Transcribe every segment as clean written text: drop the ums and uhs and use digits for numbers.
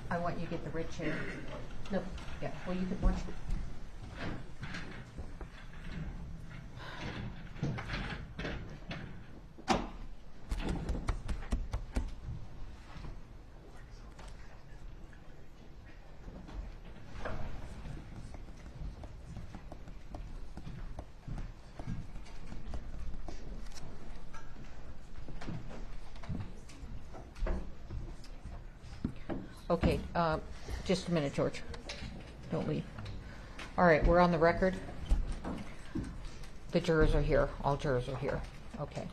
I want you to get the red chair. No, yeah, well, you could watch it. Okay, just a minute, George. Don't leave. All right, we're on the record. The jurors are here. All jurors are here. Okay.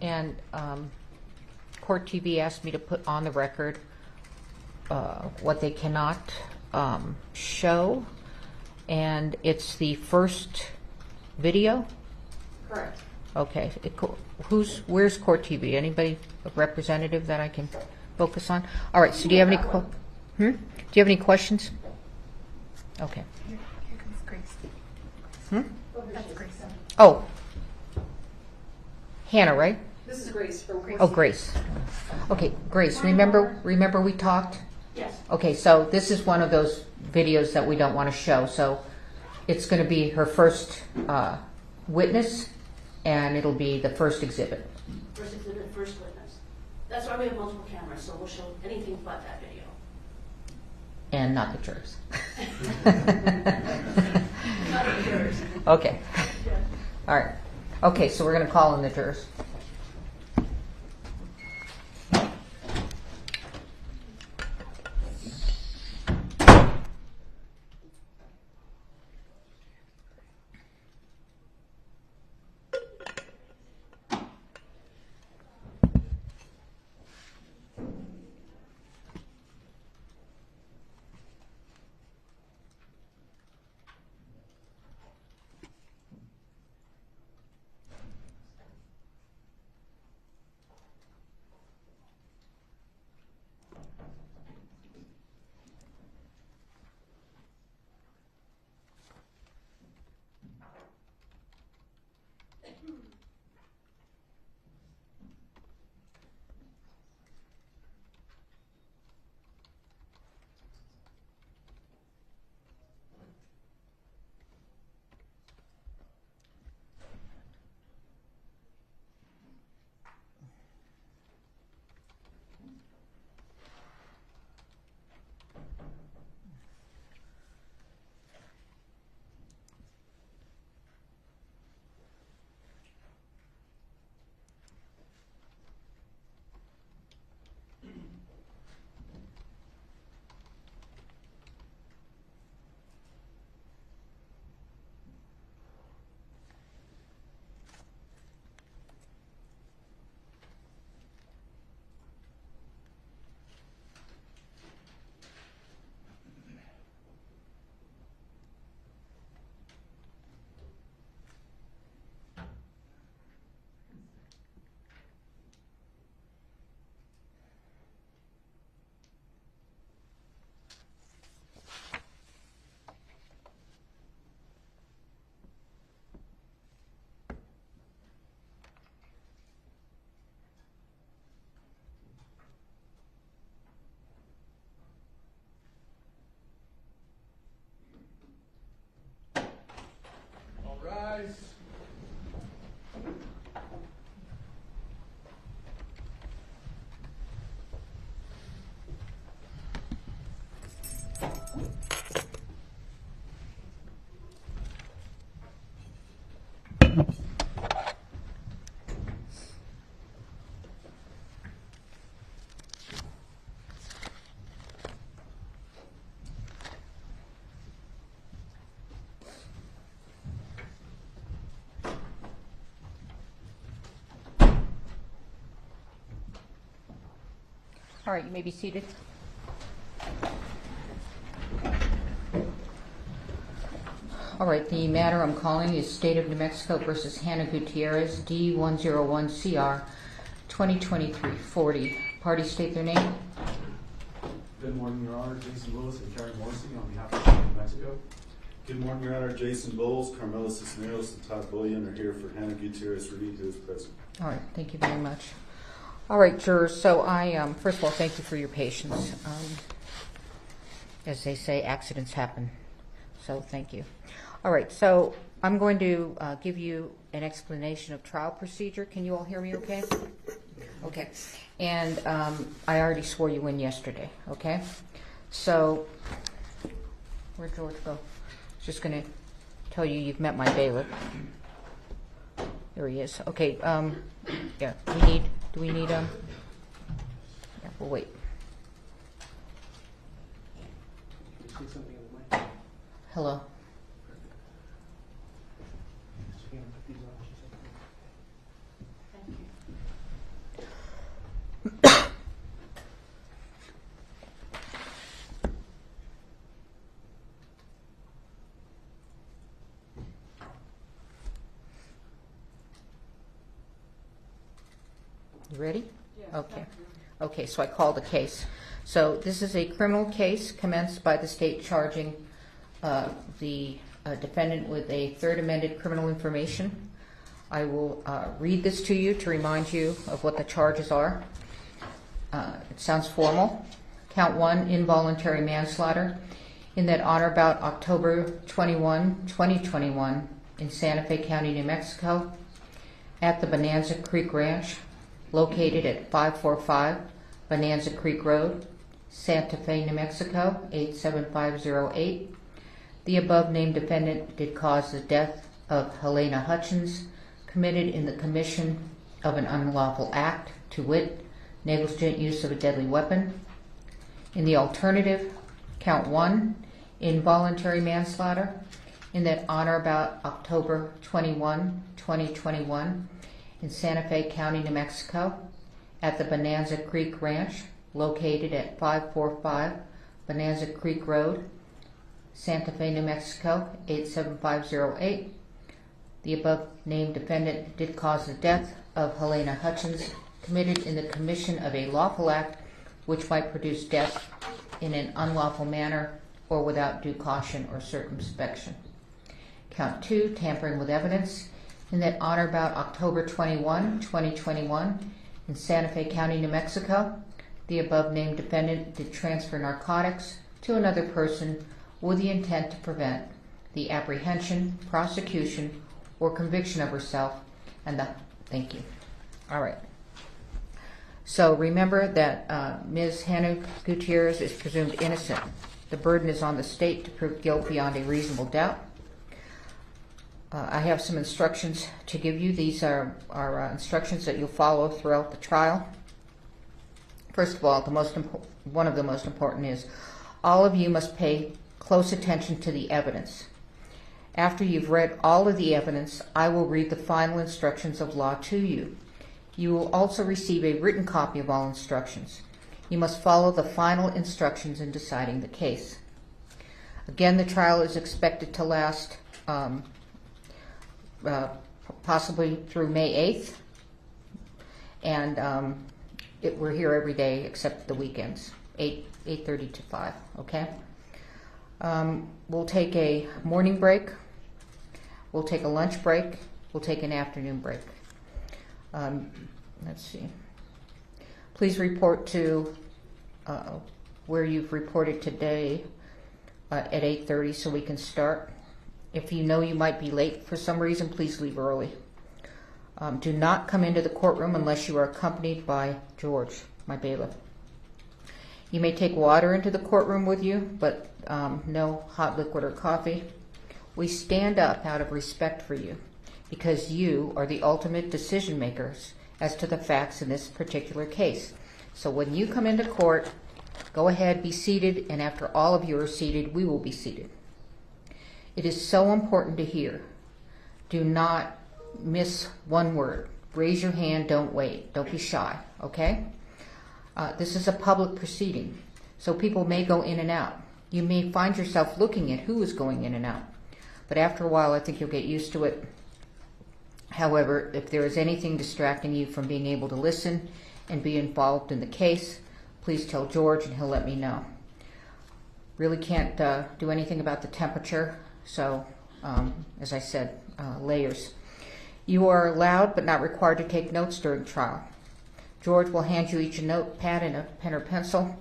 And Court TV asked me to put on the record what they cannot show, and it's the first video? Correct. Okay. Where's Court TV? Anybody, a representative that I can focus on? All right, so do you have any do you have any questions? Okay. Here comes Grace. That's Grace. Oh, Hannah, right? This is Grace from Grace. Oh, Grace. Okay, Grace, remember we talked? Yes. Okay, so this is one of those videos that we don't want to show. So it's going to be her first witness, and it'll be the first exhibit. First exhibit, first witness. That's why we have multiple cameras, so we'll show anything but that video. And not the jurors. Not the jurors. Okay. Yeah. All right. Okay, so we're going to call in the jurors. All right, you may be seated. All right, the matter I'm calling is State of New Mexico versus Hannah Gutierrez, D101CR, 2023-40. Parties state their name. Good morning, Your Honor. Jason Willis and Karen Morrissey on behalf of the State of New Mexico. Good morning, Your Honor. Jason Bowles, Carmela Cisneros, and Todd Bullion are here for Hannah Gutierrez-Reed, who is present. All right, thank you very much. All right, jurors, so I, first of all, thank you for your patience. As they say, accidents happen. So thank you. All right, so I'm going to give you an explanation of trial procedure. Can you all hear me okay? Okay. And I already swore you in yesterday, okay? So, where'd George go? Just going to tell you you've met my bailiff. There he is. Okay, yeah, do we need, yeah, we'll wait. Say something in the mic. Hello. So you're gonna put these on, she said. Thank you. You ready? Okay. Okay, so I called the case. So this is a criminal case commenced by the state charging the defendant with a third amended criminal information. I will read this to you to remind you of what the charges are. It sounds formal. Count 1, involuntary manslaughter, in that on or about October 21, 2021, in Santa Fe County, New Mexico, at the Bonanza Creek Ranch, located at 545 Bonanza Creek Road, Santa Fe, New Mexico, 87508. The above named defendant did cause the death of Halyna Hutchins, committed in the commission of an unlawful act, to wit, negligent use of a deadly weapon. In the alternative, count 1, involuntary manslaughter, in that on or about October 21, 2021, in Santa Fe County, New Mexico, at the Bonanza Creek Ranch, located at 545 Bonanza Creek Road, Santa Fe, New Mexico, 87508. The above named defendant did cause the death of Halyna Hutchins, committed in the commission of a lawful act which might produce death in an unlawful manner or without due caution or circumspection. Count 2, tampering with evidence, in that on or about October 21, 2021, in Santa Fe County, New Mexico, the above named defendant did transfer narcotics to another person with the intent to prevent the apprehension, prosecution, or conviction of herself and the... Thank you. All right. So remember that Ms. Hannah Gutierrez is presumed innocent. The burden is on the state to prove guilt beyond a reasonable doubt. I have some instructions to give you. These are instructions that you'll follow throughout the trial. First of all, one of the most important is all of you must pay close attention to the evidence. After you've read all of the evidence, I will read the final instructions of law to you. You will also receive a written copy of all instructions. You must follow the final instructions in deciding the case. Again, the trial is expected to last possibly through May 8th, and we're here every day except the weekends, 8:30 to 5, okay? We'll take a morning break, we'll take a lunch break, we'll take an afternoon break. Let's see. Please report to where you've reported today at 8:30 so we can start. If you know you might be late for some reason, please leave early. Do not come into the courtroom unless you are accompanied by George, my bailiff. You may take water into the courtroom with you, but no hot liquid or coffee. We stand up out of respect for you because you are the ultimate decision makers as to the facts in this particular case. So when you come into court, go ahead, be seated, and after all of you are seated, we will be seated. It is so important to hear. Do not miss one word. Raise your hand, don't wait. Don't be shy, okay? This is a public proceeding, so people may go in and out. You may find yourself looking at who is going in and out, but after a while I think you'll get used to it. However, if there is anything distracting you from being able to listen and be involved in the case, please tell George and he'll let me know. Really can't do anything about the temperature, so as I said, layers. You are allowed but not required to take notes during trial. George will hand you each a notepad and a pen or pencil.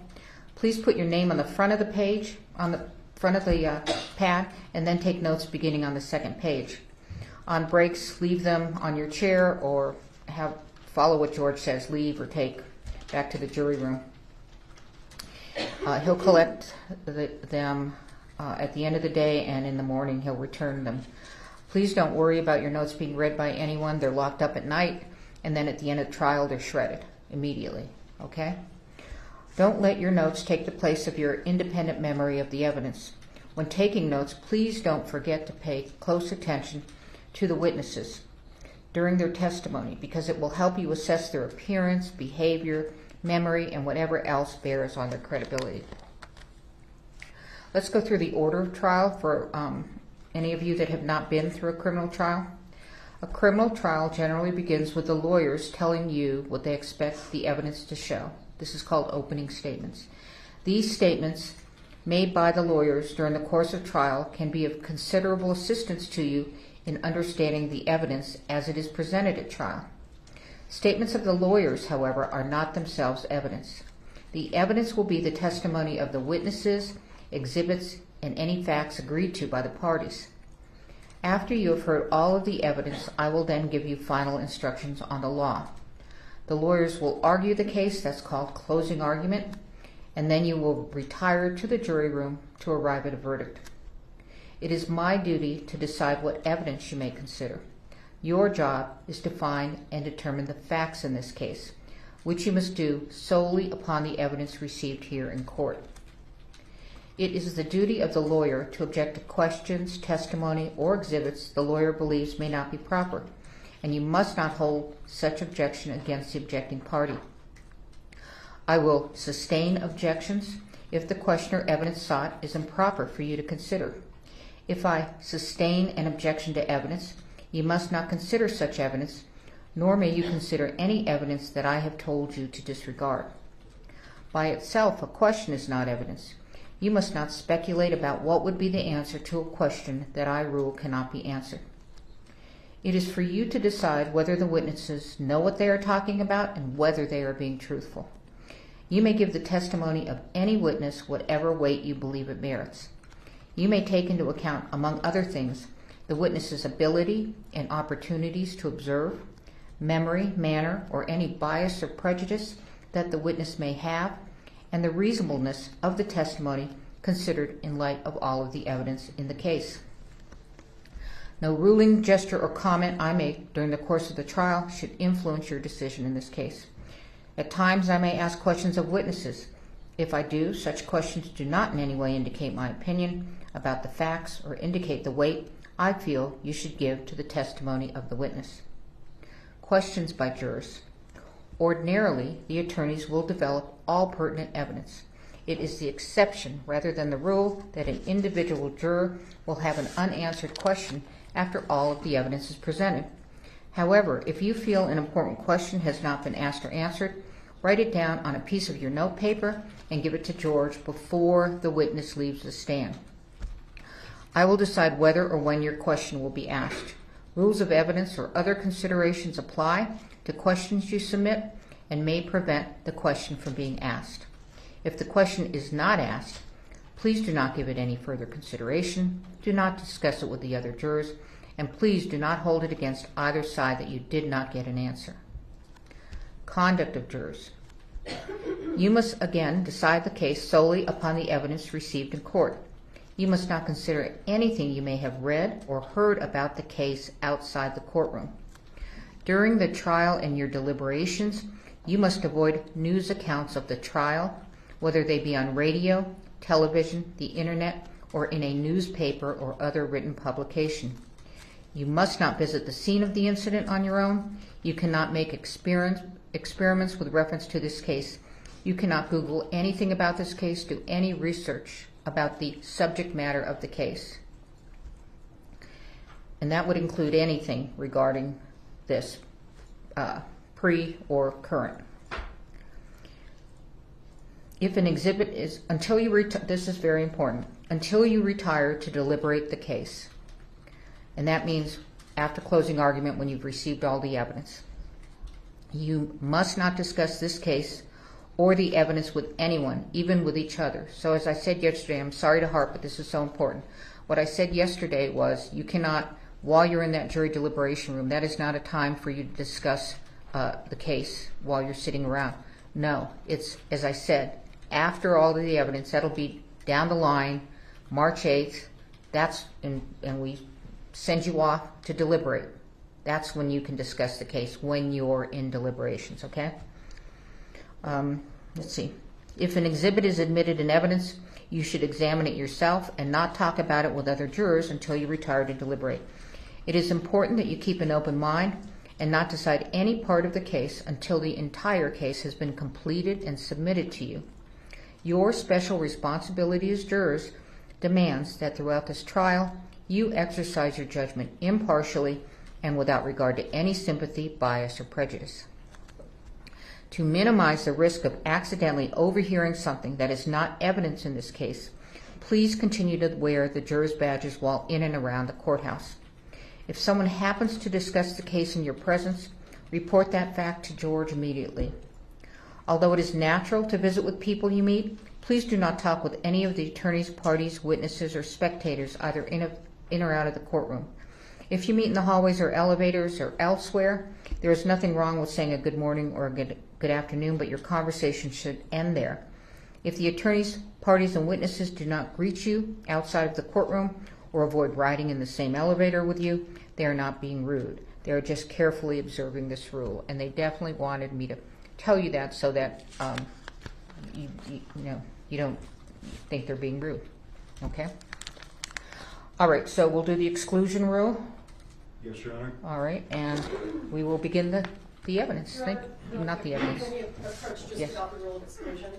Please put your name on the front of the page, on the front of the pad, and then take notes beginning on the second page. On breaks, leave them on your chair or follow what George says, leave or take back to the jury room. He'll collect them at the end of the day, and in the morning he'll return them. Please don't worry about your notes being read by anyone. They're locked up at night, and then at the end of the trial they're shredded immediately, okay? Don't let your notes take the place of your independent memory of the evidence. When taking notes, please don't forget to pay close attention to the witnesses during their testimony, because it will help you assess their appearance, behavior, memory, and whatever else bears on their credibility. Let's go through the order of trial for any of you that have not been through a criminal trial. A criminal trial generally begins with the lawyers telling you what they expect the evidence to show. This is called opening statements. These statements made by the lawyers during the course of trial can be of considerable assistance to you in understanding the evidence as it is presented at trial. Statements of the lawyers, however, are not themselves evidence. The evidence will be the testimony of the witnesses, exhibits, and any facts agreed to by the parties. After you have heard all of the evidence, I will then give you final instructions on the law. The lawyers will argue the case, that's called closing argument, and then you will retire to the jury room to arrive at a verdict. It is my duty to decide what evidence you may consider. Your job is to find and determine the facts in this case, which you must do solely upon the evidence received here in court. It is the duty of the lawyer to object to questions, testimony, or exhibits the lawyer believes may not be proper, and you must not hold such objection against the objecting party. I will sustain objections if the question or evidence sought is improper for you to consider. If I sustain an objection to evidence, you must not consider such evidence, nor may you consider any evidence that I have told you to disregard. By itself, a question is not evidence. You must not speculate about what would be the answer to a question that I rule cannot be answered. It is for you to decide whether the witnesses know what they are talking about and whether they are being truthful. You may give the testimony of any witness whatever weight you believe it merits. You may take into account, among other things, the witness's ability and opportunities to observe, memory, manner, or any bias or prejudice that the witness may have, and the reasonableness of the testimony considered in light of all of the evidence in the case. No ruling, gesture, or comment I make during the course of the trial should influence your decision in this case. At times I may ask questions of witnesses. If I do, such questions do not in any way indicate my opinion about the facts or indicate the weight I feel you should give to the testimony of the witness. Questions by jurors. Ordinarily, the attorneys will develop all pertinent evidence. It is the exception rather than the rule that an individual juror will have an unanswered question after all of the evidence is presented. However, if you feel an important question has not been asked or answered, write it down on a piece of your note paper and give it to George before the witness leaves the stand. I will decide whether or when your question will be asked. Rules of evidence or other considerations apply to questions you submit and may prevent the question from being asked. If the question is not asked, please do not give it any further consideration, do not discuss it with the other jurors, and please do not hold it against either side that you did not get an answer. Conduct of jurors. You must again decide the case solely upon the evidence received in court. You must not consider anything you may have read or heard about the case outside the courtroom. During the trial and your deliberations, you must avoid news accounts of the trial, whether they be on radio, television, the internet, or in a newspaper or other written publication. You must not visit the scene of the incident on your own. You cannot make experiments with reference to this case. You cannot Google anything about this case, do any research about the subject matter of the case. And that would include anything regarding this, pre or current. If an exhibit is, this is very important, until you retire to deliberate the case. And that means after closing argument when you've received all the evidence. You must not discuss this case or the evidence with anyone, even with each other. So as I said yesterday, I'm sorry to harp, but this is so important. What I said yesterday was you cannot, while you're in that jury deliberation room, that is not a time for you to discuss the case while you're sitting around. No, it's, as I said, after all of the evidence, that'll be down the line, March 8th, and we send you off to deliberate. That's when you can discuss the case, when you're in deliberations, okay? Let's see. If an exhibit is admitted in evidence, you should examine it yourself and not talk about it with other jurors until you retire to deliberate. It is important that you keep an open mind and not decide any part of the case until the entire case has been completed and submitted to you. Your special responsibility as jurors demands that throughout this trial, you exercise your judgment impartially and without regard to any sympathy, bias, or prejudice. To minimize the risk of accidentally overhearing something that is not evidence in this case, please continue to wear the jurors' badges while in and around the courthouse. If someone happens to discuss the case in your presence, report that fact to George immediately. Although it is natural to visit with people you meet, please do not talk with any of the attorneys, parties, witnesses, or spectators either in or out of the courtroom. If you meet in the hallways or elevators or elsewhere, there is nothing wrong with saying a good morning or a good afternoon, but your conversation should end there. If the attorneys, parties, and witnesses do not greet you outside of the courtroom or avoid riding in the same elevator with you, they are not being rude. They are just carefully observing this rule, and they definitely wanted me to tell you that so that you don't think they're being rude. Okay? All right, so we'll do the exclusion rule. Yes, Your Honor. All right, and we will begin the evidence. Not the evidence. Can you approach just Yes. about the rule of exclusion?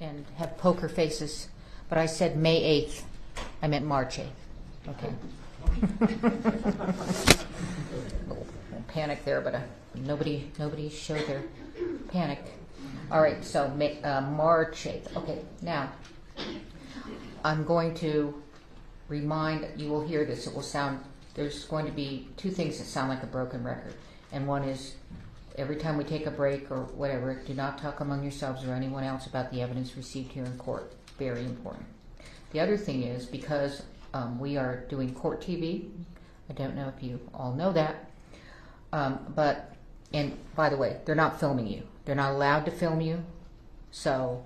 And have poker faces, but I said May 8th. I meant March 8th. Okay. Little panic there, but nobody showed their panic. All right, so March 8th. Okay, now I'm going to remind, you will hear this, it will sound, there's going to be two things that sound like a broken record. And one is, every time we take a break or whatever, do not talk among yourselves or anyone else about the evidence received here in court. Very important. The other thing is, because we are doing court TV, I don't know if you all know that, but, and by the way, they're not filming you. They're not allowed to film you, so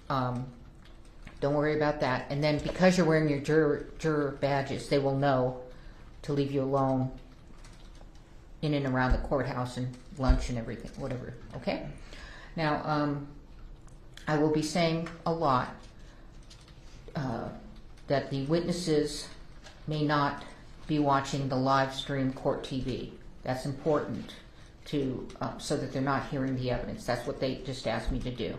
don't worry about that. And then because you're wearing your juror badges, they will know to leave you alone in and around the courthouse and lunch and everything, whatever, okay? Now, I will be saying a lot that the witnesses may not be watching the live stream court TV. That's important to so that they're not hearing the evidence. That's what they just asked me to do.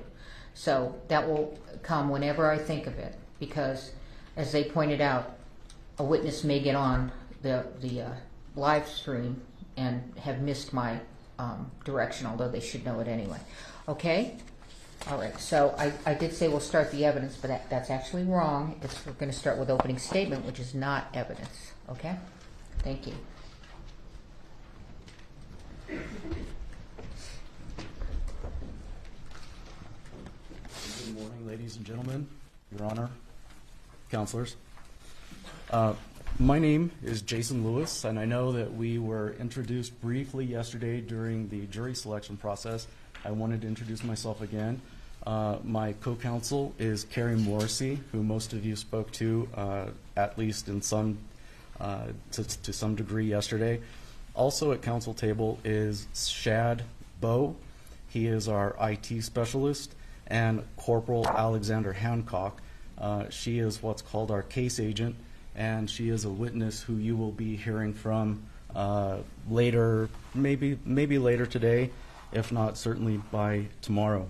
So that will come whenever I think of it, because as they pointed out, a witness may get on the live stream and have missed my direction, although they should know it anyway. Okay? All right, so I did say we'll start the evidence, but that's actually wrong. We're going to start with opening statement, which is not evidence. Okay? Thank you. Good morning, ladies and gentlemen, Your Honor, counselors. My name is Jason Lewis, and I know that we were introduced briefly yesterday during the jury selection process. I wanted to introduce myself again. My co-counsel is Carrie Morrissey, who most of you spoke to, at least in some to some degree yesterday. Also at counsel table is Shad Bowe. He is our IT specialist, and Corporal Alexander Hancock. She is what's called our case agent, and she is a witness who you will be hearing from later, maybe later today, if not certainly by tomorrow.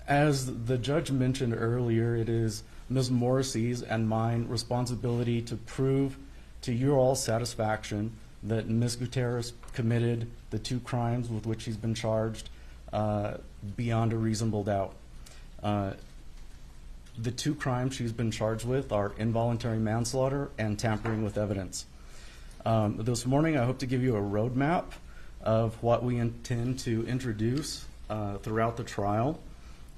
As the judge mentioned earlier, it is Ms. Morrissey's and mine responsibility to prove to your all's satisfaction that Ms. Gutierrez committed the 2 crimes with which she's been charged beyond a reasonable doubt. The 2 crimes she's been charged with are involuntary manslaughter and tampering with evidence. This morning I hope to give you a roadmap of what we intend to introduce throughout the trial.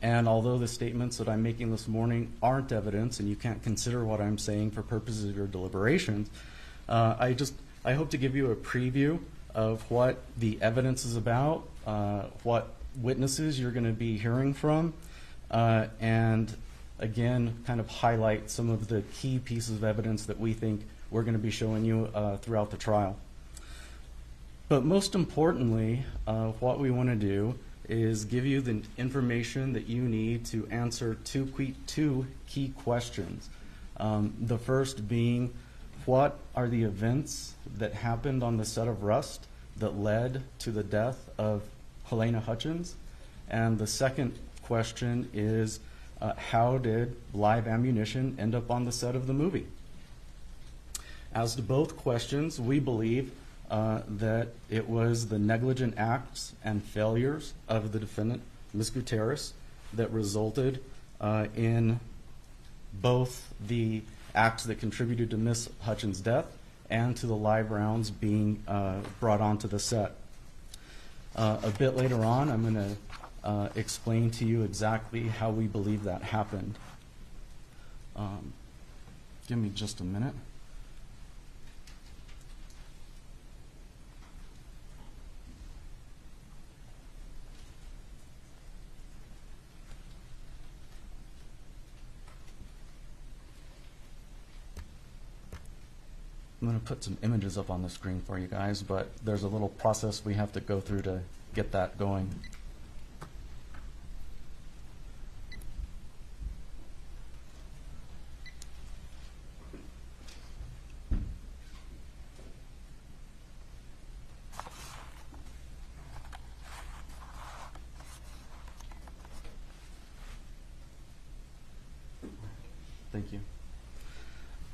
And although the statements that I'm making this morning aren't evidence and you can't consider what I'm saying for purposes of your deliberations, I hope to give you a preview of what the evidence is about, what witnesses you're going to be hearing from, and again, kind of highlight some of the key pieces of evidence that we think we're going to be showing you throughout the trial. But most importantly, what we want to do is give you the information that you need to answer two key questions. The first being, what are the events that happened on the set of Rust that led to the death of Halyna Hutchins? And the second question is, how did live ammunition end up on the set of the movie? As to both questions, we believe that it was the negligent acts and failures of the defendant, Ms. Gutierrez, that resulted in both the acts that contributed to Ms. Hutchins' death and to the live rounds being brought onto the set. A bit later on, I'm going to explain to you exactly how we believe that happened. Give me just a minute. I'm going to put some images up on the screen for you guys, but there's a little process we have to go through to get that going. Thank you.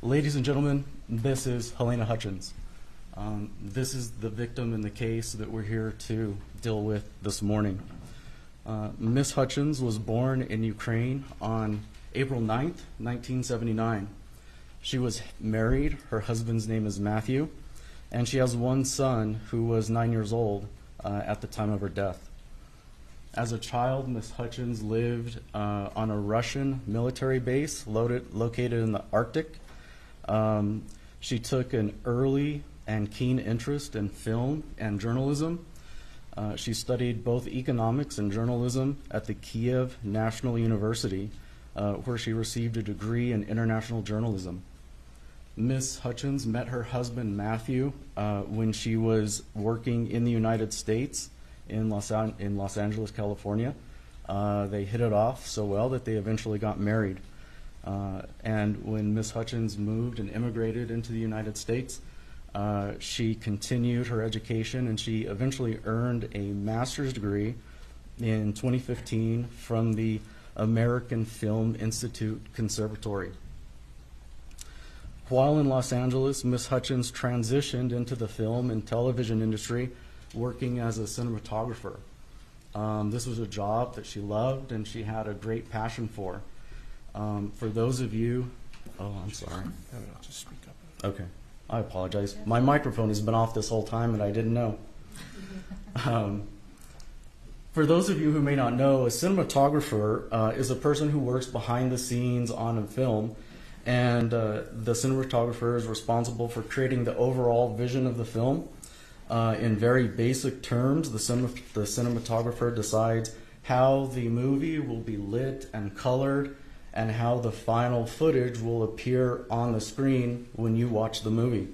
Ladies and gentlemen, this is Halyna Hutchins. This is the victim in the case that we're here to deal with this morning. Ms. Hutchins was born in Ukraine on April 9th, 1979. She was married. Her husband's name is Matthew, and she has one son who was 9 years old at the time of her death. As a child, Ms. Hutchins lived on a Russian military base located in the Arctic. She took an early and keen interest in film and journalism. She studied both economics and journalism at the Kiev National University, where she received a degree in international journalism. Ms. Hutchins met her husband, Matthew, when she was working in the United States in Los Angeles, California. They hit it off so well that they eventually got married. And when Ms. Hutchins moved and immigrated into the United States, She continued her education, and she eventually earned a master's degree in 2015 from the American Film Institute Conservatory. While in Los Angeles, Ms. Hutchins transitioned into the film and television industry working as a cinematographer. This was a job that she loved and she had a great passion for. For those of you, I'm sorry. No, just speak up. Okay, I apologize. My microphone has been off this whole time and I didn't know. For those of you who may not know, a cinematographer is a person who works behind the scenes on a film, and the cinematographer is responsible for creating the overall vision of the film. In very basic terms, the cinematographer decides how the movie will be lit and colored and how the final footage will appear on the screen when you watch the movie.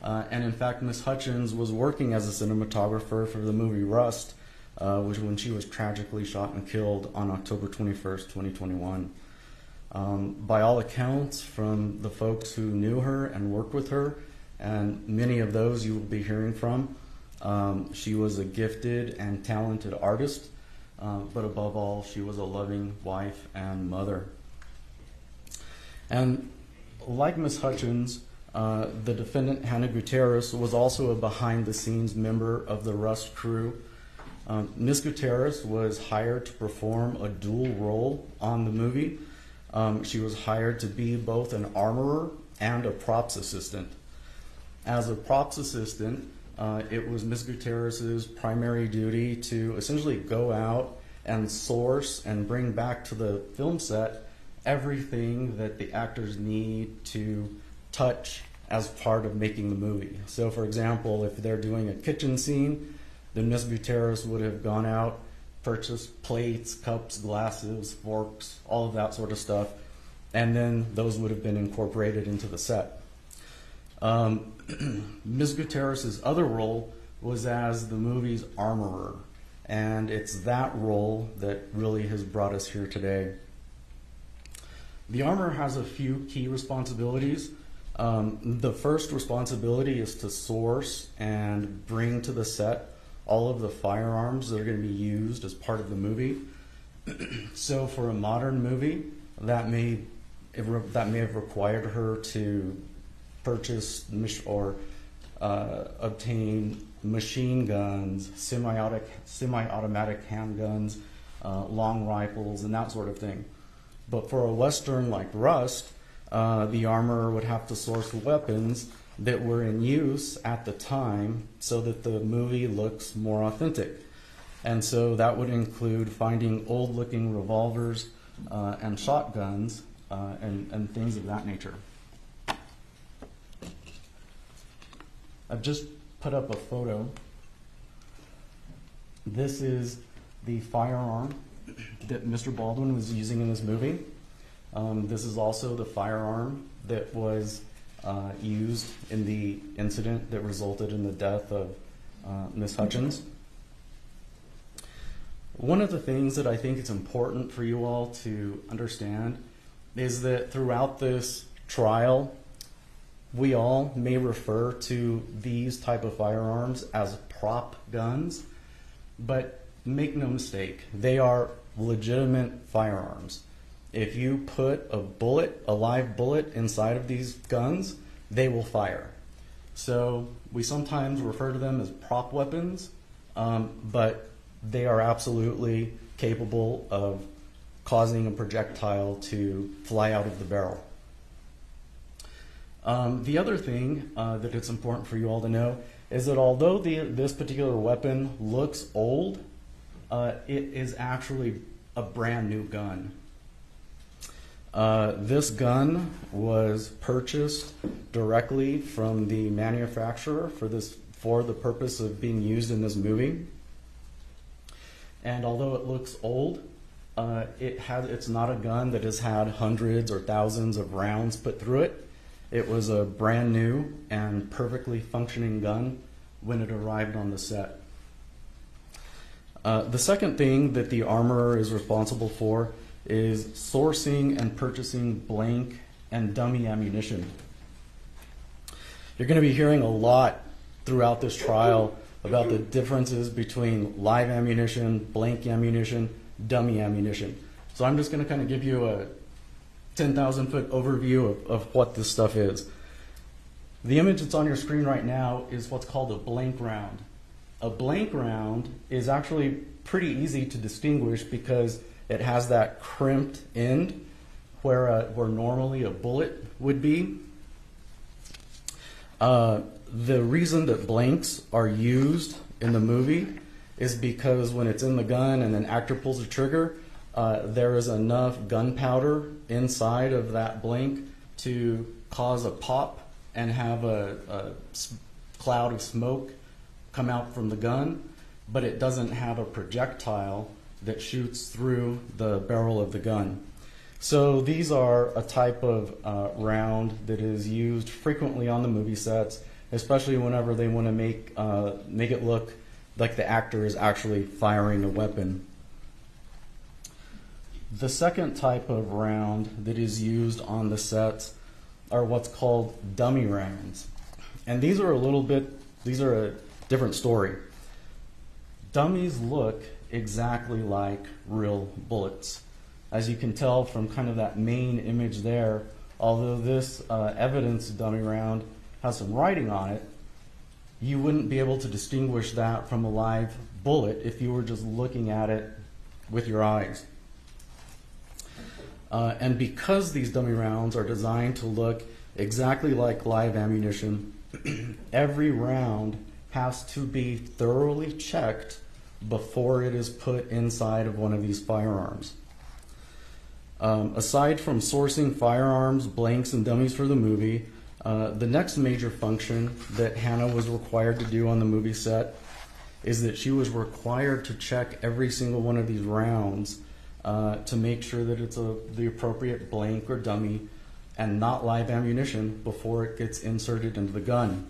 And in fact, Ms. Hutchins was working as a cinematographer for the movie Rust, which when she was tragically shot and killed on October 21st, 2021. By all accounts, from the folks who knew her and worked with her, and many of those you will be hearing from, she was a gifted and talented artist, but above all, she was a loving wife and mother. And like Ms. Hutchins, the defendant, Hannah Gutierrez, was also a behind-the-scenes member of the Rust crew. Ms. Gutierrez was hired to perform a dual role on the movie. She was hired to be both an armorer and a props assistant. As a props assistant, it was Ms. Gutierrez's primary duty to essentially go out and source and bring back to the film set everything that the actors need to touch as part of making the movie. So for example, if they're doing a kitchen scene, then Ms. Gutierrez would have gone out, purchased plates, cups, glasses, forks, all of that sort of stuff, and then those would have been incorporated into the set. Ms. Gutierrez's other role was as the movie's armorer, and it's that role that really has brought us here today. The armorer has a few key responsibilities. The first responsibility is to source and bring to the set all of the firearms that are going to be used as part of the movie. So for a modern movie, that may have required her to purchase or obtain machine guns, semi-automatic handguns, long rifles, and that sort of thing. But for a Western like Rust, the armorer would have to source weapons that were in use at the time so that the movie looks more authentic. And so that would include finding old-looking revolvers and shotguns and things of that nature. I've just put up a photo. This is the firearm that Mr. Baldwin was using in this movie. This is also the firearm that was used in the incident that resulted in the death of Ms. Hutchins. One of the things that I think it's important for you all to understand is that throughout this trial, we all may refer to these type of firearms as prop guns, but make no mistake, they are legitimate firearms. If you put a live bullet inside of these guns, they will fire. So we sometimes refer to them as prop weapons, but they are absolutely capable of causing a projectile to fly out of the barrel. The other thing that it's important for you all to know is that although this particular weapon looks old, it is actually a brand new gun. This gun was purchased directly from the manufacturer for the purpose of being used in this movie. And although it looks old, it's not a gun that has had hundreds or thousands of rounds put through it. It was a brand new and perfectly functioning gun when it arrived on the set. The second thing that the armorer is responsible for is sourcing and purchasing blank and dummy ammunition. You're going to be hearing a lot throughout this trial about the differences between live ammunition, blank ammunition, dummy ammunition. So I'm just going to kind of give you a 10,000-foot overview of what this stuff is. The image that's on your screen right now is what's called a blank round. A blank round is actually pretty easy to distinguish because it has that crimped end where normally a bullet would be. The reason that blanks are used in the movie is because when it's in the gun and an actor pulls the trigger, there is enough gunpowder inside of that blank to cause a pop and have a cloud of smoke come out from the gun, but it doesn't have a projectile that shoots through the barrel of the gun. So these are a type of round that is used frequently on the movie sets, especially whenever they want to make it look like the actor is actually firing a weapon. The second type of round that is used on the sets are what's called dummy rounds. And these are a different story. Dummies look exactly like real bullets. As you can tell from kind of that main image there, although this evidence dummy round has some writing on it, you wouldn't be able to distinguish that from a live bullet if you were just looking at it with your eyes. And because these dummy rounds are designed to look exactly like live ammunition, every round has to be thoroughly checked before it is put inside of one of these firearms. Aside from sourcing firearms, blanks, and dummies for the movie, the next major function that Hannah was required to do on the movie set is that she was required to check every single one of these rounds to make sure that it's the appropriate blank or dummy and not live ammunition before it gets inserted into the gun.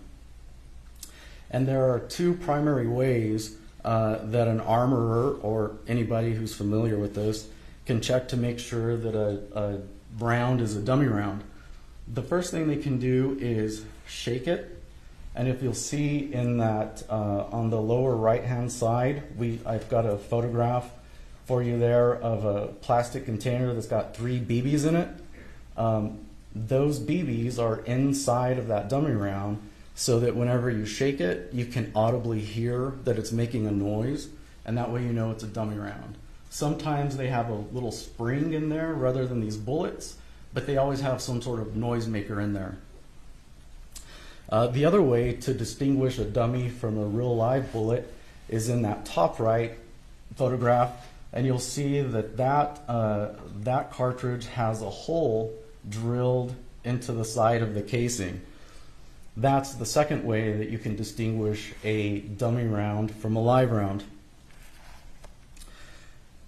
And there are two primary ways that an armorer or anybody who's familiar with this can check to make sure that a round is a dummy round. The first thing they can do is shake it, and if you'll see in that on the lower right-hand side, I've got a photograph for you there of a plastic container that's got 3 BBs in it. Those BBs are inside of that dummy round so that whenever you shake it, you can audibly hear that it's making a noise, and that way you know it's a dummy round. Sometimes they have a little spring in there rather than these bullets, but they always have some sort of noisemaker in there. The other way to distinguish a dummy from a real live bullet is in that top right photograph, and you'll see that cartridge has a hole drilled into the side of the casing. That's the second way that you can distinguish a dummy round from a live round.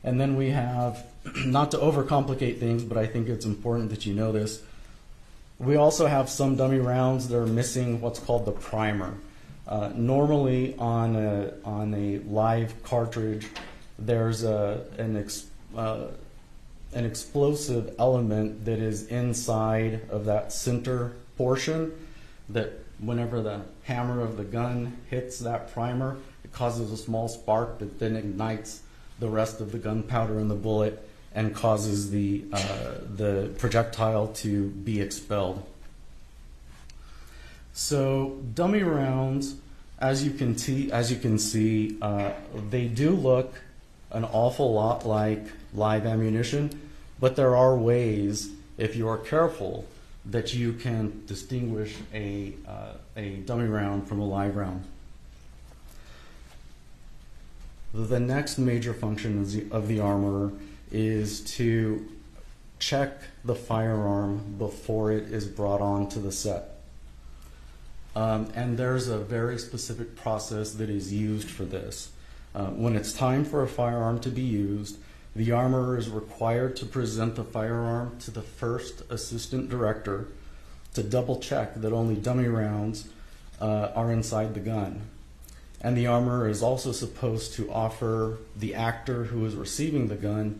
And then we have, not to overcomplicate things, but I think it's important that you know this, we also have some dummy rounds that are missing what's called the primer. Normally on a live cartridge, there's an explosive element that is inside of that center portion that whenever the hammer of the gun hits that primer, it causes a small spark that then ignites the rest of the gunpowder in the bullet and causes the projectile to be expelled. So dummy rounds, as you can see, they do look an awful lot like live ammunition, but there are ways, if you are careful, that you can distinguish a dummy round from a live round. The next major function of the armorer is to check the firearm before it is brought onto the set. And there's a very specific process that is used for this. When it's time for a firearm to be used, the armorer is required to present the firearm to the first assistant director to double check that only dummy rounds are inside the gun. And the armorer is also supposed to offer the actor who is receiving the gun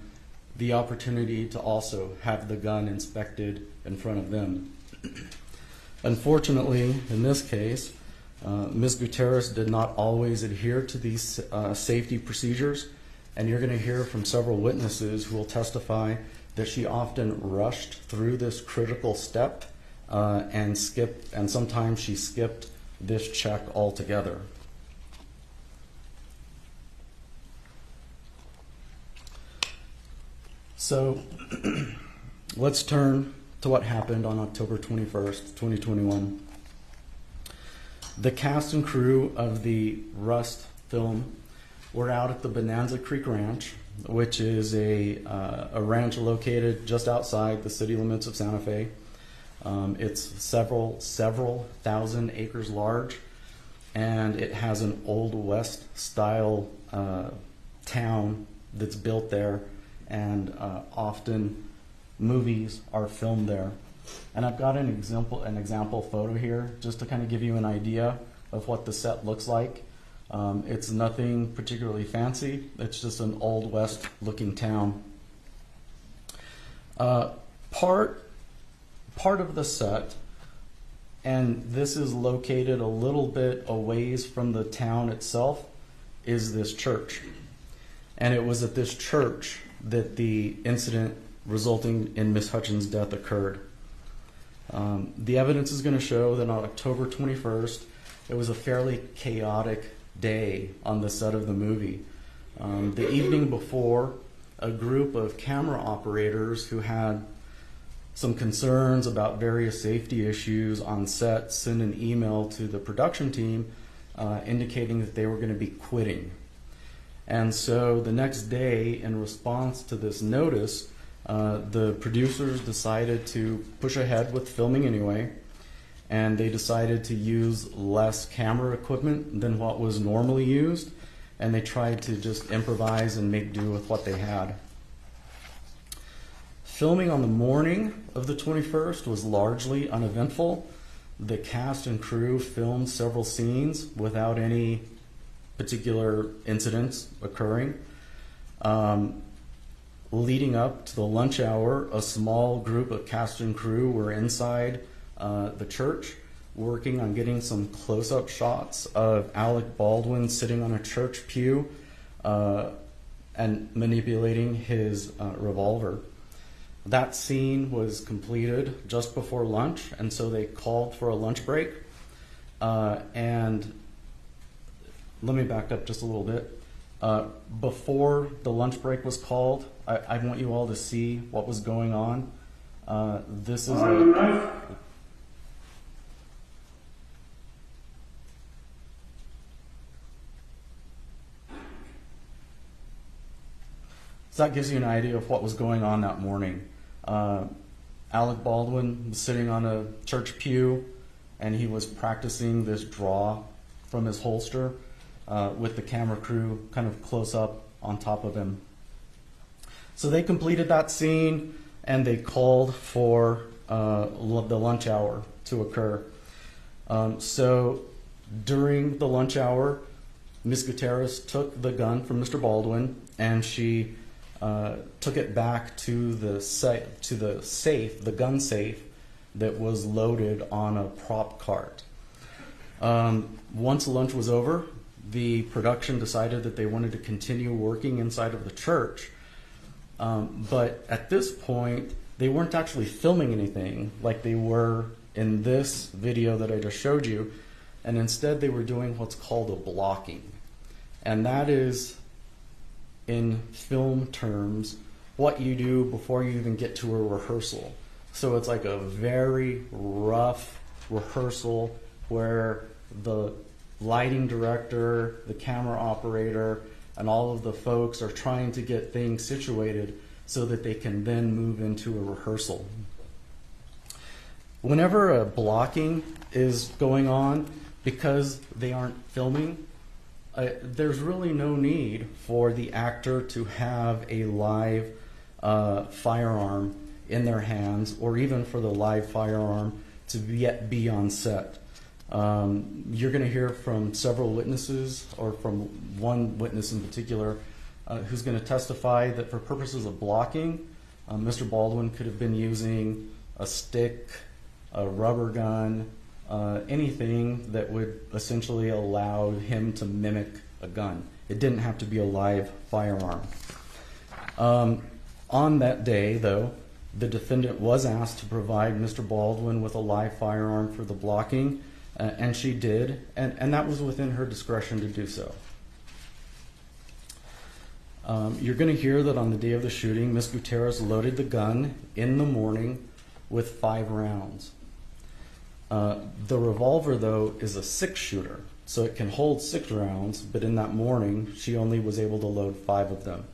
the opportunity to also have the gun inspected in front of them. Unfortunately, in this case, Ms. Gutierrez did not always adhere to these safety procedures, and you're going to hear from several witnesses who will testify that she often rushed through this critical step and sometimes she skipped this check altogether. So let's turn to what happened on October 21st, 2021. The cast and crew of the Rust film were out at the Bonanza Creek Ranch, which is a ranch located just outside the city limits of Santa Fe. It's several thousand acres large, and it has an Old West style town that's built there, and often movies are filmed there. And I've got an example photo here just to kind of give you an idea of what the set looks like. It's nothing particularly fancy. It's just an Old West looking town. Part of the set, and this is located a little bit a ways from the town itself, is this church. And it was at this church that the incident resulting in Ms. Hutchins' death occurred. The evidence is going to show that on October 21st, it was a fairly chaotic day on the set of the movie. The evening before, a group of camera operators who had some concerns about various safety issues on set sent an email to the production team indicating that they were going to be quitting. And so the next day, in response to this notice, the producers decided to push ahead with filming anyway, and they decided to use less camera equipment than what was normally used, and they tried to just improvise and make do with what they had. Filming on the morning of the 21st was largely uneventful. The cast and crew filmed several scenes without any particular incidents occurring. Leading up to the lunch hour, a small group of cast and crew were inside the church working on getting some close-up shots of Alec Baldwin sitting on a church pew and manipulating his revolver. That scene was completed just before lunch, and so they called for a lunch break. And let me back up just a little bit. Before the lunch break was called, I want you all to see what was going on. This is so that gives you an idea of what was going on that morning. Alec Baldwin was sitting on a church pew, and he was practicing this draw from his holster with the camera crew kind of close up on top of him. So they completed that scene, and they called for the lunch hour to occur. So during the lunch hour, Ms. Gutierrez took the gun from Mr. Baldwin, and she took it back to the safe, the gun safe that was loaded on a prop cart. Once lunch was over, the production decided that they wanted to continue working inside of the church. But at this point, they weren't actually filming anything like they were in this video that I just showed you. And instead, they were doing what's called a blocking. And that is, in film terms, what you do before you even get to a rehearsal. So it's like a very rough rehearsal where the lighting director, the camera operator, and all of the folks are trying to get things situated so that they can then move into a rehearsal. Whenever a blocking is going on, because they aren't filming, there's really no need for the actor to have a live firearm in their hands, or even for the live firearm to be on set. You're going to hear from several witnesses, or from one witness in particular, who's going to testify that for purposes of blocking, Mr. Baldwin could have been using a stick, a rubber gun, anything that would essentially allow him to mimic a gun. It didn't have to be a live firearm. On that day, though, the defendant was asked to provide Mr. Baldwin with a live firearm for the blocking, and she did, and that was within her discretion to do so. You're going to hear that on the day of the shooting, Ms. Gutierrez loaded the gun in the morning with 5 rounds. The revolver, though, is a 6-shooter, so it can hold 6 rounds, but in that morning, she only was able to load 5 of them.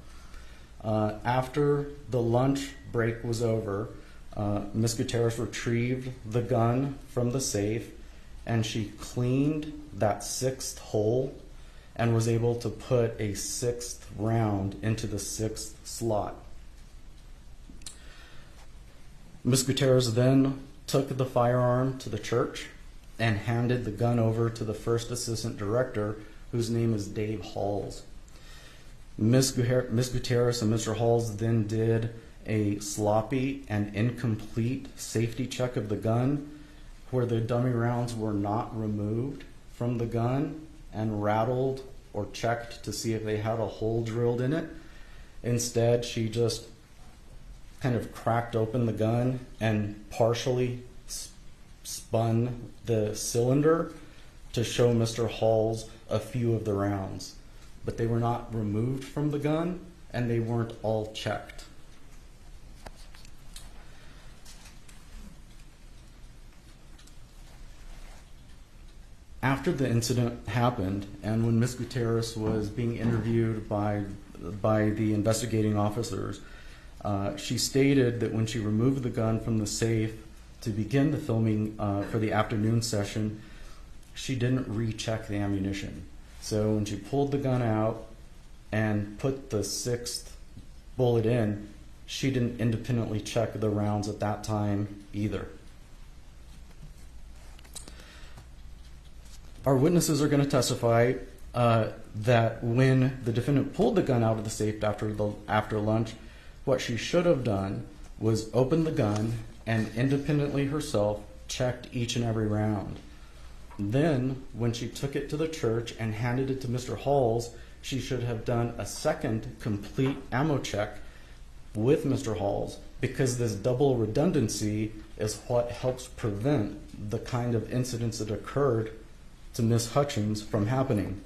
After the lunch break was over, Ms. Gutierrez retrieved the gun from the safe, and she cleaned that 6th hole and was able to put a 6th round into the 6th slot. Ms. Gutierrez then took the firearm to the church and handed the gun over to the first assistant director, whose name is Dave Halls. Ms. Gutierrez and Mr. Halls then did a sloppy and incomplete safety check of the gun, where the dummy rounds were not removed from the gun and rattled or checked to see if they had a hole drilled in it. Instead, she just kind of cracked open the gun and partially spun the cylinder to show Mr. Halls a few of the rounds. But they were not removed from the gun, and they weren't all checked. After the incident happened, and when Ms. Gutierrez was being interviewed by the investigating officers, she stated that when she removed the gun from the safe to begin the filming for the afternoon session, she didn't recheck the ammunition. So when she pulled the gun out and put the 6th bullet in, she didn't independently check the rounds at that time either. Our witnesses are going to testify that when the defendant pulled the gun out of the safe after lunch, what she should have done was open the gun and independently herself checked each and every round. Then, when she took it to the church and handed it to Mr. Halls, she should have done a second complete ammo check with Mr. Halls, because this double redundancy is what helps prevent the kind of incidents that occurred to Ms. Hutchins from happening.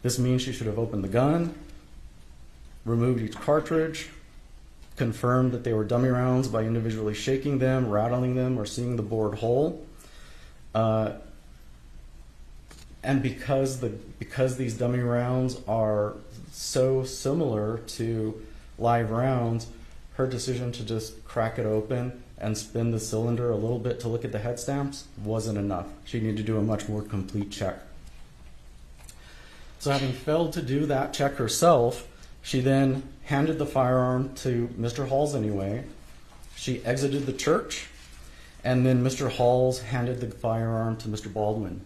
This means she should have opened the gun, removed each cartridge, confirmed that they were dummy rounds by individually shaking them, rattling them, or seeing the bored hole. And because these dummy rounds are so similar to live rounds, her decision to just crack it open and spin the cylinder a little bit to look at the head stamps wasn't enough. She needed to do a much more complete check. So having failed to do that check herself, she then handed the firearm to Mr. Halls anyway. She exited the church, and then Mr. Halls handed the firearm to Mr. Baldwin.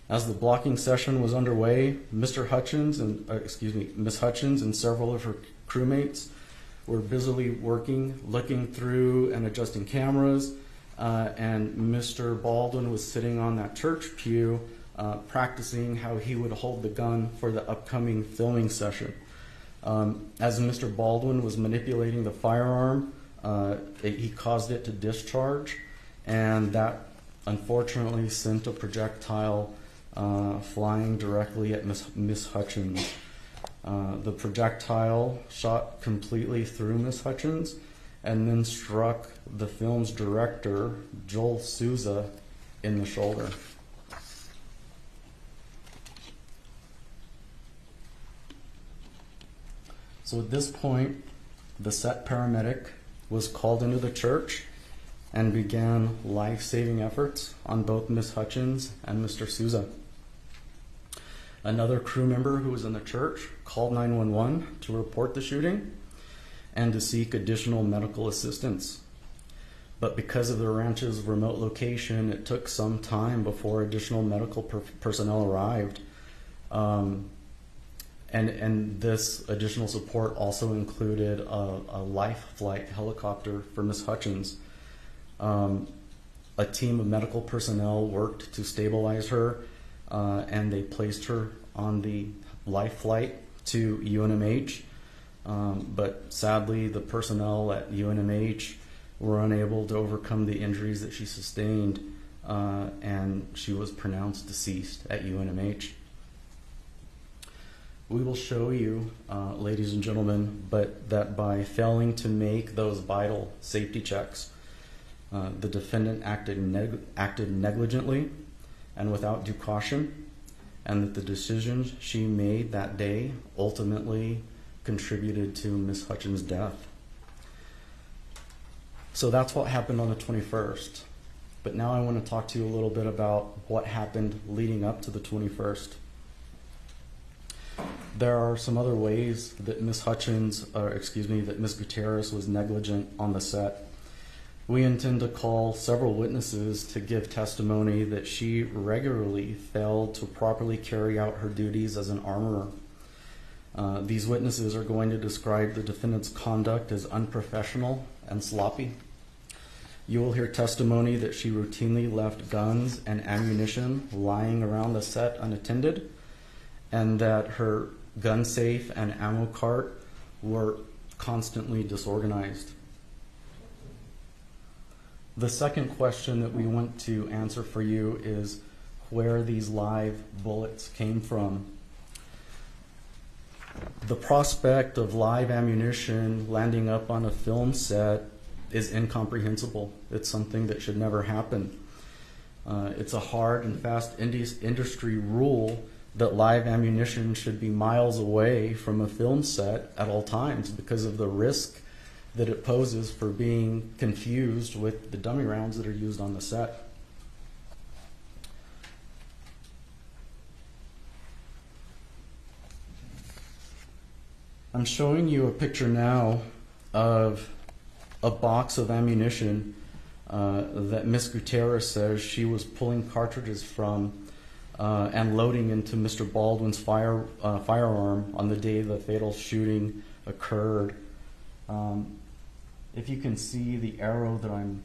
As the blocking session was underway, Ms. Hutchins and several of her crewmates were busily working, looking through and adjusting cameras, and Mr. Baldwin was sitting on that church pew practicing how he would hold the gun for the upcoming filming session. As Mr. Baldwin was manipulating the firearm, he caused it to discharge, and that unfortunately sent a projectile flying directly at Miss Hutchins. The projectile shot completely through Miss Hutchins and then struck the film's director, Joel Souza, in the shoulder. So at this point, the set paramedic was called into the church and began life-saving efforts on both Miss Hutchins and Mr. Souza. Another crew member who was in the church called 911 to report the shooting and to seek additional medical assistance. But because of the ranch's remote location, it took some time before additional medical personnel arrived. And this additional support also included a life flight helicopter for Miss Hutchins. a team of medical personnel worked to stabilize her, and they placed her on the life flight to UNMH. But sadly, the personnel at UNMH were unable to overcome the injuries that she sustained, and she was pronounced deceased at UNMH. We will show you, ladies and gentlemen, but that by failing to make those vital safety checks, the defendant acted negligently and without due caution, and that the decisions she made that day ultimately contributed to Ms. Hutchins' death. So that's what happened on the 21st. But now I want to talk to you a little bit about what happened leading up to the 21st. There are some other ways that Ms. Gutierrez was negligent on the set. We intend to call several witnesses to give testimony that she regularly failed to properly carry out her duties as an armorer. These witnesses are going to describe the defendant's conduct as unprofessional and sloppy. You will hear testimony that she routinely left guns and ammunition lying around the set unattended, and that her gun safe and ammo cart were constantly disorganized. The second question that we want to answer for you is where these live bullets came from. The prospect of live ammunition landing up on a film set is incomprehensible. It's something that should never happen. It's a hard and fast industry rule that live ammunition should be miles away from a film set at all times because of the risk that it poses for being confused with the dummy rounds that are used on the set. I'm showing you a picture now of a box of ammunition that Ms. Gutierrez says she was pulling cartridges from and loading into Mr. Baldwin's firearm on the day the fatal shooting occurred. If you can see the arrow that I'm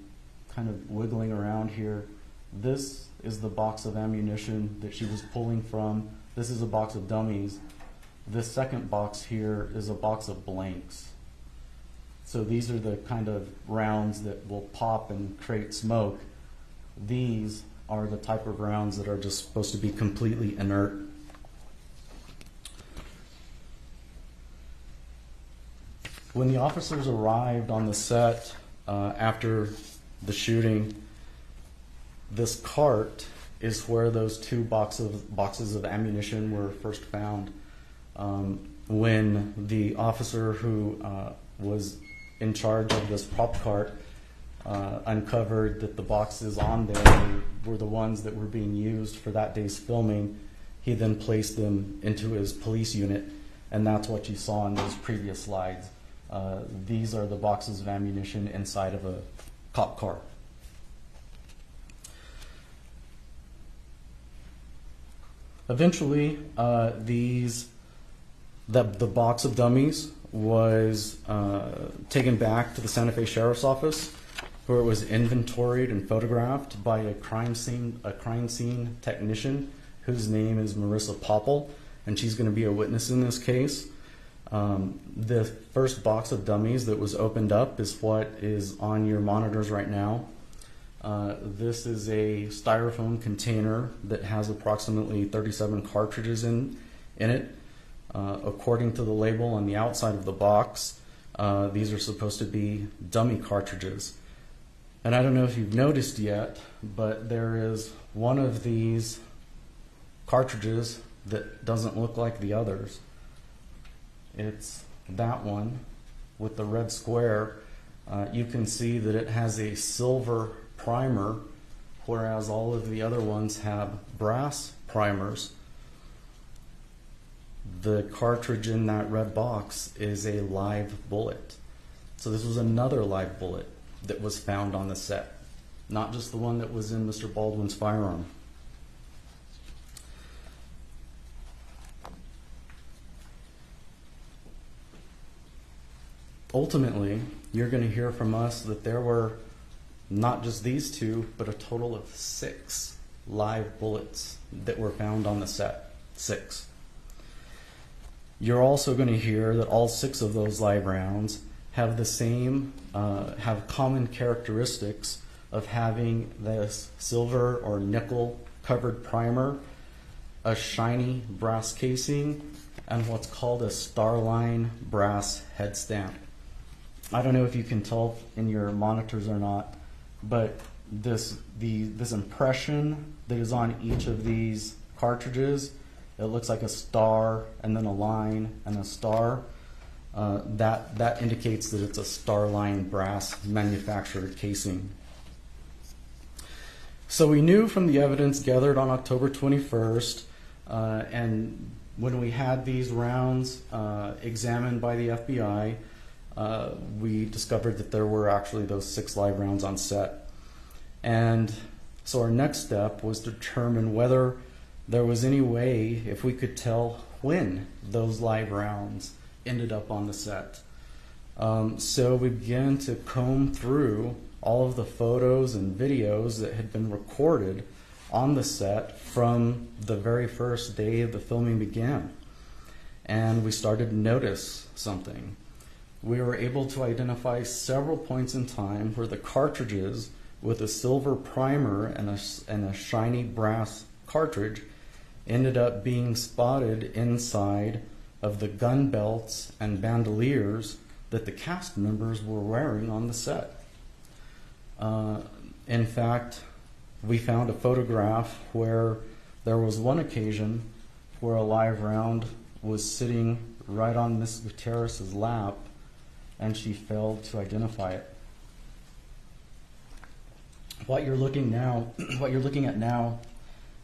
kind of wiggling around here, this is the box of ammunition that she was pulling from. This is a box of dummies. This second box here is a box of blanks. So these are the kind of rounds that will pop and create smoke. These are the type of rounds that are just supposed to be completely inert. When the officers arrived on the set after the shooting, this cart is where those two boxes of ammunition were first found. When the officer who was in charge of this prop cart uncovered that the boxes on there were the ones that were being used for that day's filming, he then placed them into his police unit, and that's what you saw in those previous slides. These are the boxes of ammunition inside of a cop car. Eventually, the box of dummies was taken back to the Santa Fe Sheriff's Office, where it was inventoried and photographed by a crime scene technician whose name is Marissa Popple, and she's going to be a witness in this case. The first box of dummies that was opened up is what is on your monitors right now. This is a styrofoam container that has approximately 37 cartridges in it. According to the label on the outside of the box, these are supposed to be dummy cartridges. And I don't know if you've noticed yet, but there is one of these cartridges that doesn't look like the others. It's that one with the red square. You can see that it has a silver primer, whereas all of the other ones have brass primers. The cartridge in that red box is a live bullet. So this was another live bullet that was found on the set, not just the one that was in Mr. Baldwin's firearm. Ultimately, you're going to hear from us that there were not just these two, but a total of 6 live bullets that were found on the set. 6. You're also going to hear that all 6 of those live rounds have the same, have common characteristics of having this silver or nickel covered primer, a shiny brass casing, and what's called a starline brass head stamp. I don't know if you can tell in your monitors or not, but this impression that is on each of these cartridges, it looks like a star and then a line and a star. That indicates that it's a starline brass manufactured casing. So we knew from the evidence gathered on October 21st, and when we had these rounds examined by the FBI, we discovered that there were actually those 6 live rounds on set. And so our next step was to determine whether there was any way, if we could tell when those live rounds ended up on the set. So we began to comb through all of the photos and videos that had been recorded on the set from the very first day the filming began. And we started to notice something. We were able to identify several points in time where the cartridges with a silver primer and a shiny brass cartridge ended up being spotted inside of the gun belts and bandoliers that the cast members were wearing on the set. In fact, we found a photograph where there was one occasion where a live round was sitting right on Miss Gutierrez's lap, and she failed to identify it. What you're looking at now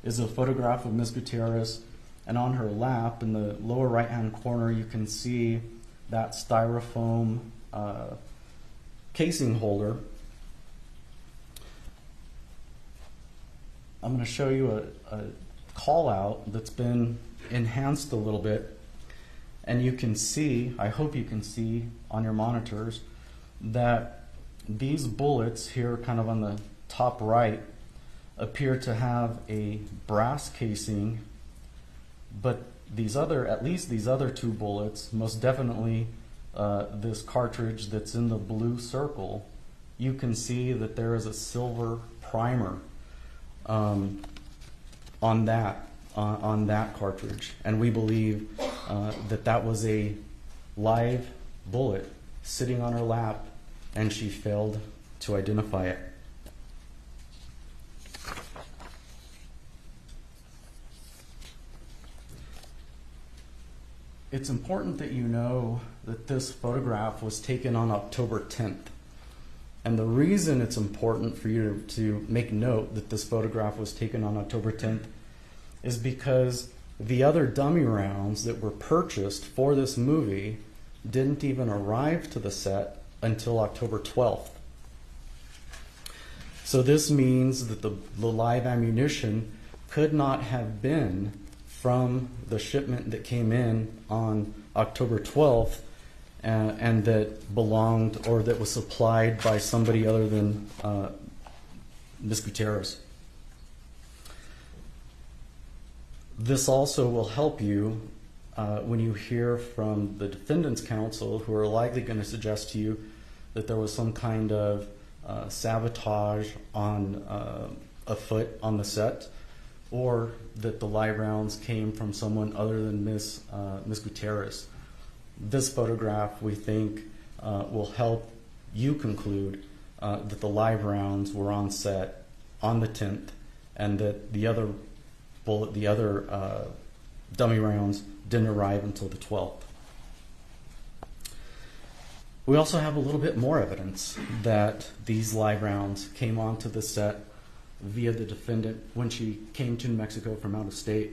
is a photograph of Miss Gutierrez, and on her lap in the lower right-hand corner you can see that styrofoam casing holder. I'm going to show you a call out that's been enhanced a little bit, and you can see, I hope you can see on your monitors, that these bullets here kind of on the top right appear to have a brass casing, but at least these other 2 bullets, most definitely this cartridge that's in the blue circle, you can see that there is a silver primer on that cartridge, and we believe that was a live bullet sitting on her lap, and she failed to identify it. It's important that you know that this photograph was taken on October 10th. And the reason it's important for you to make note that this photograph was taken on October 10th is because the other dummy rounds that were purchased for this movie didn't even arrive to the set until October 12th. So this means that the live ammunition could not have been from the shipment that came in on October 12th and that belonged or that was supplied by somebody other than Ms. Gutierrez. This also will help you when you hear from the defendant's counsel, who are likely going to suggest to you that there was some kind of sabotage on afoot on the set, or that the live rounds came from someone other than Ms. Gutierrez. This photograph, we think, will help you conclude that the live rounds were on set on the 10th, and that the other dummy rounds didn't arrive until the 12th. We also have a little bit more evidence that these live rounds came onto the set via the defendant when she came to New Mexico from out of state.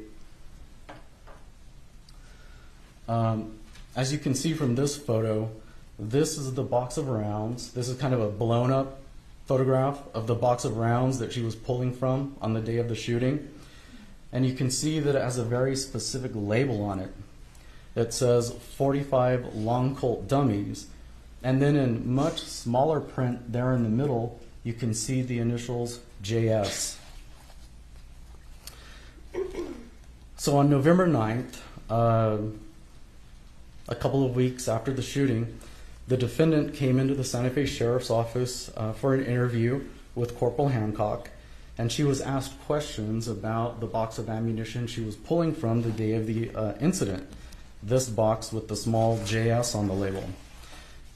As you can see from this photo, this is the box of rounds. This is kind of a blown up photograph of the box of rounds that she was pulling from on the day of the shooting. And you can see that it has a very specific label on it. It says 45 long Colt dummies. And then in much smaller print there in the middle, you can see the initials JS. So on November 9th, a couple of weeks after the shooting, the defendant came into the Santa Fe Sheriff's Office for an interview with Corporal Hancock, and she was asked questions about the box of ammunition she was pulling from the day of the incident, this box with the small JS on the label.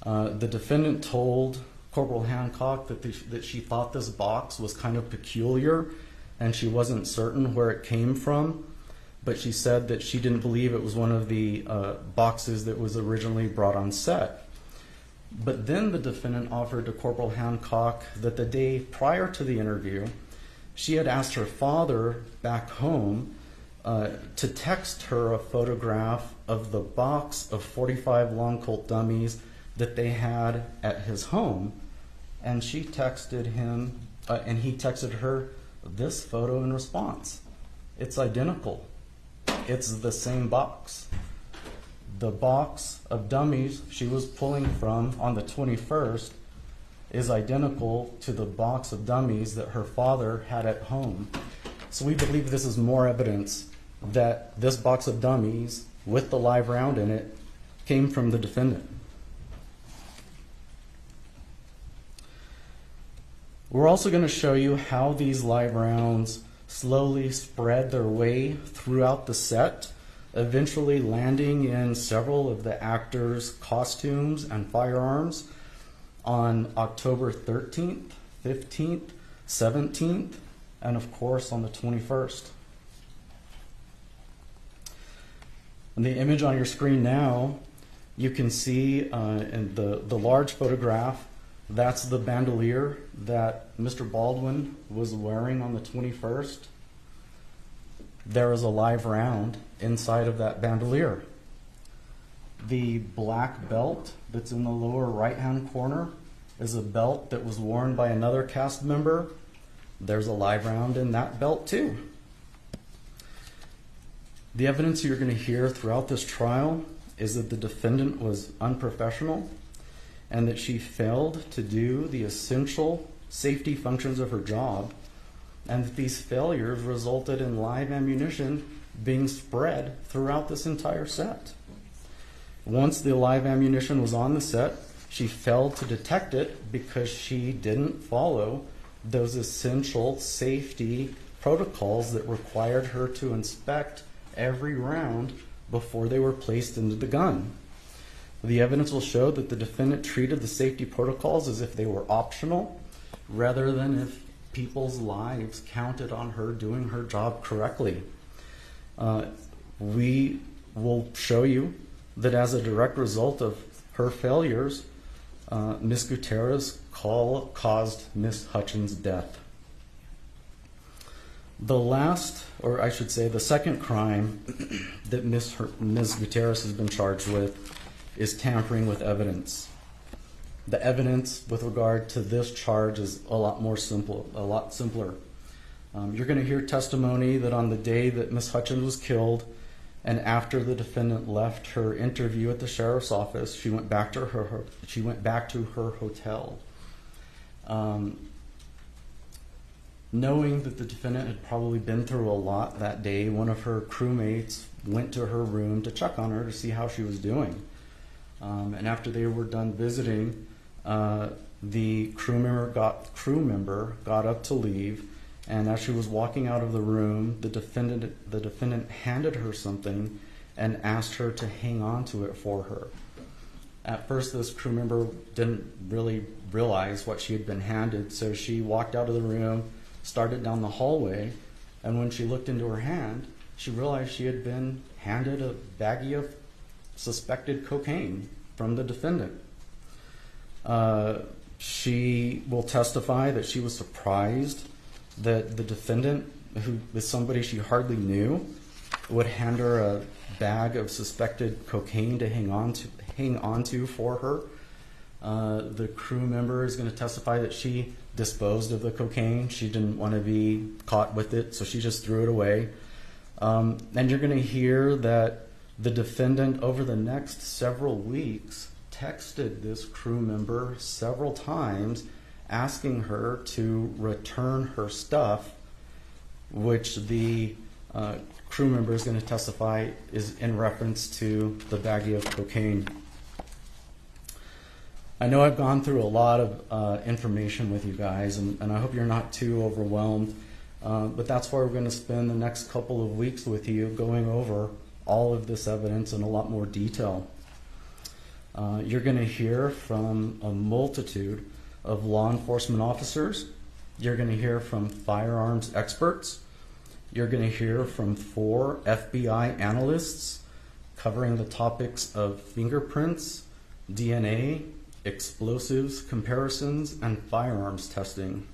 The defendant told Corporal Hancock that she thought this box was kind of peculiar and she wasn't certain where it came from, but she said that she didn't believe it was one of the boxes that was originally brought on set. But then the defendant offered to Corporal Hancock that the day prior to the interview, she had asked her father back home to text her a photograph of the box of 45 long Colt dummies that they had at his home, and she texted him, and he texted her this photo in response. It's identical. It's the same box. The box of dummies she was pulling from on the 21st is identical to the box of dummies that her father had at home. So we believe this is more evidence that this box of dummies with the live round in it came from the defendant. We're also going to show you how these live rounds slowly spread their way throughout the set, eventually landing in several of the actors' costumes and firearms on October 13th, 15th, 17th, and of course on the 21st. In the image on your screen now, you can see in the large photograph, that's the bandolier that Mr. Baldwin was wearing on the 21st. There is a live round inside of that bandolier. The black belt that's in the lower right-hand corner is a belt that was worn by another cast member. There's a live round in that belt too. The evidence you're going to hear throughout this trial is that the defendant was unprofessional and that she failed to do the essential safety functions of her job, and that these failures resulted in live ammunition being spread throughout this entire set. Once the live ammunition was on the set, she failed to detect it because she didn't follow those essential safety protocols that required her to inspect every round before they were placed into the gun. The evidence will show that the defendant treated the safety protocols as if they were optional, rather than if people's lives counted on her doing her job correctly. We will show you that as a direct result of her failures, Ms. Gutierrez caused Ms. Hutchins' death. The last, or I should say the second crime that Ms. Gutierrez has been charged with is tampering with evidence. The evidence with regard to this charge is a lot simpler. You're going to hear testimony that on the day that Ms. Hutchins was killed, and after the defendant left her interview at the sheriff's office, she went back to her hotel. Knowing that the defendant had probably been through a lot that day, one of her crewmates went to her room to check on her to see how she was doing. And after they were done visiting, the crew member got up to leave, and as she was walking out of the room, the defendant handed her something and asked her to hang on to it for her. At first, this crew member didn't really realize what she had been handed, so she walked out of the room, started down the hallway, and when she looked into her hand, she realized she had been handed a baggie of suspected cocaine from the defendant. She will testify that she was surprised that the defendant, who was somebody she hardly knew, would hand her a bag of suspected cocaine to hang on to for her. The crew member is going to testify that she disposed of the cocaine. She didn't want to be caught with it, so she just threw it away. And you're going to hear that the defendant, over the next several weeks, texted this crew member several times asking her to return her stuff, which the crew member is going to testify is in reference to the baggie of cocaine. I know I've gone through a lot of information with you guys, and I hope you're not too overwhelmed, but that's why we're going to spend the next couple of weeks with you going over all of this evidence in a lot more detail. You're going to hear from a multitude of law enforcement officers. You're going to hear from firearms experts. You're going to hear from 4 FBI analysts covering the topics of fingerprints, DNA, explosives comparisons, and firearms testing.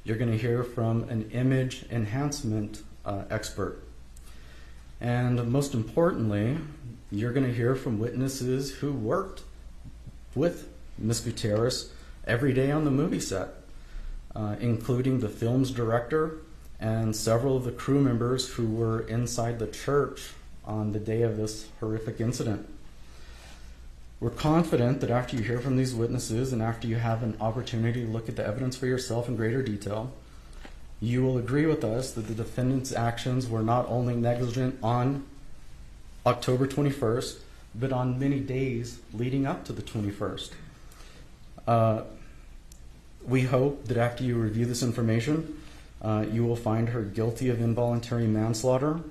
You're going to hear from an image enhancement expert. And most importantly, you're going to hear from witnesses who worked with Ms. Gutierrez every day on the movie set, including the film's director and several of the crew members who were inside the church on the day of this horrific incident. We're confident that after you hear from these witnesses and after you have an opportunity to look at the evidence for yourself in greater detail, you will agree with us that the defendant's actions were not only negligent on October 21st, but on many days leading up to the 21st. We hope that after you review this information, you will find her guilty of involuntary manslaughter.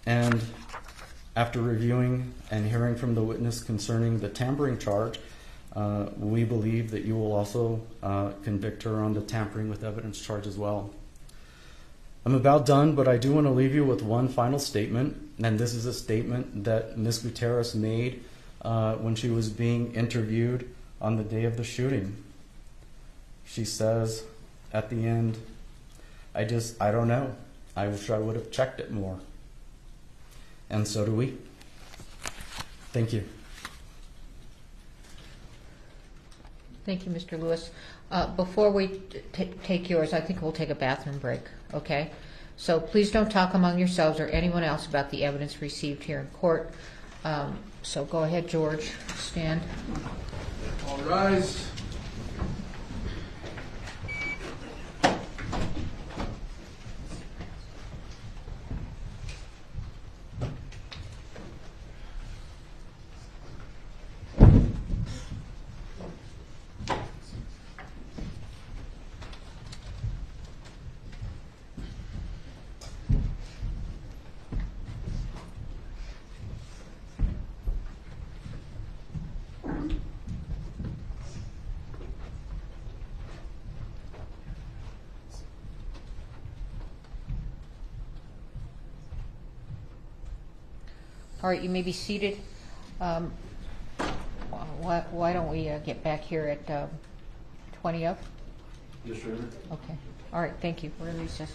And after reviewing and hearing from the witness concerning the tampering charge, we believe that you will also convict her on the tampering with evidence charge as well. I'm about done, but I do want to leave you with one final statement, and this is a statement that Ms. Gutierrez made when she was being interviewed on the day of the shooting. She says at the end, I don't know. I wish I would have checked it more. And so do we. Thank you. Thank you, Mr. Lewis. Before we take yours, I think we'll take a bathroom break, okay? So please don't talk among yourselves or anyone else about the evidence received here in court. So go ahead, George. Stand. All rise. All right, you may be seated. Why don't we get back here at 20 up? Yes, Your Honor. Okay. All right, thank you. We're in recess.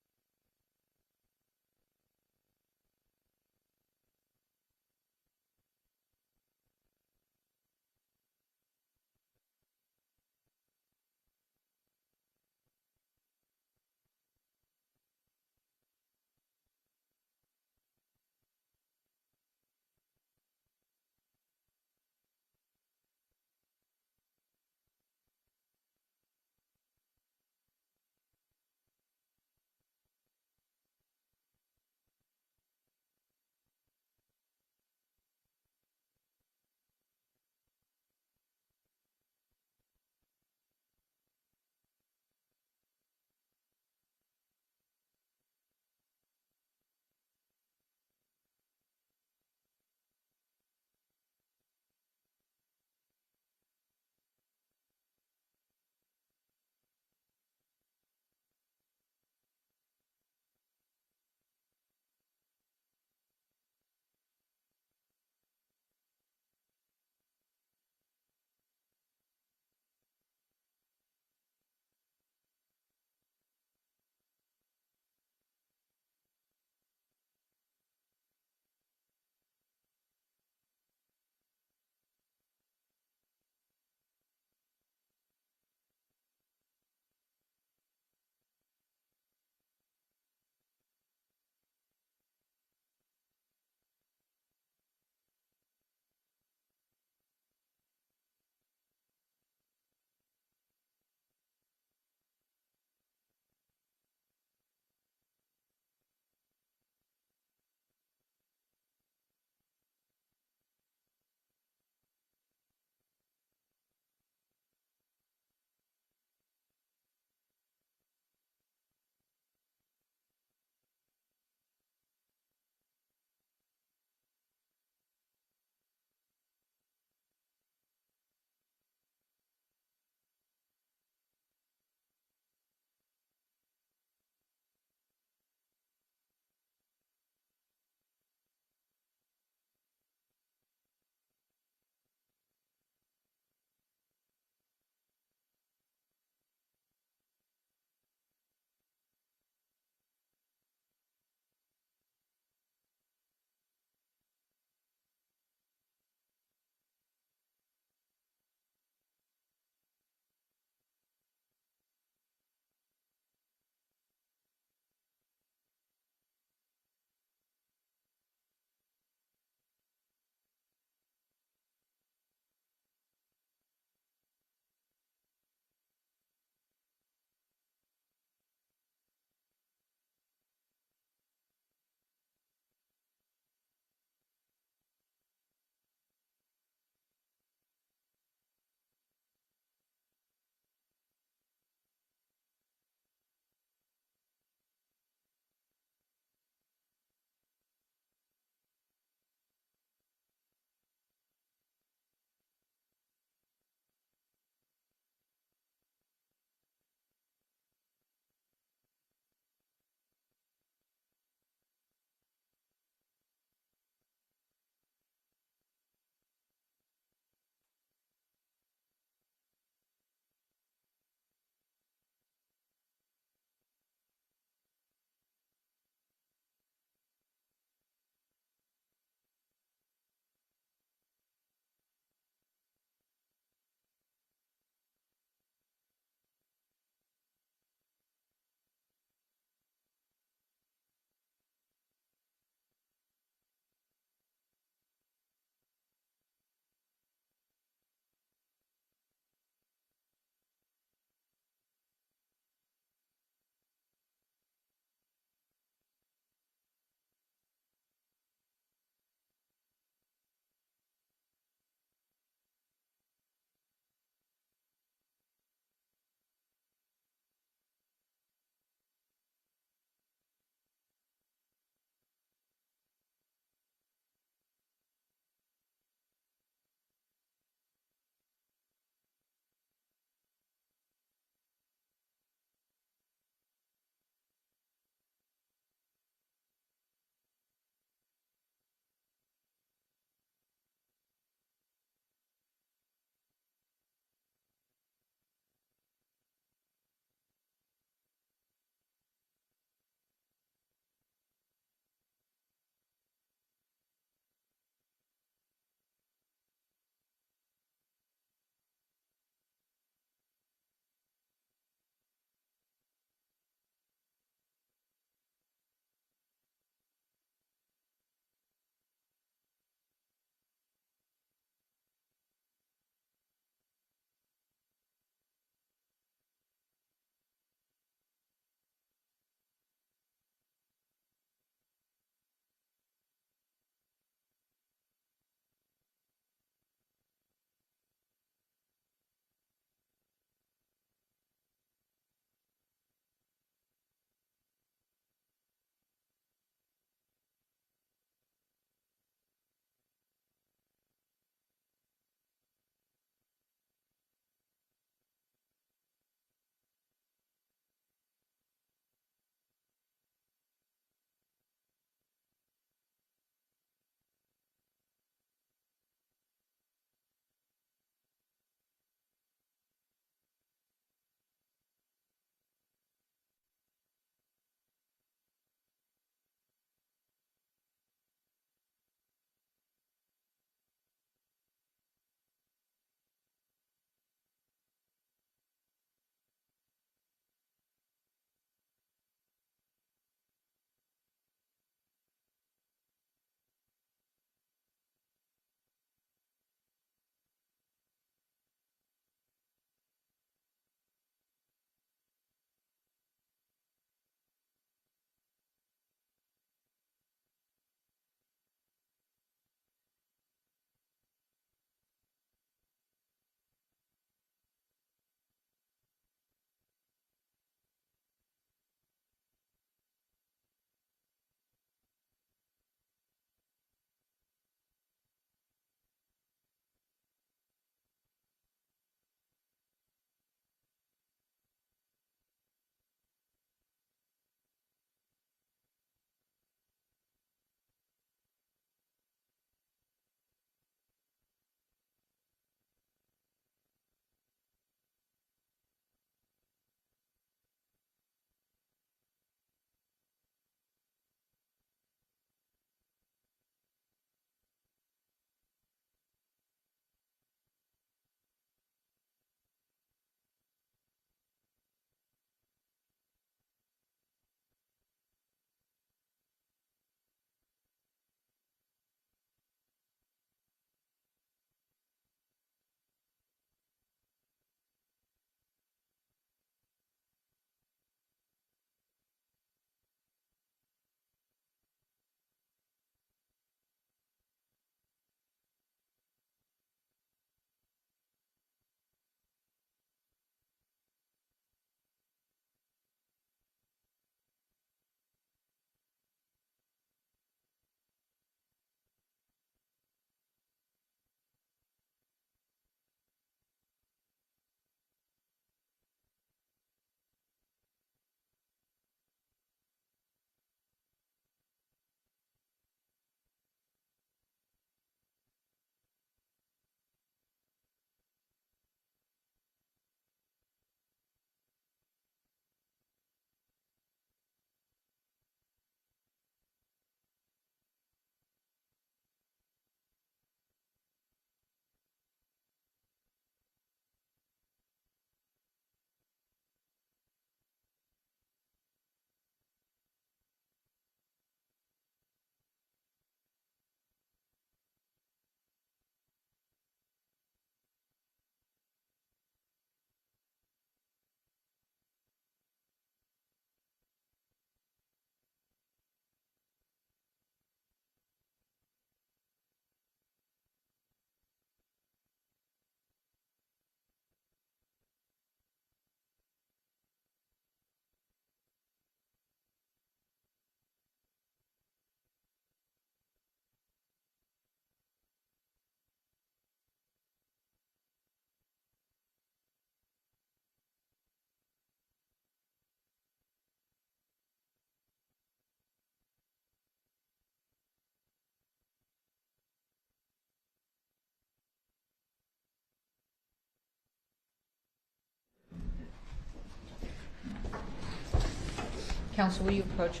Counsel, will you approach?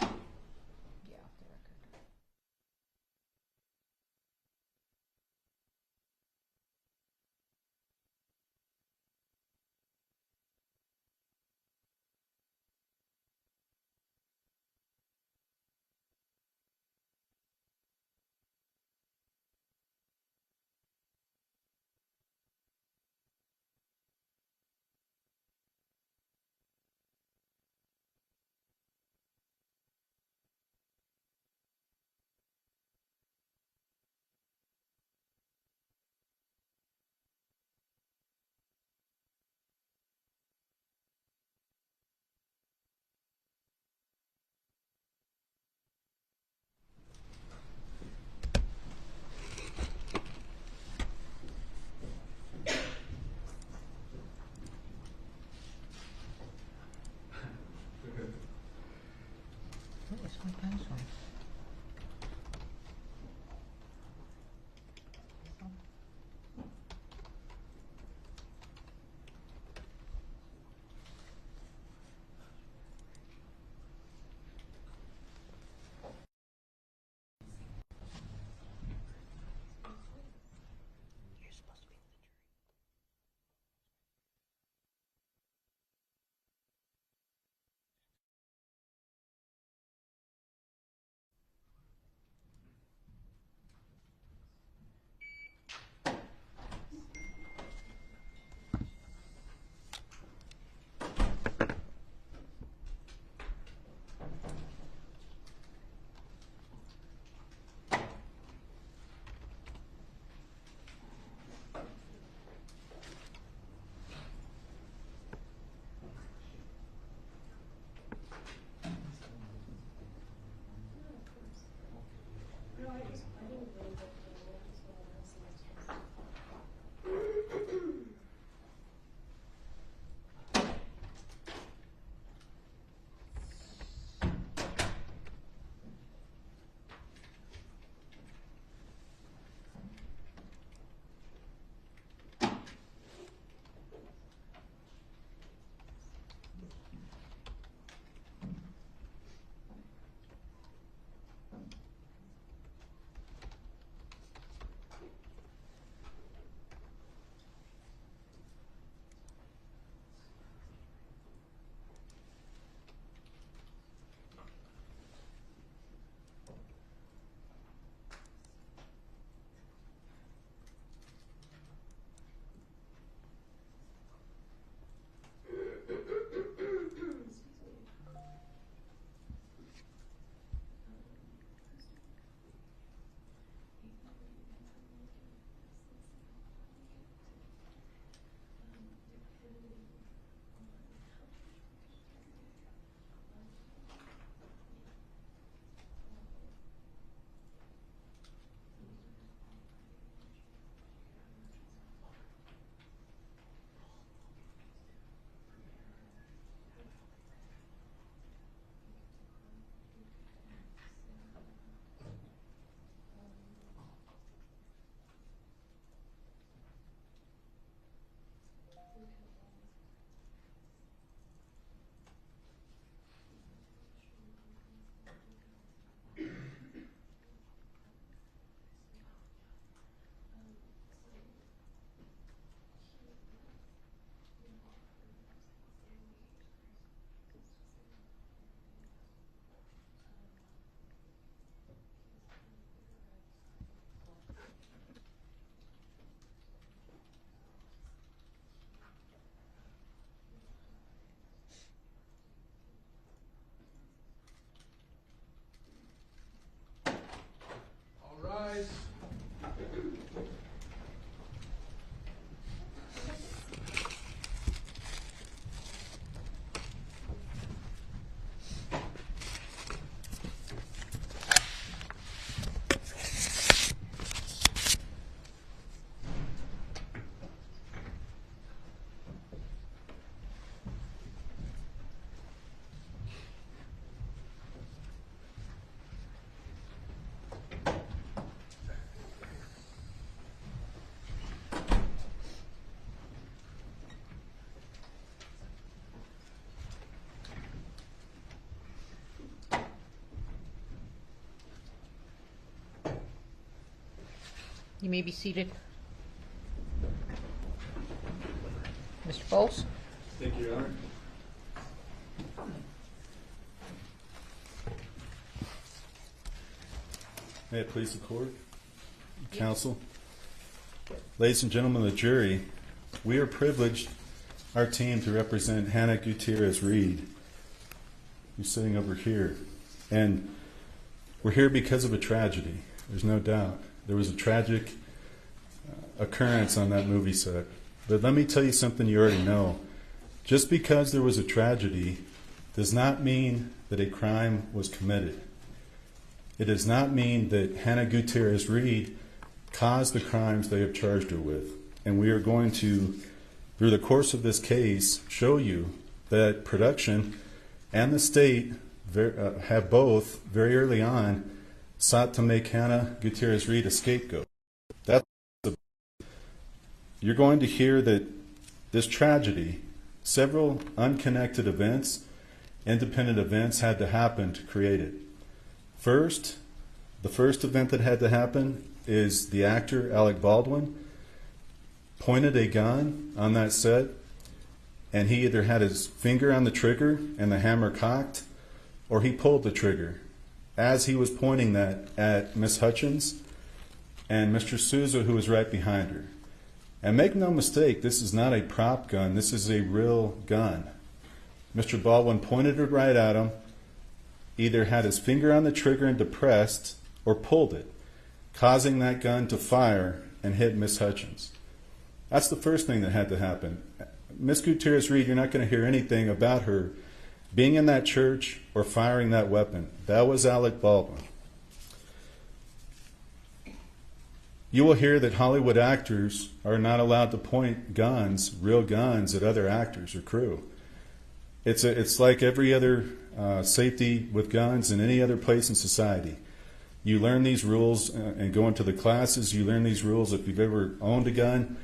Yeah, the record. You may be seated. Mr. Bowles? Thank you, Your Honor. May it please the court, counsel. Ladies and gentlemen of the jury, we are privileged, our team, to represent Hannah Gutierrez-Reed, who's sitting over here. And we're here because of a tragedy. There's no doubt. There was a tragic occurrence on that movie set. But let me tell you something you already know. Just because there was a tragedy does not mean that a crime was committed. It does not mean that Hannah Gutierrez-Reed caused the crimes they have charged her with. And we are going to, through the course of this case, show you that production and the state have both, very early on, sought to make Hannah Gutierrez-Reed a scapegoat. You're going to hear that this tragedy, several unconnected events, independent events had to happen to create it. First, the first event that had to happen is the actor, Alec Baldwin, pointed a gun on that set, and he either had his finger on the trigger and the hammer cocked, or he pulled the trigger as he was pointing that at Miss Hutchins and Mr. Souza, who was right behind her. And make no mistake, this is not a prop gun. This is a real gun. Mr. Baldwin pointed it right at him, either had his finger on the trigger and depressed, or pulled it, causing that gun to fire and hit Miss Hutchins. That's the first thing that had to happen. Miss Gutierrez-Reed, you're not going to hear anything about her being in that church or firing that weapon. That was Alec Baldwin. You will hear that Hollywood actors are not allowed to point guns, real guns, at other actors or crew. It's like every other safety with guns in any other place in society. You learn these rules and go into the classes. You learn these rules if you've ever owned a gun.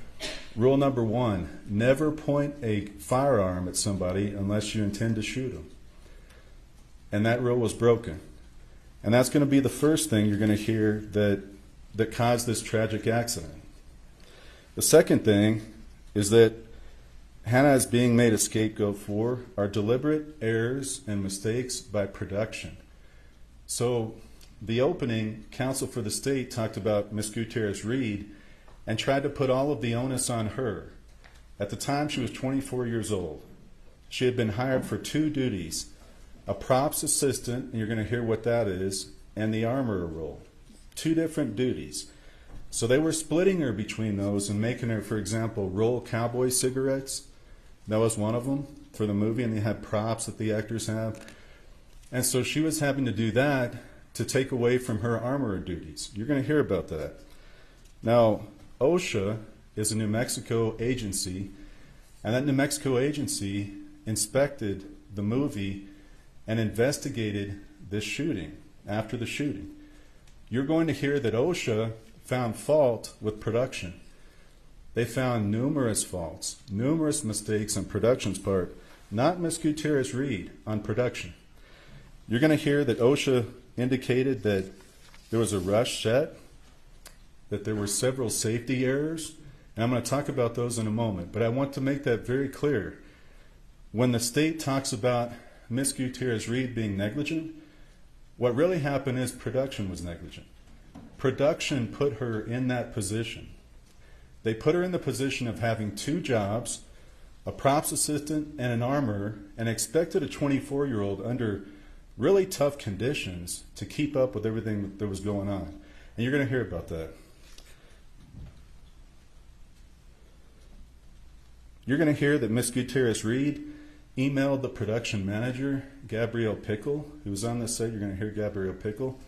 Rule number 1, never point a firearm at somebody unless you intend to shoot them. And that rule was broken. And that's going to be the first thing you're going to hear that caused this tragic accident. The second thing is that Hannah is being made a scapegoat for are deliberate errors and mistakes by production. So the opening, counsel for the state talked about Miss Gutierrez-Reed and tried to put all of the onus on her. At the time, she was 24 years old. She had been hired for 2 duties, a props assistant, and you're going to hear what that is, and the armorer role. 2 different duties. So they were splitting her between those and making her, for example, roll cowboy cigarettes. That was one of them for the movie, and they had props that the actors have. And so she was having to do that to take away from her armorer duties. You're going to hear about that. Now, OSHA is a New Mexico agency, and that New Mexico agency inspected the movie and investigated this shooting after the shooting. You're going to hear that OSHA found fault with production. They found numerous faults, numerous mistakes on production's part, not Miss Gutierrez-Reed, on production. You're going to hear that OSHA indicated that there was a rush set, that there were several safety errors, and I'm going to talk about those in a moment, but I want to make that very clear. When the state talks about Miss Gutierrez-Reed being negligent, what really happened is production was negligent. Production put her in that position. They put her in the position of having 2 jobs, a props assistant and an armorer, and expected a 24-year-old under really tough conditions to keep up with everything that was going on. And you're going to hear about that. You're going to hear that Miss Gutierrez-Reed emailed the production manager, Gabrielle Pickle, who was on this set. You're going to hear Gabrielle Pickle.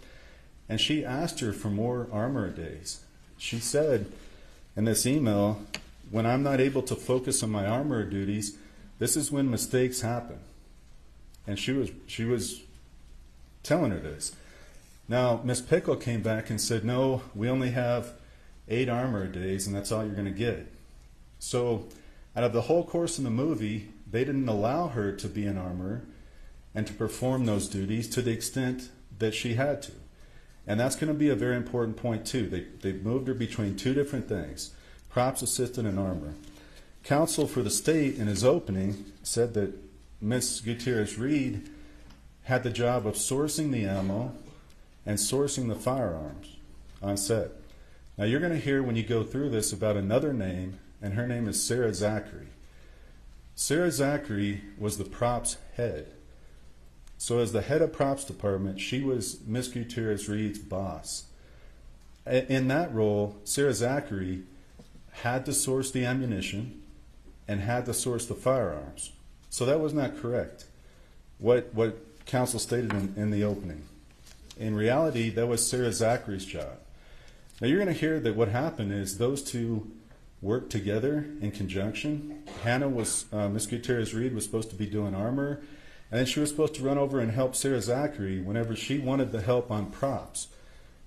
And she asked her for more armor days. She said in this email, when I'm not able to focus on my armor duties, this is when mistakes happen. And she was telling her this. Now, Miss Pickle came back and said, no, we only have 8 armor days, and that's all you're going to get. So out of the whole course of the movie, they didn't allow her to be an armorer and to perform those duties to the extent that she had to. And that's going to be a very important point, too. They moved her between two different things, props assistant and armor. Counsel for the state in his opening said that Ms. Gutierrez-Reed had the job of sourcing the ammo and sourcing the firearms on set. Now you're going to hear when you go through this about another name, and her name is Sarah Zachary. Sarah Zachary was the props head. So as the head of props department, she was Ms. Gutierrez-Reed's boss. In that role, Sarah Zachary had to source the ammunition and had to source the firearms. So that was not correct, what counsel stated in the opening. In reality, that was Sarah Zachary's job. Now you're going to hear that what happened is those two worked together in conjunction. Hannah Ms. Gutierrez-Reed was supposed to be doing armor, and then she was supposed to run over and help Sarah Zachary whenever she wanted the help on props.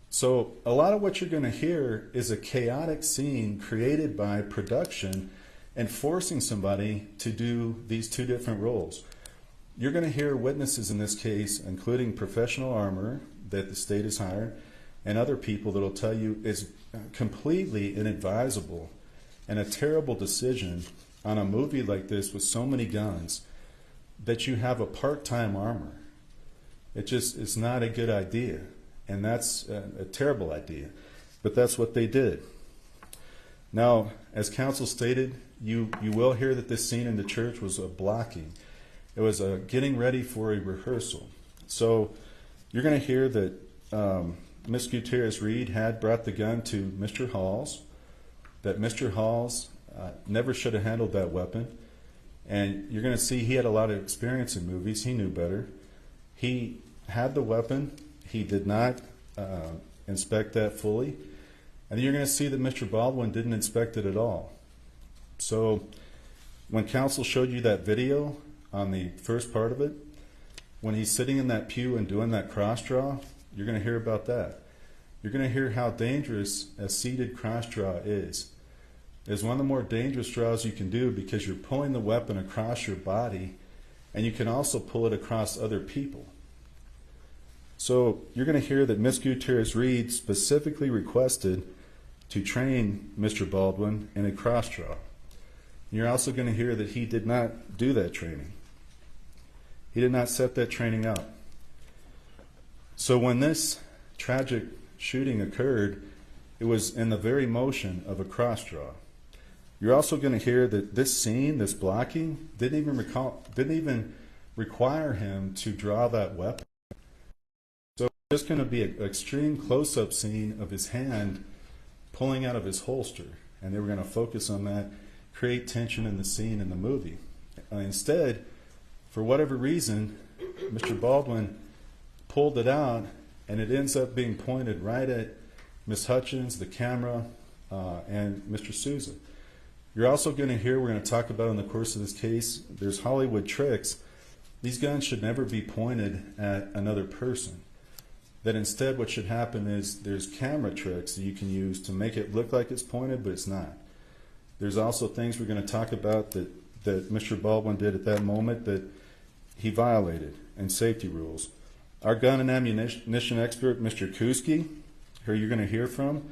So a lot of what you're going to hear is a chaotic scene created by production and forcing somebody to do these two different roles. You're going to hear witnesses in this case, including professional armorer that the state has hired, and other people that will tell you it's completely inadvisable and a terrible decision on a movie like this with so many guns that you have a part-time armor. It's not a good idea, and that's a terrible idea, but that's what they did. Now, as counsel stated, you will hear that this scene in the church was a blocking. It was a getting ready for a rehearsal. So you're going to hear that Ms. Gutierrez-Reed had brought the gun to Mr. Halls, that Mr. Halls never should have handled that weapon. And you're going to see he had a lot of experience in movies. He knew better. He had the weapon. He did not inspect that fully. And you're going to see that Mr. Baldwin didn't inspect it at all. So when counsel showed you that video on the first part of it, when he's sitting in that pew and doing that cross draw, you're going to hear about that. You're going to hear how dangerous a seated cross draw is. It's one of the more dangerous draws you can do because you're pulling the weapon across your body, and you can also pull it across other people. So you're going to hear that Ms. Gutierrez-Reed specifically requested to train Mr. Baldwin in a cross draw. You're also going to hear that he did not do that training. He did not set that training up. So when this tragic shooting occurred, it was in the very motion of a cross draw. You're also going to hear that this scene, this blocking, didn't even require him to draw that weapon. So it's just going to be an extreme close-up scene of his hand pulling out of his holster, and they were going to focus on that, create tension in the scene in the movie. Instead, for whatever reason, Mr. Baldwin pulled it out, and it ends up being pointed right at Ms. Hutchins, the camera, and Mr. Souza. You're also going to hear, we're going to talk about in the course of this case, there's Hollywood tricks. These guns should never be pointed at another person. That instead what should happen is there's camera tricks that you can use to make it look like it's pointed, but it's not. There's also things we're going to talk about that Mr. Baldwin did at that moment that he violated, and safety rules. Our gun and ammunition expert, Mr. Kuski, who you're going to hear from,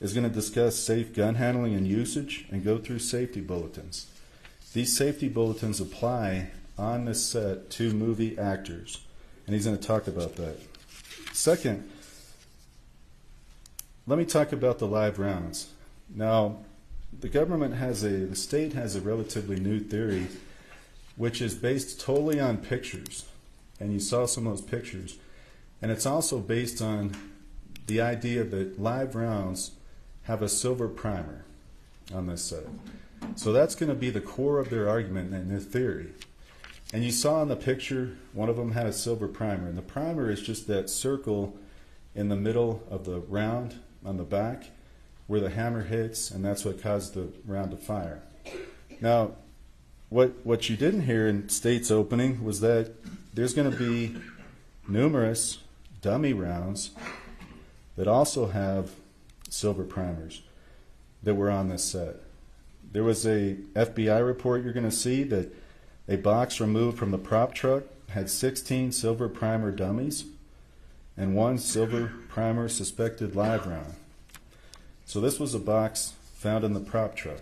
is going to discuss safe gun handling and usage and go through safety bulletins. These safety bulletins apply on this set to movie actors, and he's going to talk about that. Second, let me talk about the live rounds. Now, the state has a relatively new theory, which is based totally on pictures, and you saw some of those pictures, and it's also based on the idea that live rounds have a silver primer on this set. So that's going to be the core of their argument and their theory. And you saw in the picture, one of them had a silver primer, and the primer is just that circle in the middle of the round on the back where the hammer hits, and that's what caused the round to fire. Now, what you didn't hear in state's opening was that there's going to be numerous dummy rounds that also have silver primers that were on this set. There was a FBI report you're going to see that a box removed from the prop truck had 16 silver primer dummies, and 1 silver primer suspected live round. So this was a box found in the prop truck.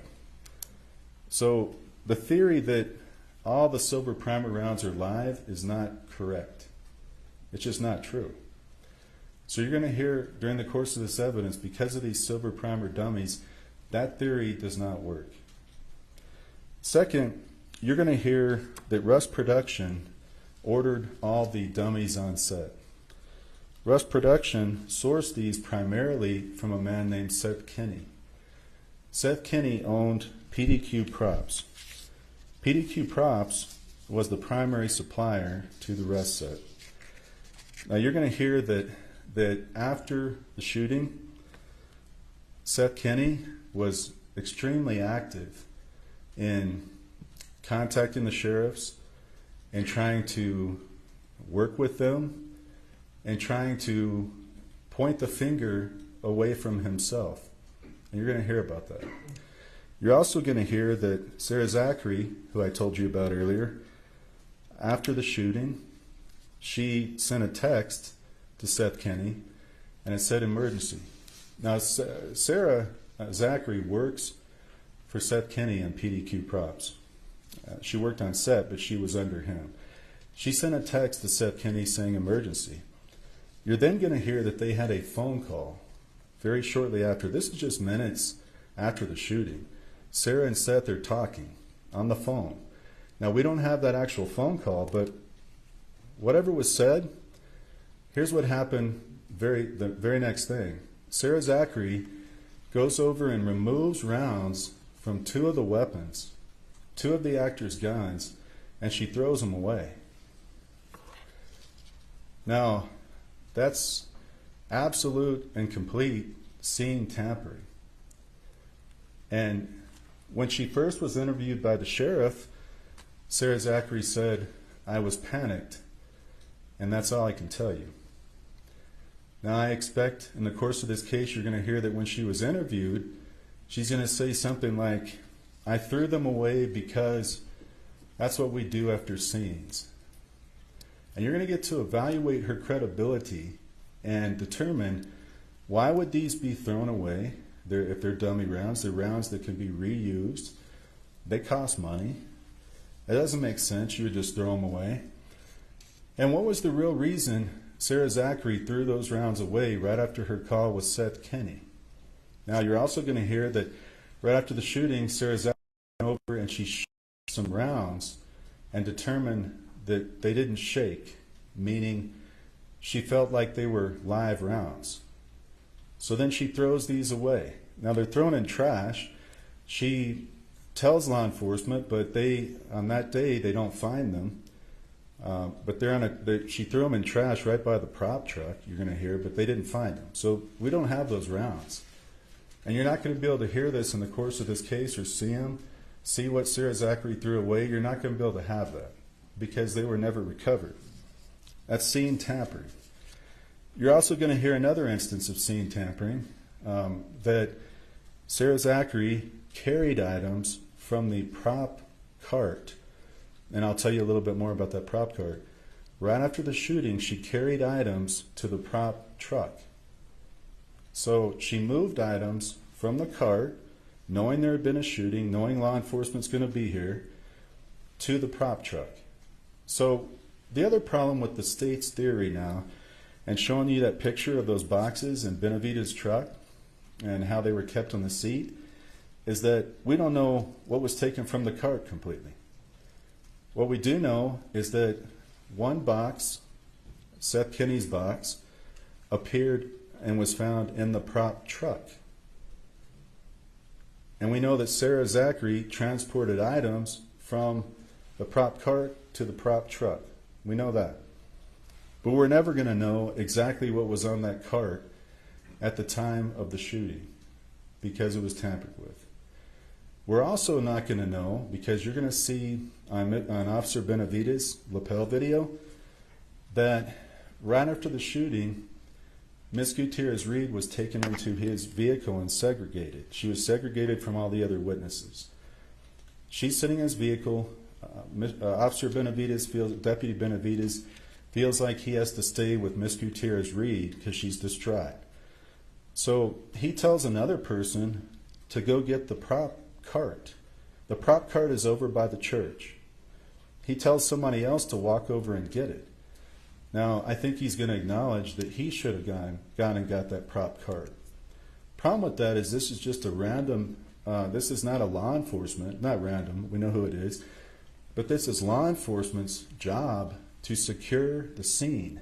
So the theory that all the silver primer rounds are live is not correct. It's just not true. So you're going to hear during the course of this evidence, because of these silver primer dummies, that theory does not work. Second, you're going to hear that Rust Production ordered all the dummies on set. Rust Production sourced these primarily from a man named Seth Kinney. Seth Kinney owned PDQ Props. PDQ Props was the primary supplier to the Rust set. Now you're going to hear that after the shooting, Seth Kinney was extremely active in contacting the sheriffs and trying to work with them and trying to point the finger away from himself. And you're going to hear about that. You're also going to hear that Sarah Zachary, who I told you about earlier, after the shooting, she sent a text to Seth Kinney and it said emergency. Now, Sarah Zachary works for Seth Kinney and PDQ Props. She worked on set, but she was under him. She sent a text to Seth Kinney saying emergency. You're then going to hear that they had a phone call very shortly after. This is just minutes after the shooting. Sarah and Seth are talking on the phone. Now, we don't have that actual phone call, but whatever was said, here's what happened the very next thing. Sarah Zachary goes over and removes rounds from 2 of the weapons, 2 of the actors' guns, and she throws them away. Now, that's absolute and complete scene tampering. And when she first was interviewed by the sheriff, Sarah Zachary said, "I was panicked, and that's all I can tell you." Now, I expect in the course of this case, you're going to hear that when she was interviewed, she's going to say something like, "I threw them away because that's what we do after scenes." And you're going to get to evaluate her credibility and determine, why would these be thrown away? If they're dummy rounds, they're rounds that can be reused. They cost money. It doesn't make sense. You would just throw them away. And what was the real reason Sarah Zachary threw those rounds away right after her call with Seth Kinney? Now, you're also going to hear that right after the shooting, Sarah Zachary went over and she shot some rounds and determined that they didn't shake, meaning she felt like they were live rounds. So then she throws these away. Now, they're thrown in trash. She tells law enforcement, but on that day, they don't find them. But she threw them in trash right by the prop truck, you're going to hear, but they didn't find them. So we don't have those rounds. And you're not going to be able to hear this in the course of this case or see what Sarah Zachary threw away. You're not going to be able to have that because they were never recovered. That's scene tampering. You're also going to hear another instance of scene tampering, that Sarah Zachary carried items from the prop cart. And I'll tell you a little bit more about that prop cart. Right after the shooting, she carried items to the prop truck. So she moved items from the cart, knowing there had been a shooting, knowing law enforcement's going to be here, to the prop truck. So the other problem with the state's theory now, and showing you that picture of those boxes in Benavides' truck and how they were kept on the seat, is that we don't know what was taken from the cart completely. What we do know is that one box, Seth Kinney's box, appeared and was found in the prop truck. And we know that Sarah Zachary transported items from the prop cart to the prop truck. We know that. But we're never going to know exactly what was on that cart at the time of the shooting because it was tampered with. We're also not going to know, because you're going to see on Officer Benavides' lapel video, that right after the shooting, Ms. Gutierrez-Reed was taken into his vehicle and segregated. She was segregated from all the other witnesses. She's sitting in his vehicle. Officer Benavides feels, Deputy Benavides feels like he has to stay with Miss Gutierrez-Reed because she's distraught. So he tells another person to go get the prop cart. The prop cart is over by the church. He tells somebody else to walk over and get it. Now, I think he's going to acknowledge that he should have gone and got that prop cart. Problem with that is this is just a random, this is not a law enforcement, not random, we know who it is, but this is law enforcement's job to secure the scene.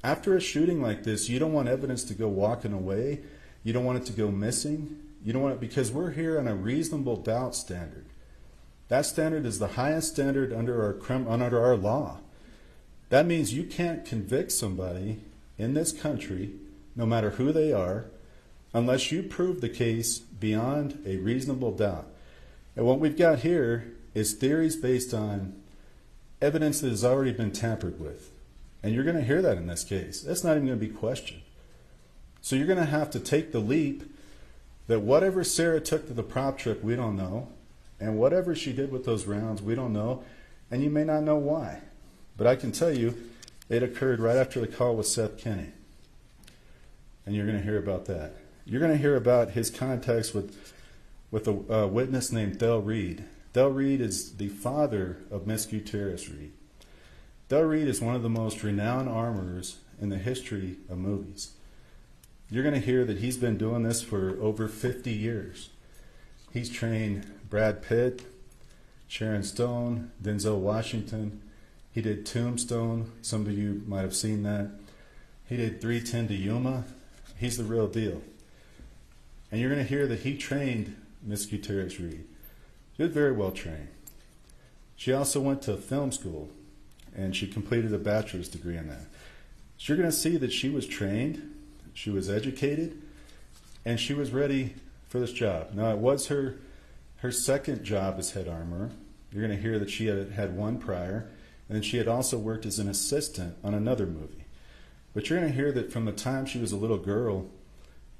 After a shooting like this, you don't want evidence to go walking away. You don't want it to go missing. You don't want it, because we're here on a reasonable doubt standard. That standard is the highest standard under our law. That means you can't convict somebody in this country, no matter who they are, unless you prove the case beyond a reasonable doubt. And what we've got here is theories based on evidence that has already been tampered with. And you're going to hear that in this case. That's not even going to be questioned. So you're going to have to take the leap that whatever Sarah took to the prop truck, we don't know. And whatever she did with those rounds, we don't know. And you may not know why. But I can tell you, it occurred right after the call with Seth Kenney. And you're going to hear about that. You're going to hear about his contacts with a witness named Del Reed. Del Reed is the father of Miss Gutierrez-Reed. Del Reed is one of the most renowned armorers in the history of movies. You're going to hear that he's been doing this for over 50 years. He's trained Brad Pitt, Sharon Stone, Denzel Washington. He did Tombstone. Some of you might have seen that. He did 3:10 to Yuma. He's the real deal. And you're going to hear that he trained Miss Gutierrez-Reed. She was very well trained. She also went to film school, and she completed a bachelor's degree in that. So you're going to see that she was trained, she was educated, and she was ready for this job. Now, it was her second job as head armorer. You're going to hear that she had one prior, and then she had also worked as an assistant on another movie. But you're going to hear that from the time she was a little girl,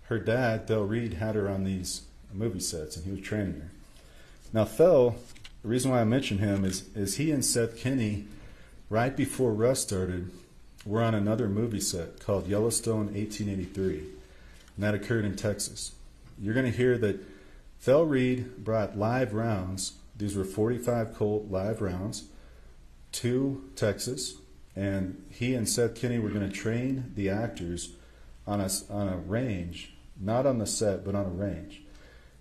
her dad, Del Reed, had her on these movie sets, and he was training her. Now, Thel, the reason why I mention him is he and Seth Kenney, right before Russ started, were on another movie set called Yellowstone 1883, and that occurred in Texas. You're going to hear that Thel Reed brought live rounds. These were 45 Colt live rounds to Texas, and he and Seth Kenney were going to train the actors on a range, not on the set, but on a range.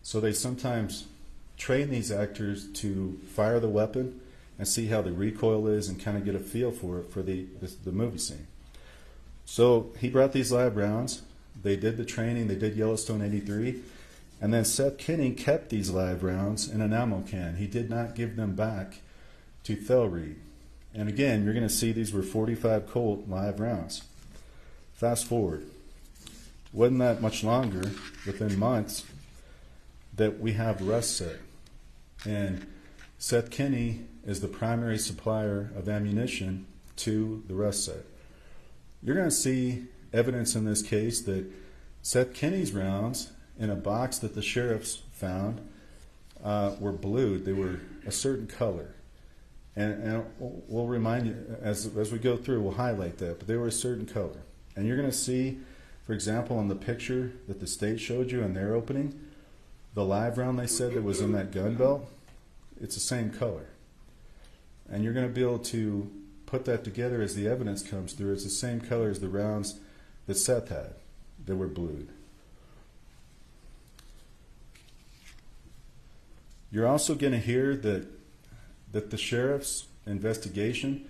So they sometimes train these actors to fire the weapon and see how the recoil is and kind of get a feel for it for the movie scene. So he brought these live rounds. They did the training. They did Yellowstone 83. And then Seth Kenney kept these live rounds in an ammo can. He did not give them back to Thel Reed. And again, you're going to see these were 45 Colt live rounds. Fast forward. Wasn't that much longer, within months, that we have Russ set. And Seth Kenney is the primary supplier of ammunition to the Russ set. You're going to see evidence in this case that Seth Kenney's rounds in a box that the sheriffs found were blued. They were a certain color. And we'll remind you, as we go through, we'll highlight that, but they were a certain color. And you're going to see, for example, on the picture that the state showed you in their opening, the live round they said that was in that gun belt, it's the same color. And you're going to be able to put that together as the evidence comes through. It's the same color as the rounds that Seth had that were blued. You're also going to hear that the sheriff's investigation,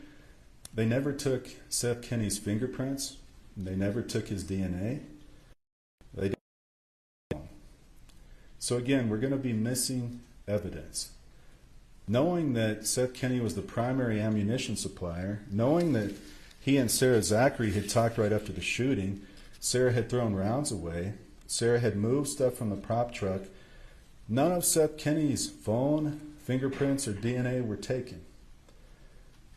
they never took Seth Kenney's fingerprints. They never took his DNA. They didn't. So again, we're going to be missing evidence. Knowing that Seth Kenney was the primary ammunition supplier, knowing that he and Sarah Zachary had talked right after the shooting, Sarah had thrown rounds away, Sarah had moved stuff from the prop truck, none of Seth Kenney's phone, fingerprints, or DNA were taken.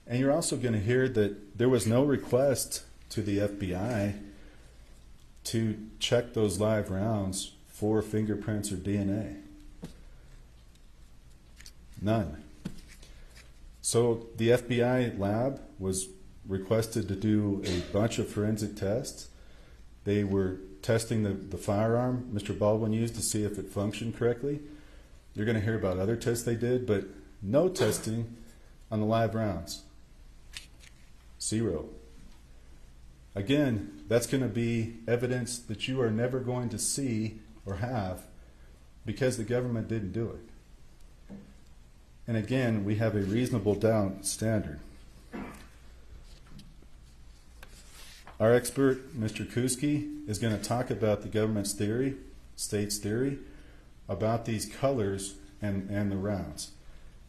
And you're also going to hear that there was no request to the FBI to check those live rounds for fingerprints or DNA. None. So the FBI lab was requested to do a bunch of forensic tests. They were testing the firearm Mr. Baldwin used to see if it functioned correctly. You're going to hear about other tests they did, but no testing on the live rounds. 0. Again, that's going to be evidence that you are never going to see or have because the government didn't do it. And again, we have a reasonable doubt standard. Our expert, Mr. Kuski, is going to talk about the government's theory, state's theory, about these colors and the rounds.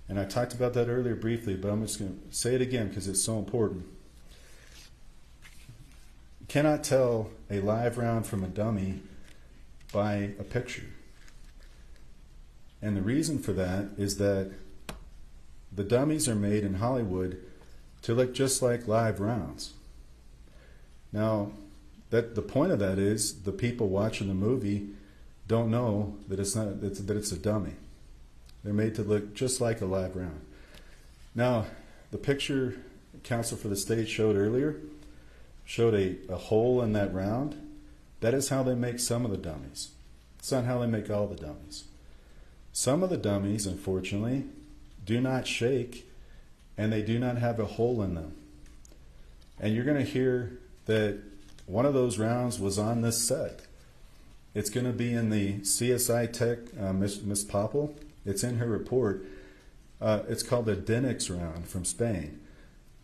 And I talked about that earlier briefly, but I'm just going to say it again because it's so important. You cannot tell a live round from a dummy by a picture. And the reason for that is that the dummies are made in Hollywood to look just like live rounds. Now, the point of that is the people watching the movie don't know that it's a dummy. They're made to look just like a live round. Now, the picture counsel for the state showed earlier showed a hole in that round. That is how they make some of the dummies. It's not how they make all the dummies. Some of the dummies, unfortunately, do not shake and they do not have a hole in them. And you're going to hear that one of those rounds was on this set. It's going to be in the CSI Tech, Miss Popple. It's in her report. It's called a Denix round from Spain.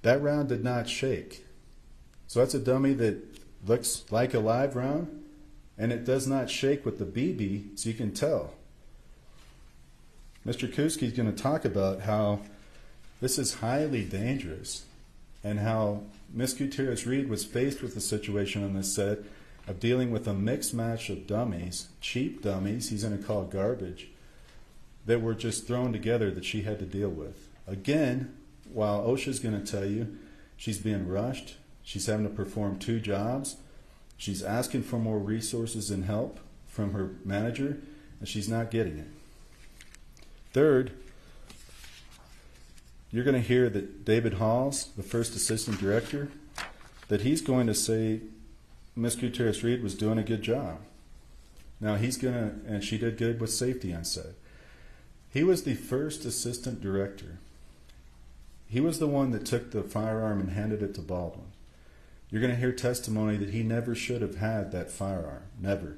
That round did not shake. So that's a dummy that looks like a live round, and it does not shake with the BB, so you can tell. Mr. Kuski is going to talk about how this is highly dangerous and how Ms. Gutierrez-Reed was faced with the situation on this set of dealing with a mixed match of dummies, cheap dummies, he's going to call garbage, that were just thrown together that she had to deal with. Again, while OSHA's going to tell you she's being rushed, she's having to perform 2 jobs, she's asking for more resources and help from her manager, and she's not getting it. Third, you're going to hear that David Halls, the first assistant director, that he's going to say Ms. Gutierrez-Reed was doing a good job. Now he's going to, and she did good with safety on set. He was the first assistant director. He was the one that took the firearm and handed it to Baldwin. You're going to hear testimony that he never should have had that firearm, never.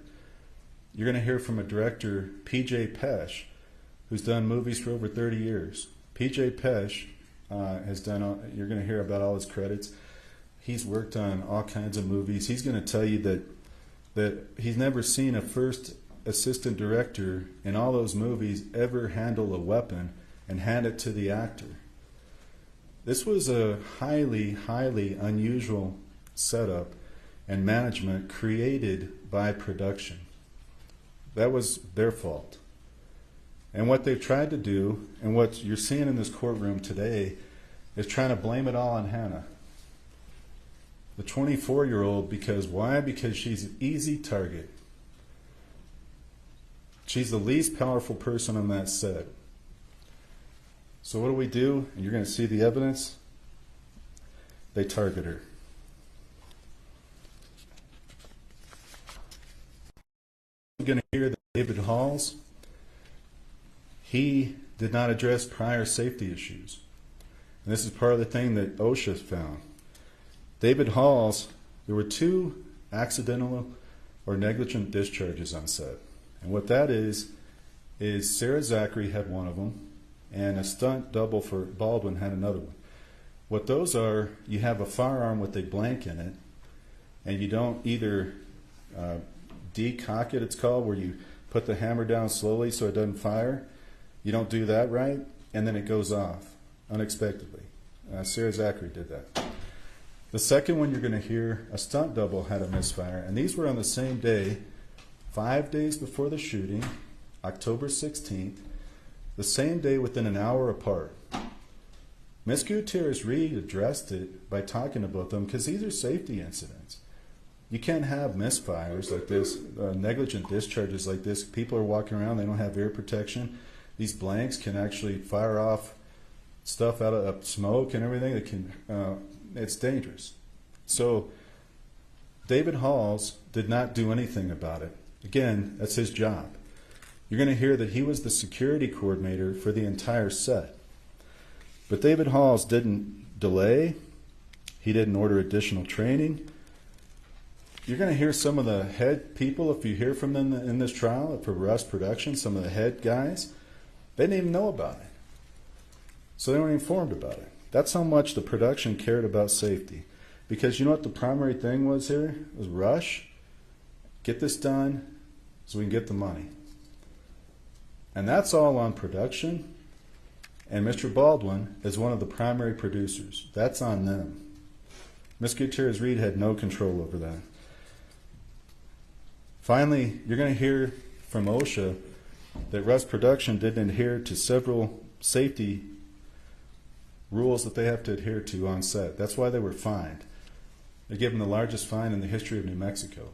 You're going to hear from a director, P.J. Pesh, who's done movies for over 30 years. P.J. Pesh has done, you're going to hear about all his credits. He's worked on all kinds of movies. He's going to tell you that he's never seen a first assistant director in all those movies ever handle a weapon and hand it to the actor. This was a highly, highly unusual setup and management created by production. That was their fault. And what they've tried to do, and what you're seeing in this courtroom today, is trying to blame it all on Hannah, the 24-year-old, because why? Because she's an easy target. She's the least powerful person on that set. So what do we do? And you're going to see the evidence. They target her. We're going to hear that David Halls, he did not address prior safety issues. And this is part of the thing that OSHA found. David Halls, there were 2 accidental or negligent discharges on set. And what that is Sarah Zachary had one of them, and a stunt double for Baldwin had another one. What those are, you have a firearm with a blank in it, and you don't either decock it, it's called, where you put the hammer down slowly so it doesn't fire. You don't do that right, and then it goes off unexpectedly. Sarah Zachary did that. The second one you're going to hear, a stunt double had a misfire, and these were on the same day, 5 days before the shooting, October 16th, the same day within an hour apart. Ms. Gutierrez-Reed addressed it by talking about them because these are safety incidents. You can't have misfires like this, negligent discharges like this. People are walking around, they don't have air protection. These blanks can actually fire off stuff out of smoke and everything that can it's dangerous. So David Halls did not do anything about it. Again, that's his job. You're going to hear that he was the security coordinator for the entire set. But David Halls didn't delay. He didn't order additional training. You're going to hear some of the head people, if you hear from them in this trial, for Rust Production, some of the head guys, they didn't even know about it. So they weren't informed about it. That's how much the production cared about safety. Because you know what the primary thing was here? It was rush, get this done so we can get the money. And that's all on production. And Mr. Baldwin is one of the primary producers. That's on them. Ms. Gutierrez-Reed had no control over that. Finally, you're going to hear from OSHA that Rust Production didn't adhere to several safety rules that they have to adhere to on set. That's why they were fined. They gave them the largest fine in the history of New Mexico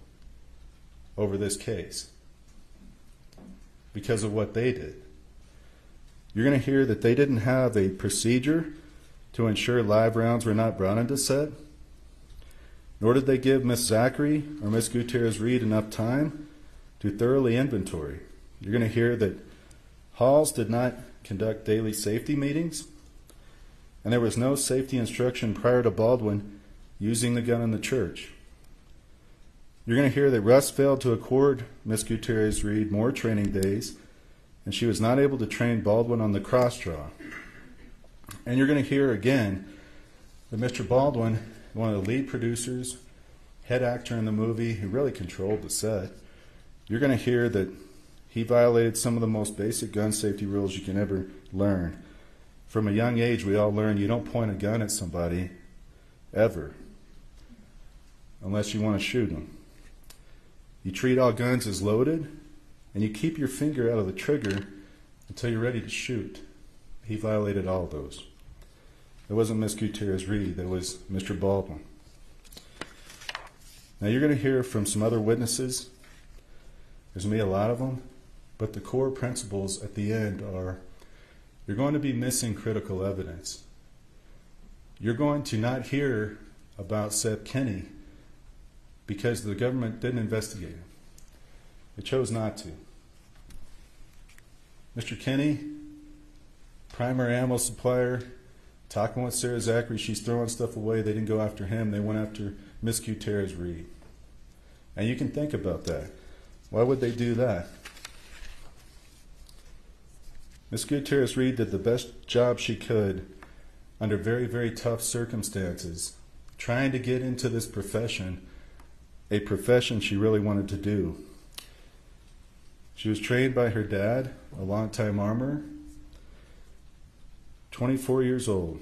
over this case because of what they did. You're going to hear that they didn't have a procedure to ensure live rounds were not brought into set, nor did they give Ms. Zachary or Ms. Gutierrez-Reed enough time to thoroughly inventory. You're going to hear that Halls did not conduct daily safety meetings, and there was no safety instruction prior to Baldwin using the gun in the church. You're going to hear that Russ failed to accord Ms. Gutierrez-Reed more training days, and she was not able to train Baldwin on the cross draw. And you're going to hear again that Mr. Baldwin, one of the lead producers, head actor in the movie, who really controlled the set, you're going to hear that he violated some of the most basic gun safety rules you can ever learn. From a young age, we all learn you don't point a gun at somebody ever unless you want to shoot them. You treat all guns as loaded, and you keep your finger out of the trigger until you're ready to shoot. He violated all those. It wasn't Ms. Gutierrez-Reed, that was Mr. Baldwin. Now you're going to hear from some other witnesses. There's going to be a lot of them, but the core principles at the end are you're going to be missing critical evidence. You're going to not hear about Seth Kenney because the government didn't investigate him. It chose not to. Mr. Kenney, primary ammo supplier, talking with Sarah Zachary, she's throwing stuff away. They didn't go after him. They went after Ms. Gutierrez-Reed. And you can think about that. Why would they do that? Ms. Gutierrez-Reed did the best job she could under very, very tough circumstances, trying to get into this profession, a profession she really wanted to do. She was trained by her dad, a longtime armorer, 24 years old.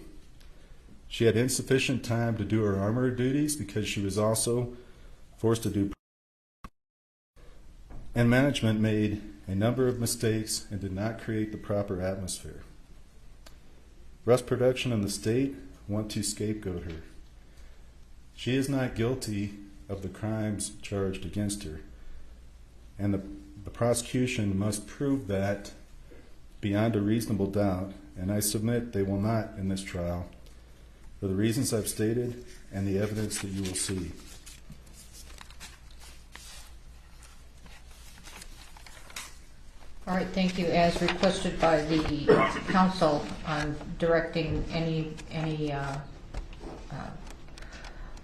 She had insufficient time to do her armorer duties because she was also forced to do. And management made a number of mistakes and did not create the proper atmosphere. Rust Production and the state want to scapegoat her. She is not guilty of the crimes charged against her. And the prosecution must prove that beyond a reasonable doubt, and I submit they will not in this trial, for the reasons I've stated and the evidence that you will see. All right, thank you. As requested by the council, I'm directing any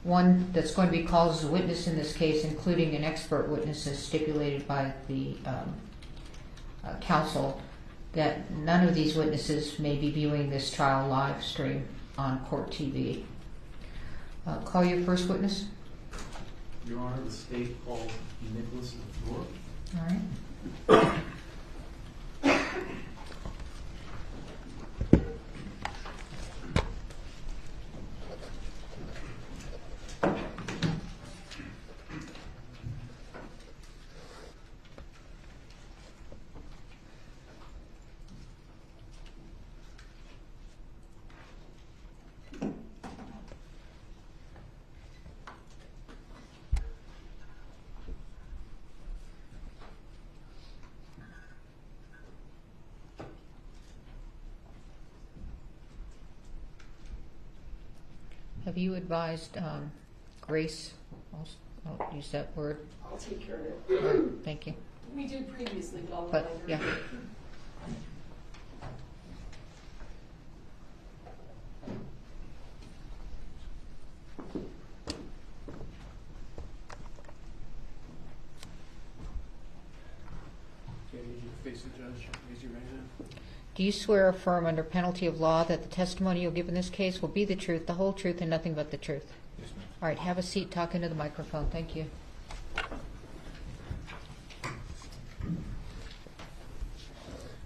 one that's going to be called as a witness in this case, including an expert witness as stipulated by the council, that none of these witnesses may be viewing this trial live stream on Court TV. Call your first witness. Your Honor, the state called Nicholas LaFleur. All right. Have you advised Grace, I'll use that word, I'll take care of it. thank you, We did previously, but I'll but, remind her. yeah. Okay, you face the judge, raise your right hand. Do you swear or affirm under penalty of law that the testimony you'll give in this case will be the truth, the whole truth, and nothing but the truth? Yes, ma'am. All right, have a seat, talk into the microphone, thank you.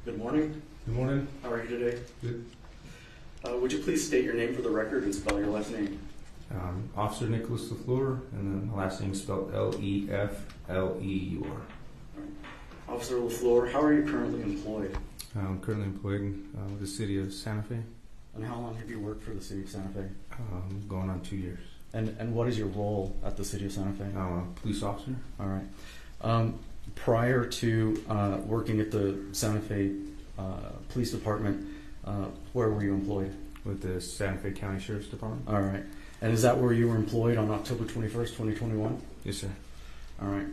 Good morning. Good morning. How are you today? Good. Would you please state your name for the record and spell your last name? Officer Nicholas LaFleur, and then the last name is spelled Lefleur. Officer LaFleur, how are you currently employed? I'm currently employed with the city of Santa Fe, And how long have you worked for the city of Santa Fe? going on 2 years. And what is your role at the city of Santa Fe? I'm a police officer. All right. Prior to working at the Santa Fe Police Department, where were you employed? With the Santa Fe County Sheriff's Department. All right. And is that where you were employed on October 21st, 2021? Yes, sir. All right.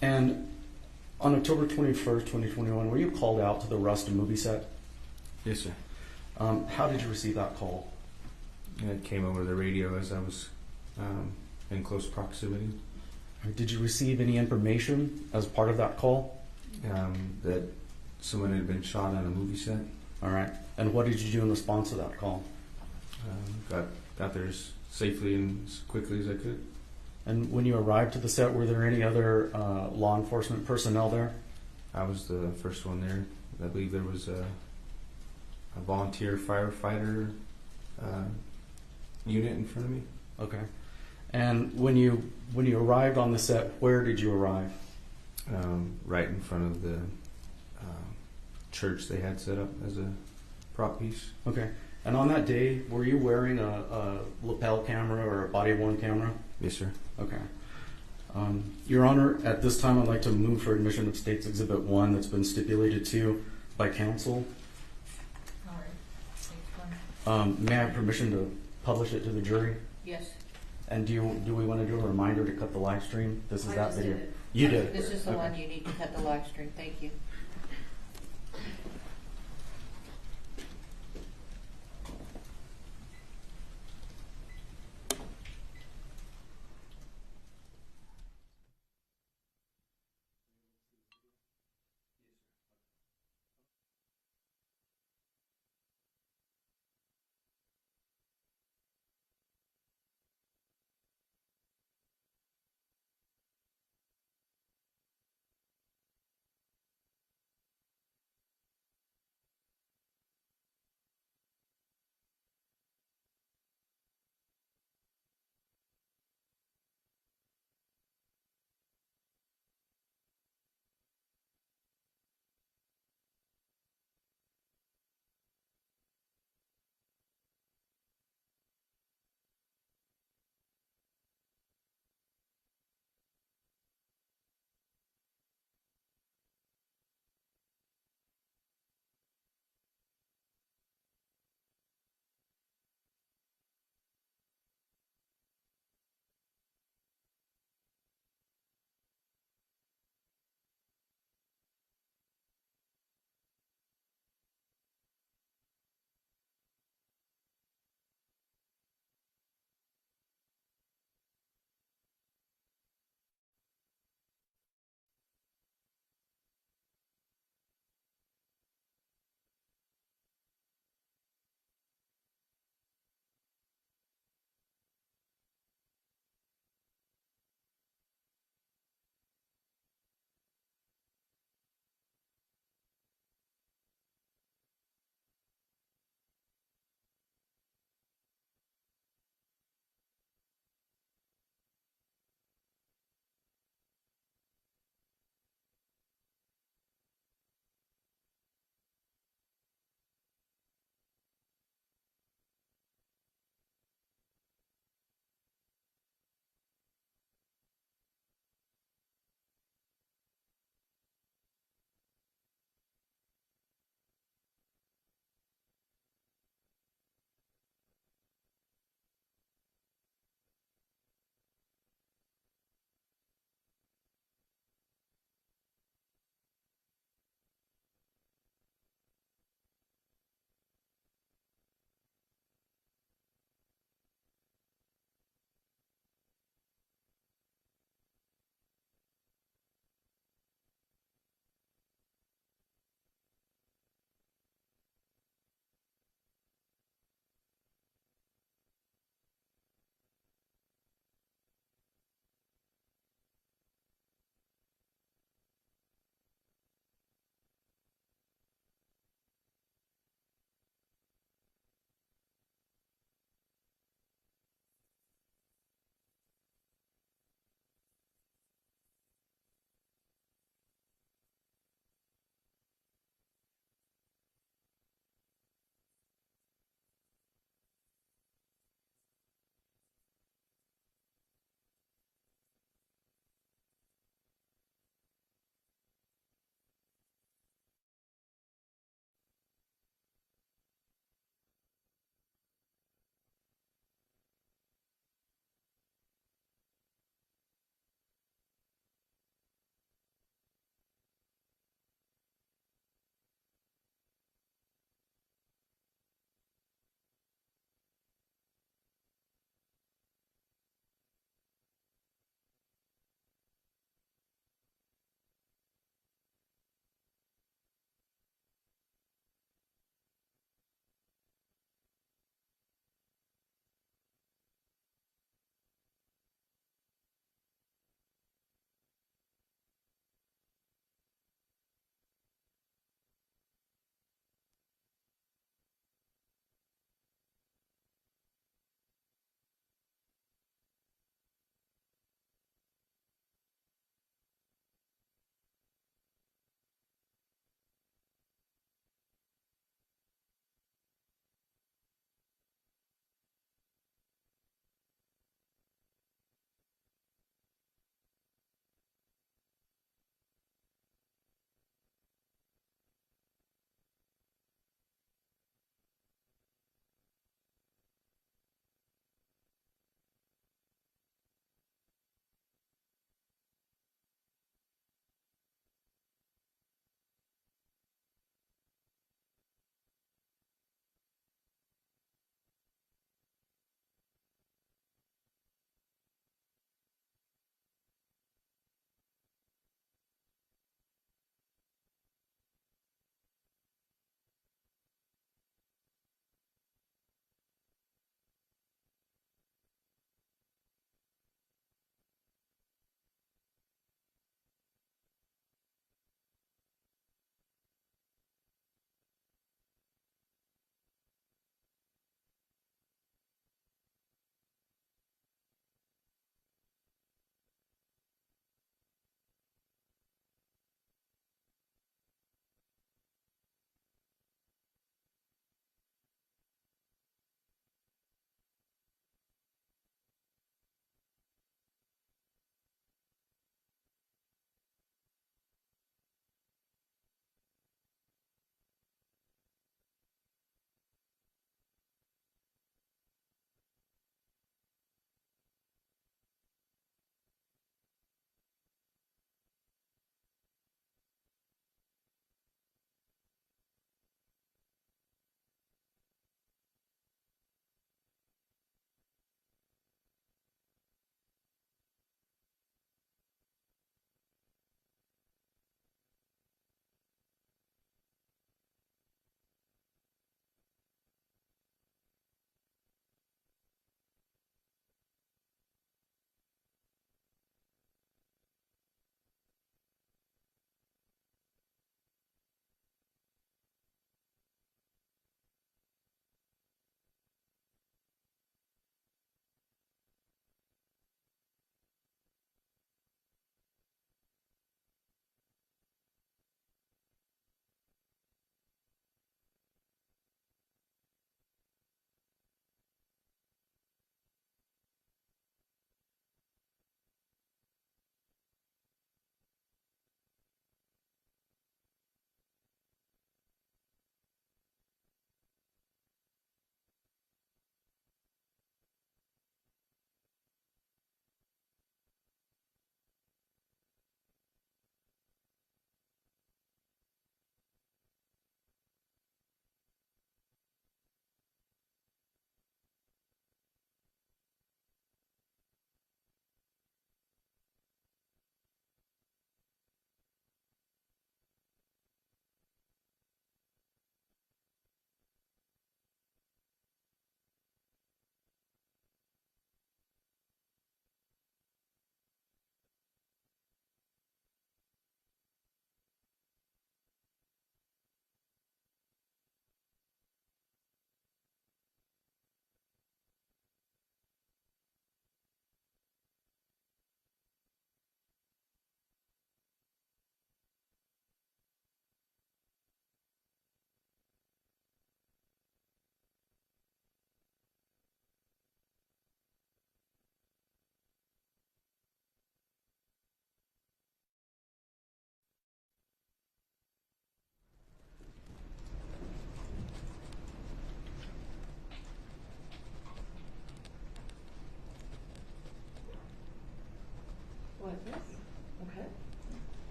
And on October 21st, 2021, were you called out to the Ruston movie set? Yes, sir. How did you receive that call? It came over the radio as I was in close proximity. Did you receive any information as part of that call? That someone had been shot on a movie set. All right. And what did you do in response to that call? Got there as safely and as quickly as I could. And when you arrived to the set, were there any other law enforcement personnel there? I was the first one there. I believe there was a volunteer firefighter unit in front of me. Okay. And when you arrived on the set, where did you arrive? Right in front of the church they had set up as a prop piece. Okay. And on that day, were you wearing a lapel camera or a body-worn camera? Yes, sir. Okay. Your Honor, at this time, I'd like to move for admission of State's Exhibit 1 that's been stipulated to by counsel. All right. May I have permission to publish it to the jury? Yes, And do we want to do a reminder to cut the live stream? This is I that just video. did it. You did. this is the Okay. one you need to cut the live stream, thank you.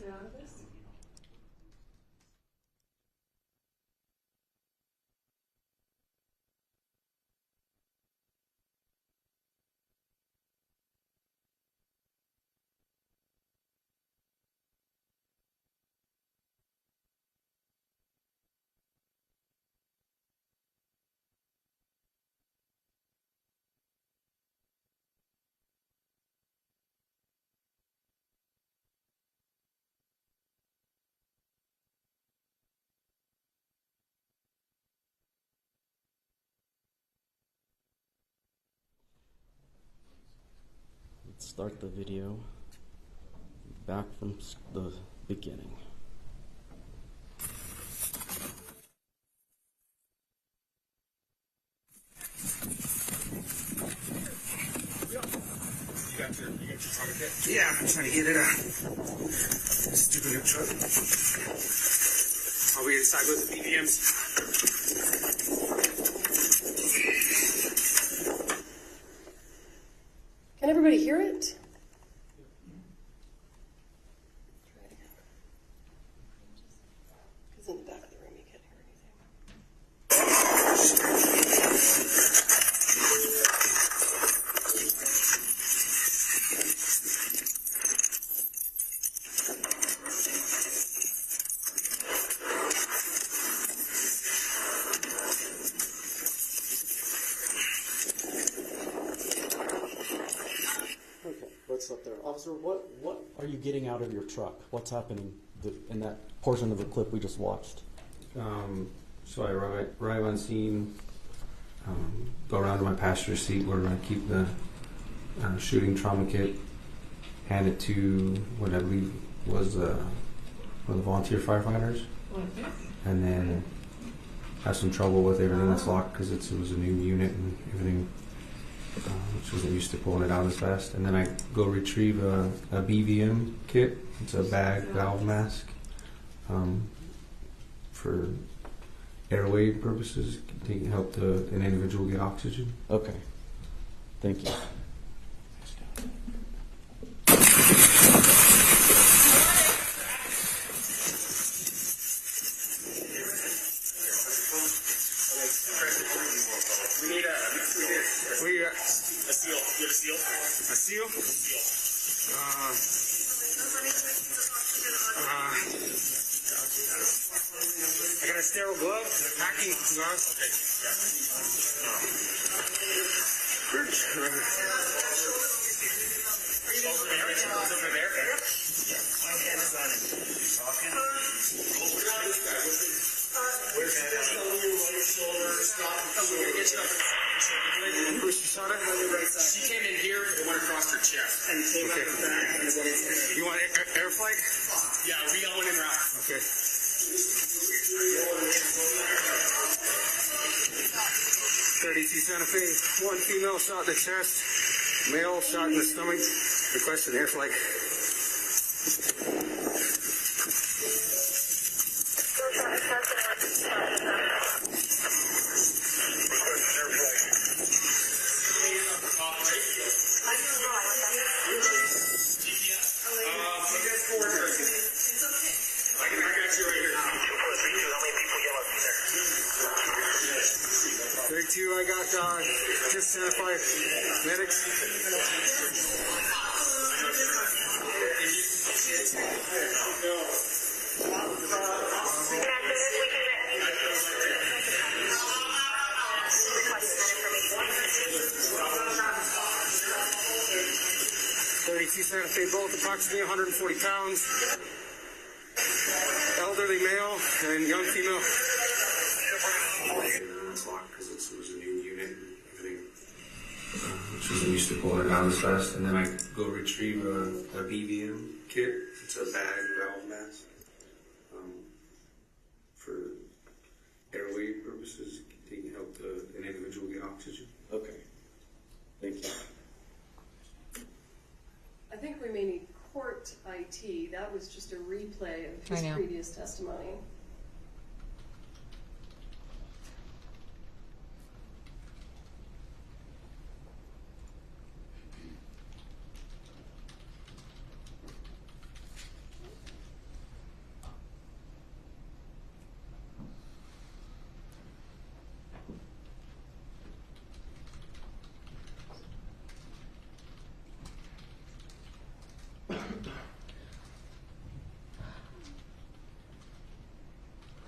get out of this? Let's start the video back from the beginning. Yeah, I'm trying to get it out. Stupid new truck. Are we inside with the BBMs? Can everybody hear it? Because in the back of the room you can't hear Okay, let's stop there. Officer, what are you getting out of your truck? What's happening in that portion of the clip we just watched? So I arrive on scene, go around to my passenger seat where I keep the shooting trauma kit, hand it to what I believe was one of the volunteer firefighters, and then have some trouble with everything that's locked because it was a new unit and everything, which wasn't used to pulling it out as fast. And then I go retrieve a BVM kit. It's a bag valve mask for airway purposes, to help an individual get oxygen. Okay, thank you. We got a seal. You have a seal? A seal? I got a sterile glove, packing gloves. Okay. Over there. My hand is on it. Where's that? Who she shot at? She came in here and went across her chest. And came out the back. You want air flight? Yeah, Rio and route. Okay. 32 Santa Fe. One female shot in the chest. Male shot in the stomach. Requested air flight. I got just Santa Fe medics. Santa Fe, both approximately 140 pounds. Elderly male and young female. Because it was a new unit and everything, which wasn't used to pulling it out as fast. And then I go retrieve a BVM kit. It's a bag valve mask for airway purposes, to help an individual get oxygen. Okay, thank you. I think remaining court IT, that was just a replay of his previous testimony.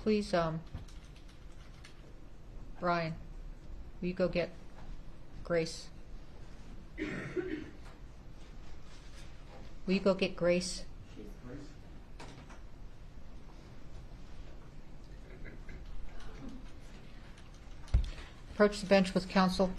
please, Brian, will you go get Grace? Will you go get Grace? Approach the bench with counsel.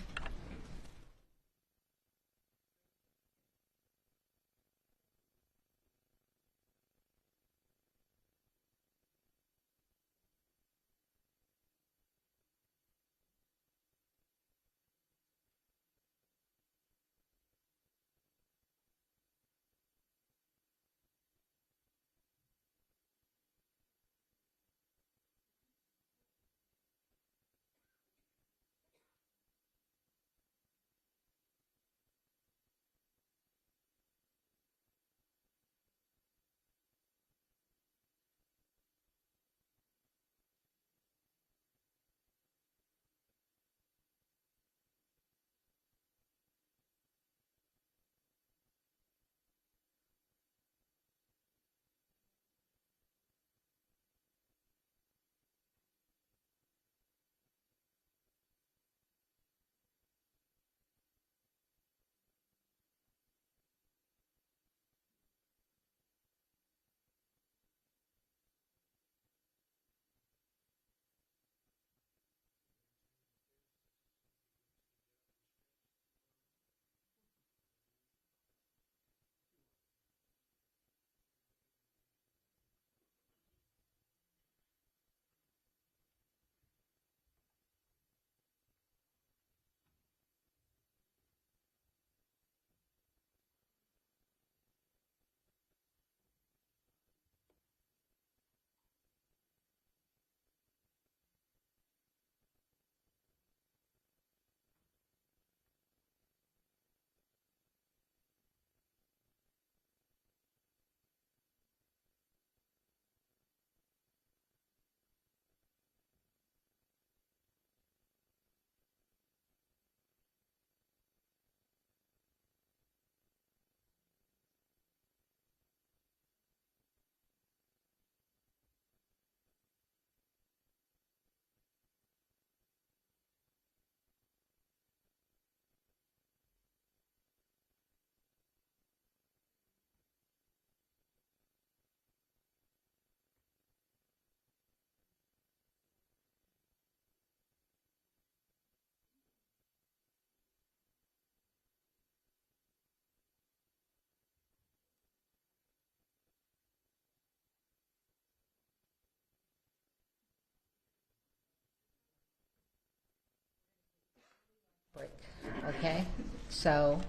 Break. Okay, so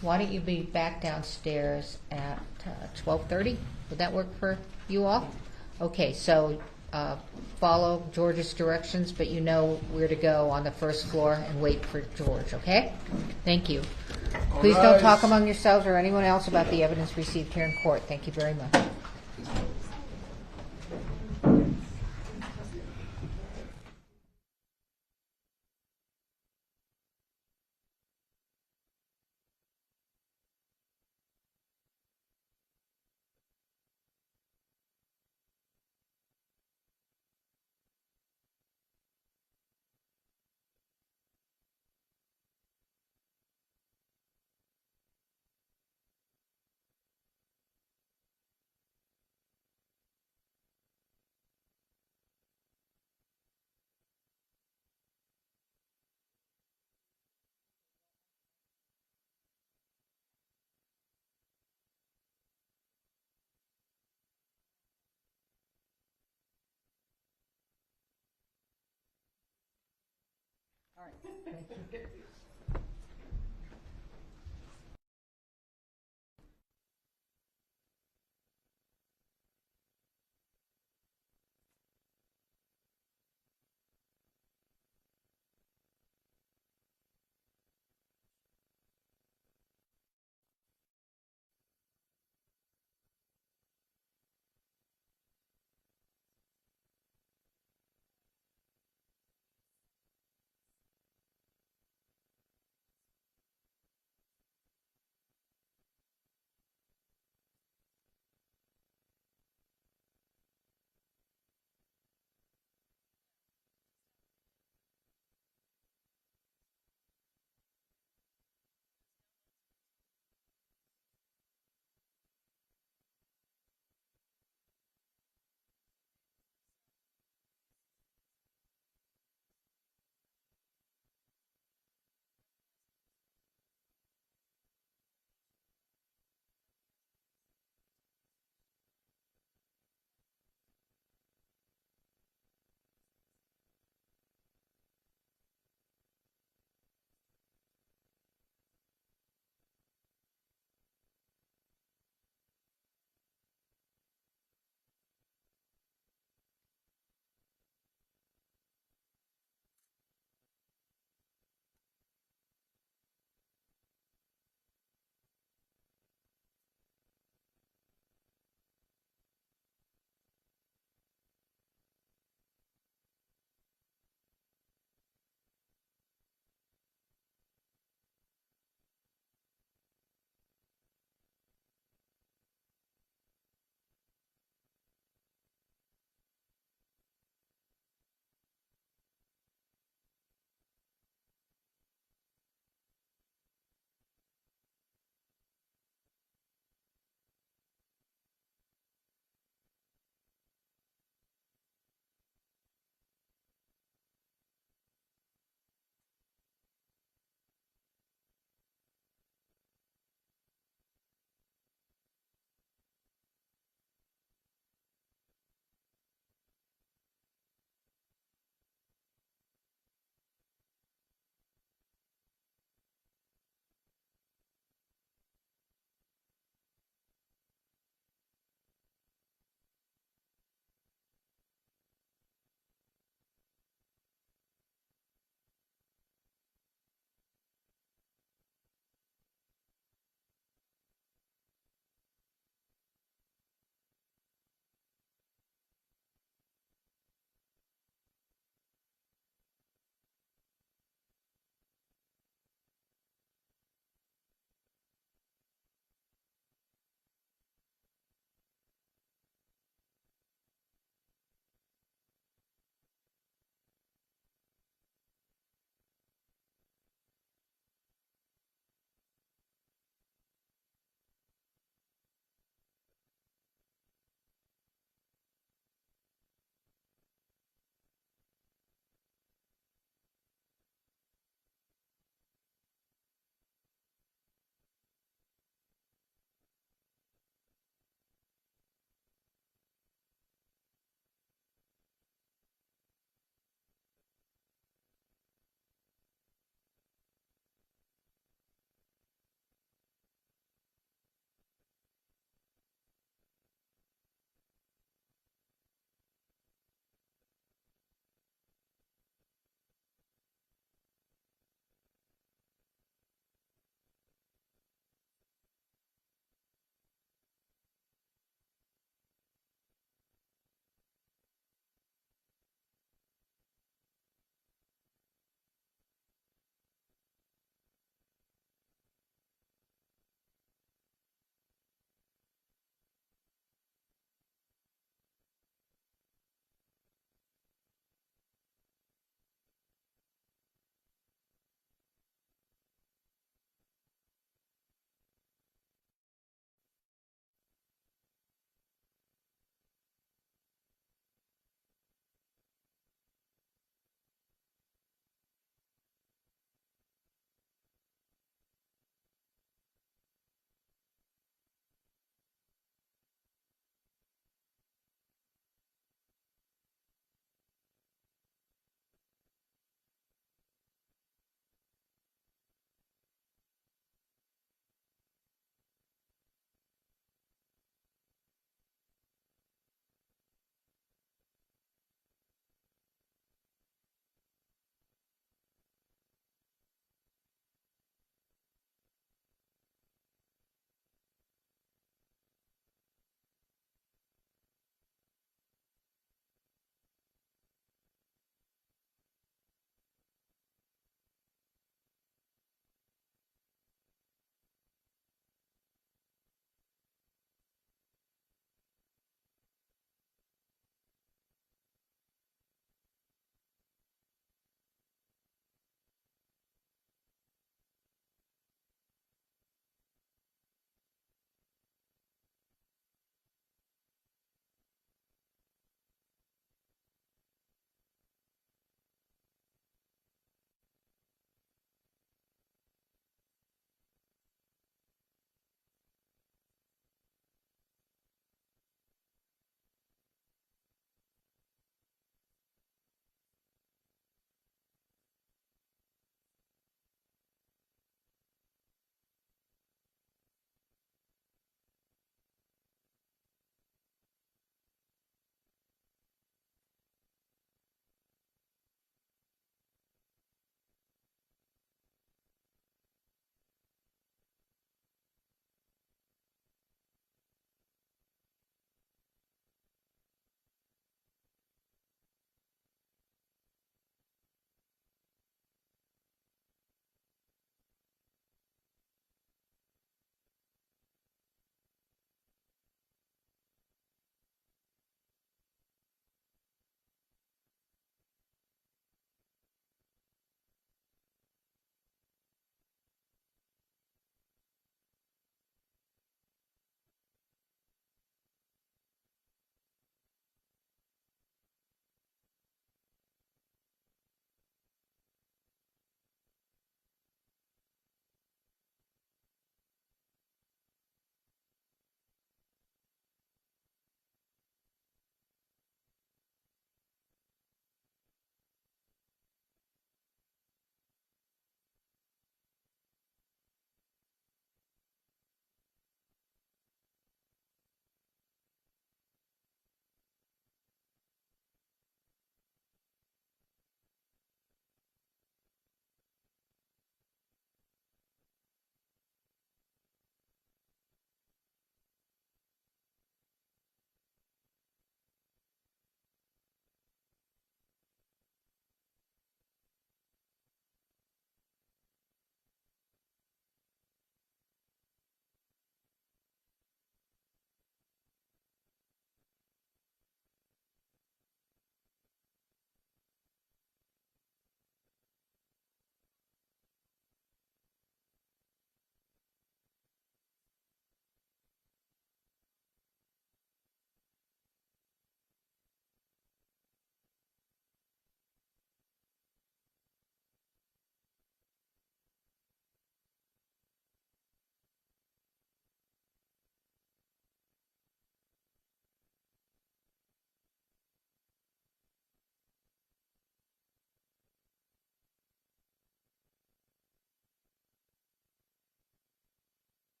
why don't you be back downstairs at 12:30? Would that work for you all? Okay, so follow George's directions, but you know where to go on the first floor and wait for George, okay? Thank you. Please don't talk among yourselves or anyone else about the evidence received here in court. Thank you very much. All right. Thank you.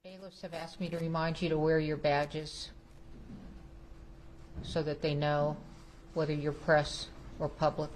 Bailiffs have asked me to remind you to wear your badges so that they know whether you're press or public.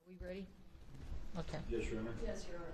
Are we ready? Okay. Yes, Your Honor. Yes, Your Honor.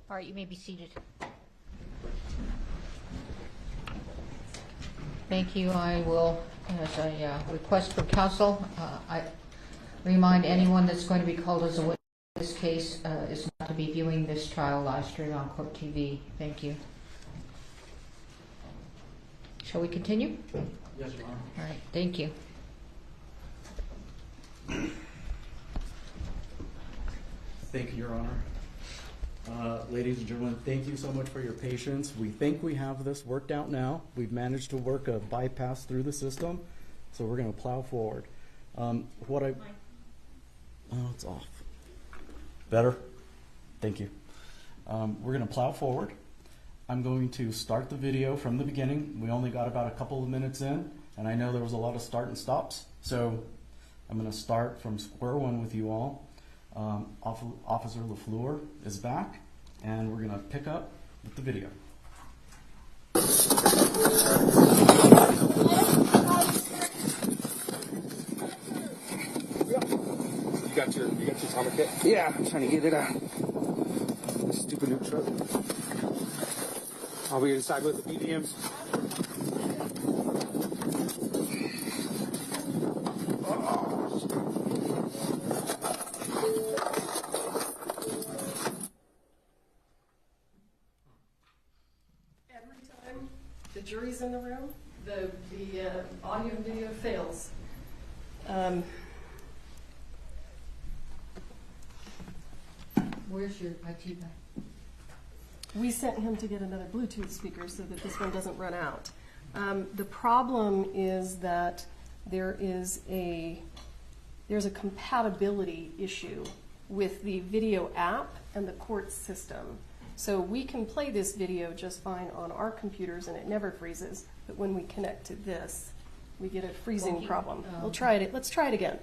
All right, you may be seated. Thank you. I will, as a request from counsel, I remind anyone that's going to be called as a witness in this case is not to be viewing this trial live stream on Court TV. Thank you. Shall we continue? Yes, Your Honor. All right, thank you. Thank you, Your Honor. Ladies and gentlemen, thank you so much for your patience. We think we have this worked out now. We've managed to work a bypass through the system, so we're going to plow forward. Oh, it's off. Better? Thank you. We're going to plow forward. I'm going to start the video from the beginning. We only got about a couple of minutes in, and I know there was a lot of start and stops, so I'm going to start from square one with you all. Officer LaFleur is back, and we're going to pick up with the video. You got your tourniquet? Yeah, I'm trying to get it out. This stupid new truck. Are we inside with the BDMs? The jury's in the room, the audio and video fails. Where's your IT guy? We sent him to get another Bluetooth speaker so that this one doesn't run out. The problem is that there's a compatibility issue with the video app and the court system. So we can play this video just fine on our computers and it never freezes, but when we connect to this, we get a freezing problem. We'll try it. Let's try it again.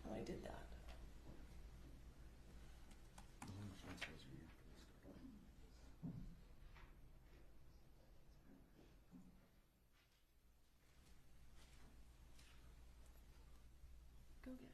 Oh, I did that. Go get his.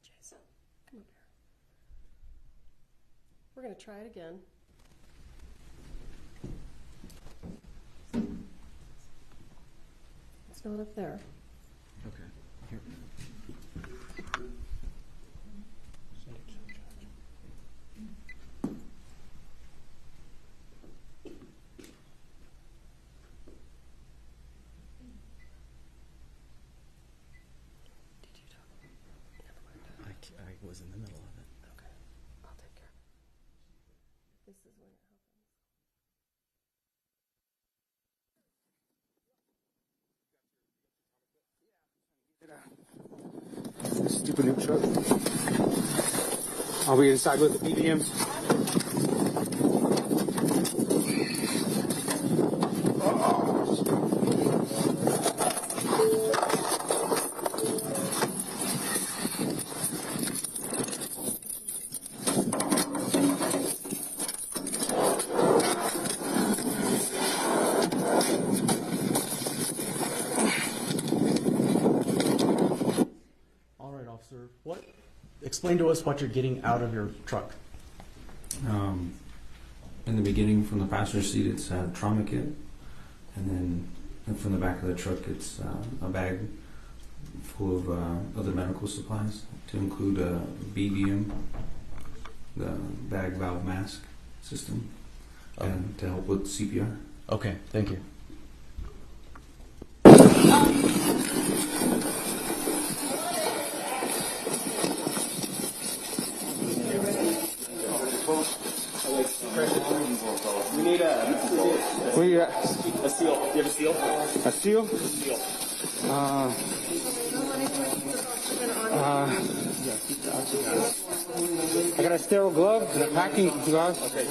Jason, come up here. We're going to try it again. It's not up there. Okay. Here. Did you talk? Never mind. I was in the middle of it. Okay, I'll take care of it. This is when it happens. This stupid new truck. Are we inside with the BDMs? All right, officer. Explain to us what you're getting out of your truck. In the beginning, from the passenger seat, it's a trauma kit, and then from the back of the truck, it's a bag full of other medical supplies, to include a BBM, the bag valve mask, system and to help with CPR. Okay, thank you. We need a seal. Do you have a seal? A seal? A seal. I got a sterile glove and a packing glove. Okay.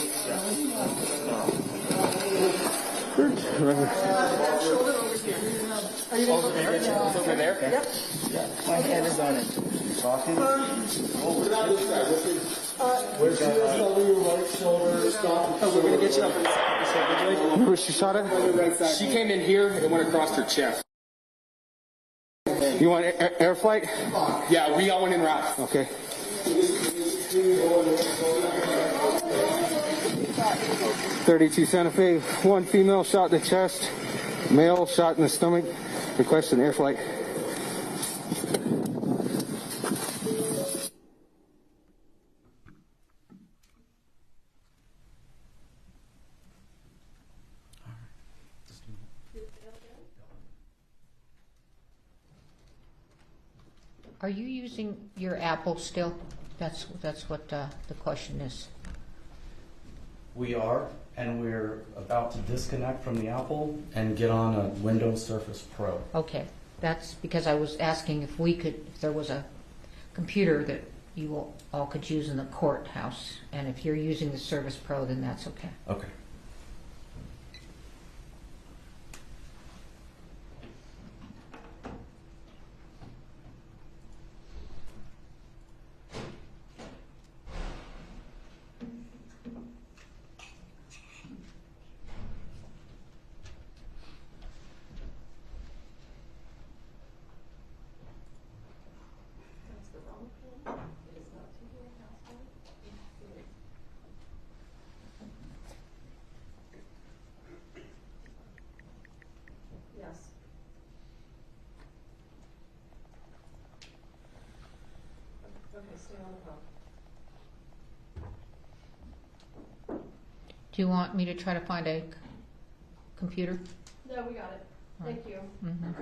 Are you Over there? It's over there? Yep. My hand is on it. Talking? Where's your right shoulder? Stop. Oh, we're going to get you up in a second. Where was she shot at? She came in here and went across her chest. You want air flight? Yeah, we all went in route. Okay. 32 Santa Fe, one female shot in the chest, male shot in the stomach, requesting air flight. Are you using your Apple still? That's what the question is. We are, and we're about to disconnect from the Apple and get on a Windows Surface Pro. Okay, that's because I was asking if there was a computer that you all could use in the courthouse, and if you're using the Surface Pro, then that's okay. Okay. Do you want me to try to find a computer? No, we got it. Thank you. Mm-hmm.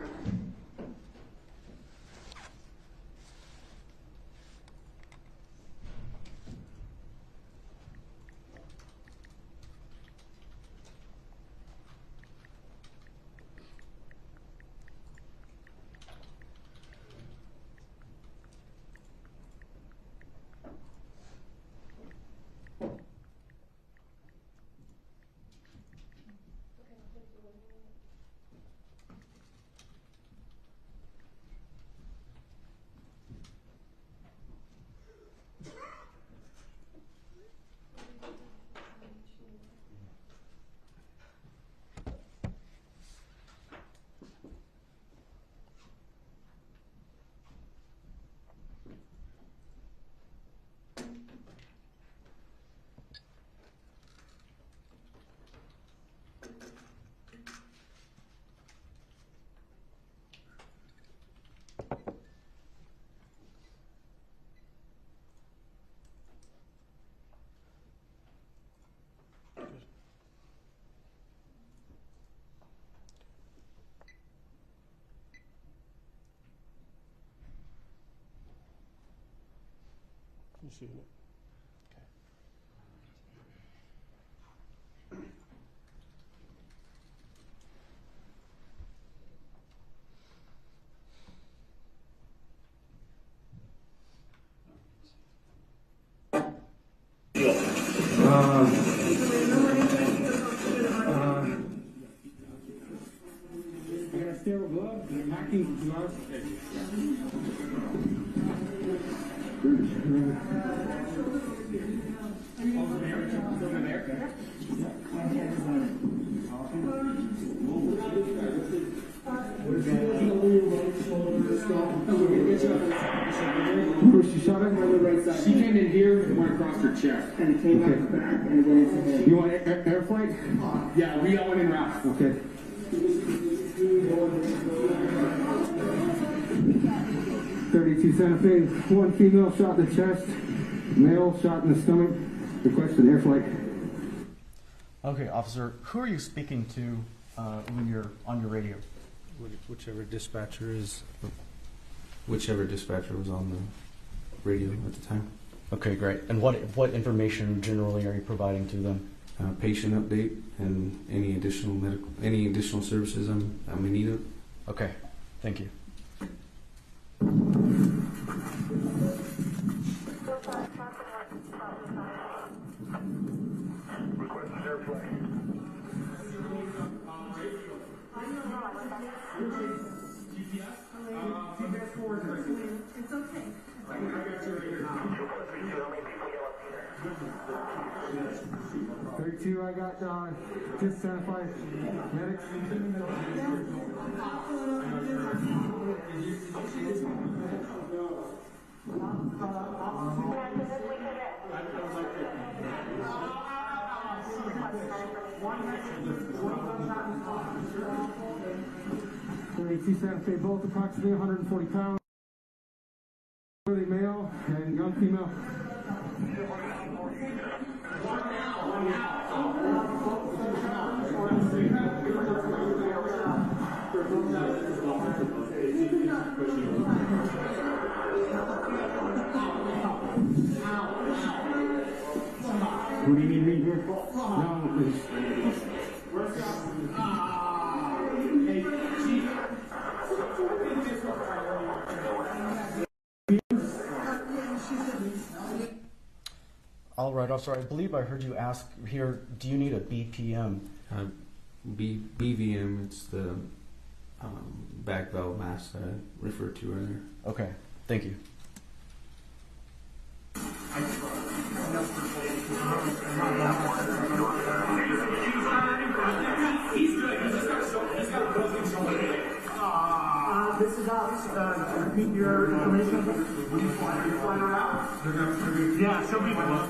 You seeing it? I got a sterile glove and a packing glove. Where was she shot at? She came in here and went across her chest. And it came out back and went into head. You want air flight? Yeah, we all went in route. Okay. 32 Santa Fe, one female shot in the chest, male shot in the stomach, requesting air flight. Okay, officer, who are you speaking to when you're on your radio? Whichever dispatcher was on the radio at the time. Okay, great. And what information generally are you providing to them? Patient update and any additional services I'm in need of. Okay, thank you. It's okay. 32, I got just identified medics. Santa Fe, both approximately 140 pounds. Male and young female. Who do you need me here? No, please. All right, officer, I believe I heard you ask here, do you need a BPM? BVM, it's the back valve mask that I referred to earlier. Okay, thank you. He's good. He's got a building somewhere. This is us. Repeat your information. Will you fly her out? Yeah, she'll be with us.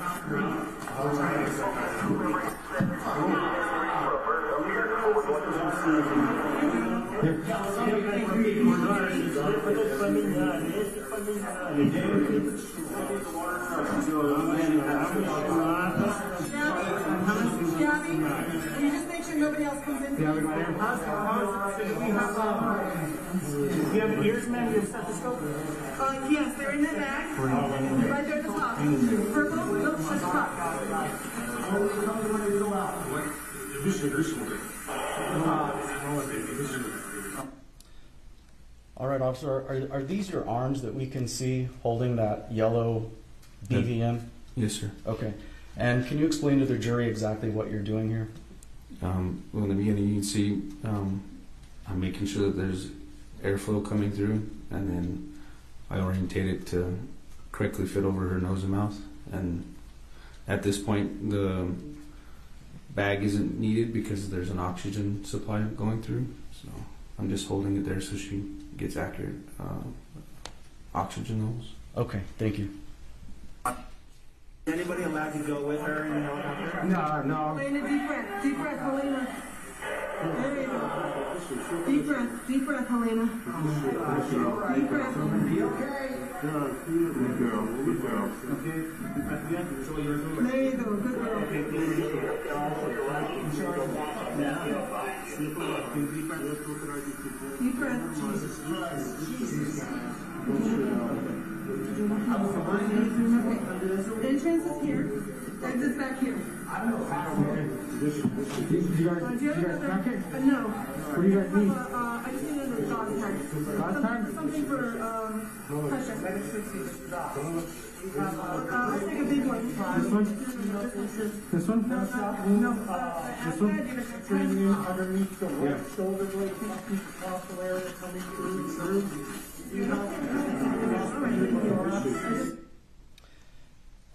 Gabby, will you just make sure nobody else comes in? Do you have ears, man? Do you have a stethoscope? Yes, they're in that bag. Right there at the top. Purple? Nope, that's the top. All right, officer, are these your arms that we can see holding that yellow BVM? Yes, sir. Okay. And can you explain to the jury exactly what you're doing here? Well, in the beginning, you can see I'm making sure that there's airflow coming through, and then I orientate it to correctly fit over her nose and mouth. And at this point, the bag isn't needed because there's an oxygen supply going through. So I'm just holding it there so she gets accurate oxygen levels. Okay, thank you. Is anybody allowed to go with her in the helicopter? No. Halyna, deep breath. Deep breath, Halyna. There you go. Deep breath, Halyna. Deep breath. Good girl. There you go, good girl. Deep breath. Entrance is here. Exit's back here. You guys back it? No. What do you guys need? I just need another dog tag. Something for pressure. I'll take a big one. This one? This one? No. This one? Underneath the right shoulder blade, keep the muscle area coming through.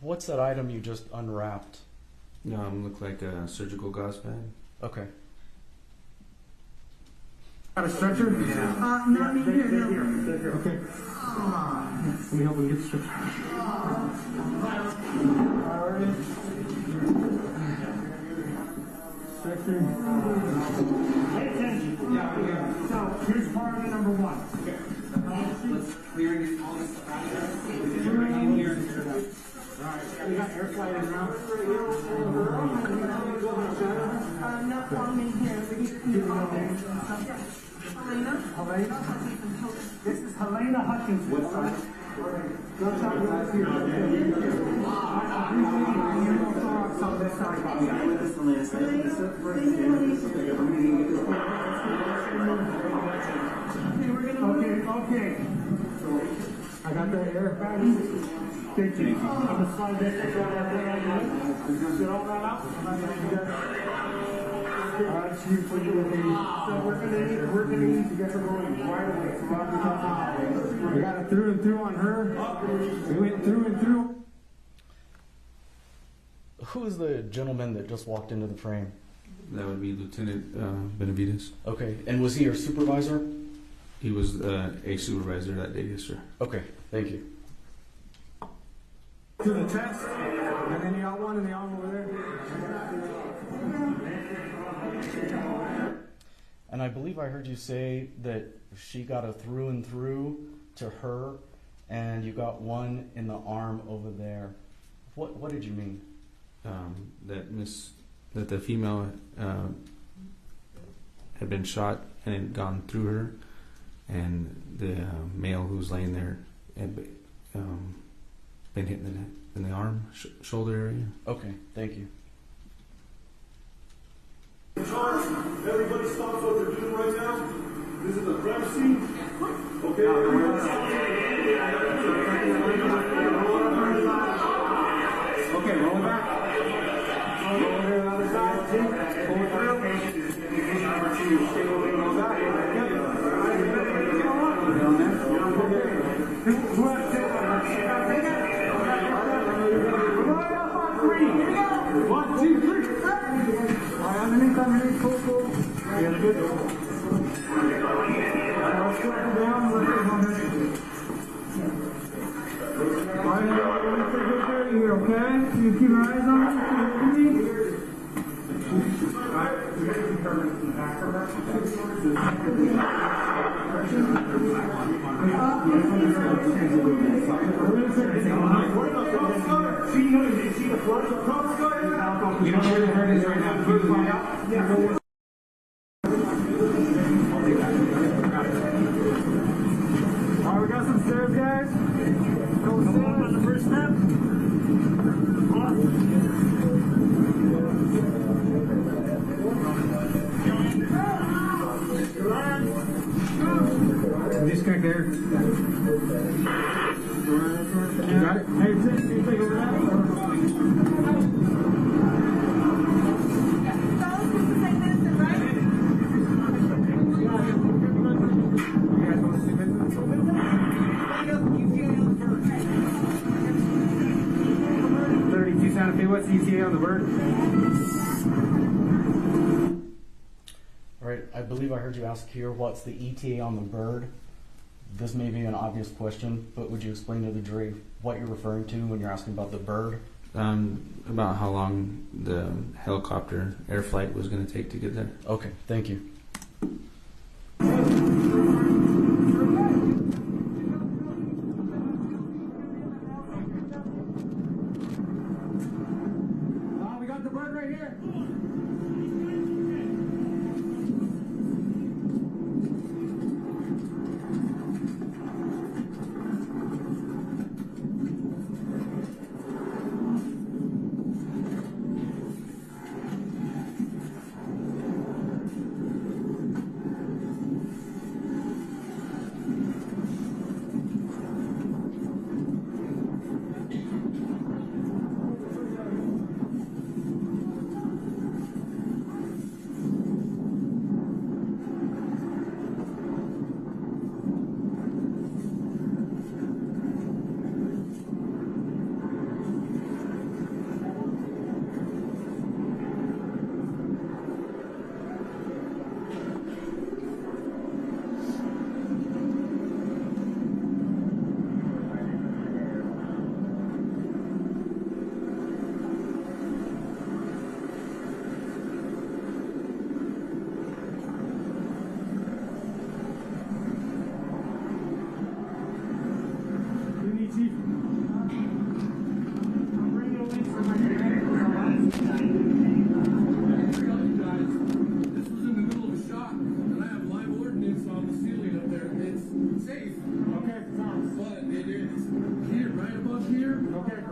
What's that item you just unwrapped? Look like a surgical gauze pad. Okay. Got a stretcher? Not me here, no. Okay. Let me help him get the stretcher. Stretcher. Pay attention. So here's priority number one. Let's clear all this stuff out of here. Bring in here. We got air flight in now. No phone in here. We need to keep on. Halyna? This is Halyna Hutchins. What side? Gunshot wound here. On this side. Okay. I got that air. Thank you. I'm gonna slide that thing down. Get all that out. Alright, chief, what do you need? So we're gonna need to get the rolling right away. We got it through and through on her. We went through and through. Who is the gentleman that just walked into the frame? That would be Lieutenant Benavides. Okay, and was he your supervisor? He was a supervisor that day, yes, sir. Okay, thank you. To the chest, and then you got one in the arm over there. And I believe I heard you say that she got a through and through to her, and you got one in the arm over there. What did you mean? That the female had been shot and it had gone through her, and the male who was laying there had been hit in the arm, shoulder area. Okay, thank you. Everybody stops what they're doing right now. This is the crime scene. Okay. Okay, roll back. Roll over to the other side. Pull it through. Number 2. Stay moving. Roll back. One, two, three. Underneath, pull. Yeah, good. Let's go up and down. Alright, let's take good care of you here, okay? So you keep your eyes on me. Alright, we got to determine the back of her. See the blood? You know where the hurt is right now. Can you find out? Yeah. Alright, we got some stairs, guys. Go stairs on the first step. Disconnect there. You got it? Hey, you take over that? Santa Fe, what's the ETA on the bird? All right, I believe I heard you ask here, what's the ETA on the bird? This may be an obvious question, but would you explain to the jury what you're referring to when you're asking about the bird? About how long the helicopter air flight was going to take to get there. Okay, thank you. We got the bird right here.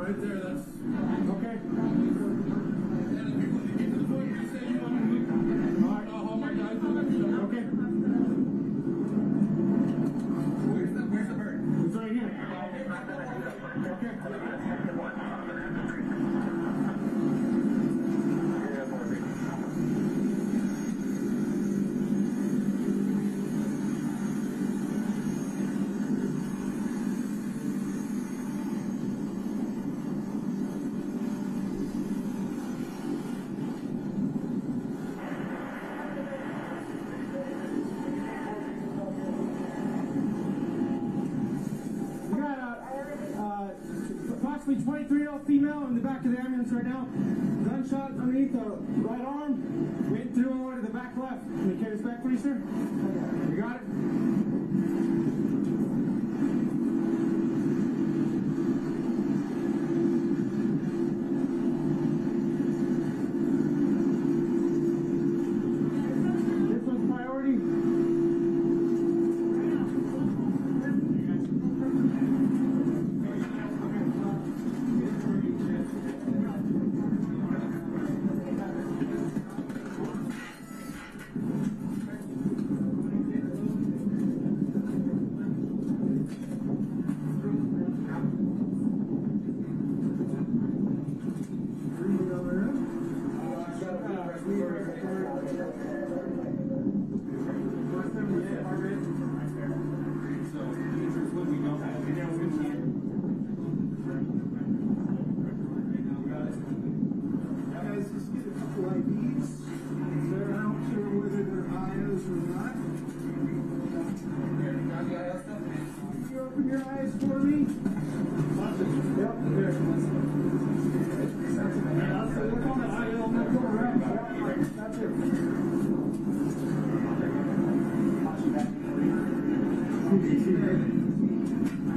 right there, that's... Okay. Alright, I'll hold my guys on that stuff. Okay. Where's the bird? It's right here. Okay. We got approximately 23-year-old female in the back of the ambulance right now. Gunshot underneath the right arm. Went through all the way to the back left. Can you carry this back, please, sir? You got it? This one's priority. Guys, just get a couple IVs. They're not sure whether they're IOs or not. You open your eyes for me. Yep, there. Look on the IO, I'm not going around. That's it.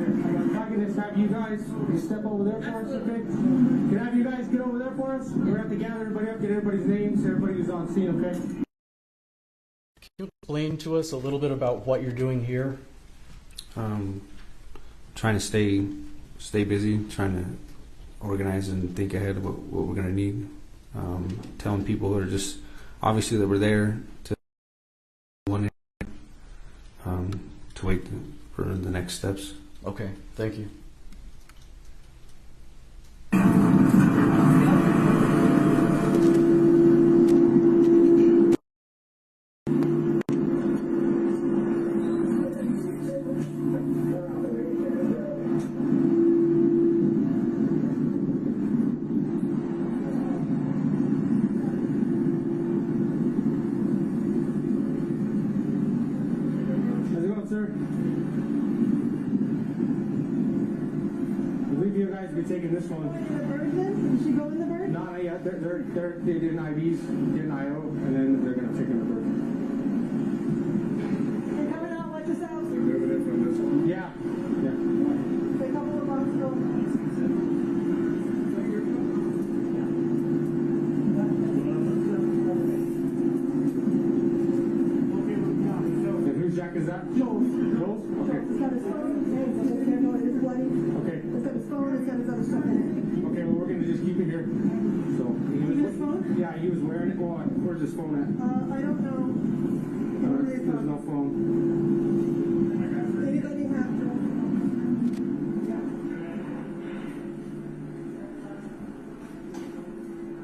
If I can just have you guys step over there for us, okay? Can I have you guys get over there for us? We're going to have to gather everybody up, get everybody's names, everybody who's on scene, okay? Can you explain to us a little bit about what you're doing here? Trying to stay busy, trying to organize and think ahead of what we're going to need. Telling people that are just obviously that we're there to wait for the next steps. Okay, thank you. How's it going, sir? I believe you guys be taking this one. Did she go in the bird? No, not yet. They did IVs, did an IO, and then they're going to take in the bird. They're coming out, watch us out. They're moving it from this one? Yeah. Yeah. They couple of months ago. And whose jack is that? Joel's. Joel's? Okay. It's got his phone, it's bloody. Okay. It's got his phone, it's got his other stuff in it. Okay, well, we're going to just keep it here. So, His phone? yeah, he was wearing it. Well, where's his phone at? I don't know. There's no phone. Anybody have to?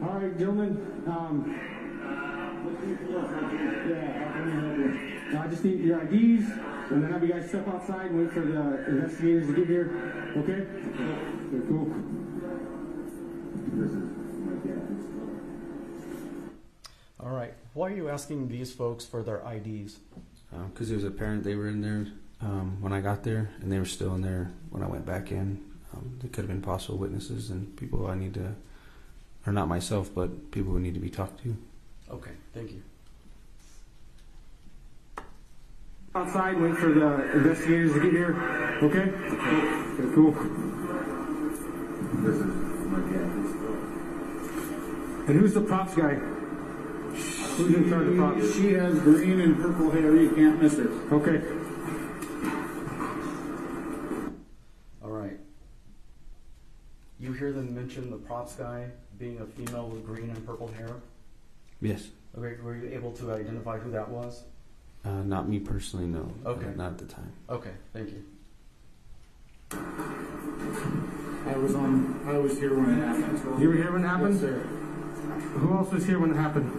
All right, gentlemen. I just need your IDs, and then have you guys step outside and wait for the investigators to get here. Okay? Okay, cool. All right. Why are you asking these folks for their IDs? Because it was apparent they were in there when I got there, and they were still in there when I went back in. They could have been possible witnesses and people I need to, or not myself, but people who need to be talked to. Okay, thank you. Outside, wait for the investigators to get here. Okay? Okay, cool. And who's the props guy? Who's in charge of props? She has green and purple hair. You can't miss her. Okay. All right. you hear them mention the props guy being a female with green and purple hair? Yes. Okay, were you able to identify who that was? Not me personally, no. Okay. Not at the time. Okay, thank you. I was here when it happened. You were here when it happened? Yes, sir. Who else was here when it happened?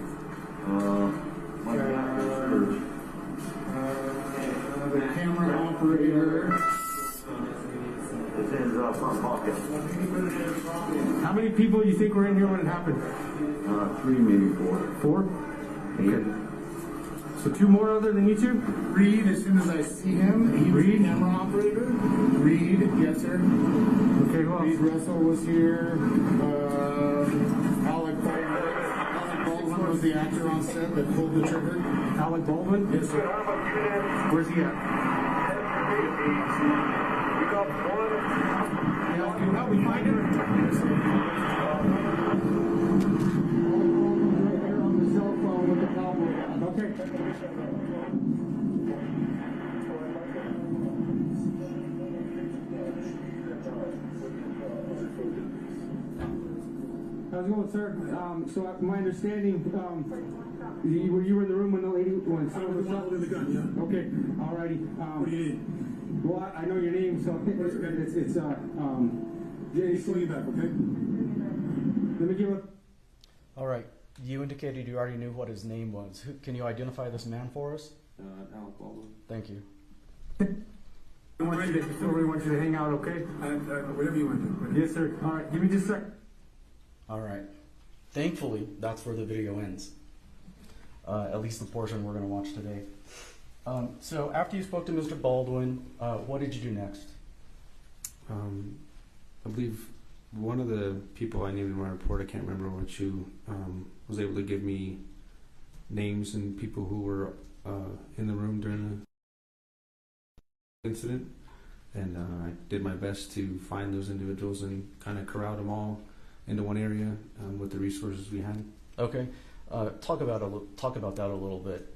The camera operator. How many people do you think were in here when it happened? 3, maybe 4. 4? Okay. So 2 more other than you two? Reed, as soon as I see him, he was the camera operator. Reed, yes, sir. Okay, who else? Reed Russell was here. Alec Baldwin was the actor on set that pulled the trigger. Alec Baldwin? Yes, sir. Where's he at? Yeah, can you help me find him? On the cell phone with the cowboy hat. Okay. How's it going, sir? So my understanding, you were in the room when the lady, when someone was shot? Holding the gun, yeah. Okay, alrighty. What do you need? Well, I know your name, so it's Jenny. Call you back, okay? Let me give a... All right, you indicated you already knew what his name was. Can you identify this man for us? Alec Baldwin. Thank you. I want you to hang out, okay? Whatever you want to do. Yes, sir. All right, give me just a sec. All right. Thankfully, that's where the video ends. At least the portion we're going to watch today. So after you spoke to Mr. Baldwin, what did you do next? I believe one of the people I named in my report, I can't remember which, who was able to give me names and people who were in the room during the incident. And I did my best to find those individuals and kind of corral them all into one area with the resources we had. Okay. Talk about that a little bit.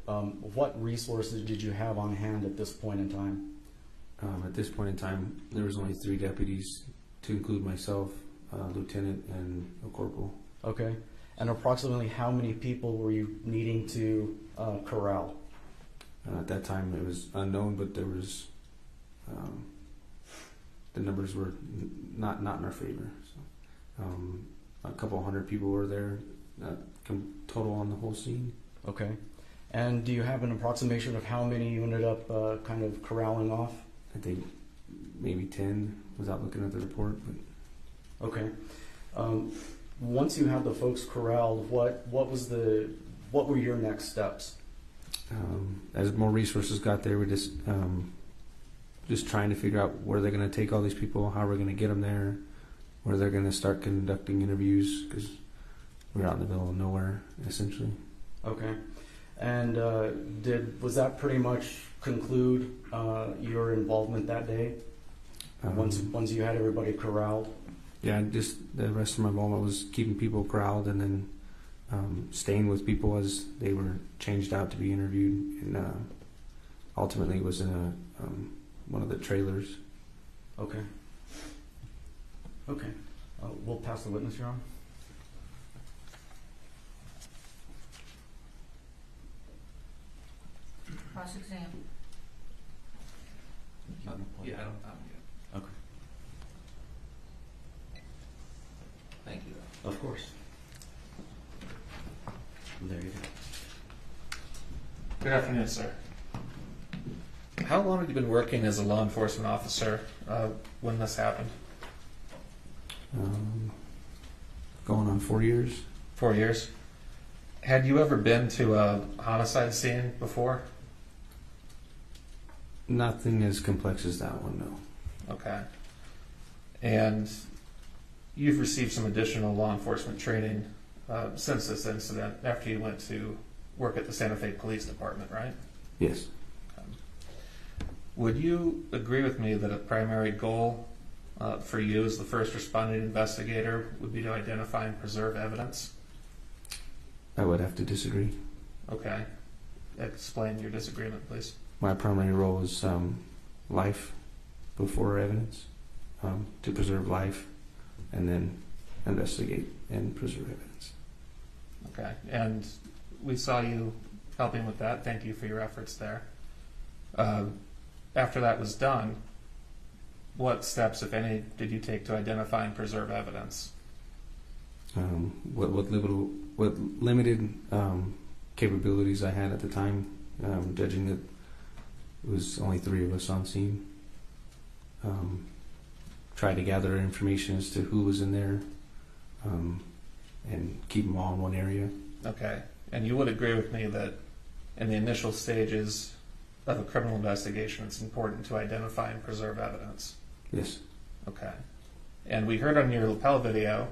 What resources did you have on hand at this point in time? At this point in time, there was only 3 deputies, to include myself, lieutenant, and a corporal. Okay. And approximately how many people were you needing to corral? At that time, it was unknown, but there was the numbers were not in our favor. So, a couple hundred people were there, total on the whole scene. Okay. And do you have an approximation of how many you ended up kind of corralling off? I think maybe 10 without looking at the report. But okay. Once you had the folks corralled, what were your next steps? As more resources got there, we just trying to figure out where they're going to take all these people, how we're going to get them there, where they're going to start conducting interviews, because we're out in the middle of nowhere, essentially. Okay. And was that pretty much conclude your involvement that day? Once you had everybody corralled? Yeah, just the rest of my involvement was keeping people corralled and then staying with people as they were changed out to be interviewed, and ultimately was in one of the trailers. Okay. Okay. We'll pass the witness, Your Honor. Cross-exam. Yeah, I'm Okay. Thank you. Of course. There you go. Good afternoon, sir. How long have you been working as a law enforcement officer when this happened? Going on 4 years. 4 years. Had you ever been to a homicide scene before? Nothing as complex as that one, no. Okay. And you've received some additional law enforcement training since this incident, after you went to work at the Santa Fe Police Department, right? Yes. Would you agree with me that a primary goal for you as the first responding investigator would be to identify and preserve evidence? I would have to disagree. Okay. Explain your disagreement, please. My primary role is life before evidence, to preserve life, and then investigate and preserve evidence. Okay, and we saw you helping with that. Thank you for your efforts there. After that was done, what steps, if any, did you take to identify and preserve evidence? What limited capabilities I had at the time, judging that it was only 3 of us on scene. Tried to gather information as to who was in there, and keep them all in one area. Okay, and you would agree with me that in the initial stages of a criminal investigation, it's important to identify and preserve evidence? Yes. Okay. And we heard on your lapel video,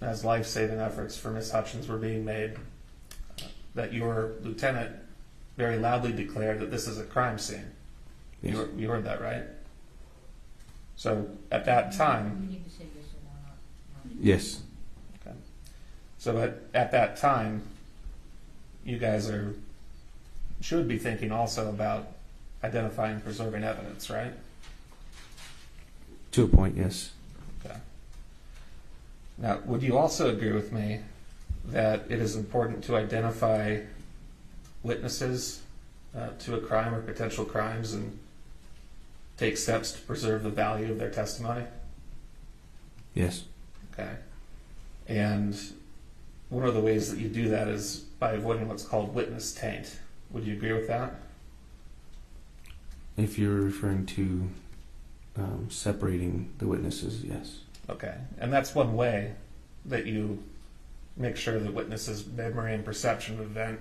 as life-saving efforts for Miss Hutchins were being made, that your lieutenant very loudly declared that this is a crime scene. Yes. You heard that, right? So at that time... You need to say yes or no. Yes. Okay. So at that time, you guys should be thinking also about identifying and preserving evidence, right? To a point, yes. Okay. Now, would you also agree with me that it is important to identify witnesses to a crime or potential crimes and take steps to preserve the value of their testimony? Yes. Okay. And one of the ways that you do that is by avoiding what's called witness taint. Would you agree with that? If you're referring to separating the witnesses, yes. Okay. And that's one way that you make sure the witness's memory and perception of the event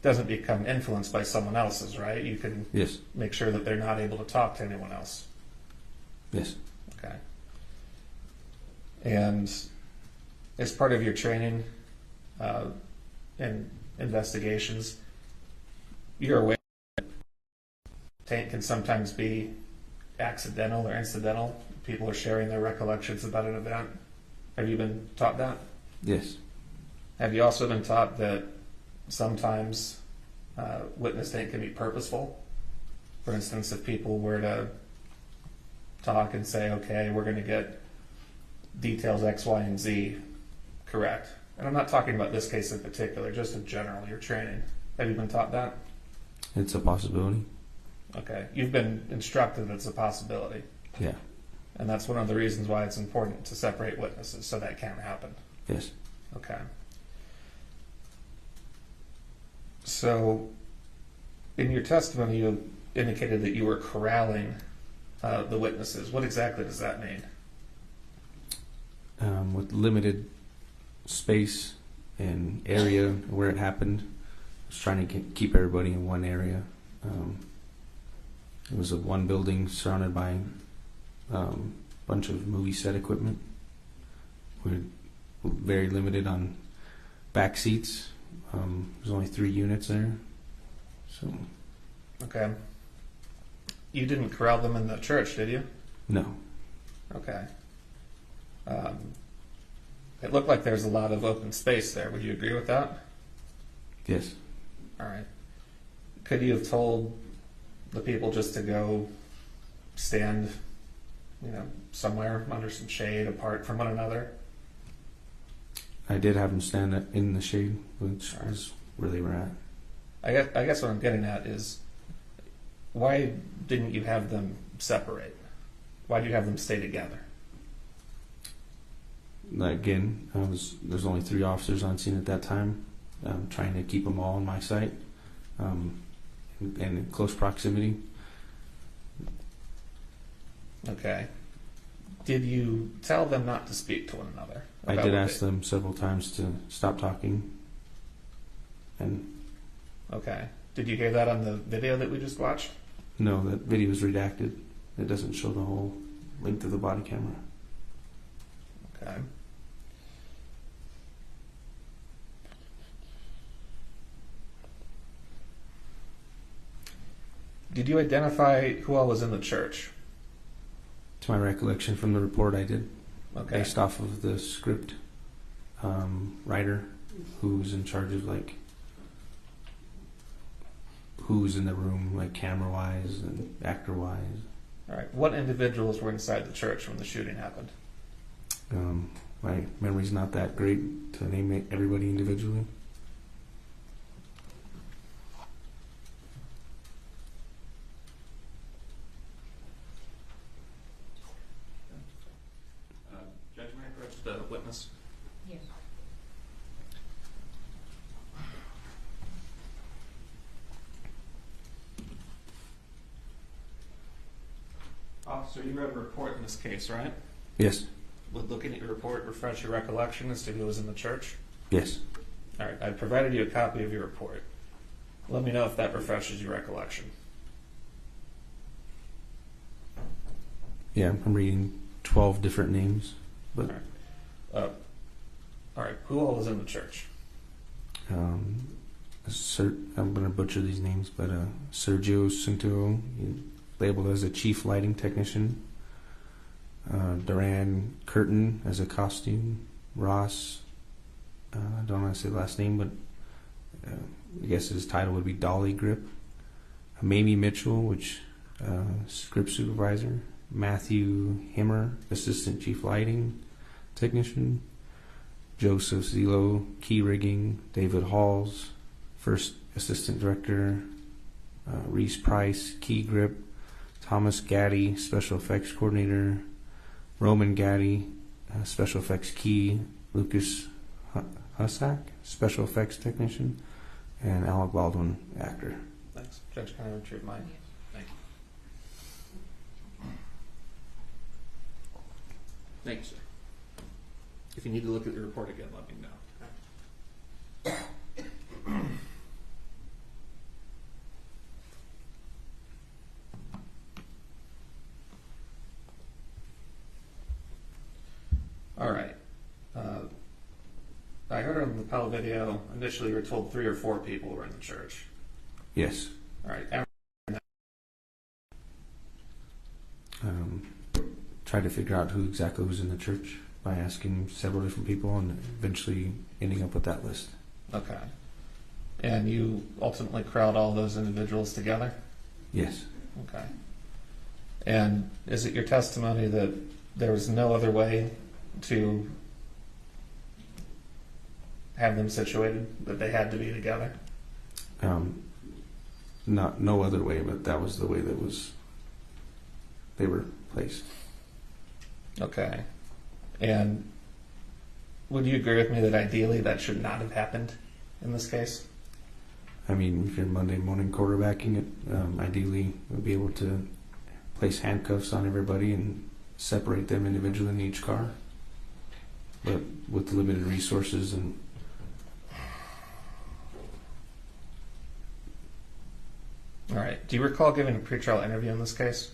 doesn't become influenced by someone else's, right? You can Yes. make sure that they're not able to talk to anyone else. Yes. Okay. And as part of your training in investigations, you're aware that taint can sometimes be accidental or incidental. People are sharing their recollections about an event. Have you been taught that? Yes. Have you also been taught that sometimes witness taint can be purposeful? For instance, if people were to talk and say, okay, we're going to get details X, Y, and Z correct. And I'm not talking about this case in particular, just in general, your training. Have you been taught that? It's a possibility. Okay. You've been instructed it's a possibility. Yeah. And that's one of the reasons why it's important to separate witnesses, so that can't happen. Yes. Okay. So, in your testimony, you indicated that you were corralling the witnesses. What exactly does that mean? With limited space and area where it happened, I was trying to keep everybody in one area. It was a one building surrounded by a bunch of movie set equipment. We were very limited on back seats. There's only 3 units there. So. Okay. You didn't corral them in the church, did you? No. Okay. It looked like there's a lot of open space there. Would you agree with that? Yes. All right. Could you have told the people just to go stand, somewhere under some shade apart from one another? I did have them stand in the shade, which is where they were at. I guess what I'm getting at is, why didn't you have them separate? Why did you have them stay together? Again, there's only 3 officers on scene at that time. Trying to keep them all in my sight and in close proximity. Okay. Did you tell them not to speak to one another? I did ask them several times to stop talking. And okay. Did you hear that on the video that we just watched? No, that video is redacted. It doesn't show the whole length of the body camera. Okay. Did you identify who all was in the church? To my recollection from the report, I did. Okay. Based off of the script writer who's in charge of who's in the room, camera wise and actor wise. All right. What individuals were inside the church when the shooting happened? My memory's not that great to name everybody individually. Judge, may I approach the witness? Yes. Officer, you read a report in this case, right? Yes. Would looking at your report refresh your recollection as to who was in the church? Yes. All right, I provided you a copy of your report. Let me know if that refreshes your recollection. Yeah, I'm reading 12 different names. But All right, who all was in the church? I'm going to butcher these names, but Sergio Cinto, labeled as a chief lighting technician. Duran Curtin as a costume. Ross, I don't know how to say the last name, but I guess his title would be Dolly Grip. Mamie Mitchell, which script supervisor. Matthew Himmer, assistant chief lighting technician. Joseph Zelo, key rigging. David Halls, first assistant director. Reese Price, key grip. Thomas Gaddy, special effects coordinator. Roman Gaddy, special effects key. Lucas Husak, special effects technician. And Alec Baldwin, actor. Thanks. Judge, can I retrieve mine? Yes. Thank you. Thank you, sir. If you need to look at the report again, let me know. All right. I heard on the Pell video, initially you were told 3 or 4 people were in the church. Yes. All right. Tried to figure out who exactly was in the church by asking several different people and eventually ending up with that list. Okay. And you ultimately crowd all those individuals together? Yes. Okay. And is it your testimony that there was no other way to have them situated, that they had to be together? No other way, but that was the way they were placed. Okay. And would you agree with me that ideally that should not have happened in this case? I mean, if you're Monday morning quarterbacking it, ideally we'll be able to place handcuffs on everybody and separate them individually in each car. But with limited resources and all right. Do you recall giving a pretrial interview in this case?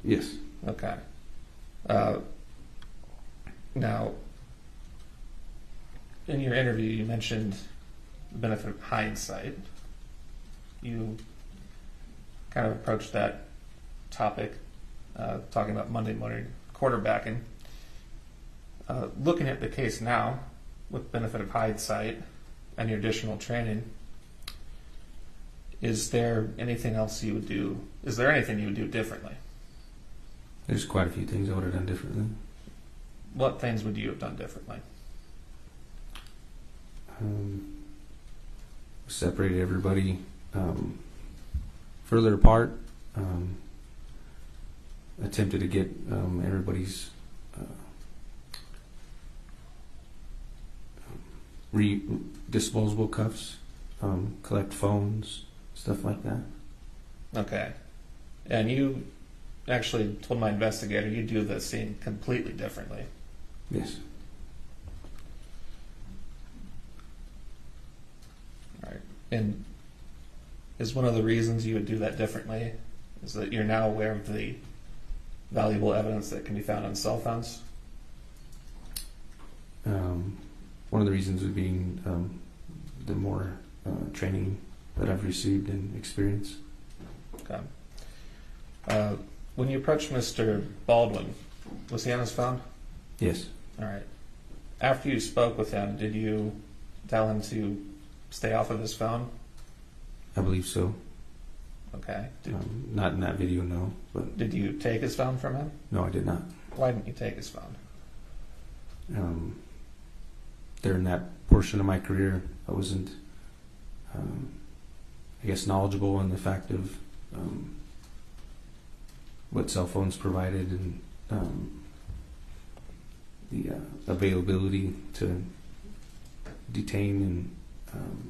yes. Okay. Now, in your interview, you mentioned the benefit of hindsight. You kind of approached that topic, talking about Monday morning quarterbacking. Looking at the case now, with benefit of hindsight and your additional training, is there anything else you would do? Is there anything you would do differently? There's quite a few things I would have done differently. What things would you have done differently? Separated everybody further apart. Attempted to get everybody's disposable cuffs, collect phones, stuff like that. Okay. And you actually told my investigator you do the scene completely differently. Yes. All right. And is one of the reasons you would do that differently is that you're now aware of the valuable evidence that can be found on cell phones? One of the reasons would be the more training that I've received and experience. Okay. When you approached Mr. Baldwin, was he on his phone? Yes. All right. After you spoke with him, did you tell him to stay off of his phone? I believe so. Okay. Not in that video, no. But did you take his phone from him? No, I did not. Why didn't you take his phone? during that portion of my career, I wasn't, I guess, knowledgeable in the fact of what cell phones provided and the availability to detain and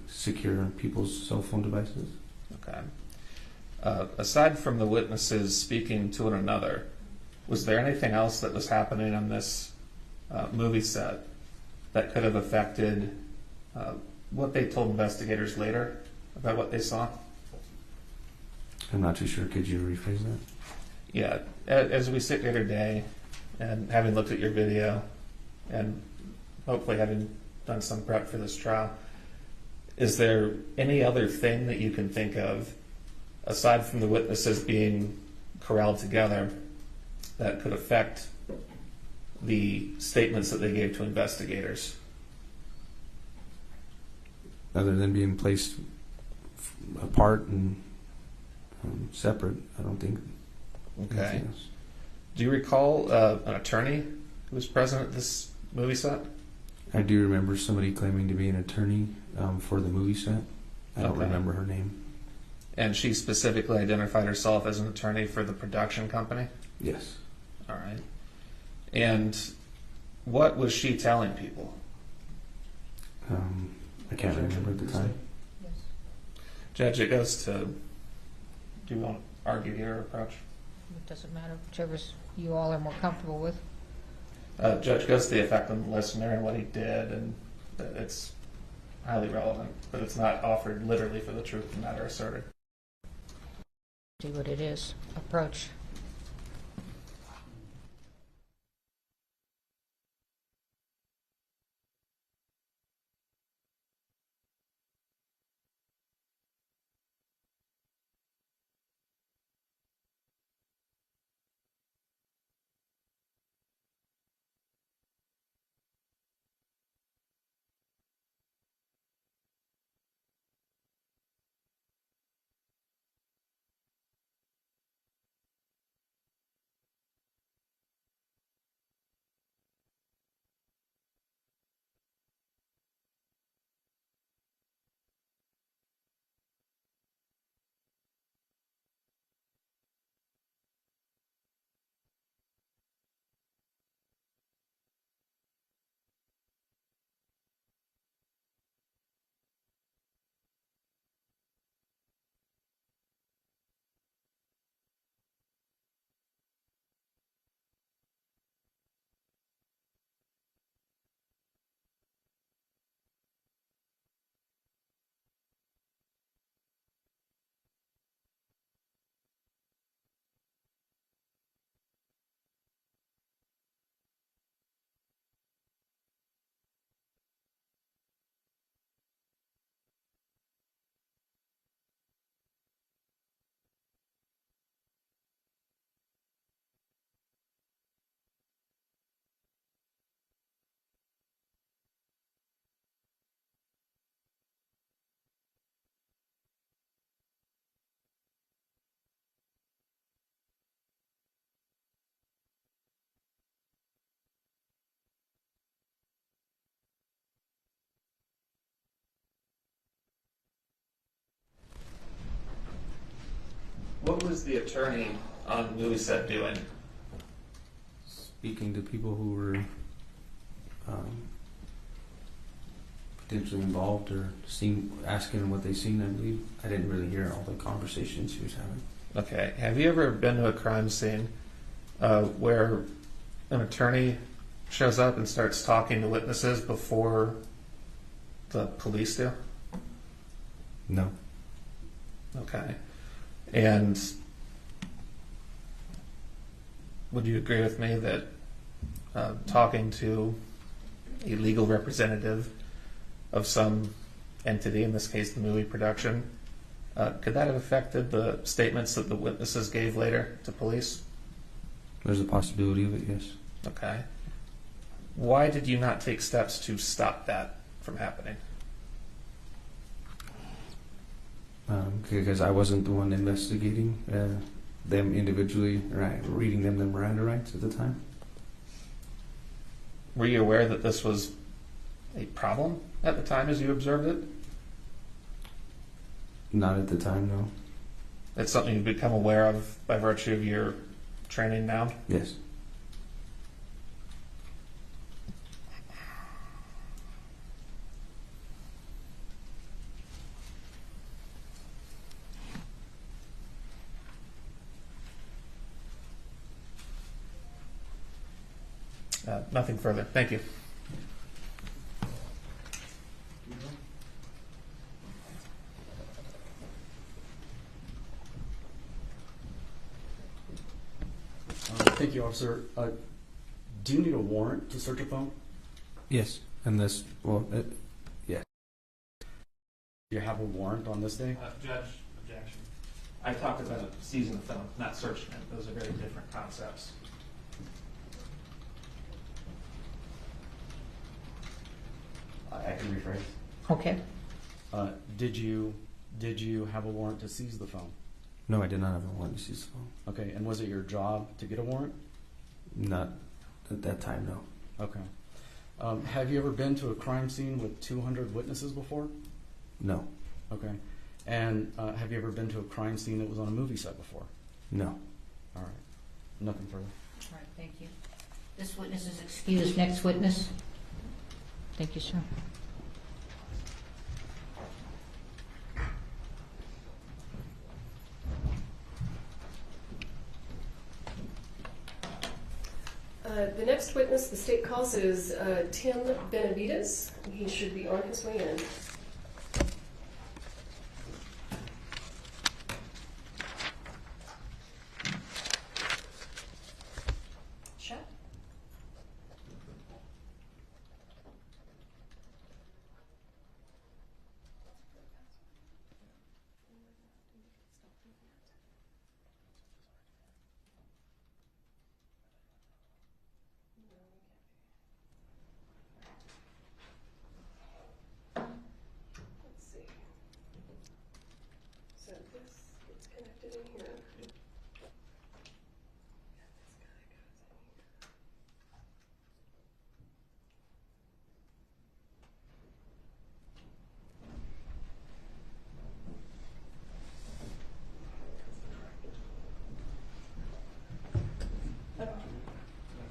secure people's cell phone devices. Okay. Aside from the witnesses speaking to one another, was there anything else that was happening on this movie set that could have affected what they told investigators later about what they saw? I'm not too sure. Could you rephrase that? Yeah. As we sit here today, and having looked at your video, and hopefully having done some prep for this trial, is there any other thing that you can think of, aside from the witnesses being corralled together, that could affect the statements that they gave to investigators? Other than being placed apart and separate, I don't think. Okay. Do you recall an attorney who was present at this movie set? I do remember somebody claiming to be an attorney for the movie set. I don't remember her name. And she specifically identified herself as an attorney for the production company? Yes. All right. And what was she telling people? I can't remember at the time. Yes. Judge, it goes to, do you want to argue here or approach? It doesn't matter, whichever you all are more comfortable with. Judge, goes to the effect on the listener and what he did, and it's highly relevant, but it's not offered literally for the truth of the matter asserted. See what it is. Approach. What was the attorney on the movie set doing? Speaking to people who were potentially involved or asking them what they seen, I believe. I didn't really hear all the conversations she was having. Okay. Have you ever been to a crime scene where an attorney shows up and starts talking to witnesses before the police do? No. Okay. And would you agree with me that talking to a legal representative of some entity, in this case the movie production, could that have affected the statements that the witnesses gave later to police? There's a possibility of it, yes. Okay. Why did you not take steps to stop that from happening? Because I wasn't the one investigating them individually, right, reading them the Miranda rights at the time. Were you aware that this was a problem at the time as you observed it? Not at the time, no. It's something you've become aware of by virtue of your training now? Yes. Nothing further. Thank you. Thank you, officer. Do you need a warrant to search a phone? Yes. And this, well, yes. Do you have a warrant on this day? Judge, objection. I talked about seizing the phone, not searching it. Those are very different concepts. I can rephrase. Okay. Did you have a warrant to seize the phone? No, I did not have a warrant to seize the phone. Okay, and was it your job to get a warrant? Not at that time, no. Okay. Have you ever been to a crime scene with 200 witnesses before? No. Okay. And have you ever been to a crime scene that was on a movie set before? No. All right. Nothing further. All right, thank you. This witness is excused. Next witness. Thank you, sir. The next witness the state calls is Tim Benavides. He should be on his way in. Shut. Let's see. So this gets connected in here.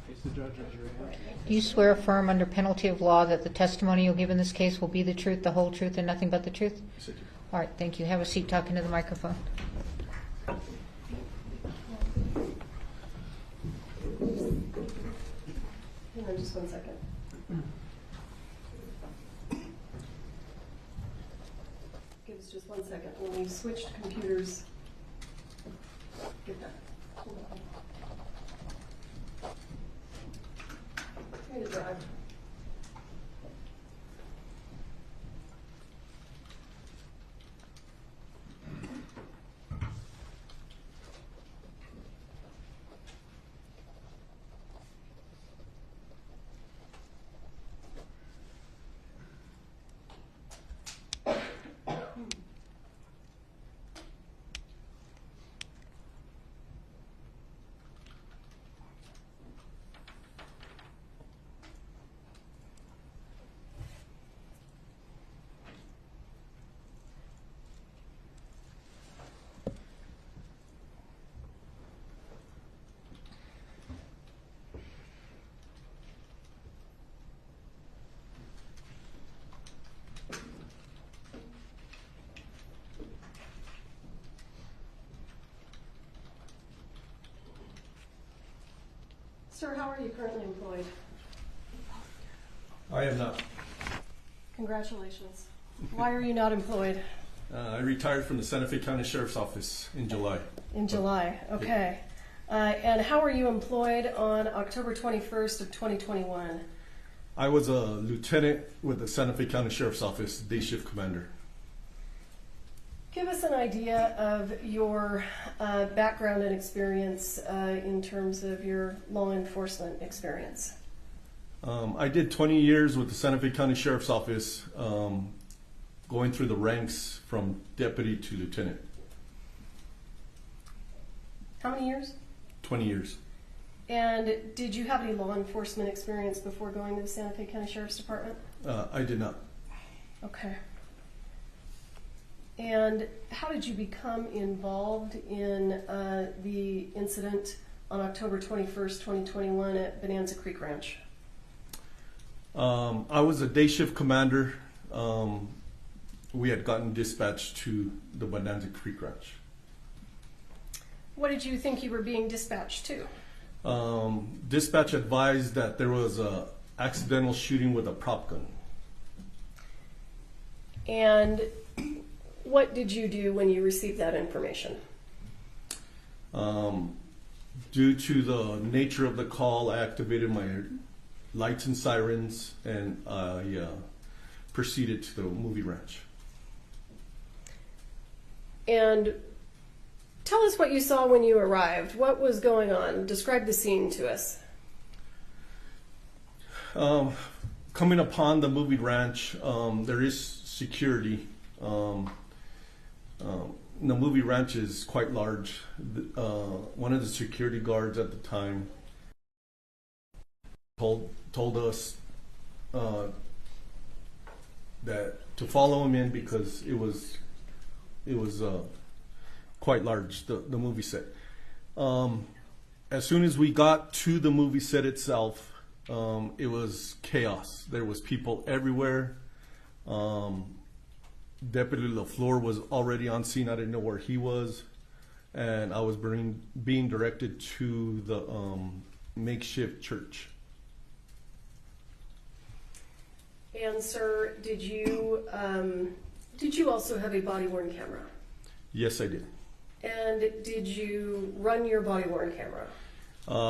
Face the judge, raise your hand. Do you swear affirm under penalty of law that the testimony you'll give in this case will be the truth, the whole truth, and nothing but the truth? Yes, I do. All right, thank you. Have a seat talking to the microphone. Hang on just 1 second. Give us just 1 second. When we switched computers, get that. Hold on. I'm gonna drive. Sir, how are you currently employed? I am not. Congratulations. Why are you not employed? I retired from the Santa Fe County Sheriff's Office in July. In July, okay. And how are you employed on October 21st of 2021? I was a lieutenant with the Santa Fe County Sheriff's Office, day shift commander. Give us an idea of your background and experience in terms of your law enforcement experience. I did 20 years with the Santa Fe County Sheriff's Office, going through the ranks from deputy to lieutenant. How many years? 20 years. And did you have any law enforcement experience before going to the Santa Fe County Sheriff's Department? I did not. Okay. And how did you become involved in the incident on October 21st, 2021 at Bonanza Creek Ranch? I was a day shift commander. We had gotten dispatched to the Bonanza Creek Ranch. What did you think you were being dispatched to? Dispatch advised that there was a accidental shooting with a prop gun. And what did you do when you received that information? Due to the nature of the call, I activated my lights and sirens, and I proceeded to the movie ranch. And tell us what you saw when you arrived. What was going on? Describe the scene to us. Coming upon the movie ranch, there is security. The movie ranch is quite large. One of the security guards at the time told us that to follow him in because it was quite large, the movie set. As soon as we got to the movie set itself, it was chaos. There was people everywhere. Deputy LaFleur was already on scene. I didn't know where he was, and I was being directed to the makeshift church. And sir, did you also have a body-worn camera? Yes, I did. And did you run your body-worn camera?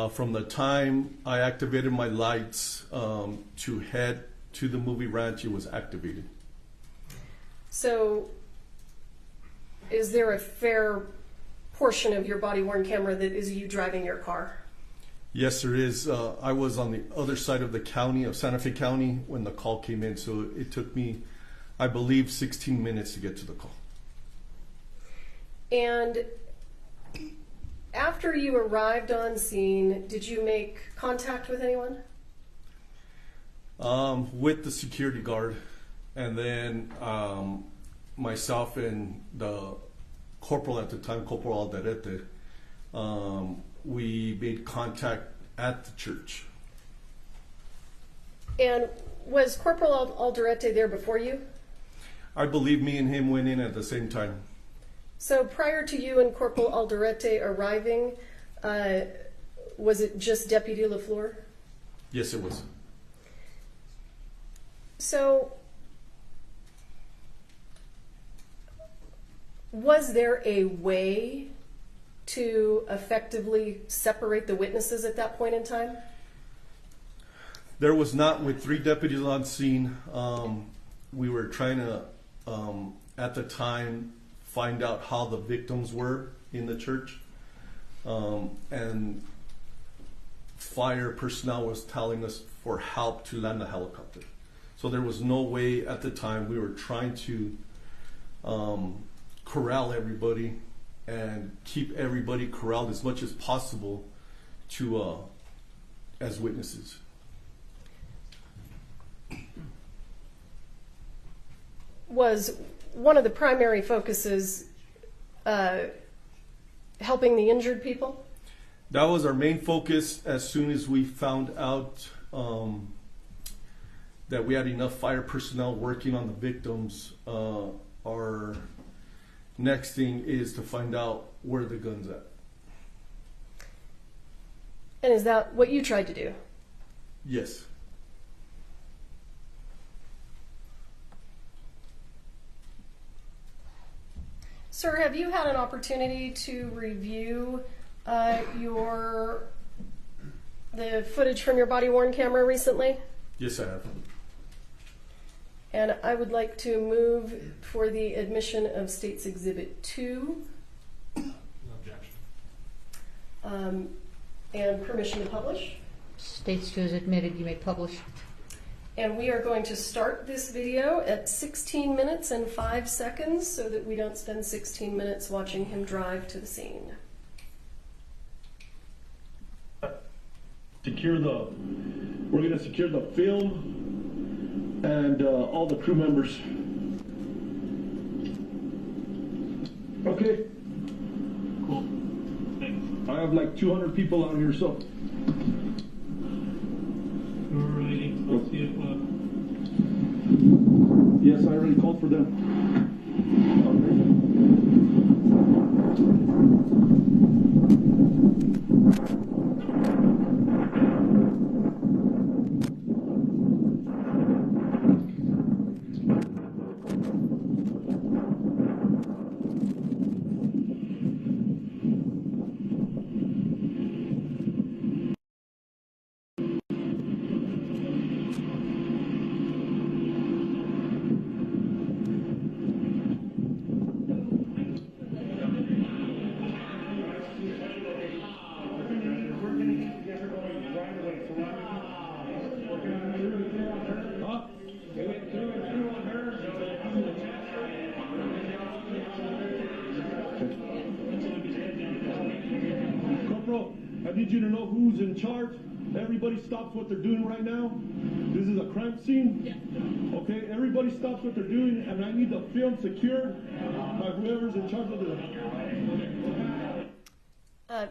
From the time I activated my lights to head to the movie ranch, it was activated. So, is there a fair portion of your body-worn camera that is you driving your car? Yes, there is. I was on the other side of the county, of Santa Fe County, when the call came in, so it took me, I believe, 16 minutes to get to the call. And after you arrived on scene, did you make contact with anyone? With the security guard, and then myself and the corporal at the time, Corporal Alderete, we made contact at the church. And was Corporal Alderete there before you? I believe me and him went in at the same time. So prior to you and Corporal Alderete arriving, was it just Deputy LaFleur? Yes, it was. So, was there a way to effectively separate the witnesses at that point in time? There was not. With 3 deputies on scene, we were trying to, at the time, find out how the victims were in the church. And fire personnel was telling us for help to land the helicopter. So there was no way at the time. We were trying to corral everybody and keep everybody corralled as much as possible to as witnesses. Was one of the primary focuses helping the injured people? That was our main focus. As soon as we found out that we had enough fire personnel working on the victims, our next thing is to find out where the gun's at. And is that what you tried to do? Yes. Sir, have you had an opportunity to review the footage from your body-worn camera recently? Yes, I have. And I would like to move for the admission of State's Exhibit 2. No objection. And permission to publish. States 2 is admitted. You may publish. And we are going to start this video at 16 minutes and 5 seconds so that we don't spend 16 minutes watching him drive to the scene. We're going to secure the film and all the crew members. Okay. Cool. Thanks. I have like 200 people out here, so. Alrighty. Let's see if. Yes, I already called for them. I need you to know who's in charge. Everybody stops what they're doing right now. This is a crime scene. Okay, everybody stops what they're doing, and I need the film secured by whoever's in charge of it.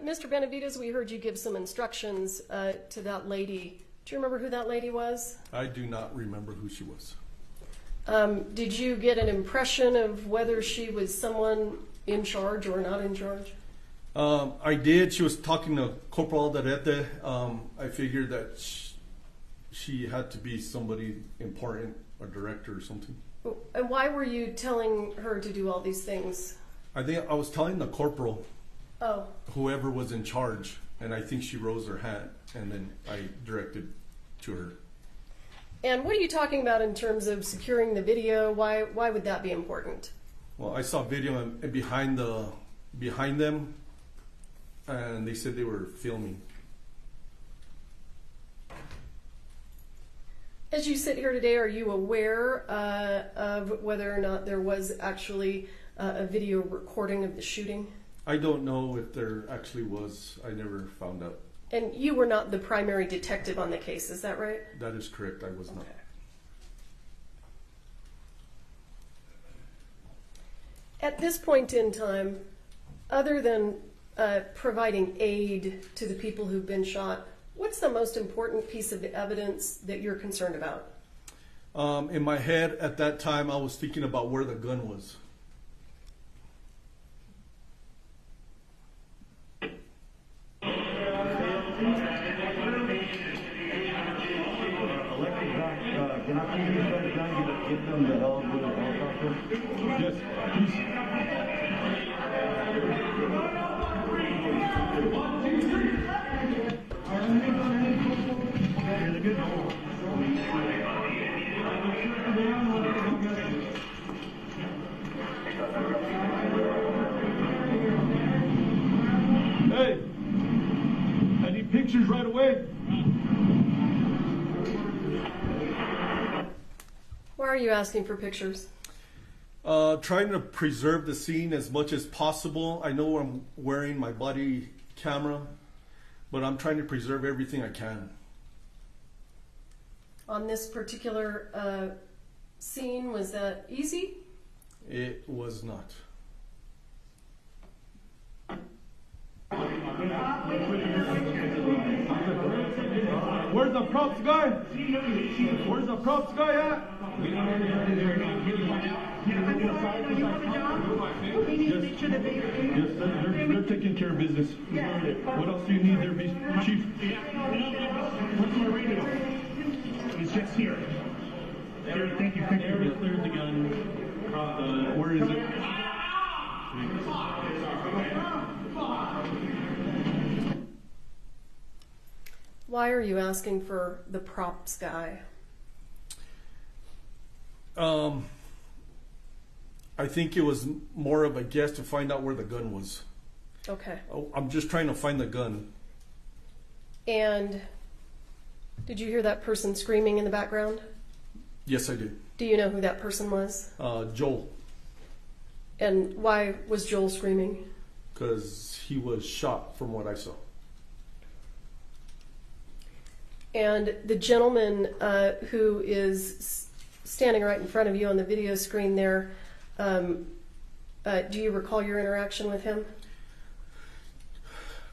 Mr. Benavides, we heard you give some instructions to that lady. Do you remember who that lady was? I do not remember who she was. Did you get an impression of whether she was someone in charge or not in charge? I did. She was talking to Corporal Alderete. I figured that she had to be somebody important, a director or something. And why were you telling her to do all these things? I think I was telling the corporal, Oh. whoever was in charge, and I think she rose her hand, and then I directed to her. And what are you talking about in terms of securing the video? Why would that be important? Well, I saw video behind them, and they said they were filming. As you sit here today, are you aware of whether or not there was actually a video recording of the shooting? I don't know if there actually was. I never found out. And you were not the primary detective on the case, is that right? That is correct. I was not. At this point in time, other than providing aid to the people who've been shot, what's the most important piece of evidence that you're concerned about? In my head at that time, I was thinking about where the gun was. Yes, please. Hey, I need pictures right away. Why are you asking for pictures? Trying to preserve the scene as much as possible. I know I'm wearing my body camera, but I'm trying to preserve everything I can. On this particular scene, was that easy? It was not. Where's the props guy? Where's the props guy at? Yes, they're taking care of business. What else do you need there, Chief? What's my radio? It's just here. Thank you. Area cleared the gun. Where is it? Why are you asking for the props guy? I think it was more of a guess to find out where the gun was. Okay. I'm just trying to find the gun. And did you hear that person screaming in the background? Yes, I did. Do you know who that person was? Joel. And why was Joel screaming? Because he was shot from what I saw. And the gentleman who is standing right in front of you on the video screen there, do you recall your interaction with him?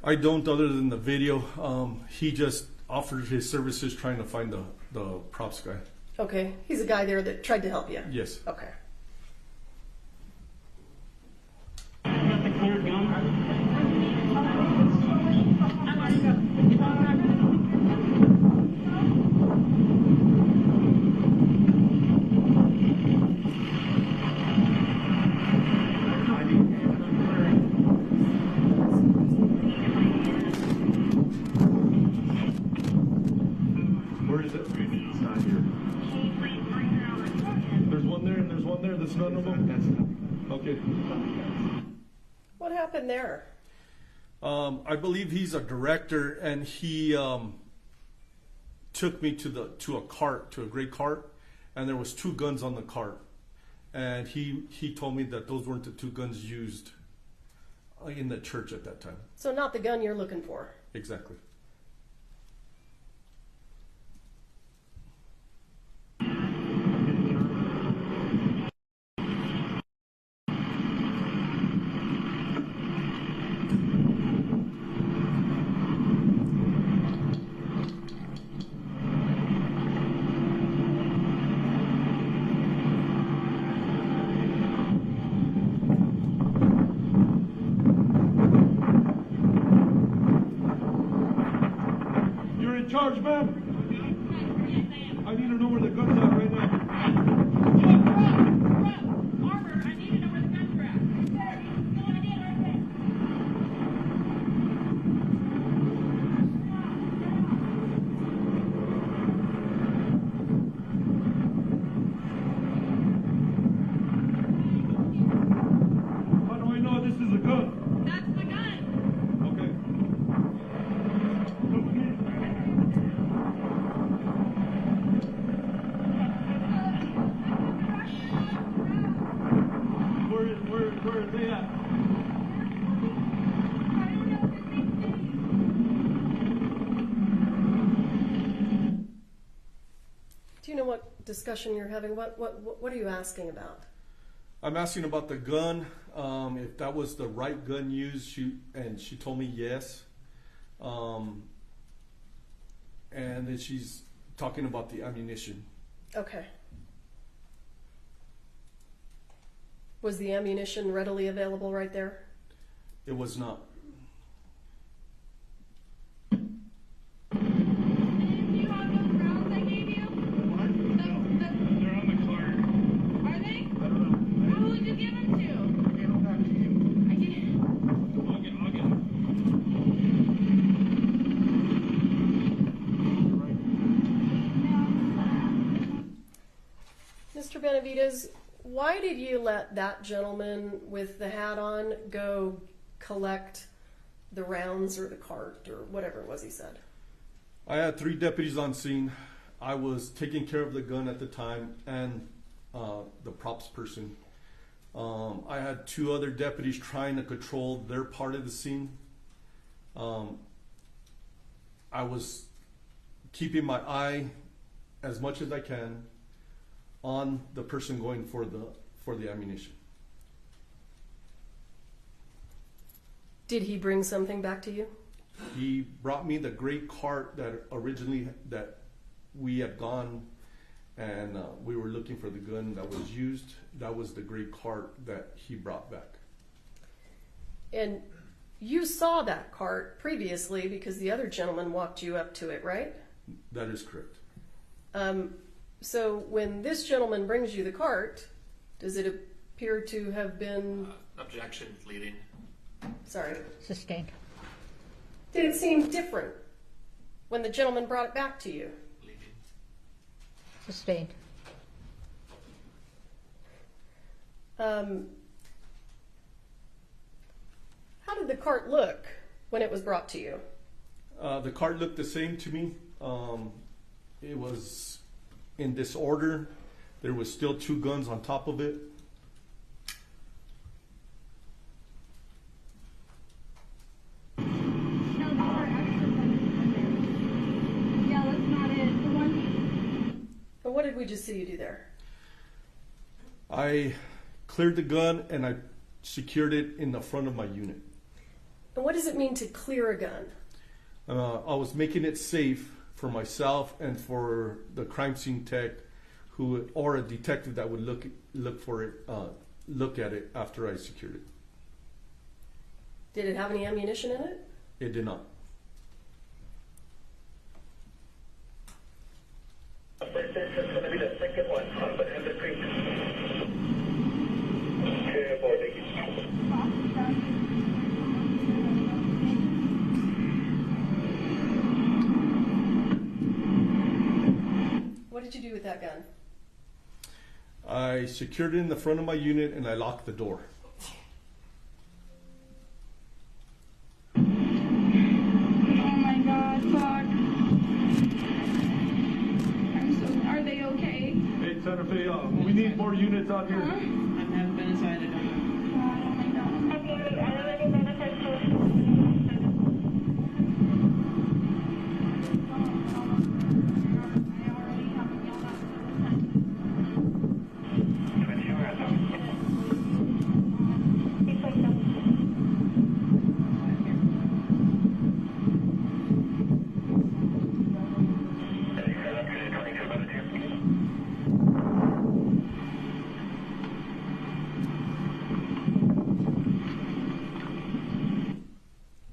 I don't, other than the video. He just offered his services trying to find the props guy. Okay, he's a guy there that tried to help you? Yes. Okay. Where is it? It's not here. There's one there and there's one there. That's none of them? Okay. What happened there? I believe he's a director, and he took me to a cart, to a gray cart, and there was 2 guns on the cart. And he told me that those weren't the 2 guns used in the church at that time. So not the gun you're looking for? Exactly. You're in charge, ma'am? I need to know where the guns are right now. Armor, I need to know where the guns are at. How do I know this is a gun? That's the gun. Okay. Where are they at? Do you know what discussion you're having? What are you asking about? I'm asking about the gun, if that was the right gun used, she told me yes. And then she's talking about the ammunition. Okay. Was the ammunition readily available right there? It was not. Do you have those rounds I gave you? They're on the cart. Are they? I don't know. Who did you give them to? I gave them back to you. I did. I'll get them. Mr. Benavides, why did you let that gentleman with the hat on go collect the rounds or the cart or whatever it was he said? I had 3 deputies on scene. I was taking care of the gun at the time and the props person. I had 2 other deputies trying to control their part of the scene. I was keeping my eye as much as I can on the person going for the ammunition. Did he bring something back to you? He brought me the gray cart that we had gone and we were looking for the gun that was used. That was the gray cart that he brought back. And you saw that cart previously because the other gentleman walked you up to it, right? That is correct. So when this gentleman brings you the cart, does it appear to have been... Objection, leading. Sorry. Sustained. Did it seem different when the gentleman brought it back to you? Leading. Sustained. How did the cart look when it was brought to you? The cart looked the same to me. It was in disorder. There was still 2 guns on top of it. No, these are extra guns. Yeah, let's not what did we just see you do there? I cleared the gun and I secured it in the front of my unit. And what does it mean to clear a gun? I was making it safe for myself and for the crime scene tech, or a detective that would look at it after I secured it. Did it have any ammunition in it? It did not. It's going to be the second one on the Hendrick Creek. What did you do with that gun? I secured it in the front of my unit and I locked the door. Oh my God, fuck. Are they okay? Hey, Santa Fe, we need more units out here. I've never been inside a gun. Oh my God.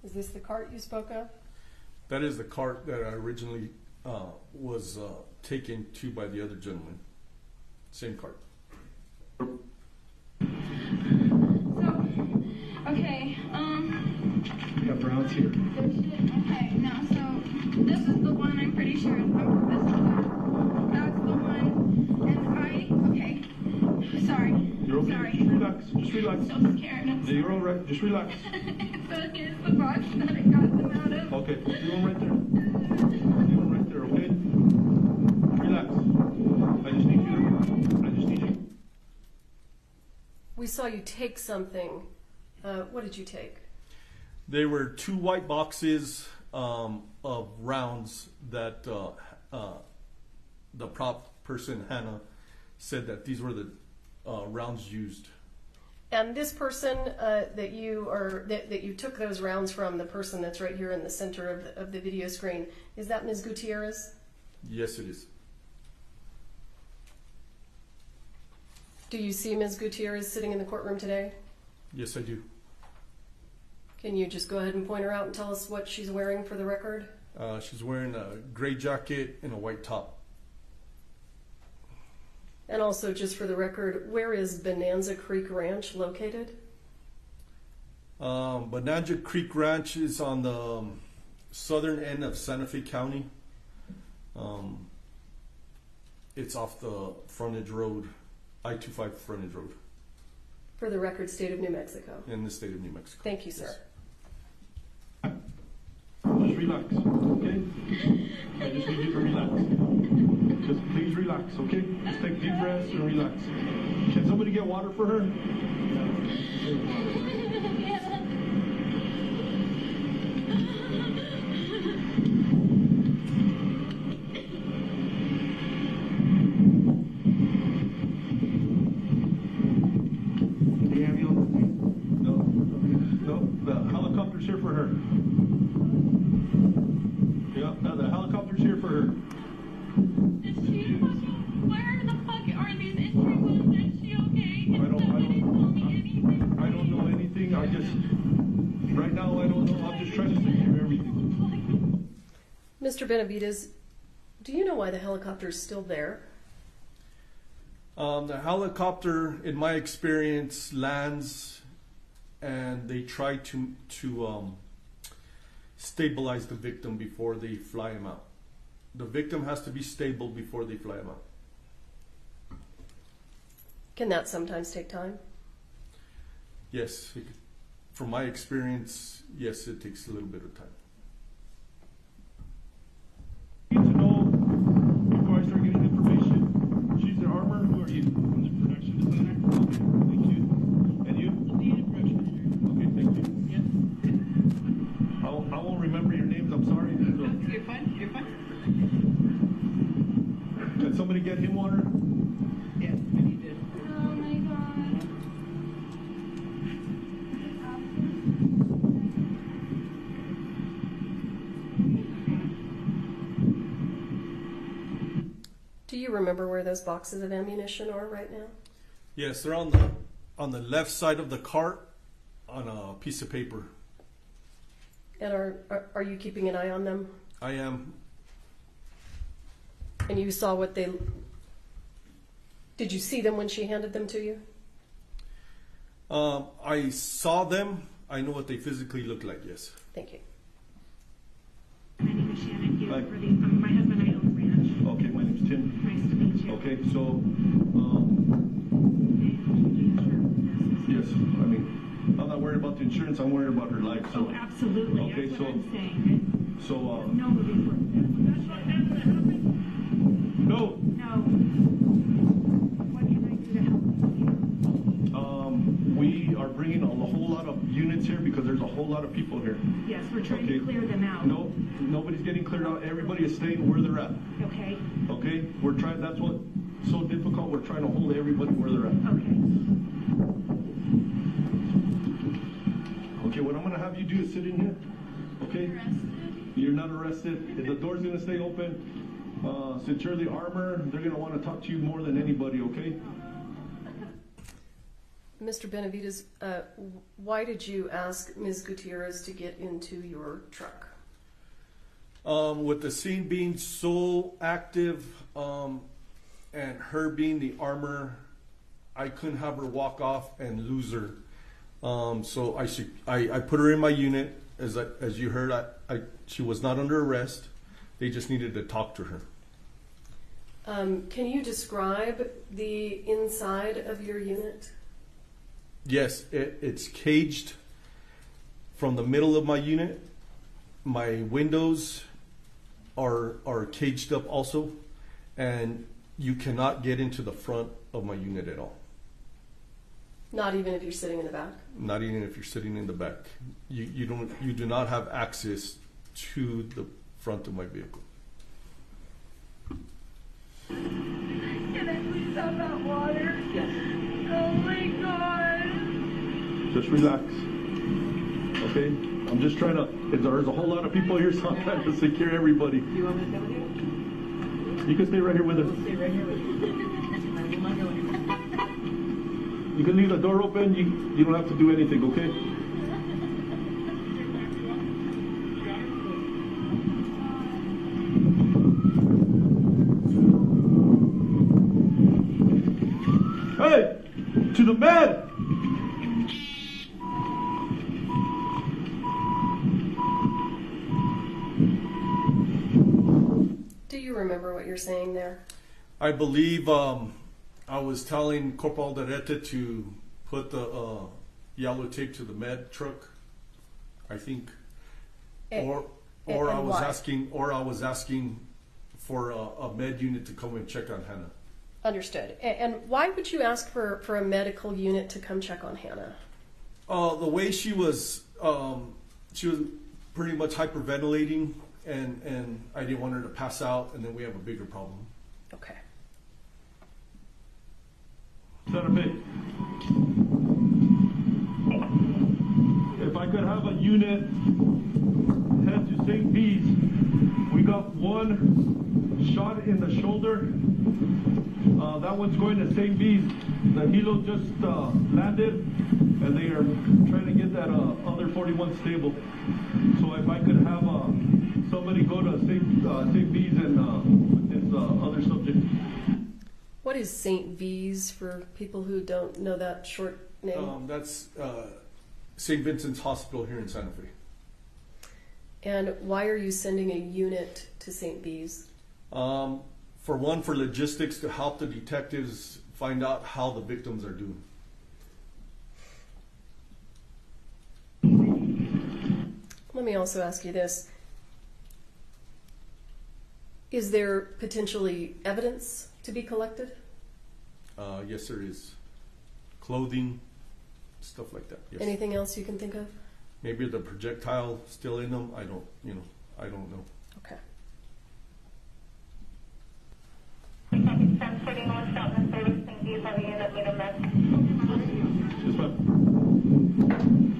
Is this the cart you spoke of? That is the cart that I originally was taken to by the other gentleman. Same cart. Okay, We got Browns here. okay, no, so this is the one I'm pretty sure. That's the one. And okay. Sorry. You're okay. Sorry. Just relax. Just relax. So scared. I'm Yeah, you're all right. Just relax. so scared. It's the box that I got them out of. Okay. Leave them right there. Leave them right there, okay? Relax. I just need you. We saw you take something. What did you take? They were 2 white boxes of rounds that the prop person, Hannah, said that these were the rounds used. And this person that you took those rounds from, the person that's right here in the center of the video screen, is that Ms. Gutierrez? Yes, it is. Do you see Ms. Gutierrez sitting in the courtroom today? Yes, I do. Can you just go ahead and point her out and tell us what she's wearing for the record? She's wearing a gray jacket and a white top. And also, just for the record, where is Bonanza Creek Ranch located? Bonanza Creek Ranch is on the southern end of Santa Fe County. It's off the frontage road, I-25 frontage road. For the record, state of New Mexico. In the state of New Mexico. Thank you, sir. Just relax, okay? I just need you to relax. Just please relax, okay? Just take deep breaths and relax. Can somebody get water for her? No, the helicopter's here for her. Yeah, no, the helicopter's here for her. Is she fucking, where the fuck are these entry wounds? Is she okay? Can somebody tell me anything? I don't know anything. Right now I don't know. I'm just trying to secure everything. Mr. Benavides, do you know why the helicopter is still there? The helicopter, in my experience, lands and they try to stabilize the victim before they fly him out. The victim has to be stable before they fly him out. Can that sometimes take time? Yes, from my experience, yes, it takes a little bit of time. Need to know before I start getting information. She's the armor. Who are you? I'm the production designer. Okay, thank you. And you? The production designer. Okay, thank you. Yes. I won't remember your names. I'm sorry. No, you're fine. You're fine. Can somebody get him water? Yes, he did. Oh my God. Do you remember where those boxes of ammunition are right now? Yes, they're on the left side of the cart on a piece of paper. And are you keeping an eye on them? I am. And you saw what they... Did you see them when she handed them to you? I saw them. I know what they physically look like, yes. Thank you. My name is Shannon Hughes. Hi. For the, my husband and I own a ranch. Okay, my name's Tim. Nice to meet you. Okay, so, yes, I mean, I'm not worried about the insurance, I'm worried about her life, so. Oh, absolutely. Okay, That's so, what I'm saying. so, No moving forward. no, No. What can I do to help you? we are bringing a whole lot of units here because there's a whole lot of people here. Yes, we're trying to clear them out. No, nobody's getting cleared out, everybody is staying where they're at. Okay. Okay, we're trying, that's what's so difficult, we're trying to hold everybody where they're at. Okay. Okay, what I'm gonna have you do is sit in here, okay? You're not arrested. The door's gonna stay open. Since you're the armor, they're gonna wanna talk to you more than anybody, okay? Mr. Benavides, why did you ask Ms. Gutierrez to get into your truck? With the scene being so active and her being the armor, I couldn't have her walk off and lose her. So I put her in my unit. As you heard, she was not under arrest. They just needed to talk to her. Can you describe the inside of your unit? Yes, it's caged from the middle of my unit. My windows are caged up also, and you cannot get into the front of my unit at all. Not even if you're sitting in the back? Not even if you're sitting in the back. You do not have access to the front of my vehicle. Can I please have that water? Yes. Oh my God. Just relax. Okay? I'm just trying to, there's a whole lot of people here, so I'm trying to secure everybody. Do you want me to come with you? You can stay right here with us. We'll stay right here with you. I'm not going. You can leave the door open. You don't have to do anything, okay? Hey! To the bed! Do you remember what you're saying there? I believe I was telling Corporal Derete to put the yellow tape to the med truck, I think, or I was asking for a med unit to come and check on Hannah. Understood. And why would you ask for a medical unit to come check on Hannah? The way she was pretty much hyperventilating, and I didn't want her to pass out, and then we have a bigger problem. Okay. Santa Fe. If I could have a unit head to St. B's, we got one shot in the shoulder. That one's going to St. B's. The helo just landed, and they are trying to get that other 41 stable. So if I could have somebody go to St. B's and with this other subject. What is St. V's for people who don't know that short name? That's St. Vincent's Hospital here in Santa Fe. And why are you sending a unit to St. V's? For logistics, to help the detectives find out how the victims are doing. Let me also ask you this. Is there potentially evidence to be collected? Yes, there is. Clothing, stuff like that. Yes. Anything else you can think of? Maybe the projectile still in them. I don't know. Okay.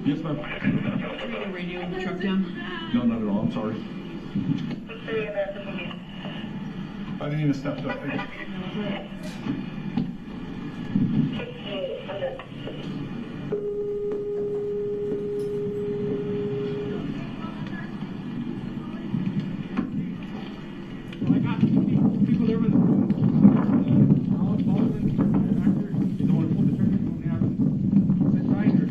Yes, ma'am. Turn the radio in the truck down. No, not at all. I'm sorry. I didn't even step up. I got people there with Alec Baldwin, an actor. He's the one who pulled the trigger. Only have sit tight or.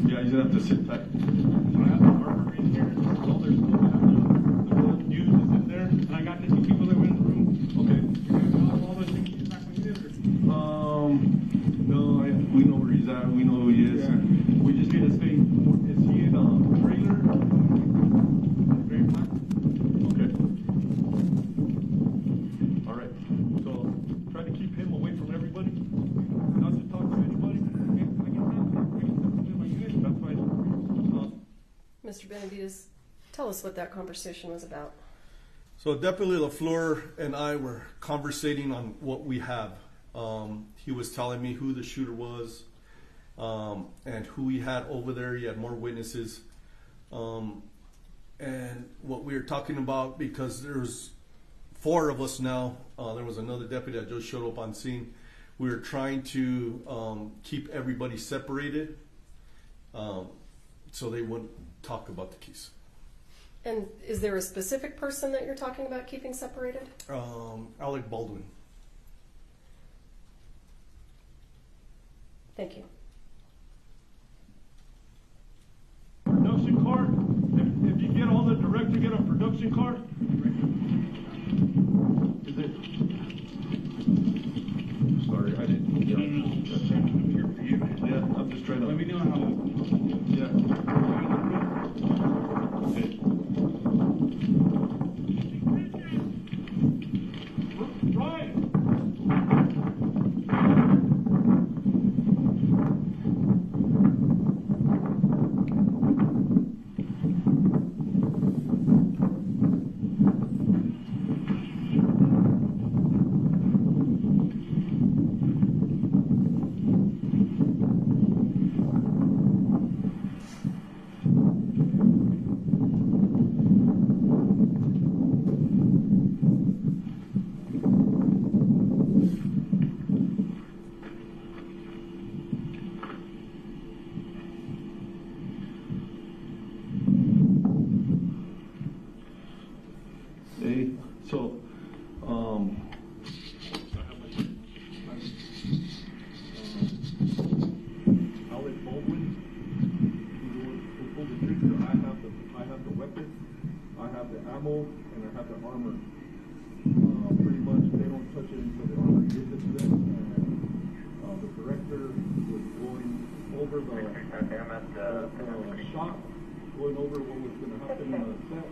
Yeah, he's gonna have to sit tight. So I have the armor in here. All there's the news is in there, and I got the two people that were in the room. Okay. You're gonna tell them all those things he's not gonna do, or? No, we know where he's at. We know who he is. Yeah. We just need to stay. Is he in a trailer? Very black. Okay. All right. So try to keep him away from everybody. Not to talk to anybody. Okay, can I get that? I can step into my unit. That's fine. Mr. Benavides, tell us what that conversation was about. So Deputy LaFleur and I were conversating on what we have. He was telling me who the shooter was and who he had over there. He had more witnesses. And what we were talking about, because there's 4 of us now, there was another deputy that just showed up on scene. We were trying to keep everybody separated so they wouldn't talk about the case. And is there a specific person that you're talking about keeping separated? Alec Baldwin. Thank you. Production card. If you get all the director, get a production card. Is it? Sorry, I didn't. Yeah. I'm here for you. Yeah, I'm just trying to. Let me know how. Yeah. Okay. Ryan. Hey, so, Alec Baldwin, who pulled the trigger. I have the weapon, I have the ammo, and I have the armor. Pretty much, they don't touch it until the armor gives it to them. And the director was going over the shot, going over what was going to happen on the set,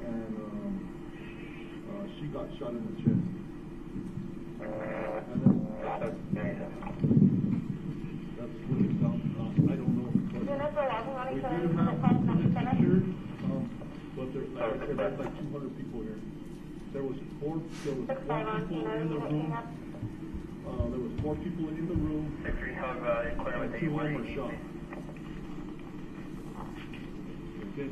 and she got shot in the chest. And then that's what it sounds. I don't know. But we do have pictures, but there, like I said, there's like 200 people here. There was 4 people in the room. There was 4 people in the room. And 2 of them were shot. Okay.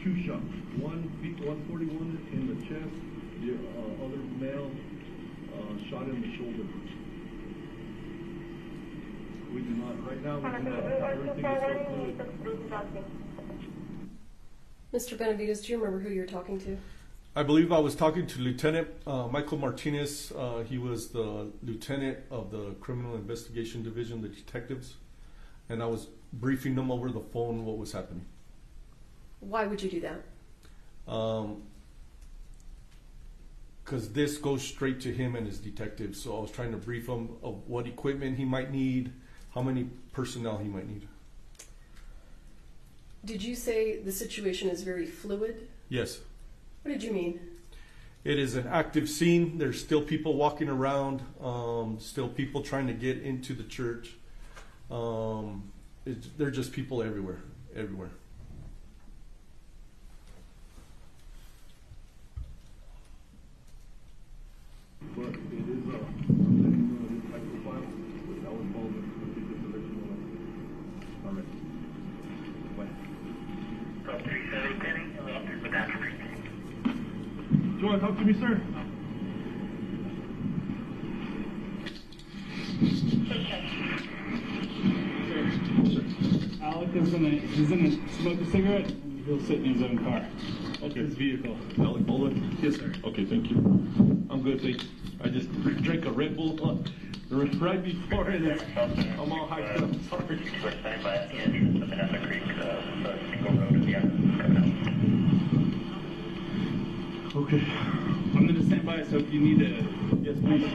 2 shots. 141 in the chest. The other male shot in the shoulder. We do not, right now, we do not, everything is so fluid. Mr. Benavides, do you remember who you're talking to? I believe I was talking to Lieutenant Michael Martinez. He was the lieutenant of the Criminal Investigation Division, the detectives, and I was briefing them over the phone what was happening. Why would you do that? Because this goes straight to him and his detectives. So I was trying to brief him of what equipment he might need, how many personnel he might need. Did you say the situation is very fluid? Yes. What did you mean? It is an active scene. There's still people walking around, still people trying to get into the church. They're just people everywhere. But it is I'm sending you a file with Alec Baldwin. I think this is what you want. All right. You want to talk to me, sir? Alec is he's gonna smoke a cigarette and he'll sit in his own car. That's his vehicle. Alec Baldwin? Yes, sir. Okay, thank you. I'm good, thank you. I just drank a Red Bull right before this. I'm all hyped up. Sorry. We're standing by at the entrance of Vanessa Creek, single road at the end coming out. Okay. I'm gonna stand by, so if you need to... Yes, please.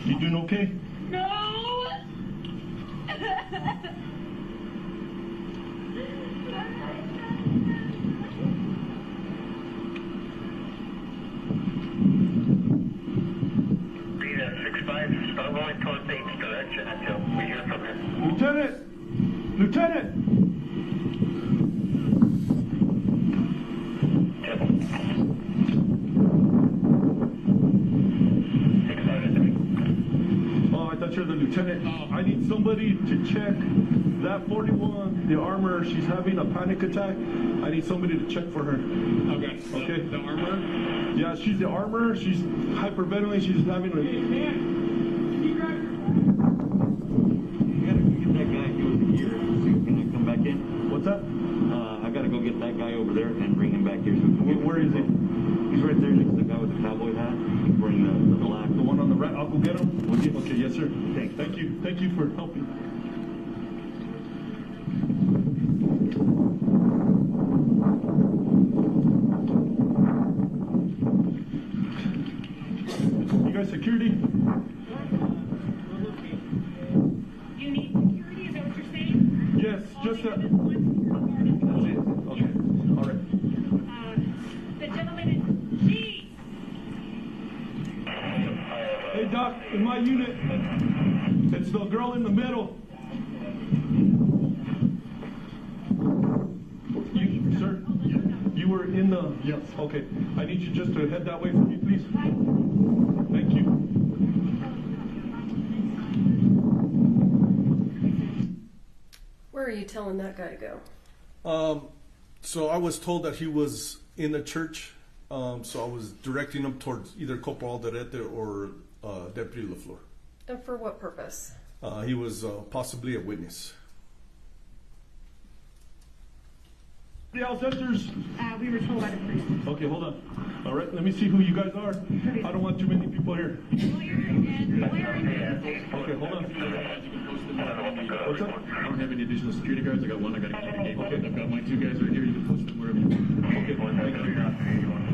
You doing okay? No! Read at 6-5, start rolling towards the direction until we hear from him. Lieutenant! Lieutenant! Oh, I thought you were the lieutenant. I need somebody to check that 41, the armor. She's having a panic attack. I need somebody to check for her. Okay. Okay. The armor? Yeah, she's the armor. She's hyperventilating. She's having a... Hey, man! Can you drive your... I gotta go get that guy. He was here. Can I come back in? What's that? I gotta go get that guy over there and bring him back here. Where is he? He's right there next to the guy with the cowboy hat. He's wearing the black. The one on the right. I'll go get him. Okay, yes, sir. Thank you. Thank you for helping. You guys security? You need security, is that what you're saying? Yes, just that. That's it. Okay. All right. The gentleman is... Jeez! Hey, Doc, in my unit, it's the girl in the middle. You, sir, you were in the... Yes. Okay. I need you just to head that way for me, please. Thank you. Where are you telling that guy to go? So I was told that he was in the church, so I was directing him towards either Corporal Alderete or Deputy LaFleur. And for what purpose? He was possibly a witness. The house enters. We were told by the priest. Okay, hold on. All right, let me see who you guys are. I don't want too many people here. Okay, hold on. What's up? I don't have any additional security guards. I got one. I got a gate. Okay. I've got my two guys right here. You can post them wherever you want. Okay, thank you.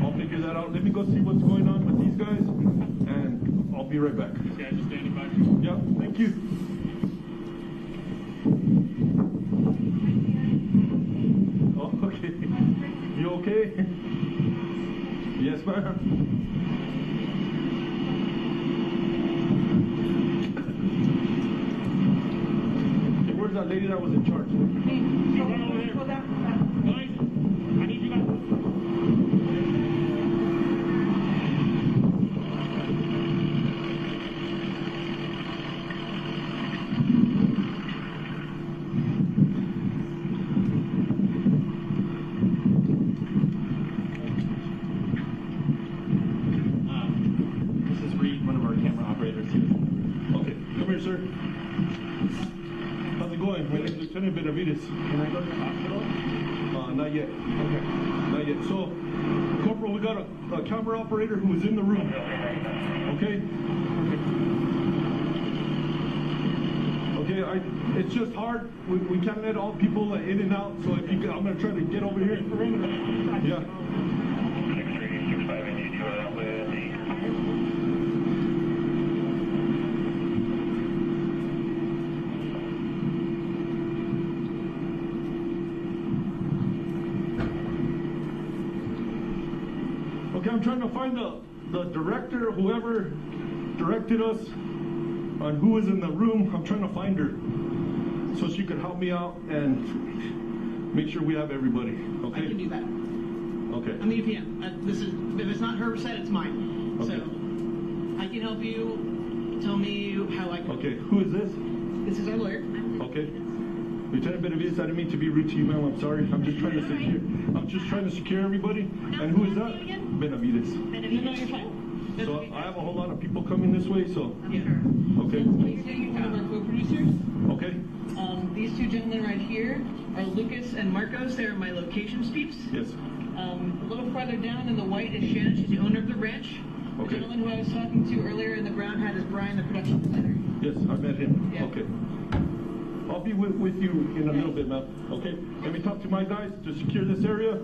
I'll figure that out. Let me go see what's going on with these guys, and I'll be right back. These guys are standing by. Yeah, thank you. Oh, okay. You okay? Yes, ma'am. Hey, where's that lady that was in charge? Guys, I need you guys. This is Reed, one of our camera operators. Okay, come here, sir. How's it going? My name's Lieutenant Benavides. Can I go to the hospital? Not yet. Okay. Not yet. So, Corporal, we got a camera operator who is in the room. Okay? Okay, it's just hard. We can't let all people in and out, so if you could, I'm going to try to get over here. Yeah. 635, I need you out with the... Okay, I'm trying to find the director, whoever directed us on who was in the room. I'm trying to find her so she could help me out and make sure we have everybody. Okay? I can do that. Okay. I'm the UPM. This is, if it's not her set, it's mine. Okay. So I can help you. Tell me how I can. Okay, who is this? This is our lawyer. Okay. Lieutenant Benavides, I didn't mean to be rude to you, ma'am. I'm sorry. I'm just trying to secure. I'm just trying to secure everybody. And who is that? Benavides. No, you're fine. So I have a whole lot of people coming this way. So Yeah. okay. So you're getting one of our co-producers. Okay. These two gentlemen right here are Lucas and Marcos. They're my location speeps. Yes. A little farther down in the white is Shannon. She's the owner of the ranch. The Okay. gentleman who I was talking to earlier in the brown hat is Brian, the production designer. Yes, I met him. Yeah. Okay. I'll be with you in a little bit, ma'am. Okay. Let me talk to my guys to secure this area.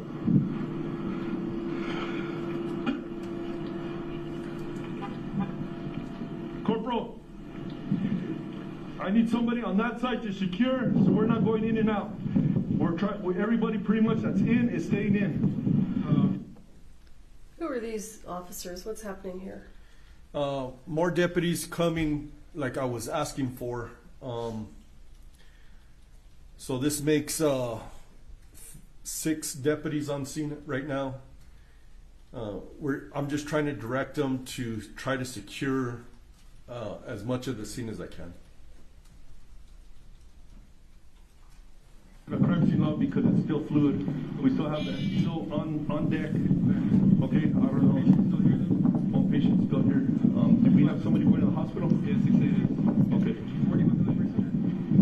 Corporal, I need somebody on that side to secure, so we're not going in and out. We're trying. Everybody, pretty much that's in, is staying in. Who are these officers? What's happening here? More deputies coming, like I was asking for. So this makes 6 deputies on scene right now. I'm just trying to direct them to try to secure as much of the scene as I can. The crime scene law, because it's still fluid. We still have that still on deck. Okay, our home patient's still here. Do we have somebody going to the hospital? Yes, 6 Okay.